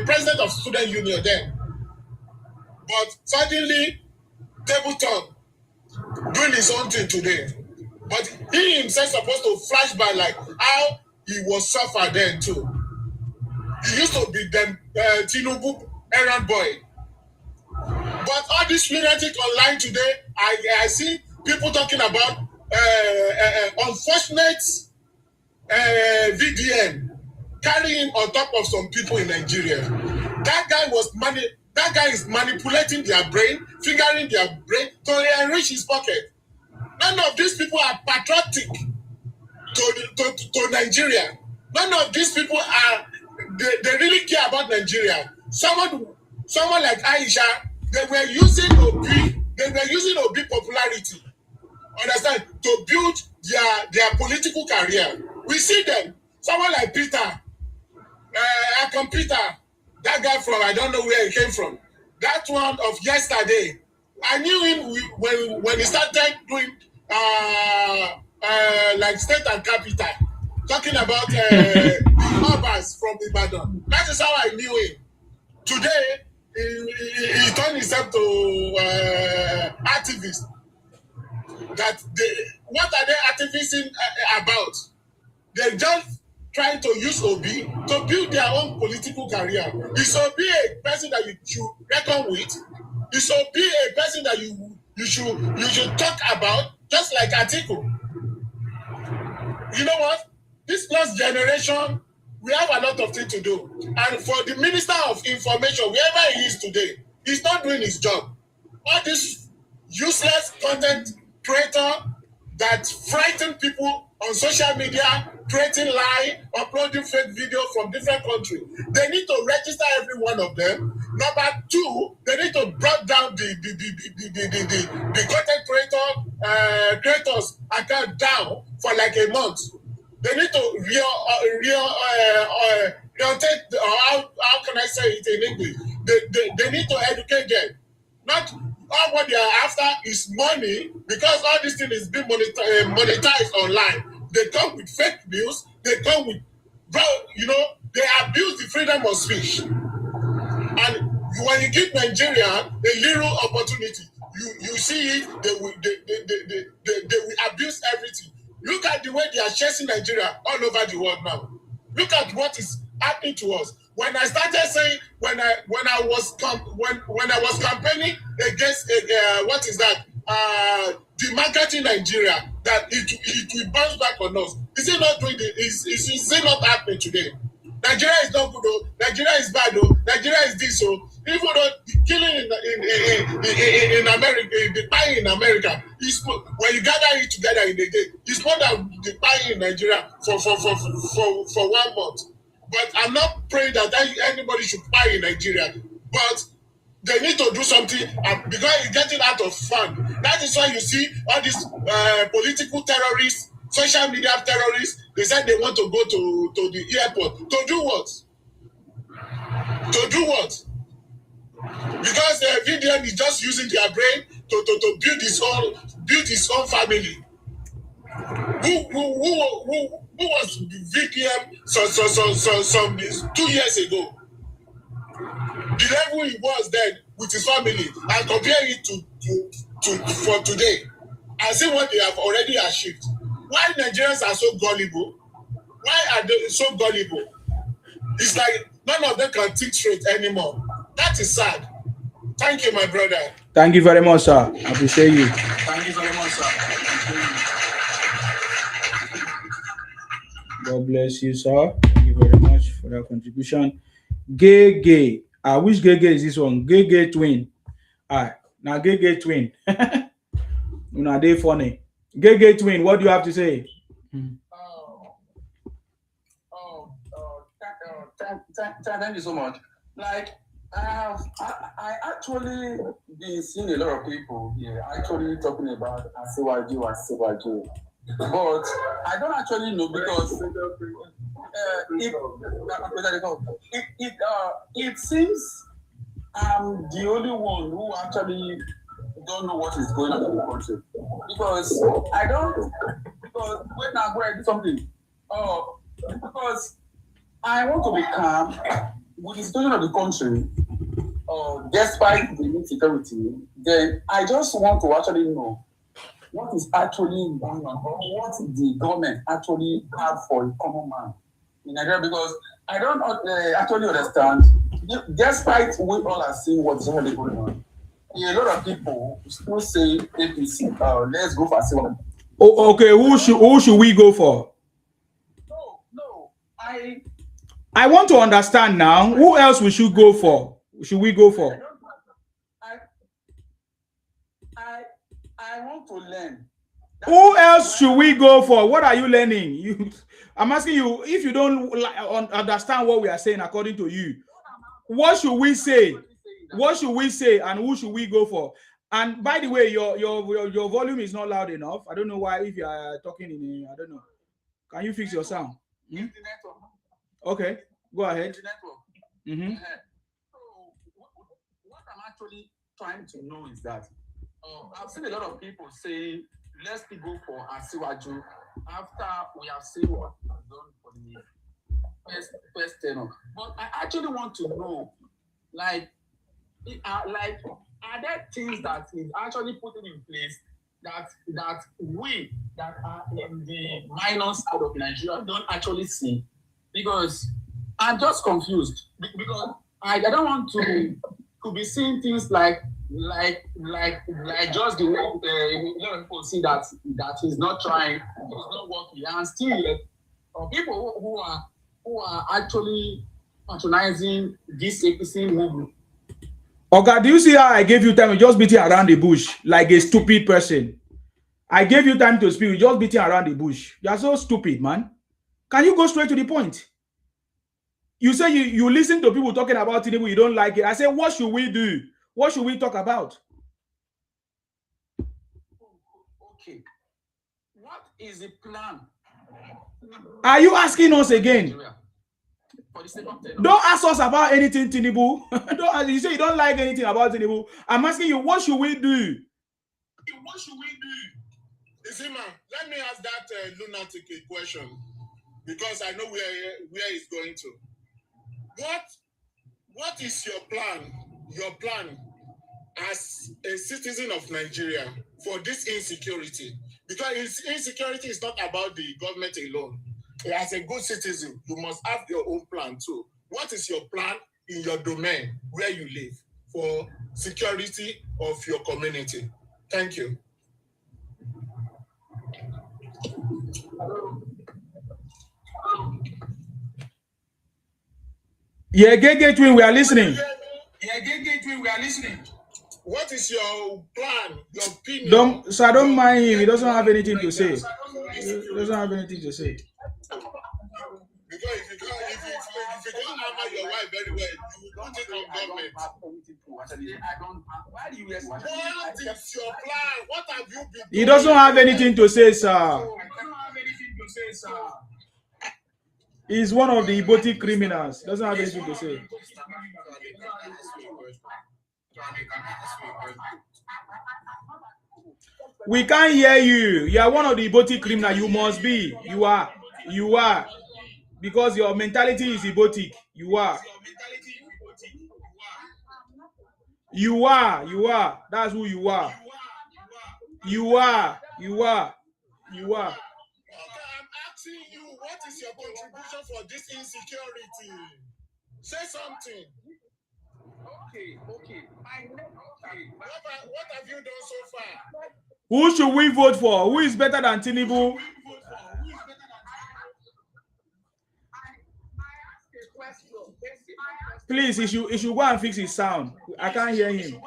president of student union then, but suddenly table turn, doing his own thing today. But he himself supposed to flash back like how he was suffered then too. He used to be them Tinubu errand boy. But all this lunatic online today, I see people talking about unfortunate VDM carrying on top of some people in Nigeria. That guy is manipulating their brain, figuring their brain to enrich his pocket. None of these people are patriotic to Nigeria. None of these people are they really care about Nigeria. Someone like Aisha, they were using Obi popularity, understand, to build their political career. We see them. Someone like Peter, Peter, that guy from I don't know where he came from. That one of yesterday, I knew him when he started doing like state and capital, talking about the Urbans from Ibadan. That is how I knew him. Today, he turned himself to activist. What are they activisting about? They just trying to use Obi to build their own political career. Is Obi a person that you should reckon with? Is Obi a person that you should talk about? Just like Atiku. You know what? This last generation, we have a lot of things to do. And for the Minister of Information, wherever he is today, he's not doing his job. All this useless content creator that frighten people on social media, creating lie, uploading fake video from different countries. They need to register every one of them. Number two, they need to break down the content creators account down for like a month. They need to rotate, how can I say it in English? They need to educate them. Not all what they are after is money, because all this thing is being monetized online. They come with fake news. They come with, they abuse the freedom of speech. And when you give Nigeria a little opportunity, you see it, they will abuse everything. Look at the way they are chasing Nigeria all over the world now. Look at what is happening to us. When I started saying, when I was campaigning against what is that? Demarketing Nigeria, that it will bounce back on us. Is it not doing it? Is it not happening today? Nigeria is not good, though. Nigeria is bad, though. Nigeria is this, so even though the killing in America, the pie in America, is when you gather it together in the day, it's more than the pie in Nigeria for 1 month. But I'm not praying that anybody should pie in Nigeria. But they need to do something because it's getting out of fun. That is why you see all these political terrorists, social media terrorists. They said they want to go to the airport. To do what? To do what? Because the VDM is just using their brain to build his own family. Who was VDM some 2 years ago? The level he was then with his family, and compare it to for today, and see what they have already achieved. Why Nigerians are so gullible? Why are they so gullible? It's like none of them can think straight anymore. That is sad. Thank you, my brother. Thank you very much, sir. I appreciate you. Thank you very much, sir. God bless you, sir. Thank you very much for that contribution. Gay. Which gay is this one? Gay twin. Now gay twin. Una dey funny. Gay twin, what do you have to say? Thank you so much. Like, I actually been seeing a lot of people here actually talking about Asiwaju. But I don't actually know because it seems I'm the only one who actually don't know what is going on in the country because I don't. Because when I'm going to do something, because I want to be calm with the situation of the country, despite the insecurity. Then I just want to actually know what is actually going on, or what the government actually have for the common man in Nigeria, because I don't actually understand. Despite we all are seeing what's really going on, a lot of people still say APC, let's go for civil. Oh, okay, who should we go for? No, I want to understand now. Who else we should go for? Should we go for? I want to learn. Who else should we go for? What are you learning? I'm asking you, if you don't understand what we are saying according to you, what should we say? What should we say, and who should we go for? And by the way, your volume is not loud enough. I don't know why. If you are talking in, I don't know. Can you fix your sound? Hmm? Okay, go ahead. Mm-hmm. So what I'm actually trying to know is that I've seen a lot of people saying, let's go for Asiwaju after we have seen what we have done for the first tenor. But I actually want to know, are there things that is actually putting in place that we that are in the minor side of Nigeria don't actually see? Because I'm just confused because I don't want to be seeing things like just the way a lot of people see that he's not trying, he's not working, and still people who are actually patronizing this APC movement. Okay, do you see how I gave you time? You just beating around the bush like a stupid person. I gave you time to speak. You just beating around the bush. You are so stupid, man. Can you go straight to the point? You say you listen to people talking about Tinubu, you don't like it. I say, what should we do? What should we talk about? Okay. What is the plan? Are you asking us again? Don't ask us about anything, Tinubu. You say you don't like anything about Tinubu. I'm asking you, what should we do? What should we do? You see, man, let me ask that lunatic a question because I know where it's going to. What is your plan? Your plan as a citizen of Nigeria for this insecurity? Because insecurity is not about the government alone. As a good citizen, you must have your own plan too. What is your plan in your domain where you live for security of your community? Thank you. Yeah, Gege Twin, we are listening. What is your plan, your opinion? Don't mind him. He doesn't have anything to say. He doesn't have anything to say. Because if you don't hammer your wife very well, you will put it on government. What is your plan? What have you been doing? He doesn't have anything to say, sir. He's one of the Ibotic criminals. Doesn't have anything to say. We can't hear you. You are one of the Ibotic criminals. You must be. You are. Because your mentality is Ibotic. You are. That's who you are. You are. Okay, I'm asking you, what is your contribution for this insecurity? Say something. Okay. What have you done so far? Who should we vote for? Who is better than Tinubu? Please, he should go and fix his sound. I can't hear him.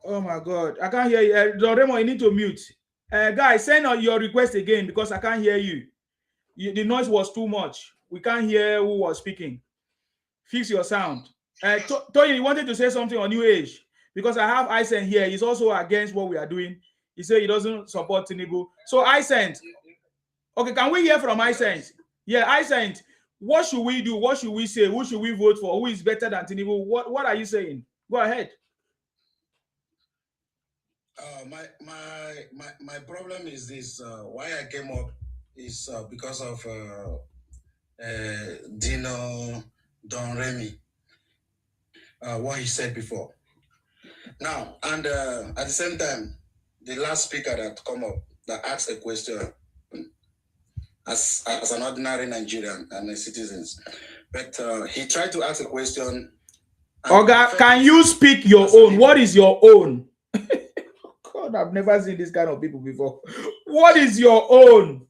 Oh my God, I can't hear you. Doremo, you need to mute. Guys, send on your request again because I can't hear you. The noise was too much. We can't hear who was speaking. Fix your sound. Tony, you wanted to say something on New Age because I have Isen here. He's also against what we are doing. He said he doesn't support Tinubu. So I sent. Okay, can we hear from I sent? Yeah, I sent. What should we do? What should we say? Who should we vote for? Who is better than Tinubu? What are you saying? Go ahead. My problem is this. Why I came up is because of Dino Don Remy. What he said before. Now, and at the same time, the last speaker that come up that asked a question as an ordinary Nigerian and a citizen, but he tried to ask a question. Oga, can you speak your own? What is your own? God, I've never seen this kind of people before. What is your own?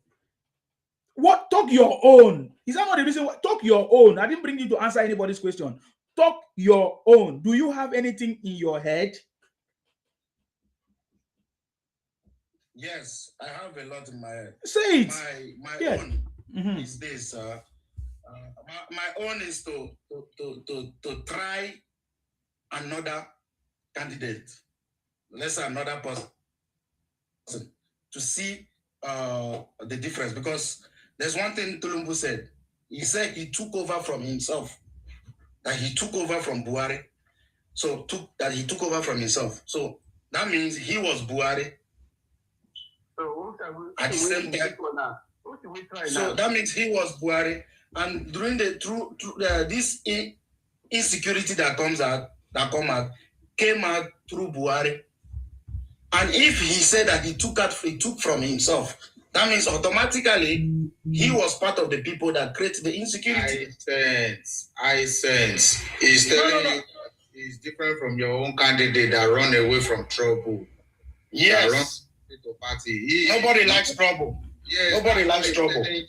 What? Talk your own. Is that not the reason why? Talk your own. I didn't bring you to answer anybody's question. Talk your own. Do you have anything in your head? Yes, I have a lot in my head. Say it. My own is this. My own is to try another candidate. Let's say another person to see the difference, because there's one thing Tinubu said. He said he took over from himself. That he took over from Buhari. So he took over from himself. So that means he was Buhari. At the same time. So that means he was Buhari. And during this insecurity that came out through Buhari. And if he said that he took from himself, that means automatically he was part of the people that created the insecurity. I sense. He's telling you he's different from your own candidate that run away from trouble. Yes. Nobody likes trouble. Yes, nobody likes trouble. He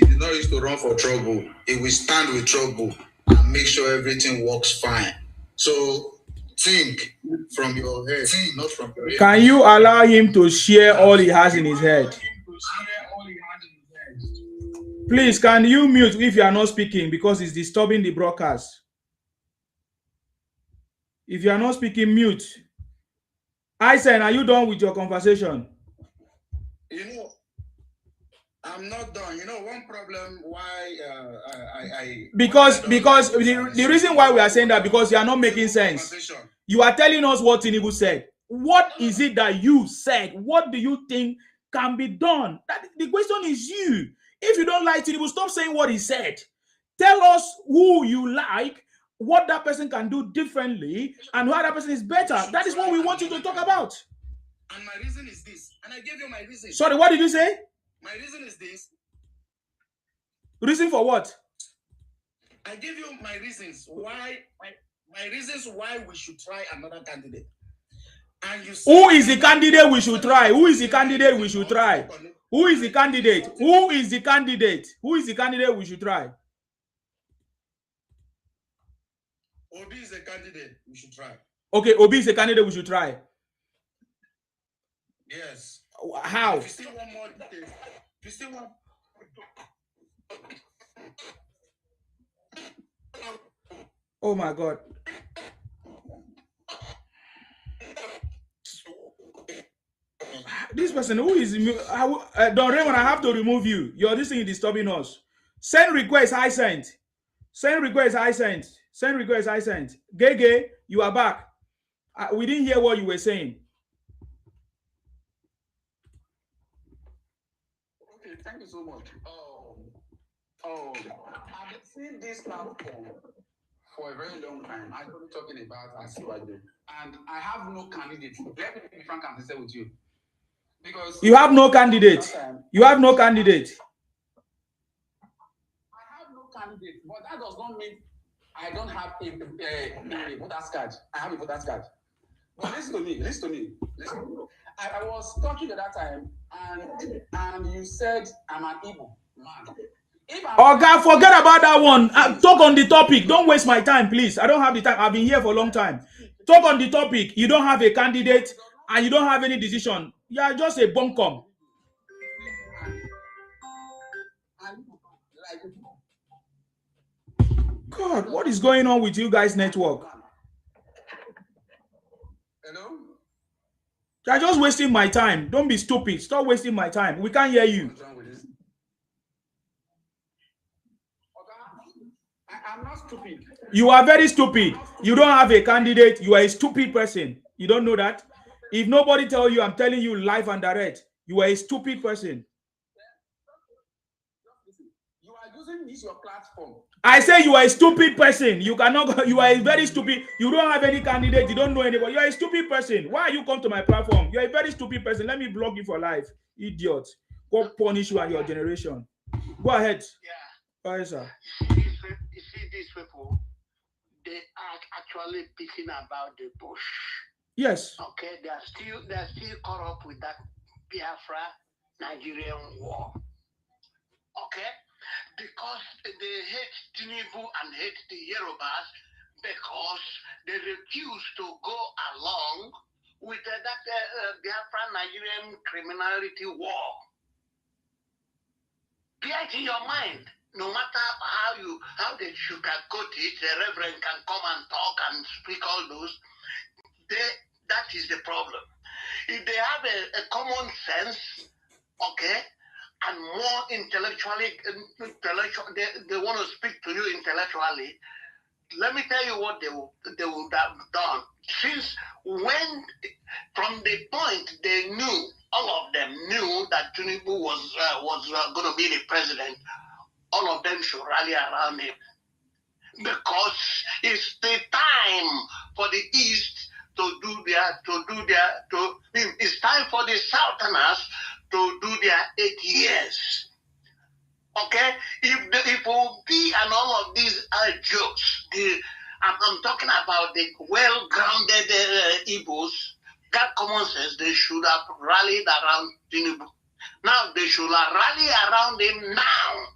did not used to run for trouble. He will stand with trouble and make sure everything works fine. So think from your head, not from your head. Can you allow him to share all he has in his head? Please, can you mute if you are not speaking, because it's disturbing the broadcast? If you are not speaking, mute. Isen, are you done with your conversation? I'm not done. One problem why because the reason why we are saying that, because you are not making sense. You are telling us what Tinubu said. What is it that you said? What do you think can be done? The question is you. If you don't like Tinubu, stop saying what he said. Tell us who you like, what that person can do differently, and why that person is better. That is what we want you to talk about. And my reason is this. And I gave you my reason. Sorry, what did you say? My reason is this. Reason for what? I gave you my reasons why. My reasons why we should try another candidate. And you said, who is the candidate we should try? Who is the candidate we should try? Who is the candidate? Who is the candidate? Who is the candidate we should try? Obi is a candidate we should try. Okay, Obi is a candidate we should try. Yes. How? If you still want more details, if you still want. Oh my God. This person, who is Don Raymond, I have to remove you. This thing is disturbing us. Send request, I sent. Send request, I sent. Send request, I sent. Gege, you are back. We didn't hear what you were saying. Okay, thank you so much. I've seen this platform for a very long time. I'm only talking about Asiwaju, and I have no candidate. Let me be frank and sincere with you. Because you have no candidate. You have no candidate. I have no candidate, but that does not mean I don't have a voter's card. I have a voter's card. But listen to me. I was talking at that time, and you said I'm an Igbo man. God, forget about that one. Talk on the topic. Don't waste my time, please. I don't have the time. I've been here for a long time. Talk on the topic. You don't have a candidate, and you don't have any decision. You are just a bunkum. God, what is going on with you guys' network? Hello? You're just wasting my time. Don't be stupid. Stop wasting my time. We can't hear you. I'm not stupid. You are very stupid. You don't have a candidate. You are a stupid person. You don't know that? If nobody tell you, I'm telling you live and direct. You are a stupid person. You are using this your platform. I say you are a stupid person. You cannot. You are a very stupid. You don't have any candidate. You don't know anybody. You are a stupid person. Why you come to my platform? You are a very stupid person. Let me block you for life, idiot. Go punish you and your generation. Go ahead. Yeah. Go ahead, sir. You see these people, they are actually beating about the bush. Yes. Okay, they're still caught up with that Biafra Nigerian war. Okay, because they hate Tinubu and hate the Yorubas because they refuse to go along with that Biafra Nigerian criminality war. Bear it in your mind. No matter how they sugarcoat it, the reverend can come and talk and speak all those. That is the problem. If they have a common sense, okay, and more intellectually, they want to speak to you intellectually, let me tell you what they would have done. Since from the point they knew, all of them knew that Tinubu was going to be the president, all of them should rally around him. Because it's the time for the East it's time for the Southerners to do their 8 years. Okay? If Obi and all of these are jokes, I'm talking about the well-grounded Igbos, got common sense, they should have rallied around Tinubu. Now they should have rallied around him now.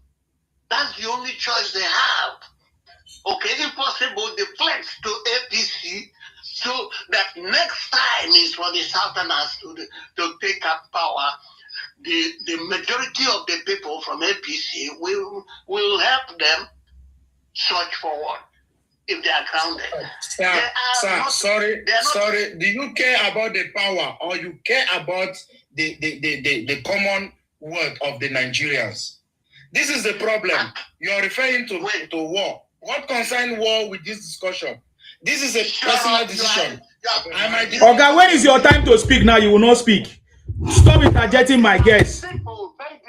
That's the only choice they have. Okay, if possible, they flex to APC so that next time is for the Southerners to take up power. The majority of the people from APC will help them search forward if they are grounded. Sorry. Do you care about the power or you care about the common word of the Nigerians? This is the problem. You are referring to war. What concerns war with this discussion? This is a personal decision. Okay, when is your time to speak now? You will not speak. Stop interjecting my guests.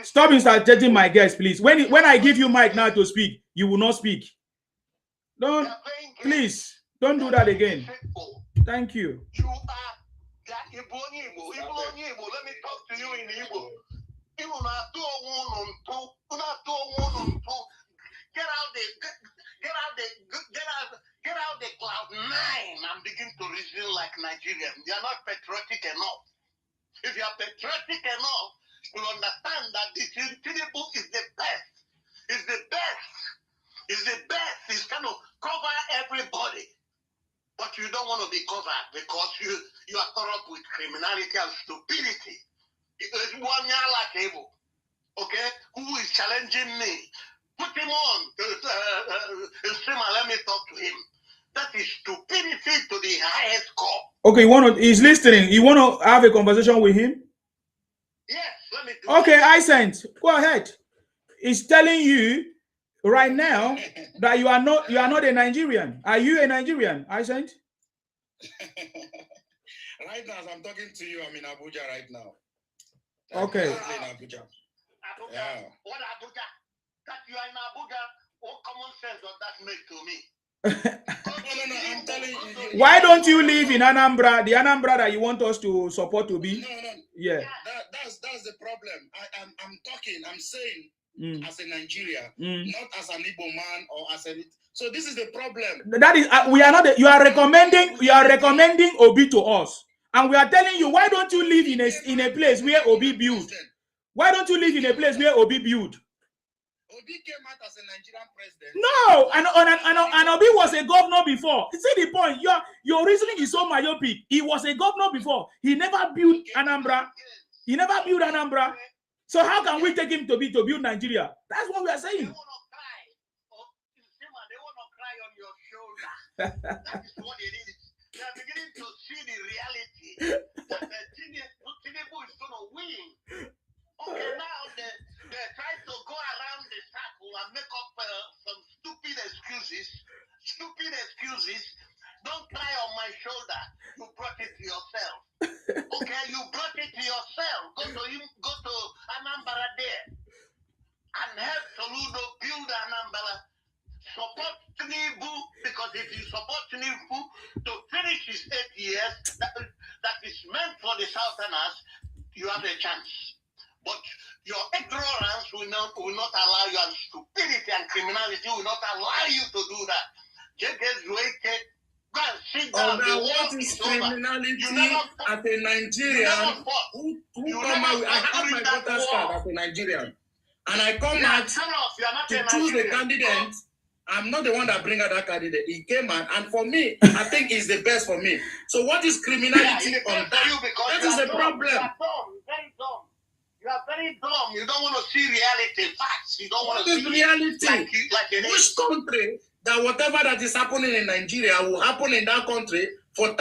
Stop interjecting my guests, please. When I give you mic now to speak, you will not speak. Please, don't do that again. Thank you. You are Igbo. Let me talk to you in Igbo. Get out the cloud nine and begin to reason like Nigerians. You are not patriotic enough. If you are patriotic enough, you'll understand that this Tinubu is the best. It's the best. It's the best. It's going to cover everybody. But you don't want to be covered because you are caught up with criminality and stupidity. It's one year like Abel. Okay? Who is challenging me? Put him on stream and let me talk to him. That is stupidity to the highest score. Okay, he's listening. You want to have a conversation with him? Yes, let me do Okay, I sent. Go ahead. He's telling you right now that you are not a Nigerian. Are you a Nigerian, I sent? Right now, as I'm talking to you, I'm in Abuja right now. Okay. In Abuja. Yeah. What Abuja? That you are in Abuja, what common sense does that make to me? No, I'm telling you. Why don't you live in Anambra, the Anambra that you want us to support to be? No. Yeah. That's the problem. I'm saying as a Nigerian, not as an Igbo man or as a. So this is the problem. That is, we are not. You are recommending Obi to us, and we are telling you, why don't you live in a place where Obi build? Why don't you live in a place where Obi build? Obi came out as a Nigerian president. No, and Obi was a governor before. See the point? Your reasoning is so myopic. He was a governor before. He never built Anambra. So how can we take him to build Nigeria? That's what we are saying. They want to cry. They want to cry on your shoulder. That is what it is. They are beginning to see the reality. Tinubu is going to win. Okay, now they're trying to go around the circle and make up some stupid excuses. Stupid excuses. Don't cry on my shoulder. You brought it to yourself. Okay, you brought it to yourself. Go to Anambra there and help Soludo build Anambra. Support Tinubu, because if you support Tinubu to finish his 8 years, that is meant for the Southerners, you have a chance. But your ignorance will not allow you, and stupidity and criminality will not allow you to do that. Just wait, go and sit down. What is criminality as a Nigerian? Who come out? I have my voter's card as a Nigerian, and I come out to choose the candidate. I'm not the one that bring out that candidate. He came out, and for me, I think he's the best for me. So what is criminality on that? That is the problem. You are dumb, very dumb. You are very dumb. You don't want to see reality, facts. You don't want to see reality. Which country that whatever that is happening in Nigeria will happen in that country for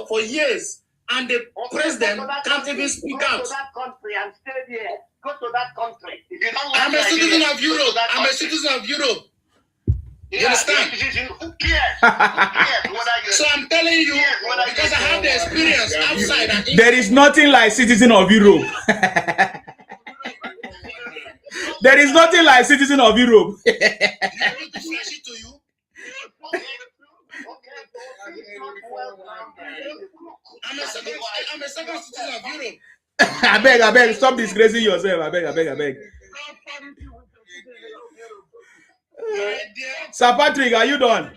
for years, and the president can't even speak out. Go to that country and stay there. Go to that country. If you don't I'm a citizen of Europe. I'm a citizen of Europe. You understand? Who cares? So I'm telling you, because I have the experience outside. There is nothing like citizen of Europe. There is nothing like citizen of Europe. I'm a second citizen of Europe. I beg, stop disgracing yourself. I beg. Sir Patrick, are you done?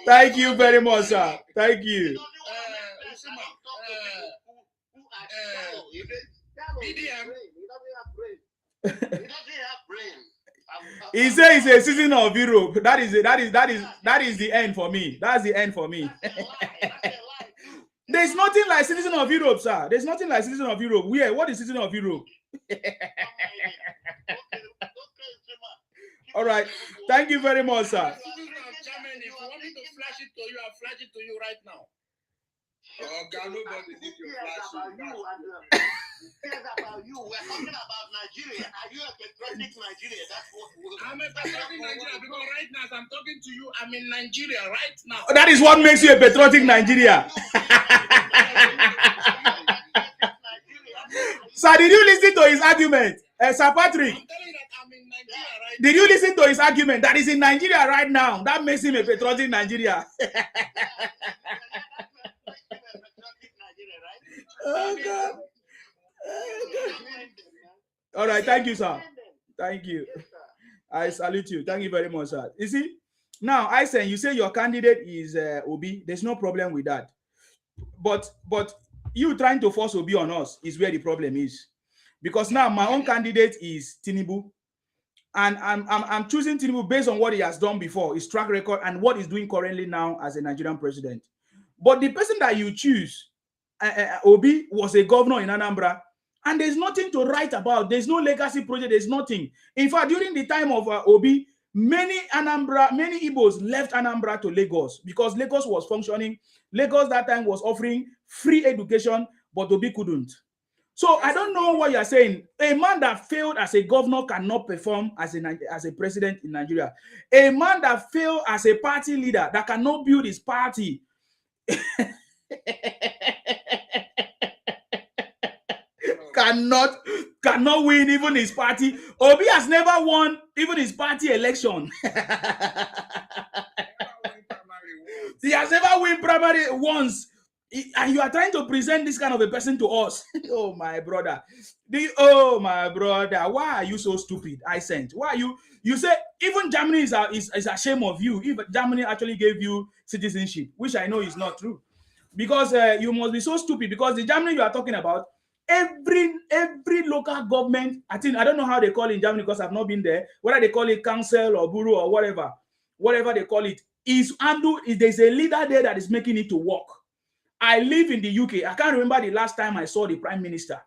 Thank you very much, sir. Thank you. He says he's a citizen of Europe. That is the end for me. That's the end for me. There's nothing like citizen of Europe, sir. There's nothing like citizen of Europe. Where? What is citizen of Europe? All right. Thank you very much, sir. If you want me to flash it to you, I'll flash it to you right now. Nobody need to flash it. About you. We're talking about Nigeria. Are you a patriotic Nigeria? That's what I'm a patriotic Nigeria because right now, as I'm talking to you, I'm in Nigeria right now. That is what makes you a patriotic Nigeria. Sir, did you listen to his argument? Sir Patrick, I'm telling you that I'm in Nigeria right did you listen to his argument? That is in Nigeria right now. That makes him a patriotic Nigeria. Oh, God. All right, thank you, sir. Thank you. I salute you. Thank you very much, sir. You see, now I say you say your candidate is Obi. There's no problem with that. But you trying to force Obi on us is where the problem is. Because now my own candidate is Tinubu, and I'm choosing Tinubu based on what he has done before, his track record, and what he's doing currently now as a Nigerian president. But the person that you choose, Obi, was a governor in Anambra, and there's nothing to write about. There's no legacy project. There's nothing. In fact, during the time of Obi, many Igbos left Anambra to Lagos because Lagos was functioning. Lagos that time was offering free education, but Obi couldn't. So I don't know what you're saying. A man that failed as a governor cannot perform as a president in Nigeria. A man that failed as a party leader that cannot build his party cannot win even his party. Obi has never won even his party election. He has never won primary once. And you are trying to present this kind of a person to us. Oh, my brother. Why are you so stupid? I sent. Why are you say even Germany is ashamed of you if Germany actually gave you citizenship, which I know is not true. Because you must be so stupid, because the Germany you are talking about, every local government, I don't know how they call it in Germany because I've not been there, whether they call it council or borough or whatever they call it, there's a leader there that is making it to work. I live in the UK. I can't remember the last time I saw the prime minister,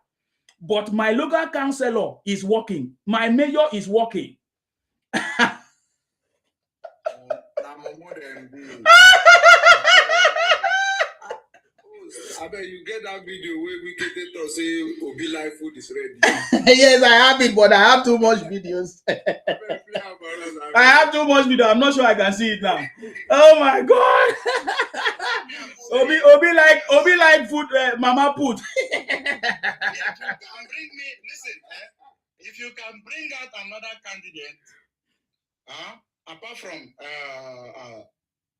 but my local councillor is working. My mayor is working. I bet you get that video where we get it to say Obi live food is ready. Yes, I have it, but I have too much videos. I have too much video. I'm not sure I can see it now. Oh my God. Obi like food. Mama put. If you can bring out another candidate, apart from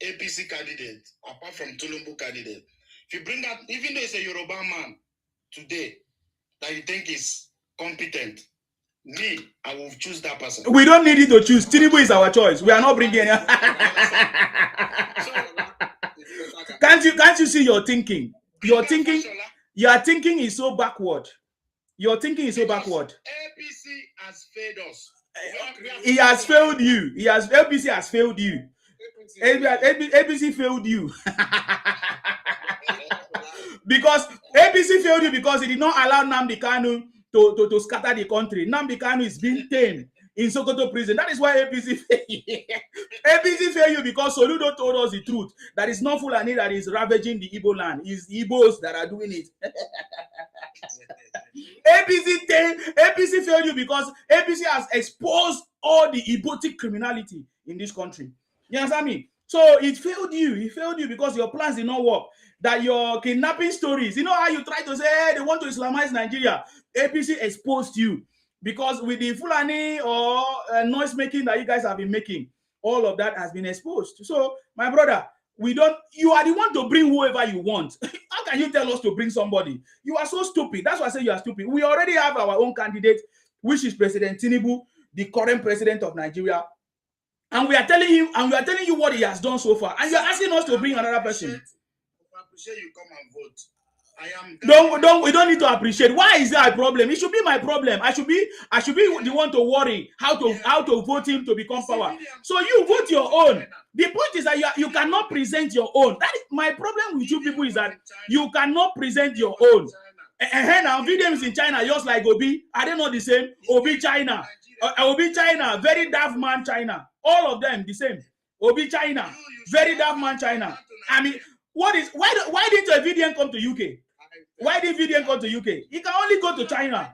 APC candidate, apart from Tinubu candidate, if you bring out, even though it's a Yoruba man today that you think is competent, me, I will choose that person. We don't need you to choose. Tinubu is our choice. We are not bringing any. Can't you see your thinking? Your thinking is so backward. Your thinking is so backward. APC has failed us. He has failed you. APC has failed you. APC failed you. Because APC failed you because he did not allow Nnamdi Kanu to scatter the country. Nnamdi Kanu is being tamed in Sokoto prison. That is why APC failed you. APC failed you because Soludo told us the truth. That is not Fulani that is ravaging the Igbo land. It's Igbos that are doing it. APC failed you because APC has exposed all the Igbotic criminality in this country. You understand me? So it failed you. It failed you because your plans did not work. That your kidnapping stories, you know how you try to say, hey, they want to Islamize Nigeria. APC exposed you because with the Fulani or noise making that you guys have been making, all of that has been exposed. So, my brother, you are the one to bring whoever you want. How can you tell us to bring somebody? You are so stupid. That's why I say you are stupid. We already have our own candidate, which is President Tinubu, the current president of Nigeria. And we are telling you what he has done so far. And you're asking us to bring another person. I appreciate you come and vote. We don't need to appreciate. Why is that a problem? It should be my problem. I should be the one to worry how to vote him to become power. So you vote your own. The point is that you cannot present your own. That is my problem with you people, is that you cannot present your own. Now videos in China just like Obi. Are they not the same? Obi China, very daft man China. All of them the same. Obi China, very daft man China. I mean, why didn't a VDN come to UK? Why did VDN come to UK? He can only go to China.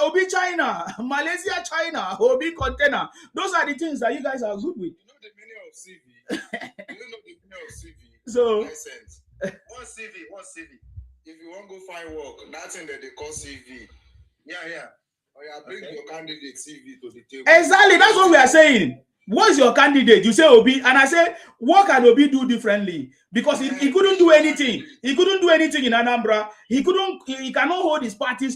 Obi China, Malaysia, China, Obi container. Those are the things that you guys are good with. You know the meaning of CV. You know the meaning of CV. So, What CV? If you want to go find work, nothing that they call CV. Yeah. Or you bring your candidate CV to the table. Exactly, that's what we are saying. What's your candidate? You say Obi, and I say, what can Obi do differently? Because he couldn't do anything. He couldn't do anything in Anambra. He cannot hold his party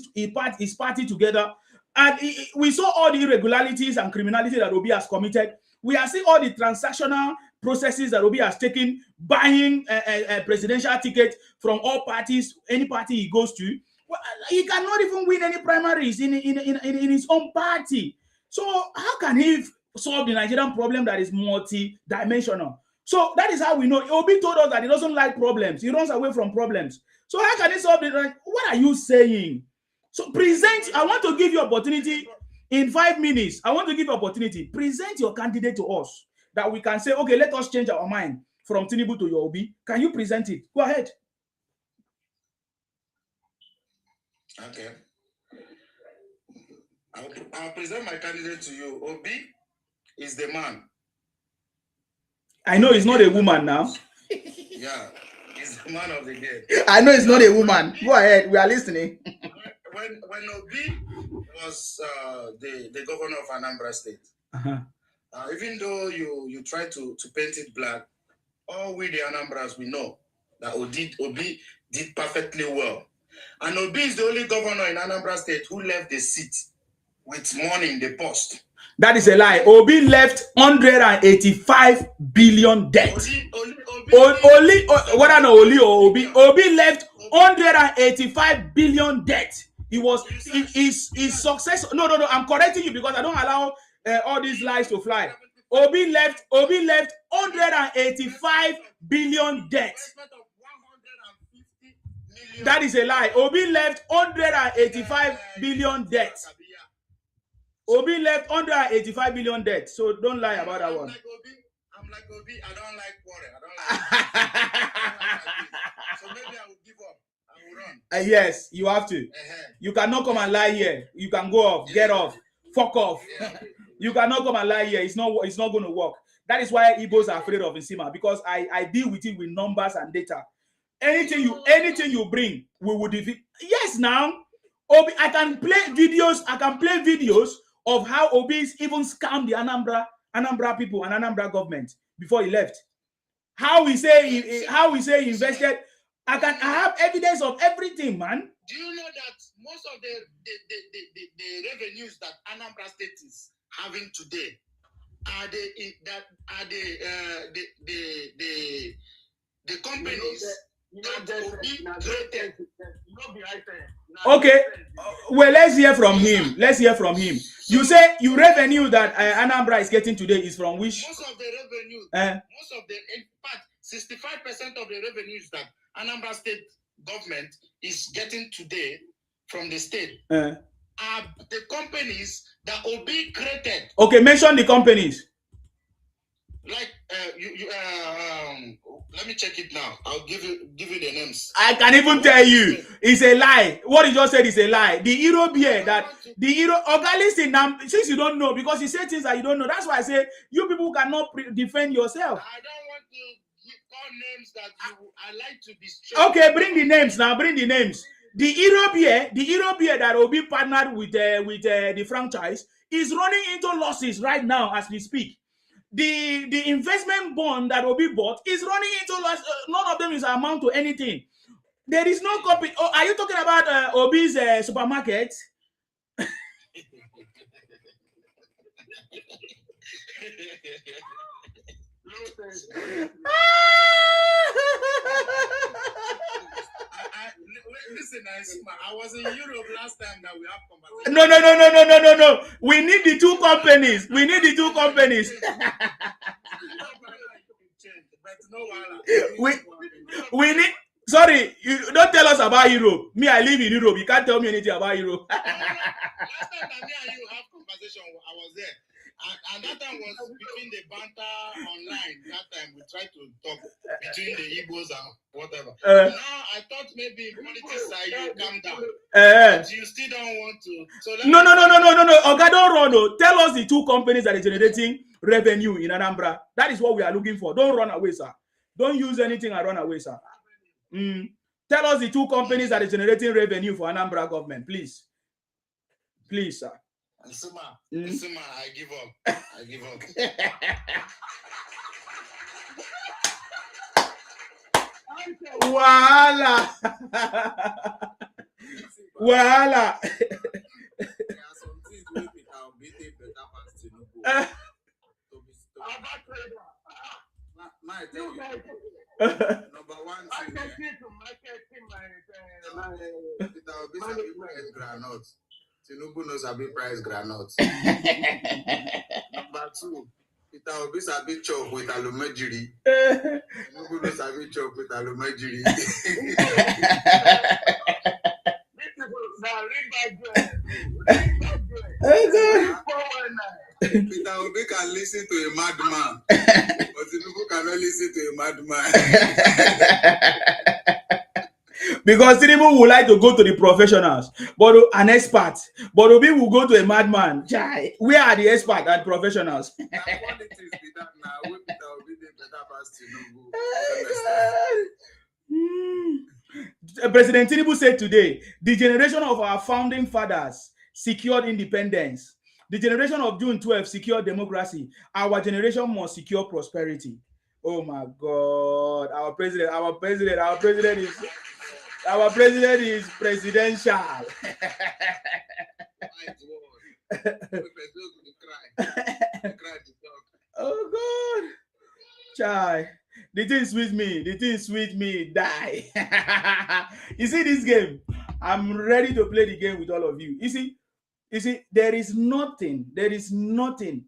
together. And we saw all the irregularities and criminality that Obi has committed. We are seeing all the transactional processes that Obi has taken, buying a presidential ticket from all parties, any party he goes to. Well, he cannot even win any primaries in his own party. So how can he solve the Nigerian problem that is multi-dimensional? So that is how we know. Obi told us that he doesn't like problems. He runs away from problems. So how can he solve it? What are you saying? So present. I want to give you opportunity in 5 minutes. I want to give you opportunity. Present your candidate to us that we can say, okay, let us change our mind from Tinubu to your Obi. Can you present it? Go ahead. Okay. I'll present my candidate to you. Obi is the man. I know he's not a woman now. Yeah, he's the man of the game. I know he's not a woman. Go ahead, we are listening. When Obi was the governor of Anambra State, even though you try to paint it black, all we the Anambras, we know that Obi did perfectly well. And Obi is the only governor in Anambra State who left the seat with money in the post. That is a lie. Obi left 185 billion debt. Obi left 185 billion debt. His success. No. I'm correcting you because I don't allow all these lies to fly. Obi left 185 billion debt. That is a lie. Obi left 185 billion debt. Obi left 185 billion debt. So don't lie about that one. I'm like Obi. I don't like quarrel. So maybe I will give up. I will run. Yes, you have to. You cannot come and lie here. You can go off, get off, fuck off. You cannot come and lie here. It's not going to work. That is why Igbos are afraid of Nsima, because I deal with it with numbers and data. Anything you bring, we will defeat. Yes, now Obi, I can play videos of how Obi even scammed the Anambra people and Anambra government before he left. How we say he invested. I have evidence of everything, man. Do you know that most of the revenues that Anambra State is having today are the companies that will be created? Okay, well, let's hear from him. You say your revenue that Anambra is getting today is from which? Most of the revenue, in fact, 65% of the revenues that Anambra State government is getting today from the state are the companies that will be created. Okay, mention the companies. Like let me check it now. I'll give you the names. I can even tell you it's a lie. What you just said is a lie. The Euro beer okay, listen now, since you don't know, because you say things that you don't know, that's why I say you people cannot defend yourself. I don't want to call names that I like to be straight. Okay, bring the names now. Bring the names. The Euro beer that will be partnered with the franchise is running into losses right now as we speak. The investment bond that will be bought is running into loss. None of them is amount to anything. There is no copy. Oh, are you talking about Obi's supermarket? Listen, I was in Europe last time that we have conversation. No. We need the two companies. We need. Sorry, you don't tell us about Europe. Me, I live in Europe. You can't tell me anything about Europe. Last time that me and you have conversation, I was there. And that time was between the banter online. That time we tried to talk between the Igbos and whatever. Now I thought maybe politics side you calm down. But you still don't want to. So No. Okay, don't run. No. Tell us the two companies that are generating revenue in Anambra. That is what we are looking for. Don't run away, sir. Don't use anything and run away, sir. Tell us the two companies that are generating revenue for Anambra government, please. Please, sir. Nsima, I give up. Wahala. Number one thing, Tinubu knows a big price granite. Number two, Peter Obi's a big chop with alumejiri. Tinubu knows a big chop with alumejiri. Peter Obi can listen to a madman, but Tinubu cannot listen to a madman. Because Tinubu would like to go to the professionals, but an expert. But Obi will go to a madman. Where are the experts and professionals? President Tinubu said today, the generation of our founding fathers secured independence. The generation of June 12 secured democracy. Our generation must secure prosperity. Oh my God. Our president is presidential. Oh God. Chai. The thing sweet me, die. You see this game? I'm ready to play the game with all of you. You see, there is nothing,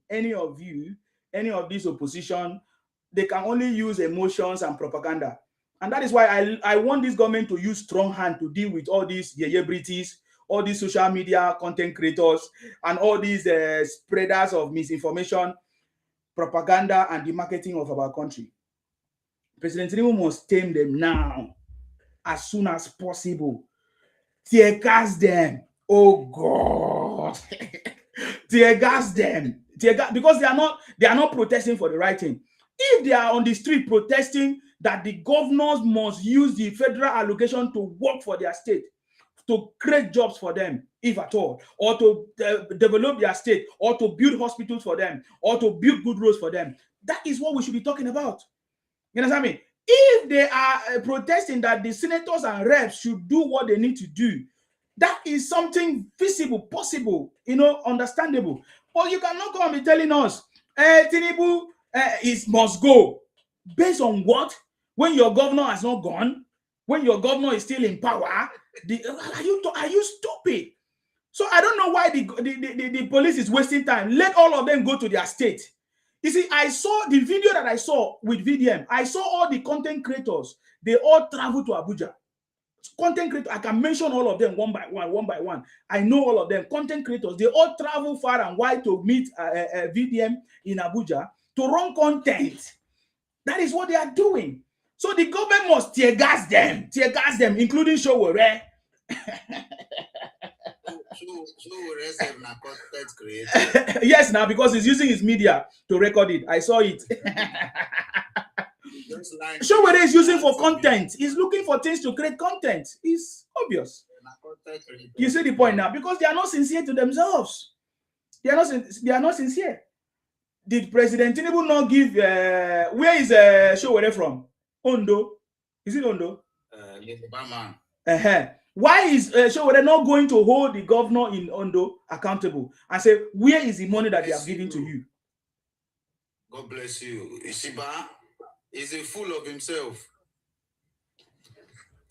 any of this opposition, they can only use emotions and propaganda. And that is why I want this government to use strong hand to deal with all these celebrities, all these social media content creators, and all these spreaders of misinformation, propaganda, and the marketing of our country. President Tinubu must tame them now, as soon as possible. Tear gas them. Oh God. Tear gas them. Because they are not protesting for the right thing. If they are on the street protesting that the governors must use the federal allocation to work for their state, to create jobs for them, if at all, or to develop their state, or to build hospitals for them, or to build good roads for them, that is what we should be talking about. You understand me? If they are protesting that the senators and reps should do what they need to do, that is something visible, possible, understandable. But you cannot come and be telling us, Tinubu must go. Based on what? When your governor has not gone, when your governor is still in power, are you stupid? So I don't know why the police is wasting time. Let all of them go to their state. You see, I saw the video that I saw with VDM. I saw all the content creators. They all travel to Abuja. Content creators, I can mention all of them one by one. I know all of them. Content creators, they all travel far and wide to meet VDM in Abuja to run content. That is what they are doing. So the government must tear gas them, including Showore. Yes, now because he's using his media to record it. I saw it. Showore is using for content. He's looking for things to create content. It's obvious. You see the point now? Because they are not sincere to themselves. They are not sincere. Did President Tinubu not give? Where is Showore from? Ondo. Is it Ondo? Why is Showore not going to hold the governor in Ondo accountable and say, where is the money that they have given to you? God bless you. Ishiba is a fool of himself.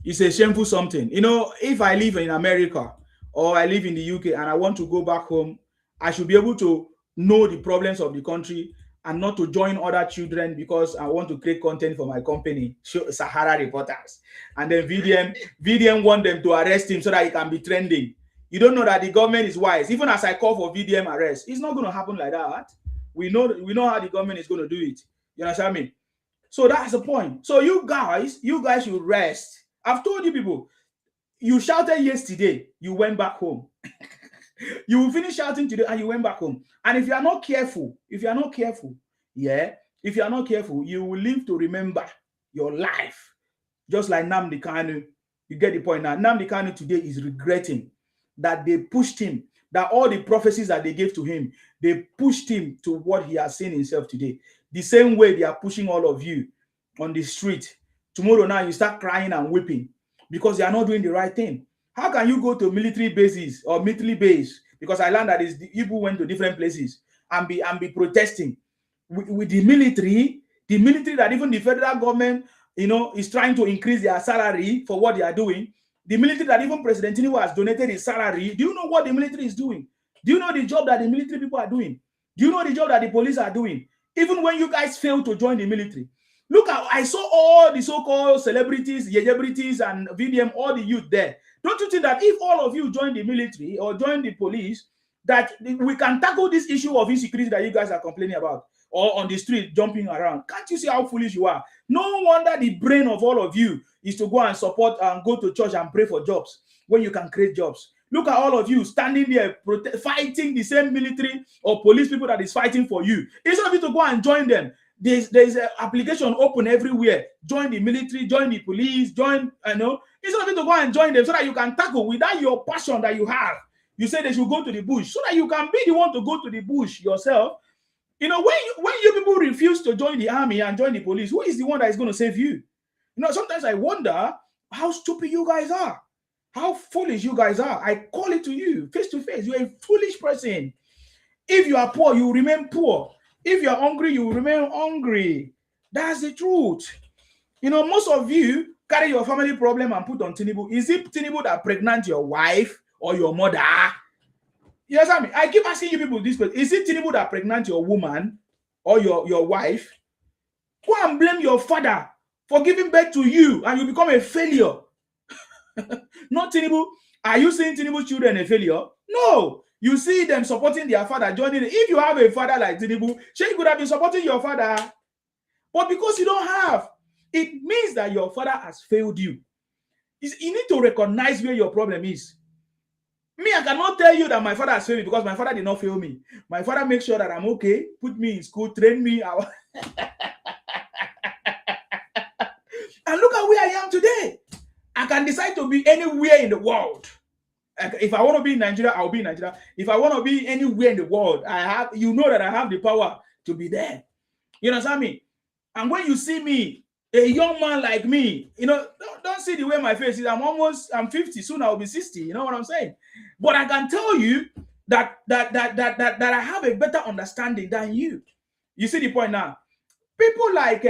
It's a shameful something. If I live in America or I live in the UK and I want to go back home, I should be able to know the problems of the country and not to join other children because I want to create content for my company, Sahara Reporters. And then VDM want them to arrest him so that he can be trending. You don't know that the government is wise. Even as I call for VDM arrest, it's not going to happen like that. We know how the government is going to do it. You understand me? So that's the point. So you guys should rest. I've told you people, you shouted yesterday, you went back home. You will finish shouting today and you went back home. And if you are not careful, you will live to remember your life. Just like Nnamdi Kanu. You get the point now. Nnamdi Kanu today is regretting that they pushed him, that all the prophecies that they gave to him, they pushed him to what he has seen himself today. The same way they are pushing all of you on the street. Tomorrow now you start crying and weeping because they are not doing the right thing. How can you go to military bases or military base? Because I learned that people went to different places and be protesting with the military that even the federal government, is trying to increase their salary for what they are doing. The military that even President Tinubu has donated his salary. Do you know what the military is doing? Do you know the job that the military people are doing? Do you know the job that the police are doing? Even when you guys fail to join the military. Look, I saw all the so-called celebrities, and VDM, all the youth there. Don't you think that if all of you join the military or join the police, that we can tackle this issue of insecurity that you guys are complaining about, or on the street jumping around? Can't you see how foolish you are? No wonder the brain of all of you is to go and support and go to church and pray for jobs when you can create jobs. Look at all of you standing there fighting the same military or police people that is fighting for you. Instead of you to go and join them, there's an application open everywhere. Join the military, join the police, join, instead of you to go and join them so that you can tackle without your passion that you have. You say they should go to the bush so that you can be the one to go to the bush yourself. When you people refuse to join the army and join the police, who is the one that is going to save you? Sometimes I wonder how stupid you guys are, how foolish you guys are. I call it to you face to face. You're a foolish person. If you are poor, you remain poor. If you're hungry, you remain hungry. That's the truth. Most of you carry your family problem and put on Tinubu. Is it Tinubu that pregnant your wife or your mother? You understand me? I keep asking you people this question. Is it Tinubu that pregnant your woman or your wife? Go and blame your father for giving birth to you and you become a failure. Not Tinubu. Are you seeing Tinubu's children a failure? No. You see them supporting their father, joining. If you have a father like Tinubu, you could have been supporting your father. But because you don't have, it means that your father has failed you. You need to recognize where your problem is. Me, I cannot tell you that my father has failed me because my father did not fail me. My father makes sure that I'm okay, put me in school, train me. And look at where I am today. I can decide to be anywhere in the world. If I want to be in Nigeria, I'll be in Nigeria. If I want to be anywhere in the world, you know that I have the power to be there. You understand me? And when you see me, a young man like me, don't see the way my face is. I'm 50, soon I'll be 60. You know what I'm saying? But I can tell you that I have a better understanding than you. You see the point now? People like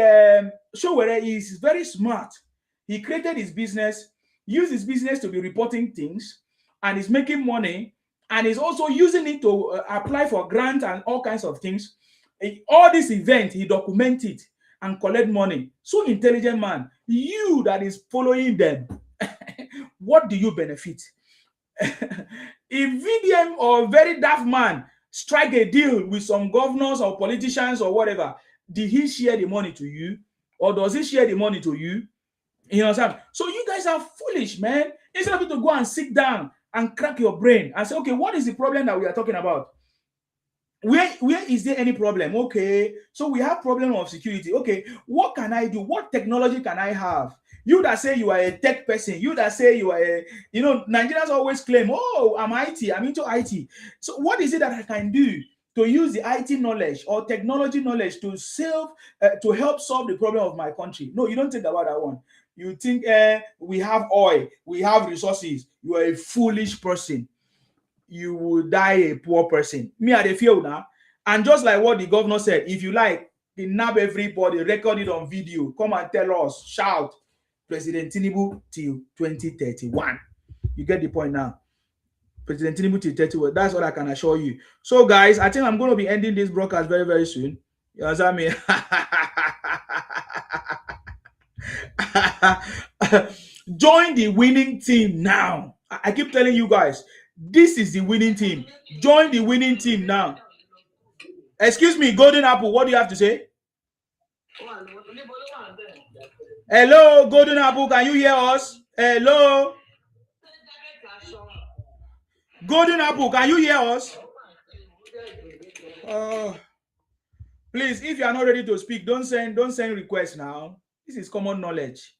Showere is very smart. He created his business, used his business to be reporting things, and is making money, and is also using it to apply for grants and all kinds of things. All these events, he document it and collect money. So intelligent man. You that is following them, what do you benefit? If VDM or very daft man strike a deal with some governors or politicians or whatever, did he share the money to you? Or does he share the money to you? You know what I'm saying? So you guys are foolish, man. Instead of you to go and sit down and crack your brain and say, okay, what is the problem that we are talking about? Where is there any problem? Okay, so we have problem of security. Okay, what can I do? What technology can I have? You that say you are a tech person, you that say you are Nigerians always claim, oh, I'm into IT. So what is it that I can do to use the IT knowledge or technology knowledge to help solve the problem of my country? No, you don't think about that one. You think we have oil, we have resources. You are a foolish person. You will die a poor person. Me, I feel now. And just like what the governor said, if you like, kidnap everybody, record it on video, come and tell us, shout, President Tinubu till 2031. You get the point now. President Tinubu till 2031. That's what I can assure you. So, guys, I think I'm going to be ending this broadcast very, very soon. You understand me? Join the winning team now. I keep telling you guys, this is the winning team. Join the winning team now. Excuse me, Golden Apple, what do you have to say? Hello, Golden Apple, can you hear us? Hello? Golden Apple, can you hear us? Please, if you are not ready to speak, don't send requests now. This is common knowledge.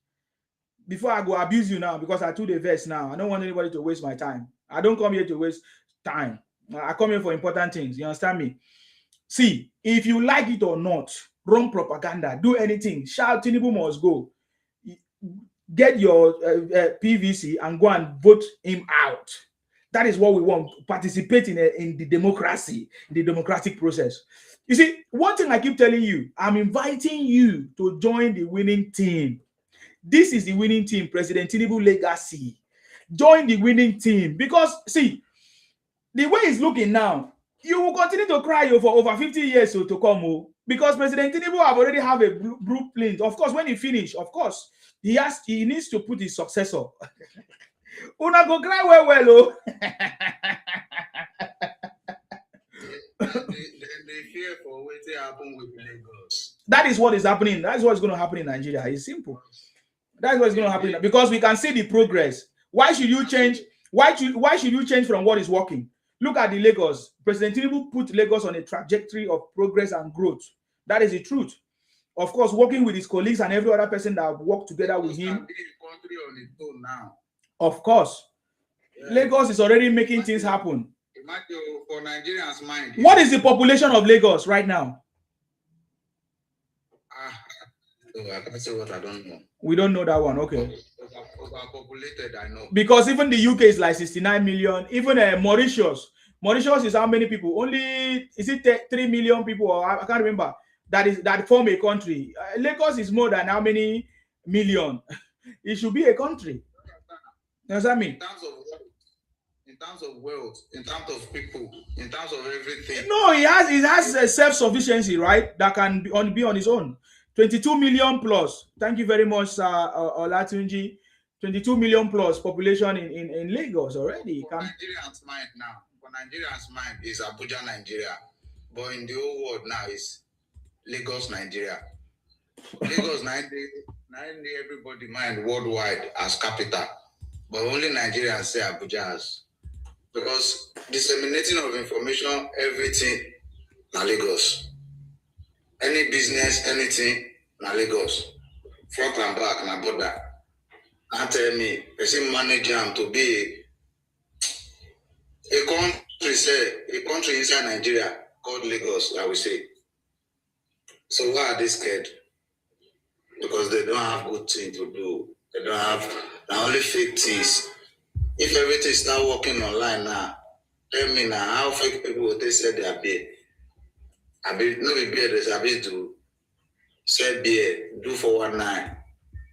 Before I go abuse you now, because I took the verse now. I don't want anybody to waste my time. I don't come here to waste time. I come here for important things. You understand me? See, if you like it or not, run propaganda, do anything, shout Tinubu must go. Get your PVC and go and vote him out. That is what we want. Participate in the democracy, the democratic process. You see, one thing I keep telling you, I'm inviting you to join the winning team. This is the winning team, President Tinubu legacy. Join the winning team because, see, the way it's looking now, you will continue to cry for over 50 years to come. Because President Tinubu have already have a blueprint. Of course, when he finish, of course, he needs to put his successor. Una go cry well. They fear for what happen with Lagos. That is what is happening. That's what's going to happen in Nigeria. It's simple. That's what's going to happen because we can see the progress. Why should you change? Why should you change from what is working? Look at the Lagos. President Tinubu put Lagos on a trajectory of progress and growth. That is the truth. Of course, working with his colleagues and every other person that worked together with him. Country on its own now. Of course. Yeah. Lagos is already making things happen. For Nigerians' mind. What is the population of Lagos right now? I can't say what I don't know. We don't know that one. Okay. Overpopulated, I know. Because even the UK is like 69 million. Even Mauritius. Mauritius is how many people? Only, is it 3 million people? Or I can't remember. That form a country. Lagos is more than how many million? It should be a country. You know what I mean? In terms of wealth, in terms of people, in terms of everything. No, it has a self-sufficiency, right? That can be on its own. 22 million plus. Thank you very much, Olatunji. 22 million plus population in Lagos already. For Nigerians' mind now. For Nigerians' mind is Abuja, Nigeria. But in the whole world now is Lagos, Nigeria. Lagos, everybody mind worldwide as capital, but only Nigerians say Abuja as. Because disseminating of information, everything, na Lagos. Any business, anything, na Lagos. Front and back, na border. Now tell me, person manage them to be a country, say, a country inside Nigeria called Lagos, I will say. So why are they scared? Because they don't have good thing to do. They don't have, now only fake things. If everything start working online now, tell me now, how fake people will they sell their beer? I be no be beer, there's a bit to sell beer, do 419,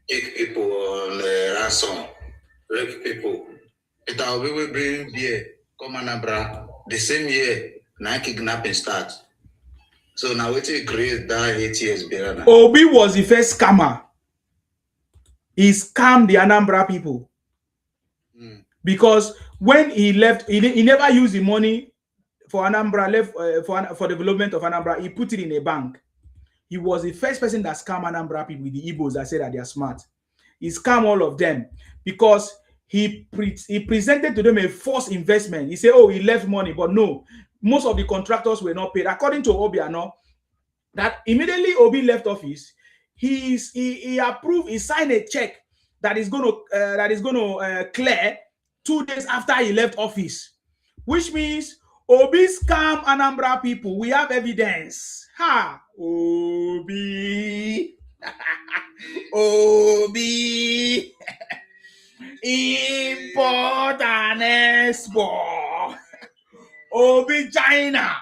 pick people on ransom, rape people. It will we bring beer, come Anambra, the same year, now kidnapping start. So now what you create that 8 years better now. Obi was the first scammer. He scammed the Anambra people. Because when he left, he never used the money for Anambra, left for development of Anambra. He put it in a bank. He was the first person that scammed Anambra people with the Igbos that said that they are smart. He scammed all of them because he presented to them a false investment. He said, oh, he left money, but no, most of the contractors were not paid. According to Obiano, that immediately Obi left office, he approved, he signed a check that is going to clear 2 days after he left office, which means Obi scam Anambra people. We have evidence. Ha! Obi. Obi. Import and export. Obi China.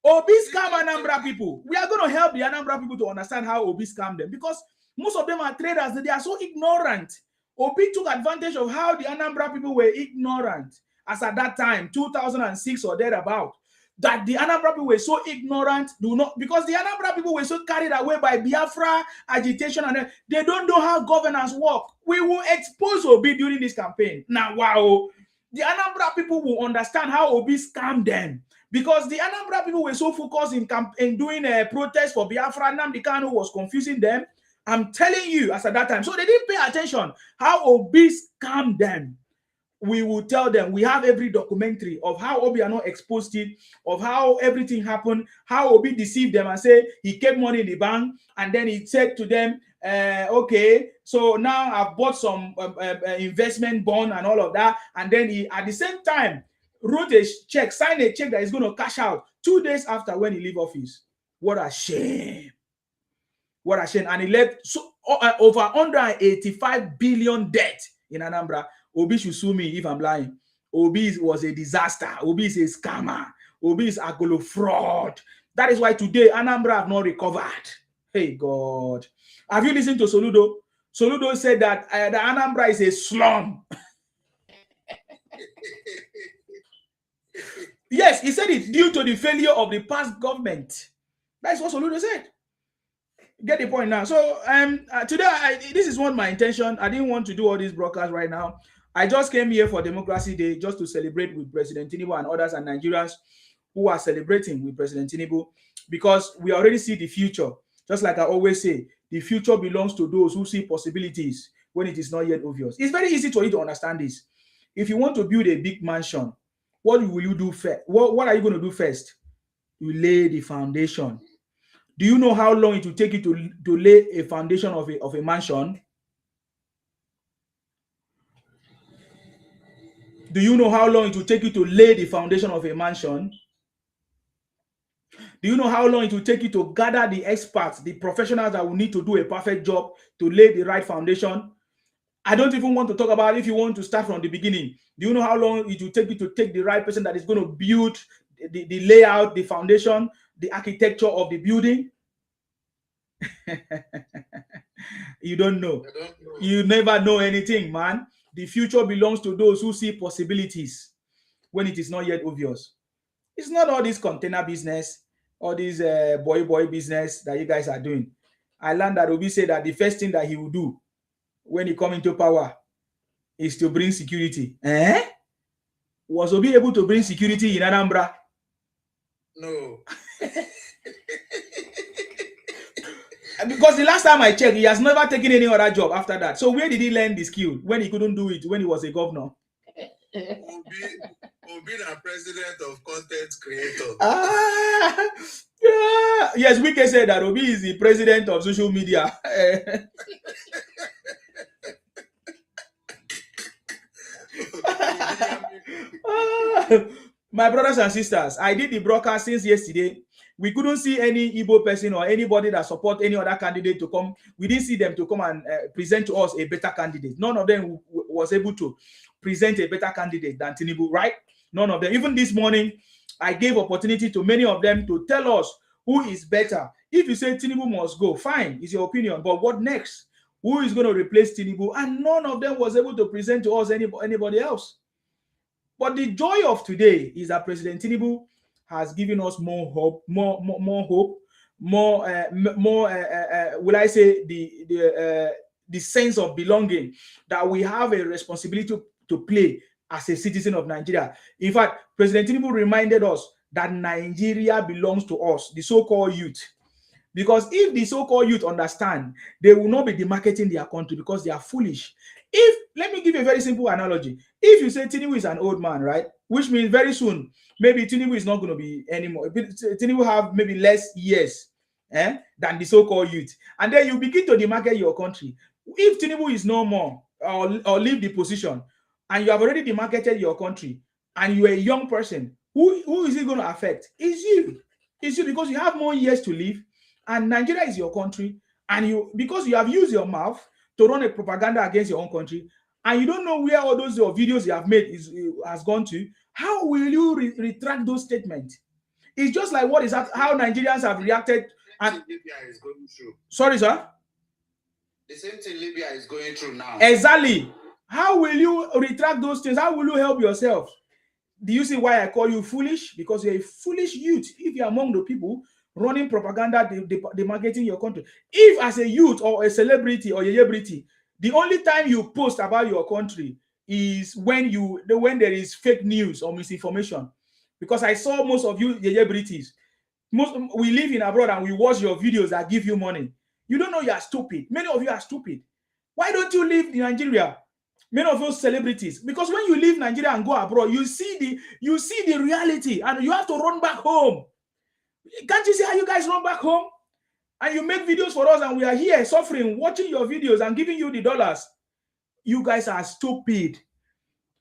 Obi scam Anambra people. We are going to help the Anambra people to understand how Obi scammed them, because most of them are traders. They are so ignorant. Obi took advantage of how the Anambra people were ignorant as at that time, 2006 or thereabout, that the Anambra people were so ignorant, because the Anambra people were so carried away by Biafra agitation, and they don't know how governance work. We will expose Obi during this campaign. Now, wow, the Anambra people will understand how Obi scammed them. Because the Anambra people were so focused in doing a protest for Biafra, Nnamdi Kanu was confusing them. I'm telling you, as at that time. So they didn't pay attention how Obi scammed them. We will tell them. We have every documentary of how Obiano exposed it, of how everything happened, how Obi deceived them and said he kept money in the bank, and then he said to them, okay, so now I've bought some investment bond and all of that. And then he, at the same time, wrote a check, signed a check that is going to cash out 2 days after when he leave office. What a shame. What a shame. And he left over 185 billion debt in Anambra. Obi should sue me if I'm lying. Obi was a disaster. Obi is a scammer. Obi is agolo fraud. That is why today Anambra have not recovered. Hey God. Have you listened to Soludo? Soludo said that the Anambra is a slum. Yes, he said it due to the failure of the past government. That's what Soludo said. Get the point now. So today, this is what my intention. I didn't want to do all these broadcasts right now. I just came here for Democracy Day just to celebrate with President Tinubu and others and Nigerians who are celebrating with President Tinubu, because we already see the future. Just like I always say, the future belongs to those who see possibilities when it is not yet obvious. It's very easy for you to understand this. If you want to build a big mansion, what will you do first? What are you going to do first? You lay the foundation. Do you know how long it will take you to lay a foundation of a mansion? Do you know how long it will take you to lay the foundation of a mansion? Do you know how long it will take you to gather the experts, the professionals that will need to do a perfect job to lay the right foundation? I don't even want to talk about if you want to start from the beginning. Do you know how long it will take you to take the right person that is going to build the layout, the foundation, the architecture of the building? You don't know. You never know anything, man. The future belongs to those who see possibilities when it is not yet obvious. It's not all this container business, all this boy business that you guys are doing. I learned that Obi said that the first thing that he will do when he come into power is to bring security. Was Obi able to bring security in Anambra? No. Because the last time I checked, he has never taken any other job after that. So where did he learn the skill when he couldn't do it when he was a governor? Obi the president of content creator. Yeah. Yes, we can say that Obi is the president of social media. My brothers and sisters, I did the broadcast since yesterday. We couldn't see any Igbo person or anybody that support any other candidate to come. We didn't see them to come and present to us a better candidate. None of them was able to present a better candidate than Tinubu, right? None of them. Even this morning, I gave opportunity to many of them to tell us who is better. If you say Tinubu must go, fine, it's your opinion. But what next? Who is going to replace Tinubu? And none of them was able to present to us anybody else. But the joy of today is that President Tinubu has given us more hope, more hope, will I say the sense of belonging, that we have a responsibility to play as a citizen of Nigeria. In fact, President Tinubu reminded us that Nigeria belongs to us, the so-called youth. Because if the so-called youth understand, they will not be demarketing their country because they are foolish. Let me give you a very simple analogy. If you say Tinubu is an old man, right? Which means very soon, maybe Tinubu is not going to be anymore. Tinubu have maybe less years than the so-called youth. And then you begin to demarket your country. If Tinubu is no more or leave the position, and you have already demarketed your country, and you're a young person, who is it going to affect? It's you. It's you, because you have more years to live, and Nigeria is your country, and because you have used your mouth to run a propaganda against your own country, and you don't know where all those videos you have made has gone to, how will you retract those statements? It's just like how Nigerians have reacted. And Libya is going through. Sorry, sir? The same thing Libya is going through now. Exactly. How will you retract those things? How will you help yourself? Do you see why I call you foolish? Because you're a foolish youth. If you're among the people running propaganda, demarketing your country. If as a youth or a celebrity or a celebrity, the only time you post about your country is when there is fake news or misinformation. Because I saw most of you celebrities, we live in abroad and we watch your videos that give you money. You don't know you are stupid. Many of you are stupid. Why don't you live in Nigeria? Many of those celebrities, because when you leave Nigeria and go abroad, you see the reality, and you have to run back home. Can't you see how you guys run back home? And you make videos for us, and we are here suffering, watching your videos and giving you the dollars. You guys are stupid.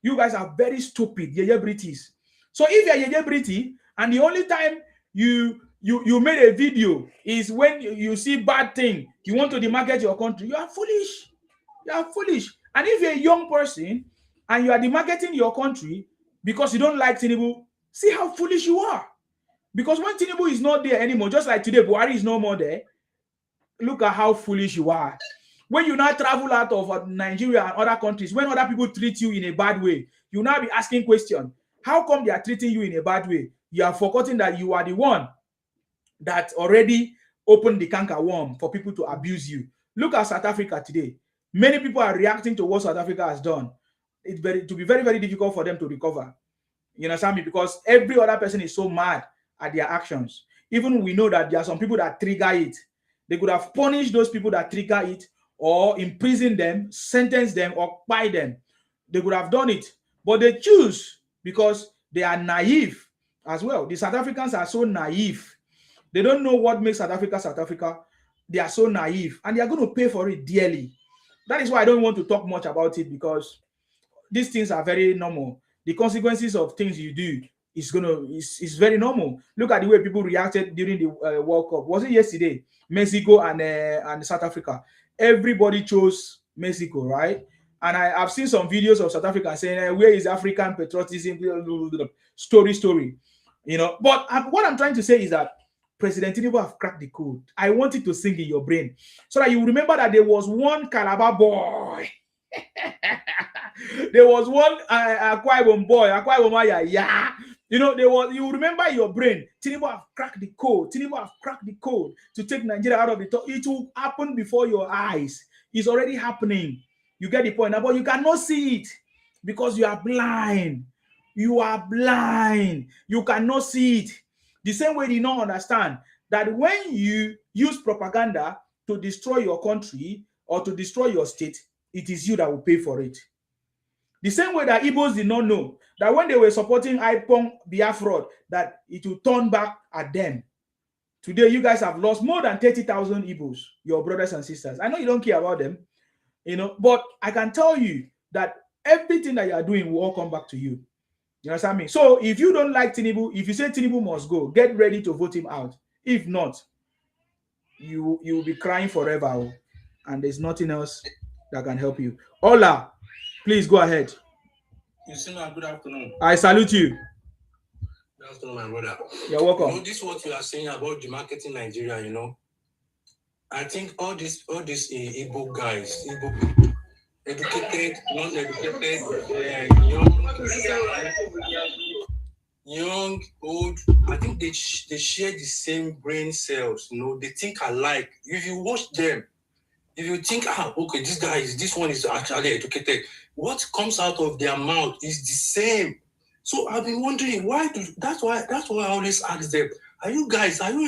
You guys are very stupid, celebrities. So if you're a celebrity and the only time you made a video is when you see bad thing, you want to demarket your country, you are foolish. You are foolish. And if you're a young person and you are demarketing your country because you don't like Tinubu, see how foolish you are. Because when Tinubu is not there anymore, just like today, Buhari is no more there, look at how foolish you are. When you now travel out of Nigeria and other countries, when other people treat you in a bad way, you now be asking questions. How come they are treating you in a bad way? You are forgetting that you are the one that already opened the canker worm for people to abuse you. Look at South Africa today. Many people are reacting to what South Africa has done. It's to be very, very difficult for them to recover. You understand me? Because every other person is so mad at their actions. Even we know that there are some people that trigger it. They could have punished those people that trigger it, or imprison them, sentence them, or buy them. They could have done it. But they choose because they are naive as well. The South Africans are so naive. They don't know what makes South Africa South Africa. They are so naive, and they are going to pay for it dearly. That is why I don't want to talk much about it, because these things are very normal. The consequences of things you do is very normal. Look at the way people reacted during the World Cup. Was it yesterday? Mexico and South Africa. Everybody chose Mexico, right? And I've seen some videos of South Africa saying, where is African patriotism? Story. You know, but what I'm trying to say is that President Tinubu have cracked the code. I want it to sing in your brain so that you remember that there was one Calabar boy. There was one Akwa Ibom boy, Akwa Ibom, yeah. You know, you remember your brain. Tinubu have cracked the code. Tinubu have cracked the code to take Nigeria out of the top. It will happen before your eyes. It's already happening. You get the point now, but you cannot see it because you are blind. You are blind. You cannot see it. The same way you don't understand that when you use propaganda to destroy your country or to destroy your state, it is you that will pay for it. The same way that Igbos did not know that when they were supporting IPON Biafra, that it will turn back at them. Today, you guys have lost more than 30,000 Igbos, your brothers and sisters. I know you don't care about them, but I can tell you that everything that you are doing will all come back to you. You understand me? So if you don't like Tinubu, if you say Tinubu must go, get ready to vote him out. If not, you will be crying forever, and there's nothing else that can help you. Ola, please go ahead. Good afternoon. I salute you. Good afternoon, my brother. You're welcome. This is what you are saying about the marketing Nigeria, I think all these Igbo guys, Igbo people, educated, non-educated, young, old, I think they share the same brain cells, they think alike. If you watch them, if you think, okay, this one is actually educated, what comes out of their mouth is the same. So I've been wondering that's why I always ask them, are you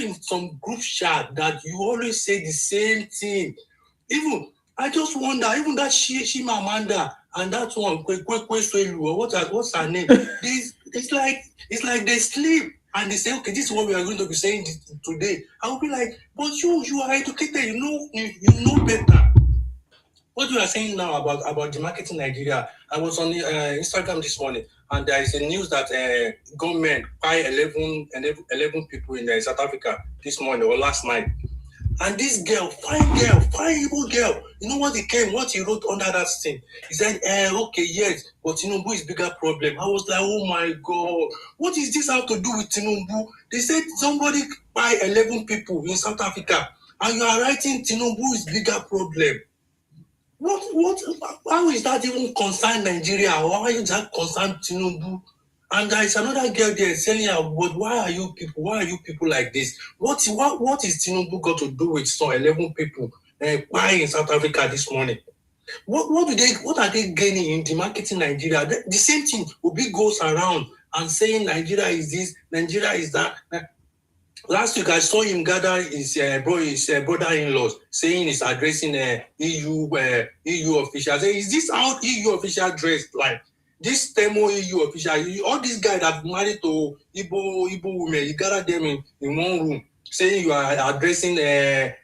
in some group chat that you always say the same thing? Even, I just wonder, even that Shima Amanda and that one, what's her name? It's like they sleep and they say, okay, this is what we are going to be saying today. I will be like, but you are educated, you know better. What you are saying now about the marketing Nigeria, I was on Instagram this morning, and there is a news that government buy 11 people in South Africa this morning or last night. And this girl, fine Igbo girl, you know what he wrote under that thing? He said, okay, yes, but Tinubu is bigger problem. I was like, oh my God, what is this have to do with Tinubu? They said somebody buy 11 people in South Africa, and you are writing Tinubu is bigger problem. How is that even concern Nigeria? How is that concern Tinubu? And there is another girl there saying, but why are you people like this? What is Tinubu got to do with some 11 people buying in South Africa this morning? What are they gaining in the marketing Nigeria? The same thing Obi goes around and saying Nigeria is this, Nigeria is that. Last week I saw him gather his brother-in-laws, saying he's addressing EU officials. Is this how EU official dressed like? This Temo EU official, all these guys that married to Igbo women, you gather them in one room, saying you are addressing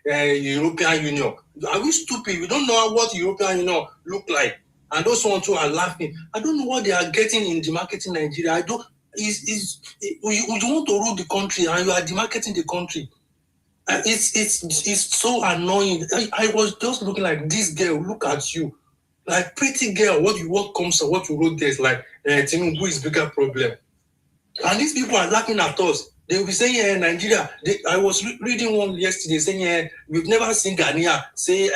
European Union. Are we stupid? We don't know what European Union look like. And those ones who are laughing, I don't know what they are getting in the marketing Nigeria. You want to rule the country and you are demarketing the country. It's so annoying. I was just looking like, this girl, look at you. Like, pretty girl, what you wrote there is like, Tinubu is bigger problem. And these people are laughing at us. They will be saying, Nigeria, I was reading one yesterday saying, we've never seen Ghanaian say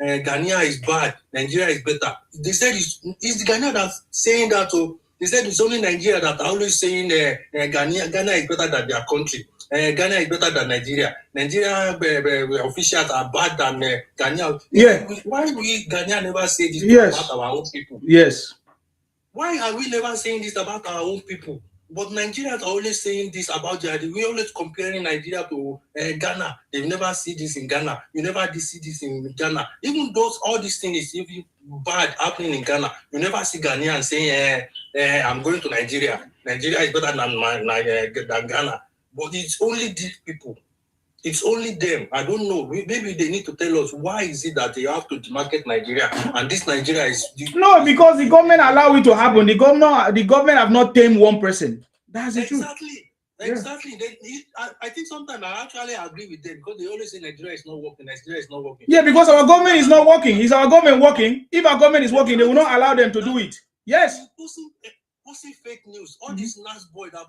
Ghanaian is bad, Nigeria is better. They said it's the Ghanaian that's saying that. They said it's only Nigeria that are always saying Ghana is better than their country. Ghana is better than Nigeria. Nigeria officials are bad than Ghana. Yeah. Why we Ghana never say this about our own people? Yes. Why are we never saying this about our own people? But Nigerians are always saying this about we always comparing Nigeria to Ghana. They've never seen this in Ghana. You never see this in Ghana. Even though all these things is bad happening in Ghana, you never see Ghanaians saying, I'm going to Nigeria. Nigeria is better than Ghana. But it's only these people. It's only them. I don't know. Maybe they need to tell us why is it that they have to demarket Nigeria, and this Nigeria is no, because the government allow it to happen. The government have not tamed one person. That's the truth. Exactly. I think sometimes I actually agree with them because they always say Nigeria is not working. Nigeria is not working. Yeah, because our government is not working. Is our government working? If our government is working, they will not allow them to do it. Yes. Posting fake news. All this last boy that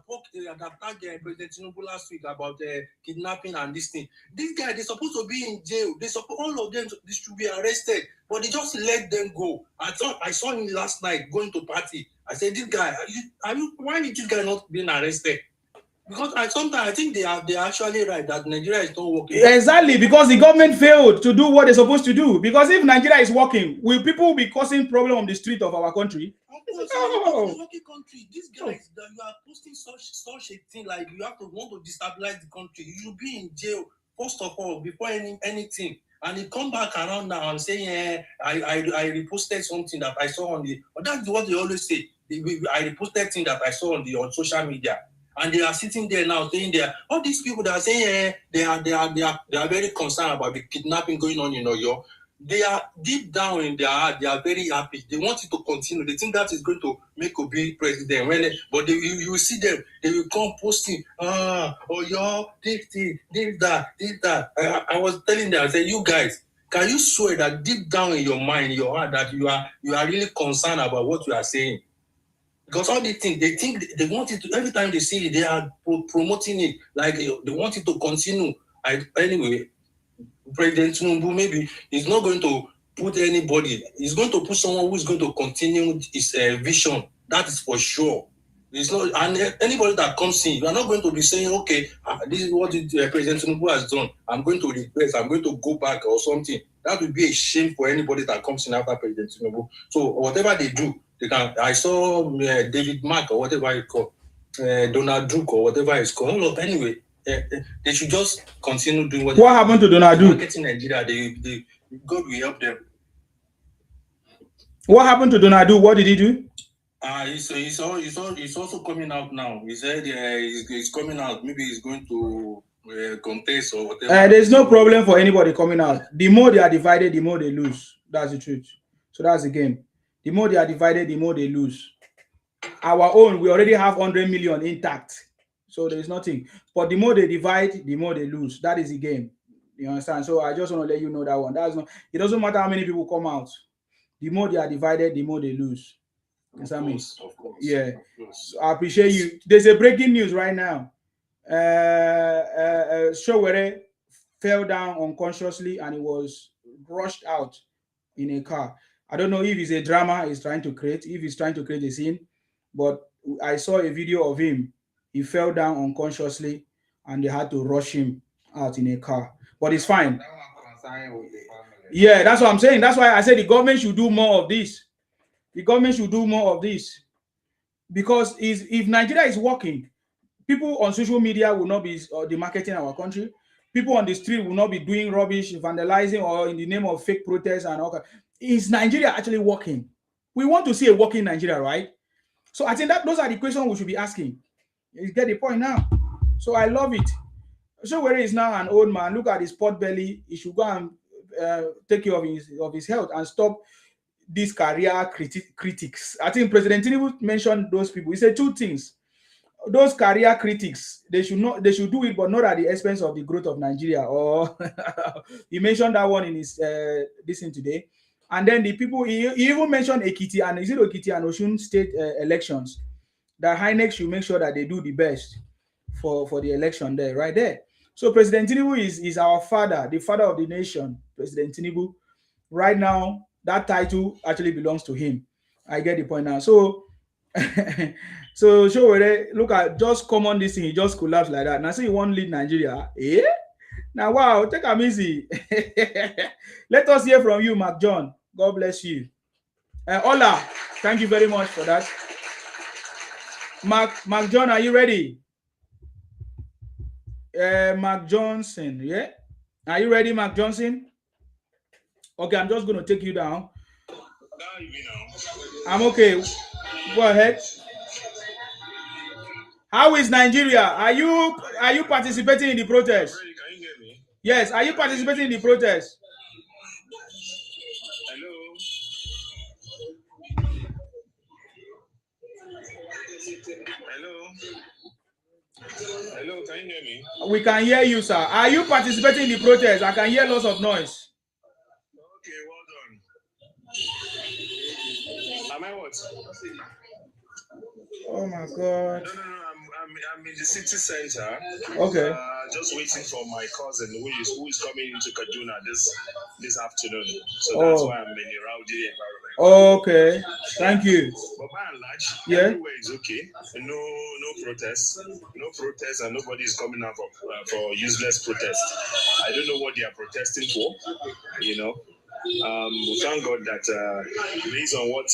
tagged President Tinubu last week about kidnapping and this thing. These guys, they're supposed to be in jail. All of them they should be arrested, but they just let them go. I saw him last night going to party. I said, this guy, why is this guy not being arrested? Because sometimes I think they're actually right that Nigeria is not working. Exactly, because the government failed to do what they're supposed to do. Because if Nigeria is working, will people be causing problem on the street of our country? It's a lucky country. These guys that you are posting such a thing like you have to want to destabilize the country. You should be in jail first of all before anything. And he come back around now and saying, I reposted something that I saw on the. But that's what they always say. I reposted things that I saw on social media. And they are sitting there now saying all these people that are saying they are very concerned about the kidnapping going on in Oyo. They are deep down in their heart, they are very happy. They want it to continue. They think that is going to make Obi president. But you will see them, they will come posting, Oyo, this, that. I was telling them, I said, you guys, can you swear that deep down in your mind, in your heart, that you are really concerned about what you are saying? Because all they think they want it to, every time they see it, they are promoting it, like they want it to continue. Anyway, President Tinubu maybe is not going to put anybody, he's going to put someone who is going to continue his vision. That is for sure. It's not, and anybody that comes in, you are not going to be saying, okay, this is what President Tinubu has done. I'm going to replace, I'm going to go back or something. That would be a shame for anybody that comes in after President Tinubu. So whatever they do, they can. I saw David Mark or whatever he called, Donald Duke or whatever it's called. Anyway, they should just continue doing what happened to Donald Duke? Marketing Nigeria, God will help them. What happened to Donald Duke? What did he do? He's also coming out now. He said he's coming out. Maybe he's going to contest or whatever. There's no problem for anybody coming out. The more they are divided, the more they lose. That's the truth. So that's the game. The more they are divided, the more they lose. Our own, we already have 100 million intact. So there's nothing. But the more they divide, the more they lose. That is the game. You understand? So I just want to let you know that one. It doesn't matter how many people come out. The more they are divided, the more they lose. Of course. Yeah. So I appreciate you. There's a breaking news right now. Showere fell down unconsciously and he was rushed out in a car. I don't know if it's a drama he's trying to create, if he's trying to create a scene, but I saw a video of him. He fell down unconsciously and they had to rush him out in a car. But it's fine. Yeah, that's what I'm saying. That's why I said the government should do more of this. The government should do more of this. Because if Nigeria is working, people on social media will not be demarketing our country. People on the street will not be doing rubbish, vandalizing, or in the name of fake protests and all that. Is Nigeria actually working? We want to see a working Nigeria, right? So I think that those are the questions we should be asking. You get the point now. So I love it. So where he is now an old man, look at his pot belly. He should go and take care of his health and stop these career critics. I think President Tinubu mentioned those people. He said two things. Those career critics, they should do it, but not at the expense of the growth of Nigeria. Or he mentioned that one in his listen today. And then the people, he even mentioned Ekiti and Osun state elections. That INEC should make sure that they do the best for the election there, right there. So President Tinubu is our father, the father of the nation, President Tinubu. Right now, that title actually belongs to him. I get the point now. So, look at just common this thing, he just collapsed like that. Now, say you want to lead Nigeria. Eh? Now, wow, take a easy. Let us hear from you, Mark John. God bless you. Ola, thank you very much for that. Mark John, are you ready? Mark Johnson, yeah? Are you ready, Mark Johnson? Okay, I'm just going to take you down. I'm okay. Go ahead. How is Nigeria? Are you participating in the protest? Can you hear me? Yes. Are you participating in the protest? Hello. Hello, can you hear me? We can hear you, sir. Are you participating in the protest? I can hear lots of noise. Okay, well done. Am I what? Oh my God. No, I'm in the city center. Okay. Just waiting for my cousin who is coming into Kaduna this afternoon. So that's why I'm in a rowdy environment. Okay. Thank you. But by and large, everywhere is okay. No protests. No protests, and nobody is coming out for useless protests. I don't know what they are protesting for, you know. Thank God that based on what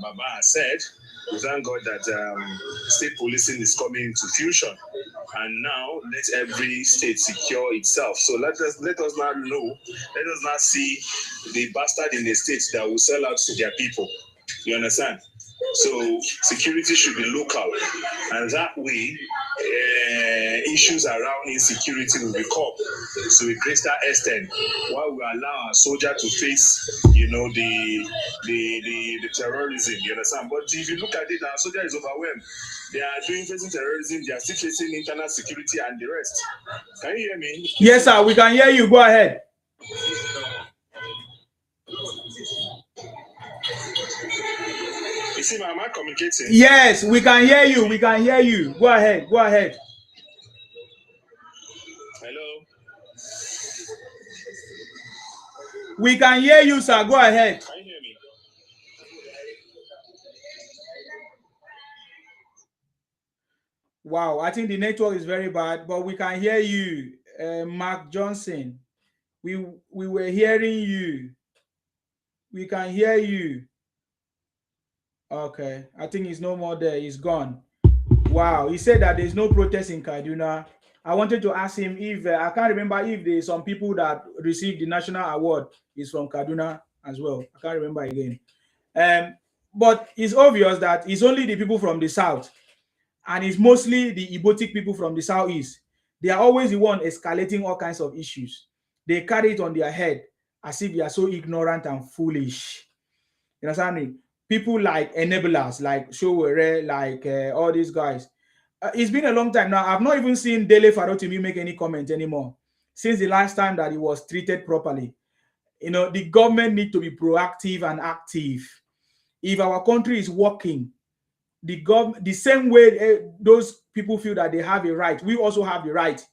Baba has said, We thank God that state policing is coming into fusion, and now let every state secure itself. So let us not know, let us not see the bastard in the states that will sell out to their people. You understand? So security should be local, and that way issues around insecurity will be curbed. So a greater extent, while we allow our soldier to face, the terrorism. You understand? But if you look at it, our soldier is overwhelmed. They are facing terrorism. They are still facing internal security and the rest. Can you hear me? Yes, sir. We can hear you. Go ahead. You see, am I communicating? Yes, we can hear you. We can hear you. Go ahead. Go ahead. Hello. We can hear you, sir. Go ahead. Can you hear me? Wow, I think the network is very bad, but we can hear you, Mark Johnson. We were hearing you. We can hear you. Okay, I think he's no more there. He's gone. Wow, he said that there's no protest in Kaduna. I wanted to ask him if I can't remember if there's some people that received the national award is from Kaduna as well. I can't remember again. But it's obvious that it's only the people from the south, and it's mostly the Ibotic people from the southeast. They are always the one escalating all kinds of issues. They carry it on their head as if they are so ignorant and foolish. You understand me? People like enablers, like Showere, like all these guys. It's been a long time now. I've not even seen Dele Farotimi make any comment anymore since the last time that he was treated properly. You know, the government need to be proactive and active. If our country is working, the same way those people feel that they have a right, we also have the right.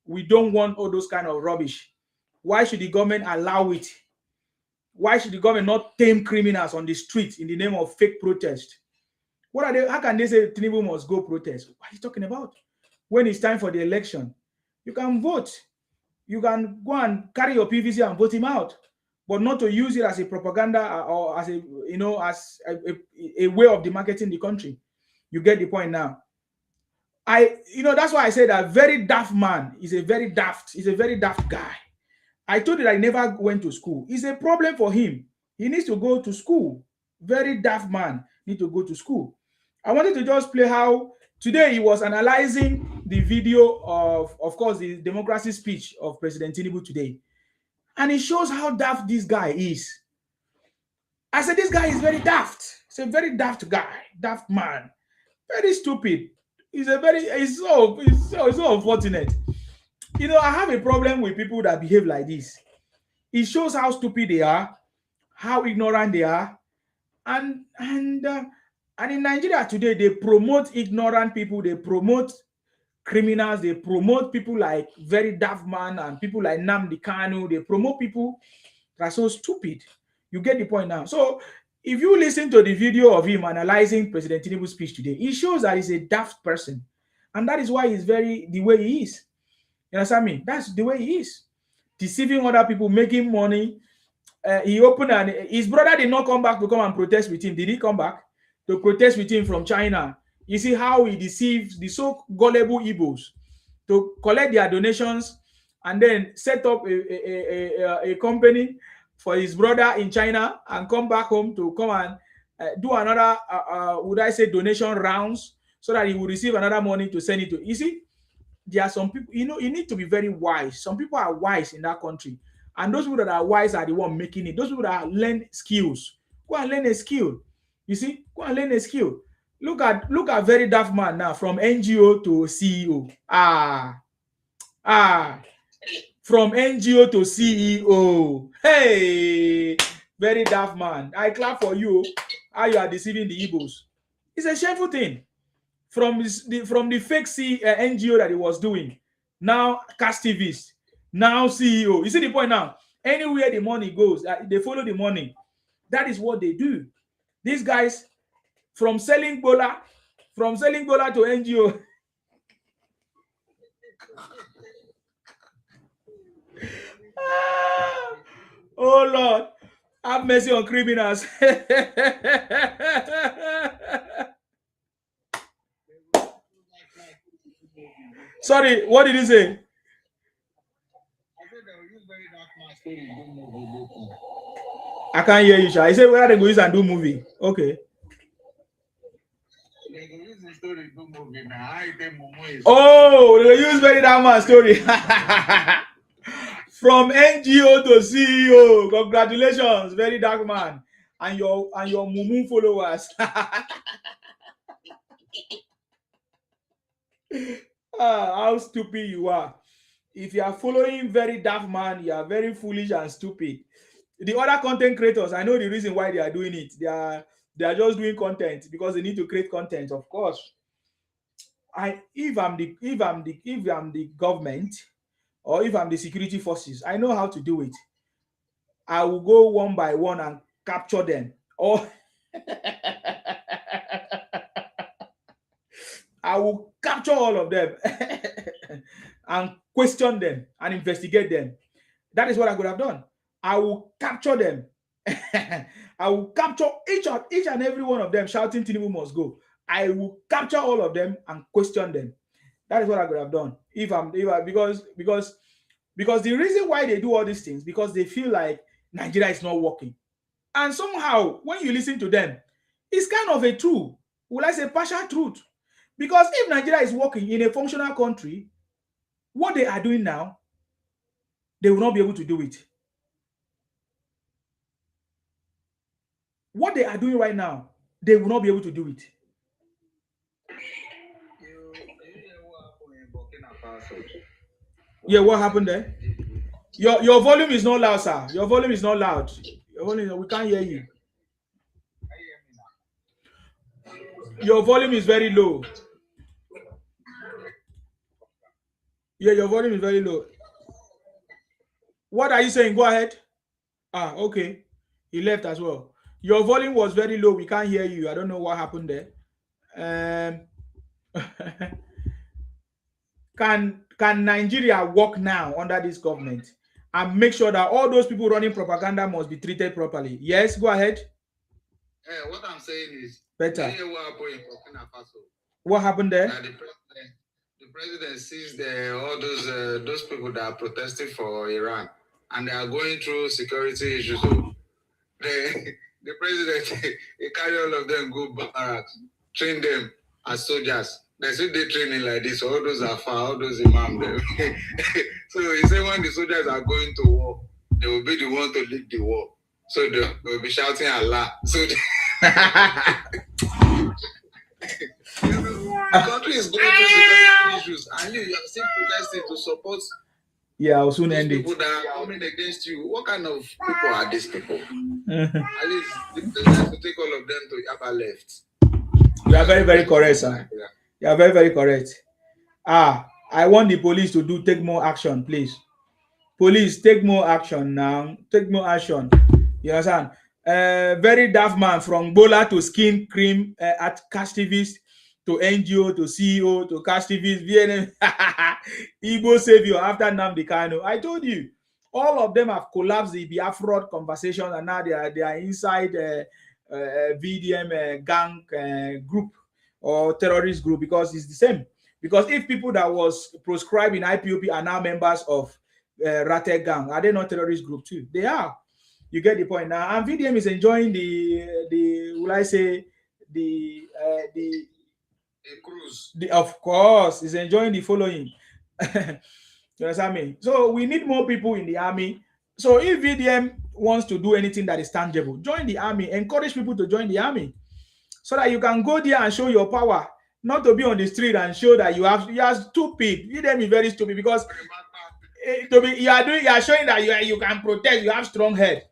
We don't want all those kind of rubbish. Why should the government allow it? Why should the government not tame criminals on the streets in the name of fake protest? What are they? How can they say Tinubu must go protest? What are you talking about? When it's time for the election, you can vote. You can go and carry your PVC and vote him out, but not to use it as a propaganda or as a way of demarketing the country. You get the point now. That's why I say that very daft man is a very daft guy. I told you that I never went to school. It's a problem for him. He needs to go to school. Very daft man need to go to school. I wanted to just play how today he was analyzing the video of course, the democracy speech of President Tinubu today. And it shows how daft this guy is. I said, this guy is very daft. He's a very daft guy, daft man. Very stupid. It's so unfortunate. I have a problem with people that behave like this. It shows how stupid they are, how ignorant they are, and in Nigeria today, they promote ignorant people, they promote criminals, they promote people like very daft man and people like Nnamdi Kanu. They promote people that are so stupid. You get the point now. So if you listen to the video of him analyzing President Tinubu's speech today, it shows that he's a daft person, and that is why he's the way he is. You understand me? That's the way he is. Deceiving other people, making money. He opened and his brother did not come back to come and protest with him. Did he come back to protest with him from China? You see how he deceives the so gullible Igbos to collect their donations and then set up a company for his brother in China and come back home to come and do another, would I say, donation rounds so that he will receive another money to send it to. You see, there are some people, you need to be very wise. Some people are wise in that country. And those people that are wise are the one making it. Those people that learn skills. Go and learn a skill. You see, go and learn a skill. Look at very daft man now from NGO to CEO. From NGO to CEO. Hey, very daft man. I clap for you. How you are deceiving the Igbos. It's a shameful thing. From the fake NGO that he was doing, now castivist, now CEO. You see the point now? Anywhere the money goes, they follow the money. That is what they do. These guys, from selling bola to NGO. Oh Lord, have mercy on criminals. Sorry, what did you say? I can't hear you, Sha. I said where they go use and do movie. Okay. Oh, they use very damn man story. From NGO to CEO. Congratulations, very dark man. And your mumu followers. How stupid you are. If you are following very dark man, you are very foolish and stupid. The other content creators, I know the reason why they are doing it. They are just doing content because they need to create content, of course. If I'm the government, or if I'm the security forces, I know how to do it. I will go one by one and capture them. Or I will capture all of them and question them and investigate them. That is what I could have done. I will capture them. I will capture each and every one of them shouting Tinubu must go. I will capture all of them and question them. That is what I could have done. Because the reason why they do all these things, because they feel like Nigeria is not working. And somehow, when you listen to them, it's kind of a true, will I say partial truth. Because if Nigeria is working in a functional country, what they are doing now, they will not be able to do it. What they are doing right now, they will not be able to do it. Yeah, what happened there? Your volume is not loud, sir. Your volume is not loud. We can't hear you. Your volume is very low. Yeah, your volume is very low. What are you saying? Go ahead. Okay. He left as well. Your volume was very low. We can't hear you. I don't know what happened there. Can Nigeria work now under this government and make sure that all those people running propaganda must be treated properly? Yes, go ahead. What I'm saying is Better. What happened there? The president sees all those people that are protesting for Iran, and they are going through security issues. So the president he carry all of them go barracks, train them as soldiers. They say they training like this. All those are far, all those imam them. So he said when the soldiers are going to war, they will be the one to lead the war. So they will be shouting Allah. So the country is going through security issues, and you are still protesting to support. Yeah, I'll soon end it. People that are coming against you. What kind of people are these people? At least the president will take all of them to Yaba left. You are very, very correct, sir. You are very, very correct. I want the police to take more action, please. Police, take more action now. Take more action. You understand? Very daft man from Bola to Skin Cream at Cash TVs to NGO to CEO to Cash TVs, VNM, Igbo Savior after Nnamdi Kanu. I told you, all of them have collapsed the Biafra conversation, and now they are inside VDM gang group or terrorist group, because it's the same. Because if people that was proscribed in IPOP are now members of Rate gang, are they not terrorist group too? They are. You get the point now. And VDM is enjoying the will I say the cruise. Of course, is enjoying the following. You understand me? So we need more people in the army. So if VDM wants to do anything that is tangible, join the army. Encourage people to join the army, so that you can go there and show your power. Not to be on the street and show that you are stupid. VDM is very stupid, because you are showing that you can protest. You have strong head.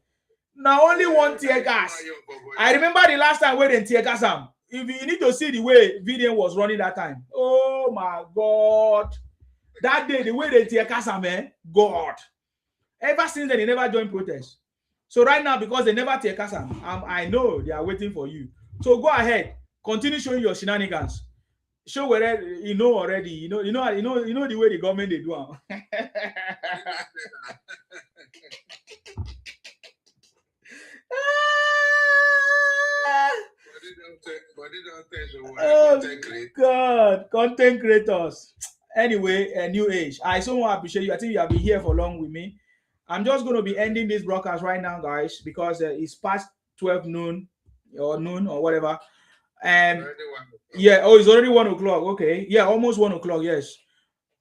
Now only one tear gas. I remember the last time when they tear gas him. If you need to see the way VDM was running that time, oh my God, that day the way they tear gas him, man, God. Ever since then, they never joined protest. So right now, because they never tear gas him, I know they are waiting for you. So go ahead, continue showing your shenanigans. Show where you know already. You know the way the government they do. Oh God, content creators. Anyway, a new age. I so much appreciate you. I think you have been here for long with me. I'm just going to be ending this broadcast right now, guys, because it's past 12 noon or noon or whatever. And yeah, oh, it's already 1 o'clock. Okay, yeah, almost 1 o'clock. Yes,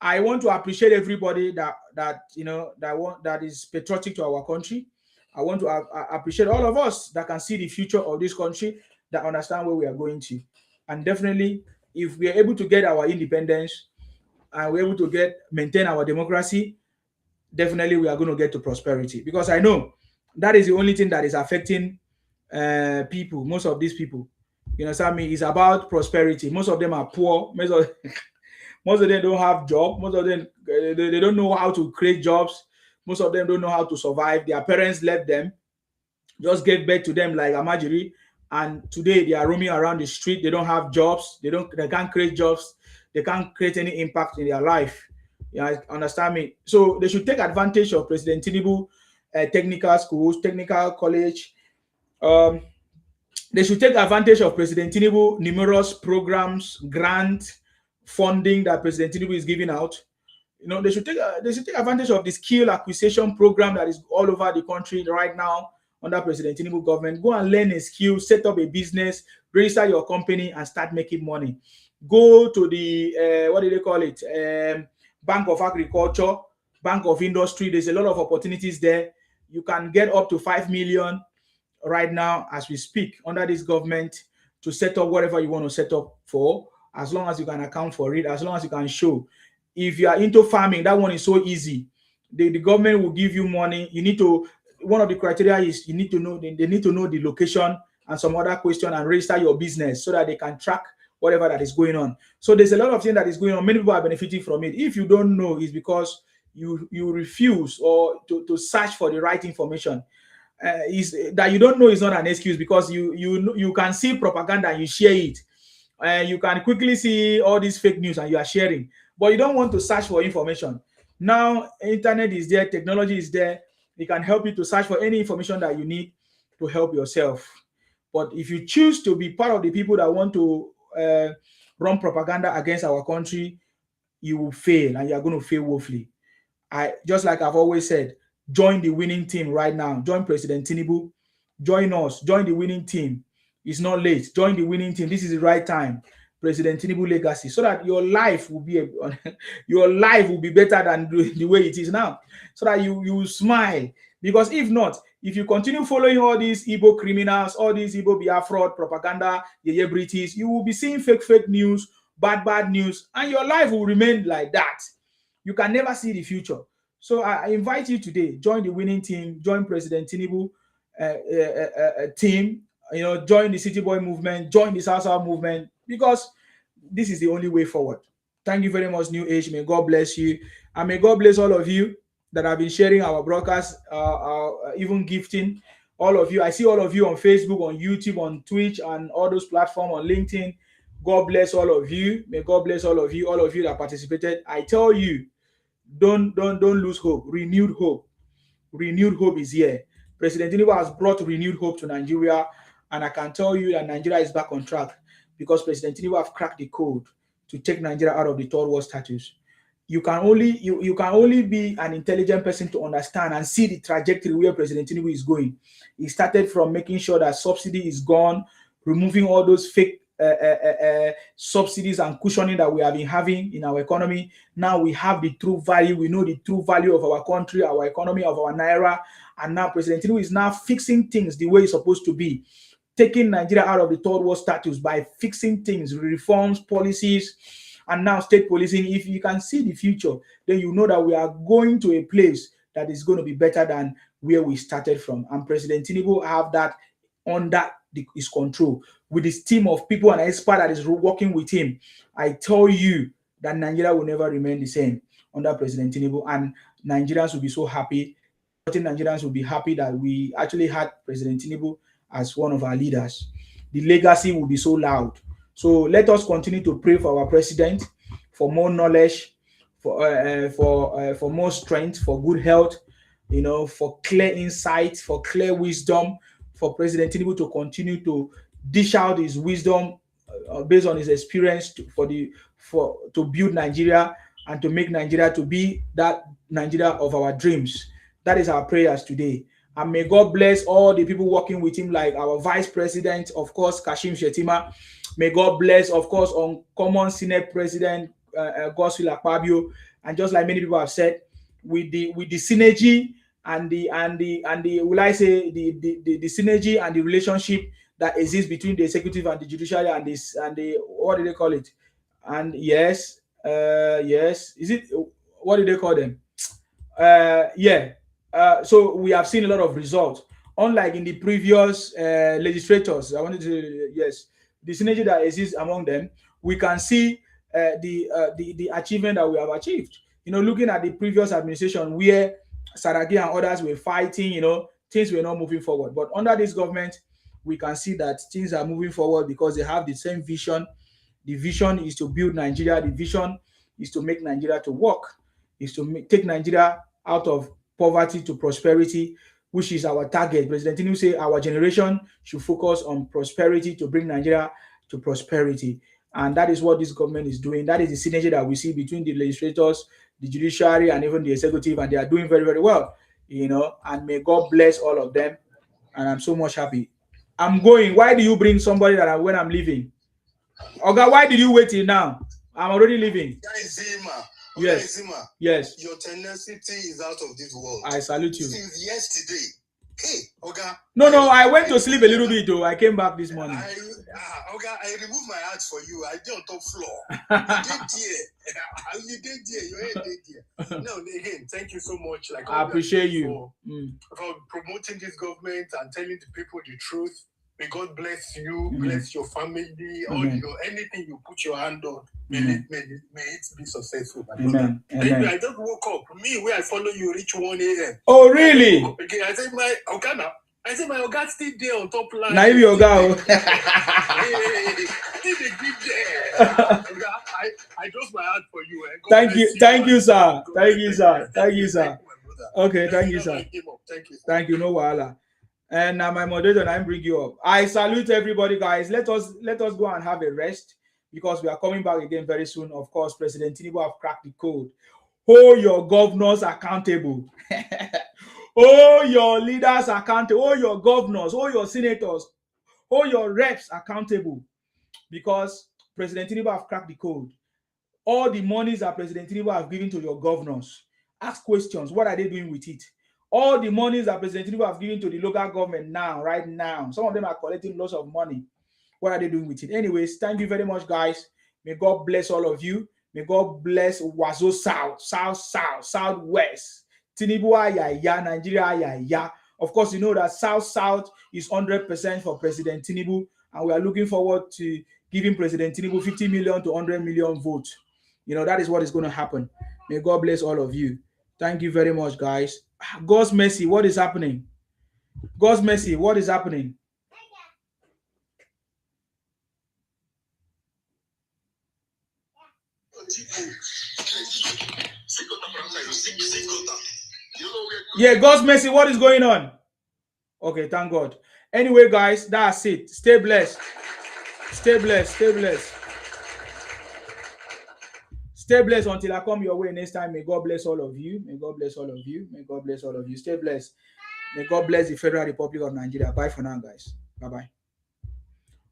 I want to appreciate everybody that that is patriotic to our country. I want to appreciate all of us that can see the future of this country, that understand where we are going to, and definitely, if we are able to get our independence and we're able to get maintain our democracy, definitely we are going to get to prosperity. Because I know that is the only thing that is affecting people. Most of these people, you know, I mean, it's about prosperity. Most of them are poor. Most of them don't have job. Most of them they don't know how to create jobs. Most of them don't know how to survive. Their parents left them, just gave birth to them like Amajiri, and today they are roaming around the street. They don't have jobs. They can't create jobs. They can't create any impact in their life. Yeah, understand me. So they should take advantage of President Tinubu technical schools, technical college. Um, they should take advantage of President Tinubu numerous programs, grant funding that President Tinubu is giving out. You know, they should take advantage of the skill acquisition program that is all over the country right now under President Tinubu government. Go and learn a skill, set up a business, register your company, and start making money. Go to the what do they call it? Bank of Agriculture, Bank of Industry. There's a lot of opportunities there. You can get up to 5 million right now as we speak under this government to set up whatever you want to set up for, as long as you can account for it, as long as you can show. If you are into farming, that one is so easy. The government will give you money. You need to, one of the criteria is you need to know, they need to know the location and some other question and register your business so that they can track whatever that is going on. So there's a lot of things that is going on. Many people are benefiting from it. If you don't know, it's because you refuse or to search for the right information. Is that you don't know is not an excuse, because you can see propaganda and you share it. You can quickly see all these fake news and you are sharing, but you don't want to search for information. Now internet is there, technology is there. It can help you to search for any information that you need to help yourself. But if you choose to be part of the people that want to run propaganda against our country, you will fail, and you are going to fail woefully. I just like I've always said, join the winning team right now. Join President Tinubu. Join us. Join the winning team. It's not late. Join the winning team. This is the right time. President Tinubu legacy, so that your life will be your life will be better than the way it is now. So that you smile. Because if not, if you continue following all these Igbo criminals, all these Igbo Biafra propaganda, the British, you will be seeing fake news, bad news, and your life will remain like that. You can never see the future. So I invite you today, join the winning team, join President Tinubu team, you know, join the City Boy movement, join the Salsa movement, because this is the only way forward. Thank you very much, New Age. May God bless you. And may God bless all of you that have been sharing our broadcast, even gifting. All of you. I see all of you on Facebook, on YouTube, on Twitch, and all those platforms, on LinkedIn. God bless all of you. May God bless all of you that participated. I tell you, don't lose hope. Renewed hope. Renewed hope is here. President Tinubu has brought renewed hope to Nigeria, and I can tell you that Nigeria is back on track because President Tinubu have cracked the code to take Nigeria out of the third world status. You can only be an intelligent person to understand and see the trajectory where President Tinubu is going. He started from making sure that subsidy is gone, removing all those fake subsidies and cushioning that we have been having in our economy. Now we have the true value. We know the true value of our country, our economy, of our naira. And now President Tinubu is now fixing things the way it's supposed to be, taking Nigeria out of the third world status by fixing things, reforms, policies, and now state policing. If you can see the future, then you know that we are going to a place that is going to be better than where we started from. And President Tinubu have that under his control with his team of people and expert that is working with him. I tell you that Nigeria will never remain the same under President Tinubu, and Nigerians will be so happy. Nigerians will be happy that we actually had President Tinubu as one of our leaders. The legacy will be so loud. So let us continue to pray for our president, for more knowledge, for more strength, for good health, you know, for clear insight, for clear wisdom, for President Tinubu to continue to dish out his wisdom based on his experience to build Nigeria and to make Nigeria to be that Nigeria of our dreams. That is our prayers today. And may God bless all the people working with him, like our Vice President, of course, Kashim Shettima. May God bless, of course, on Common Senate President Godswill Akpabio, and just like many people have said, with the synergy and the will I say the synergy and the relationship that exists between the executive and the judiciary and this and the what do they call it? And yes, yes, is it what do they call them? Yeah. So we have seen a lot of results. Unlike in the previous legislators, I wanted to yes, the synergy that exists among them, we can see the achievement that we have achieved. Looking at the previous administration where Saraki and others were fighting, things were not moving forward. But under this government, we can see that things are moving forward because they have the same vision. The vision is to build Nigeria. The vision is to make Nigeria to work, is to take Nigeria out of poverty to prosperity, which is our target. President Tinubu say our generation should focus on prosperity to bring Nigeria to prosperity. And that is what this government is doing. That is the synergy that we see between the legislators, the judiciary, and even the executive, and they are doing very, very well. And may God bless all of them. And I'm so much happy. I'm going. Why do you bring somebody when I'm leaving? Oga, why did you wait till now? I'm already leaving. Yes. Yes. Your tenacity is out of this world. I salute you. Since yesterday. Hey, Oga. No, I went to sleep a little bit though. I came back this morning. Oga, I removed my hat for you. I did on top floor. You did there. You did there. Your head did there. No, again, thank you so much. I appreciate you for promoting this government and telling the people the truth. May God bless you, bless your family, all anything you put your hand on. May it be successful. Amen. Amen. I just woke up. Me, where I follow you, reach 1 a.m. Oh, really? Okay, I said my Oga still there on top line. Now you Oga. Still the deep there. Oga, I just my heart for you. Thank you, sir. Thank you, sir. Okay, thank you, sir. Thank you, no wahala. And my moderator, I bring you up. I salute everybody, guys. Let us go and have a rest because we are coming back again very soon. Of course, President Tinubu have cracked the code. Hold your governors accountable. Hold your leaders accountable. Hold your governors. Hold your senators. Hold your reps accountable because President Tinubu have cracked the code. All the monies that President Tinubu have given to your governors, ask questions. What are they doing with it? All the monies that President Tinubu have given to the local government right now, some of them are collecting lots of money. What are they doing with it? Anyways, thank you very much, guys. May God bless all of you. May God bless Wazo South, Southwest, Tinubu Ayaya, Nigeria Ayaya. Of course, you know that South is 100% for President Tinubu, and we are looking forward to giving President Tinubu 50 million to 100 million votes. That is what is going to happen. May God bless all of you. Thank you very much, guys. God's mercy, what is happening? God's mercy, what is happening? Yeah, God's mercy, what is going on? Okay, thank God. Anyway, guys, that's it. Stay blessed. Stay blessed. Stay blessed. Stay blessed until I come your way next time. May God bless all of you. May God bless all of you. May God bless all of you. Stay blessed. May God bless the Federal Republic of Nigeria. Bye for now, guys. Bye-bye.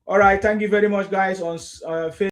All right. Thank you very much, guys, on Facebook.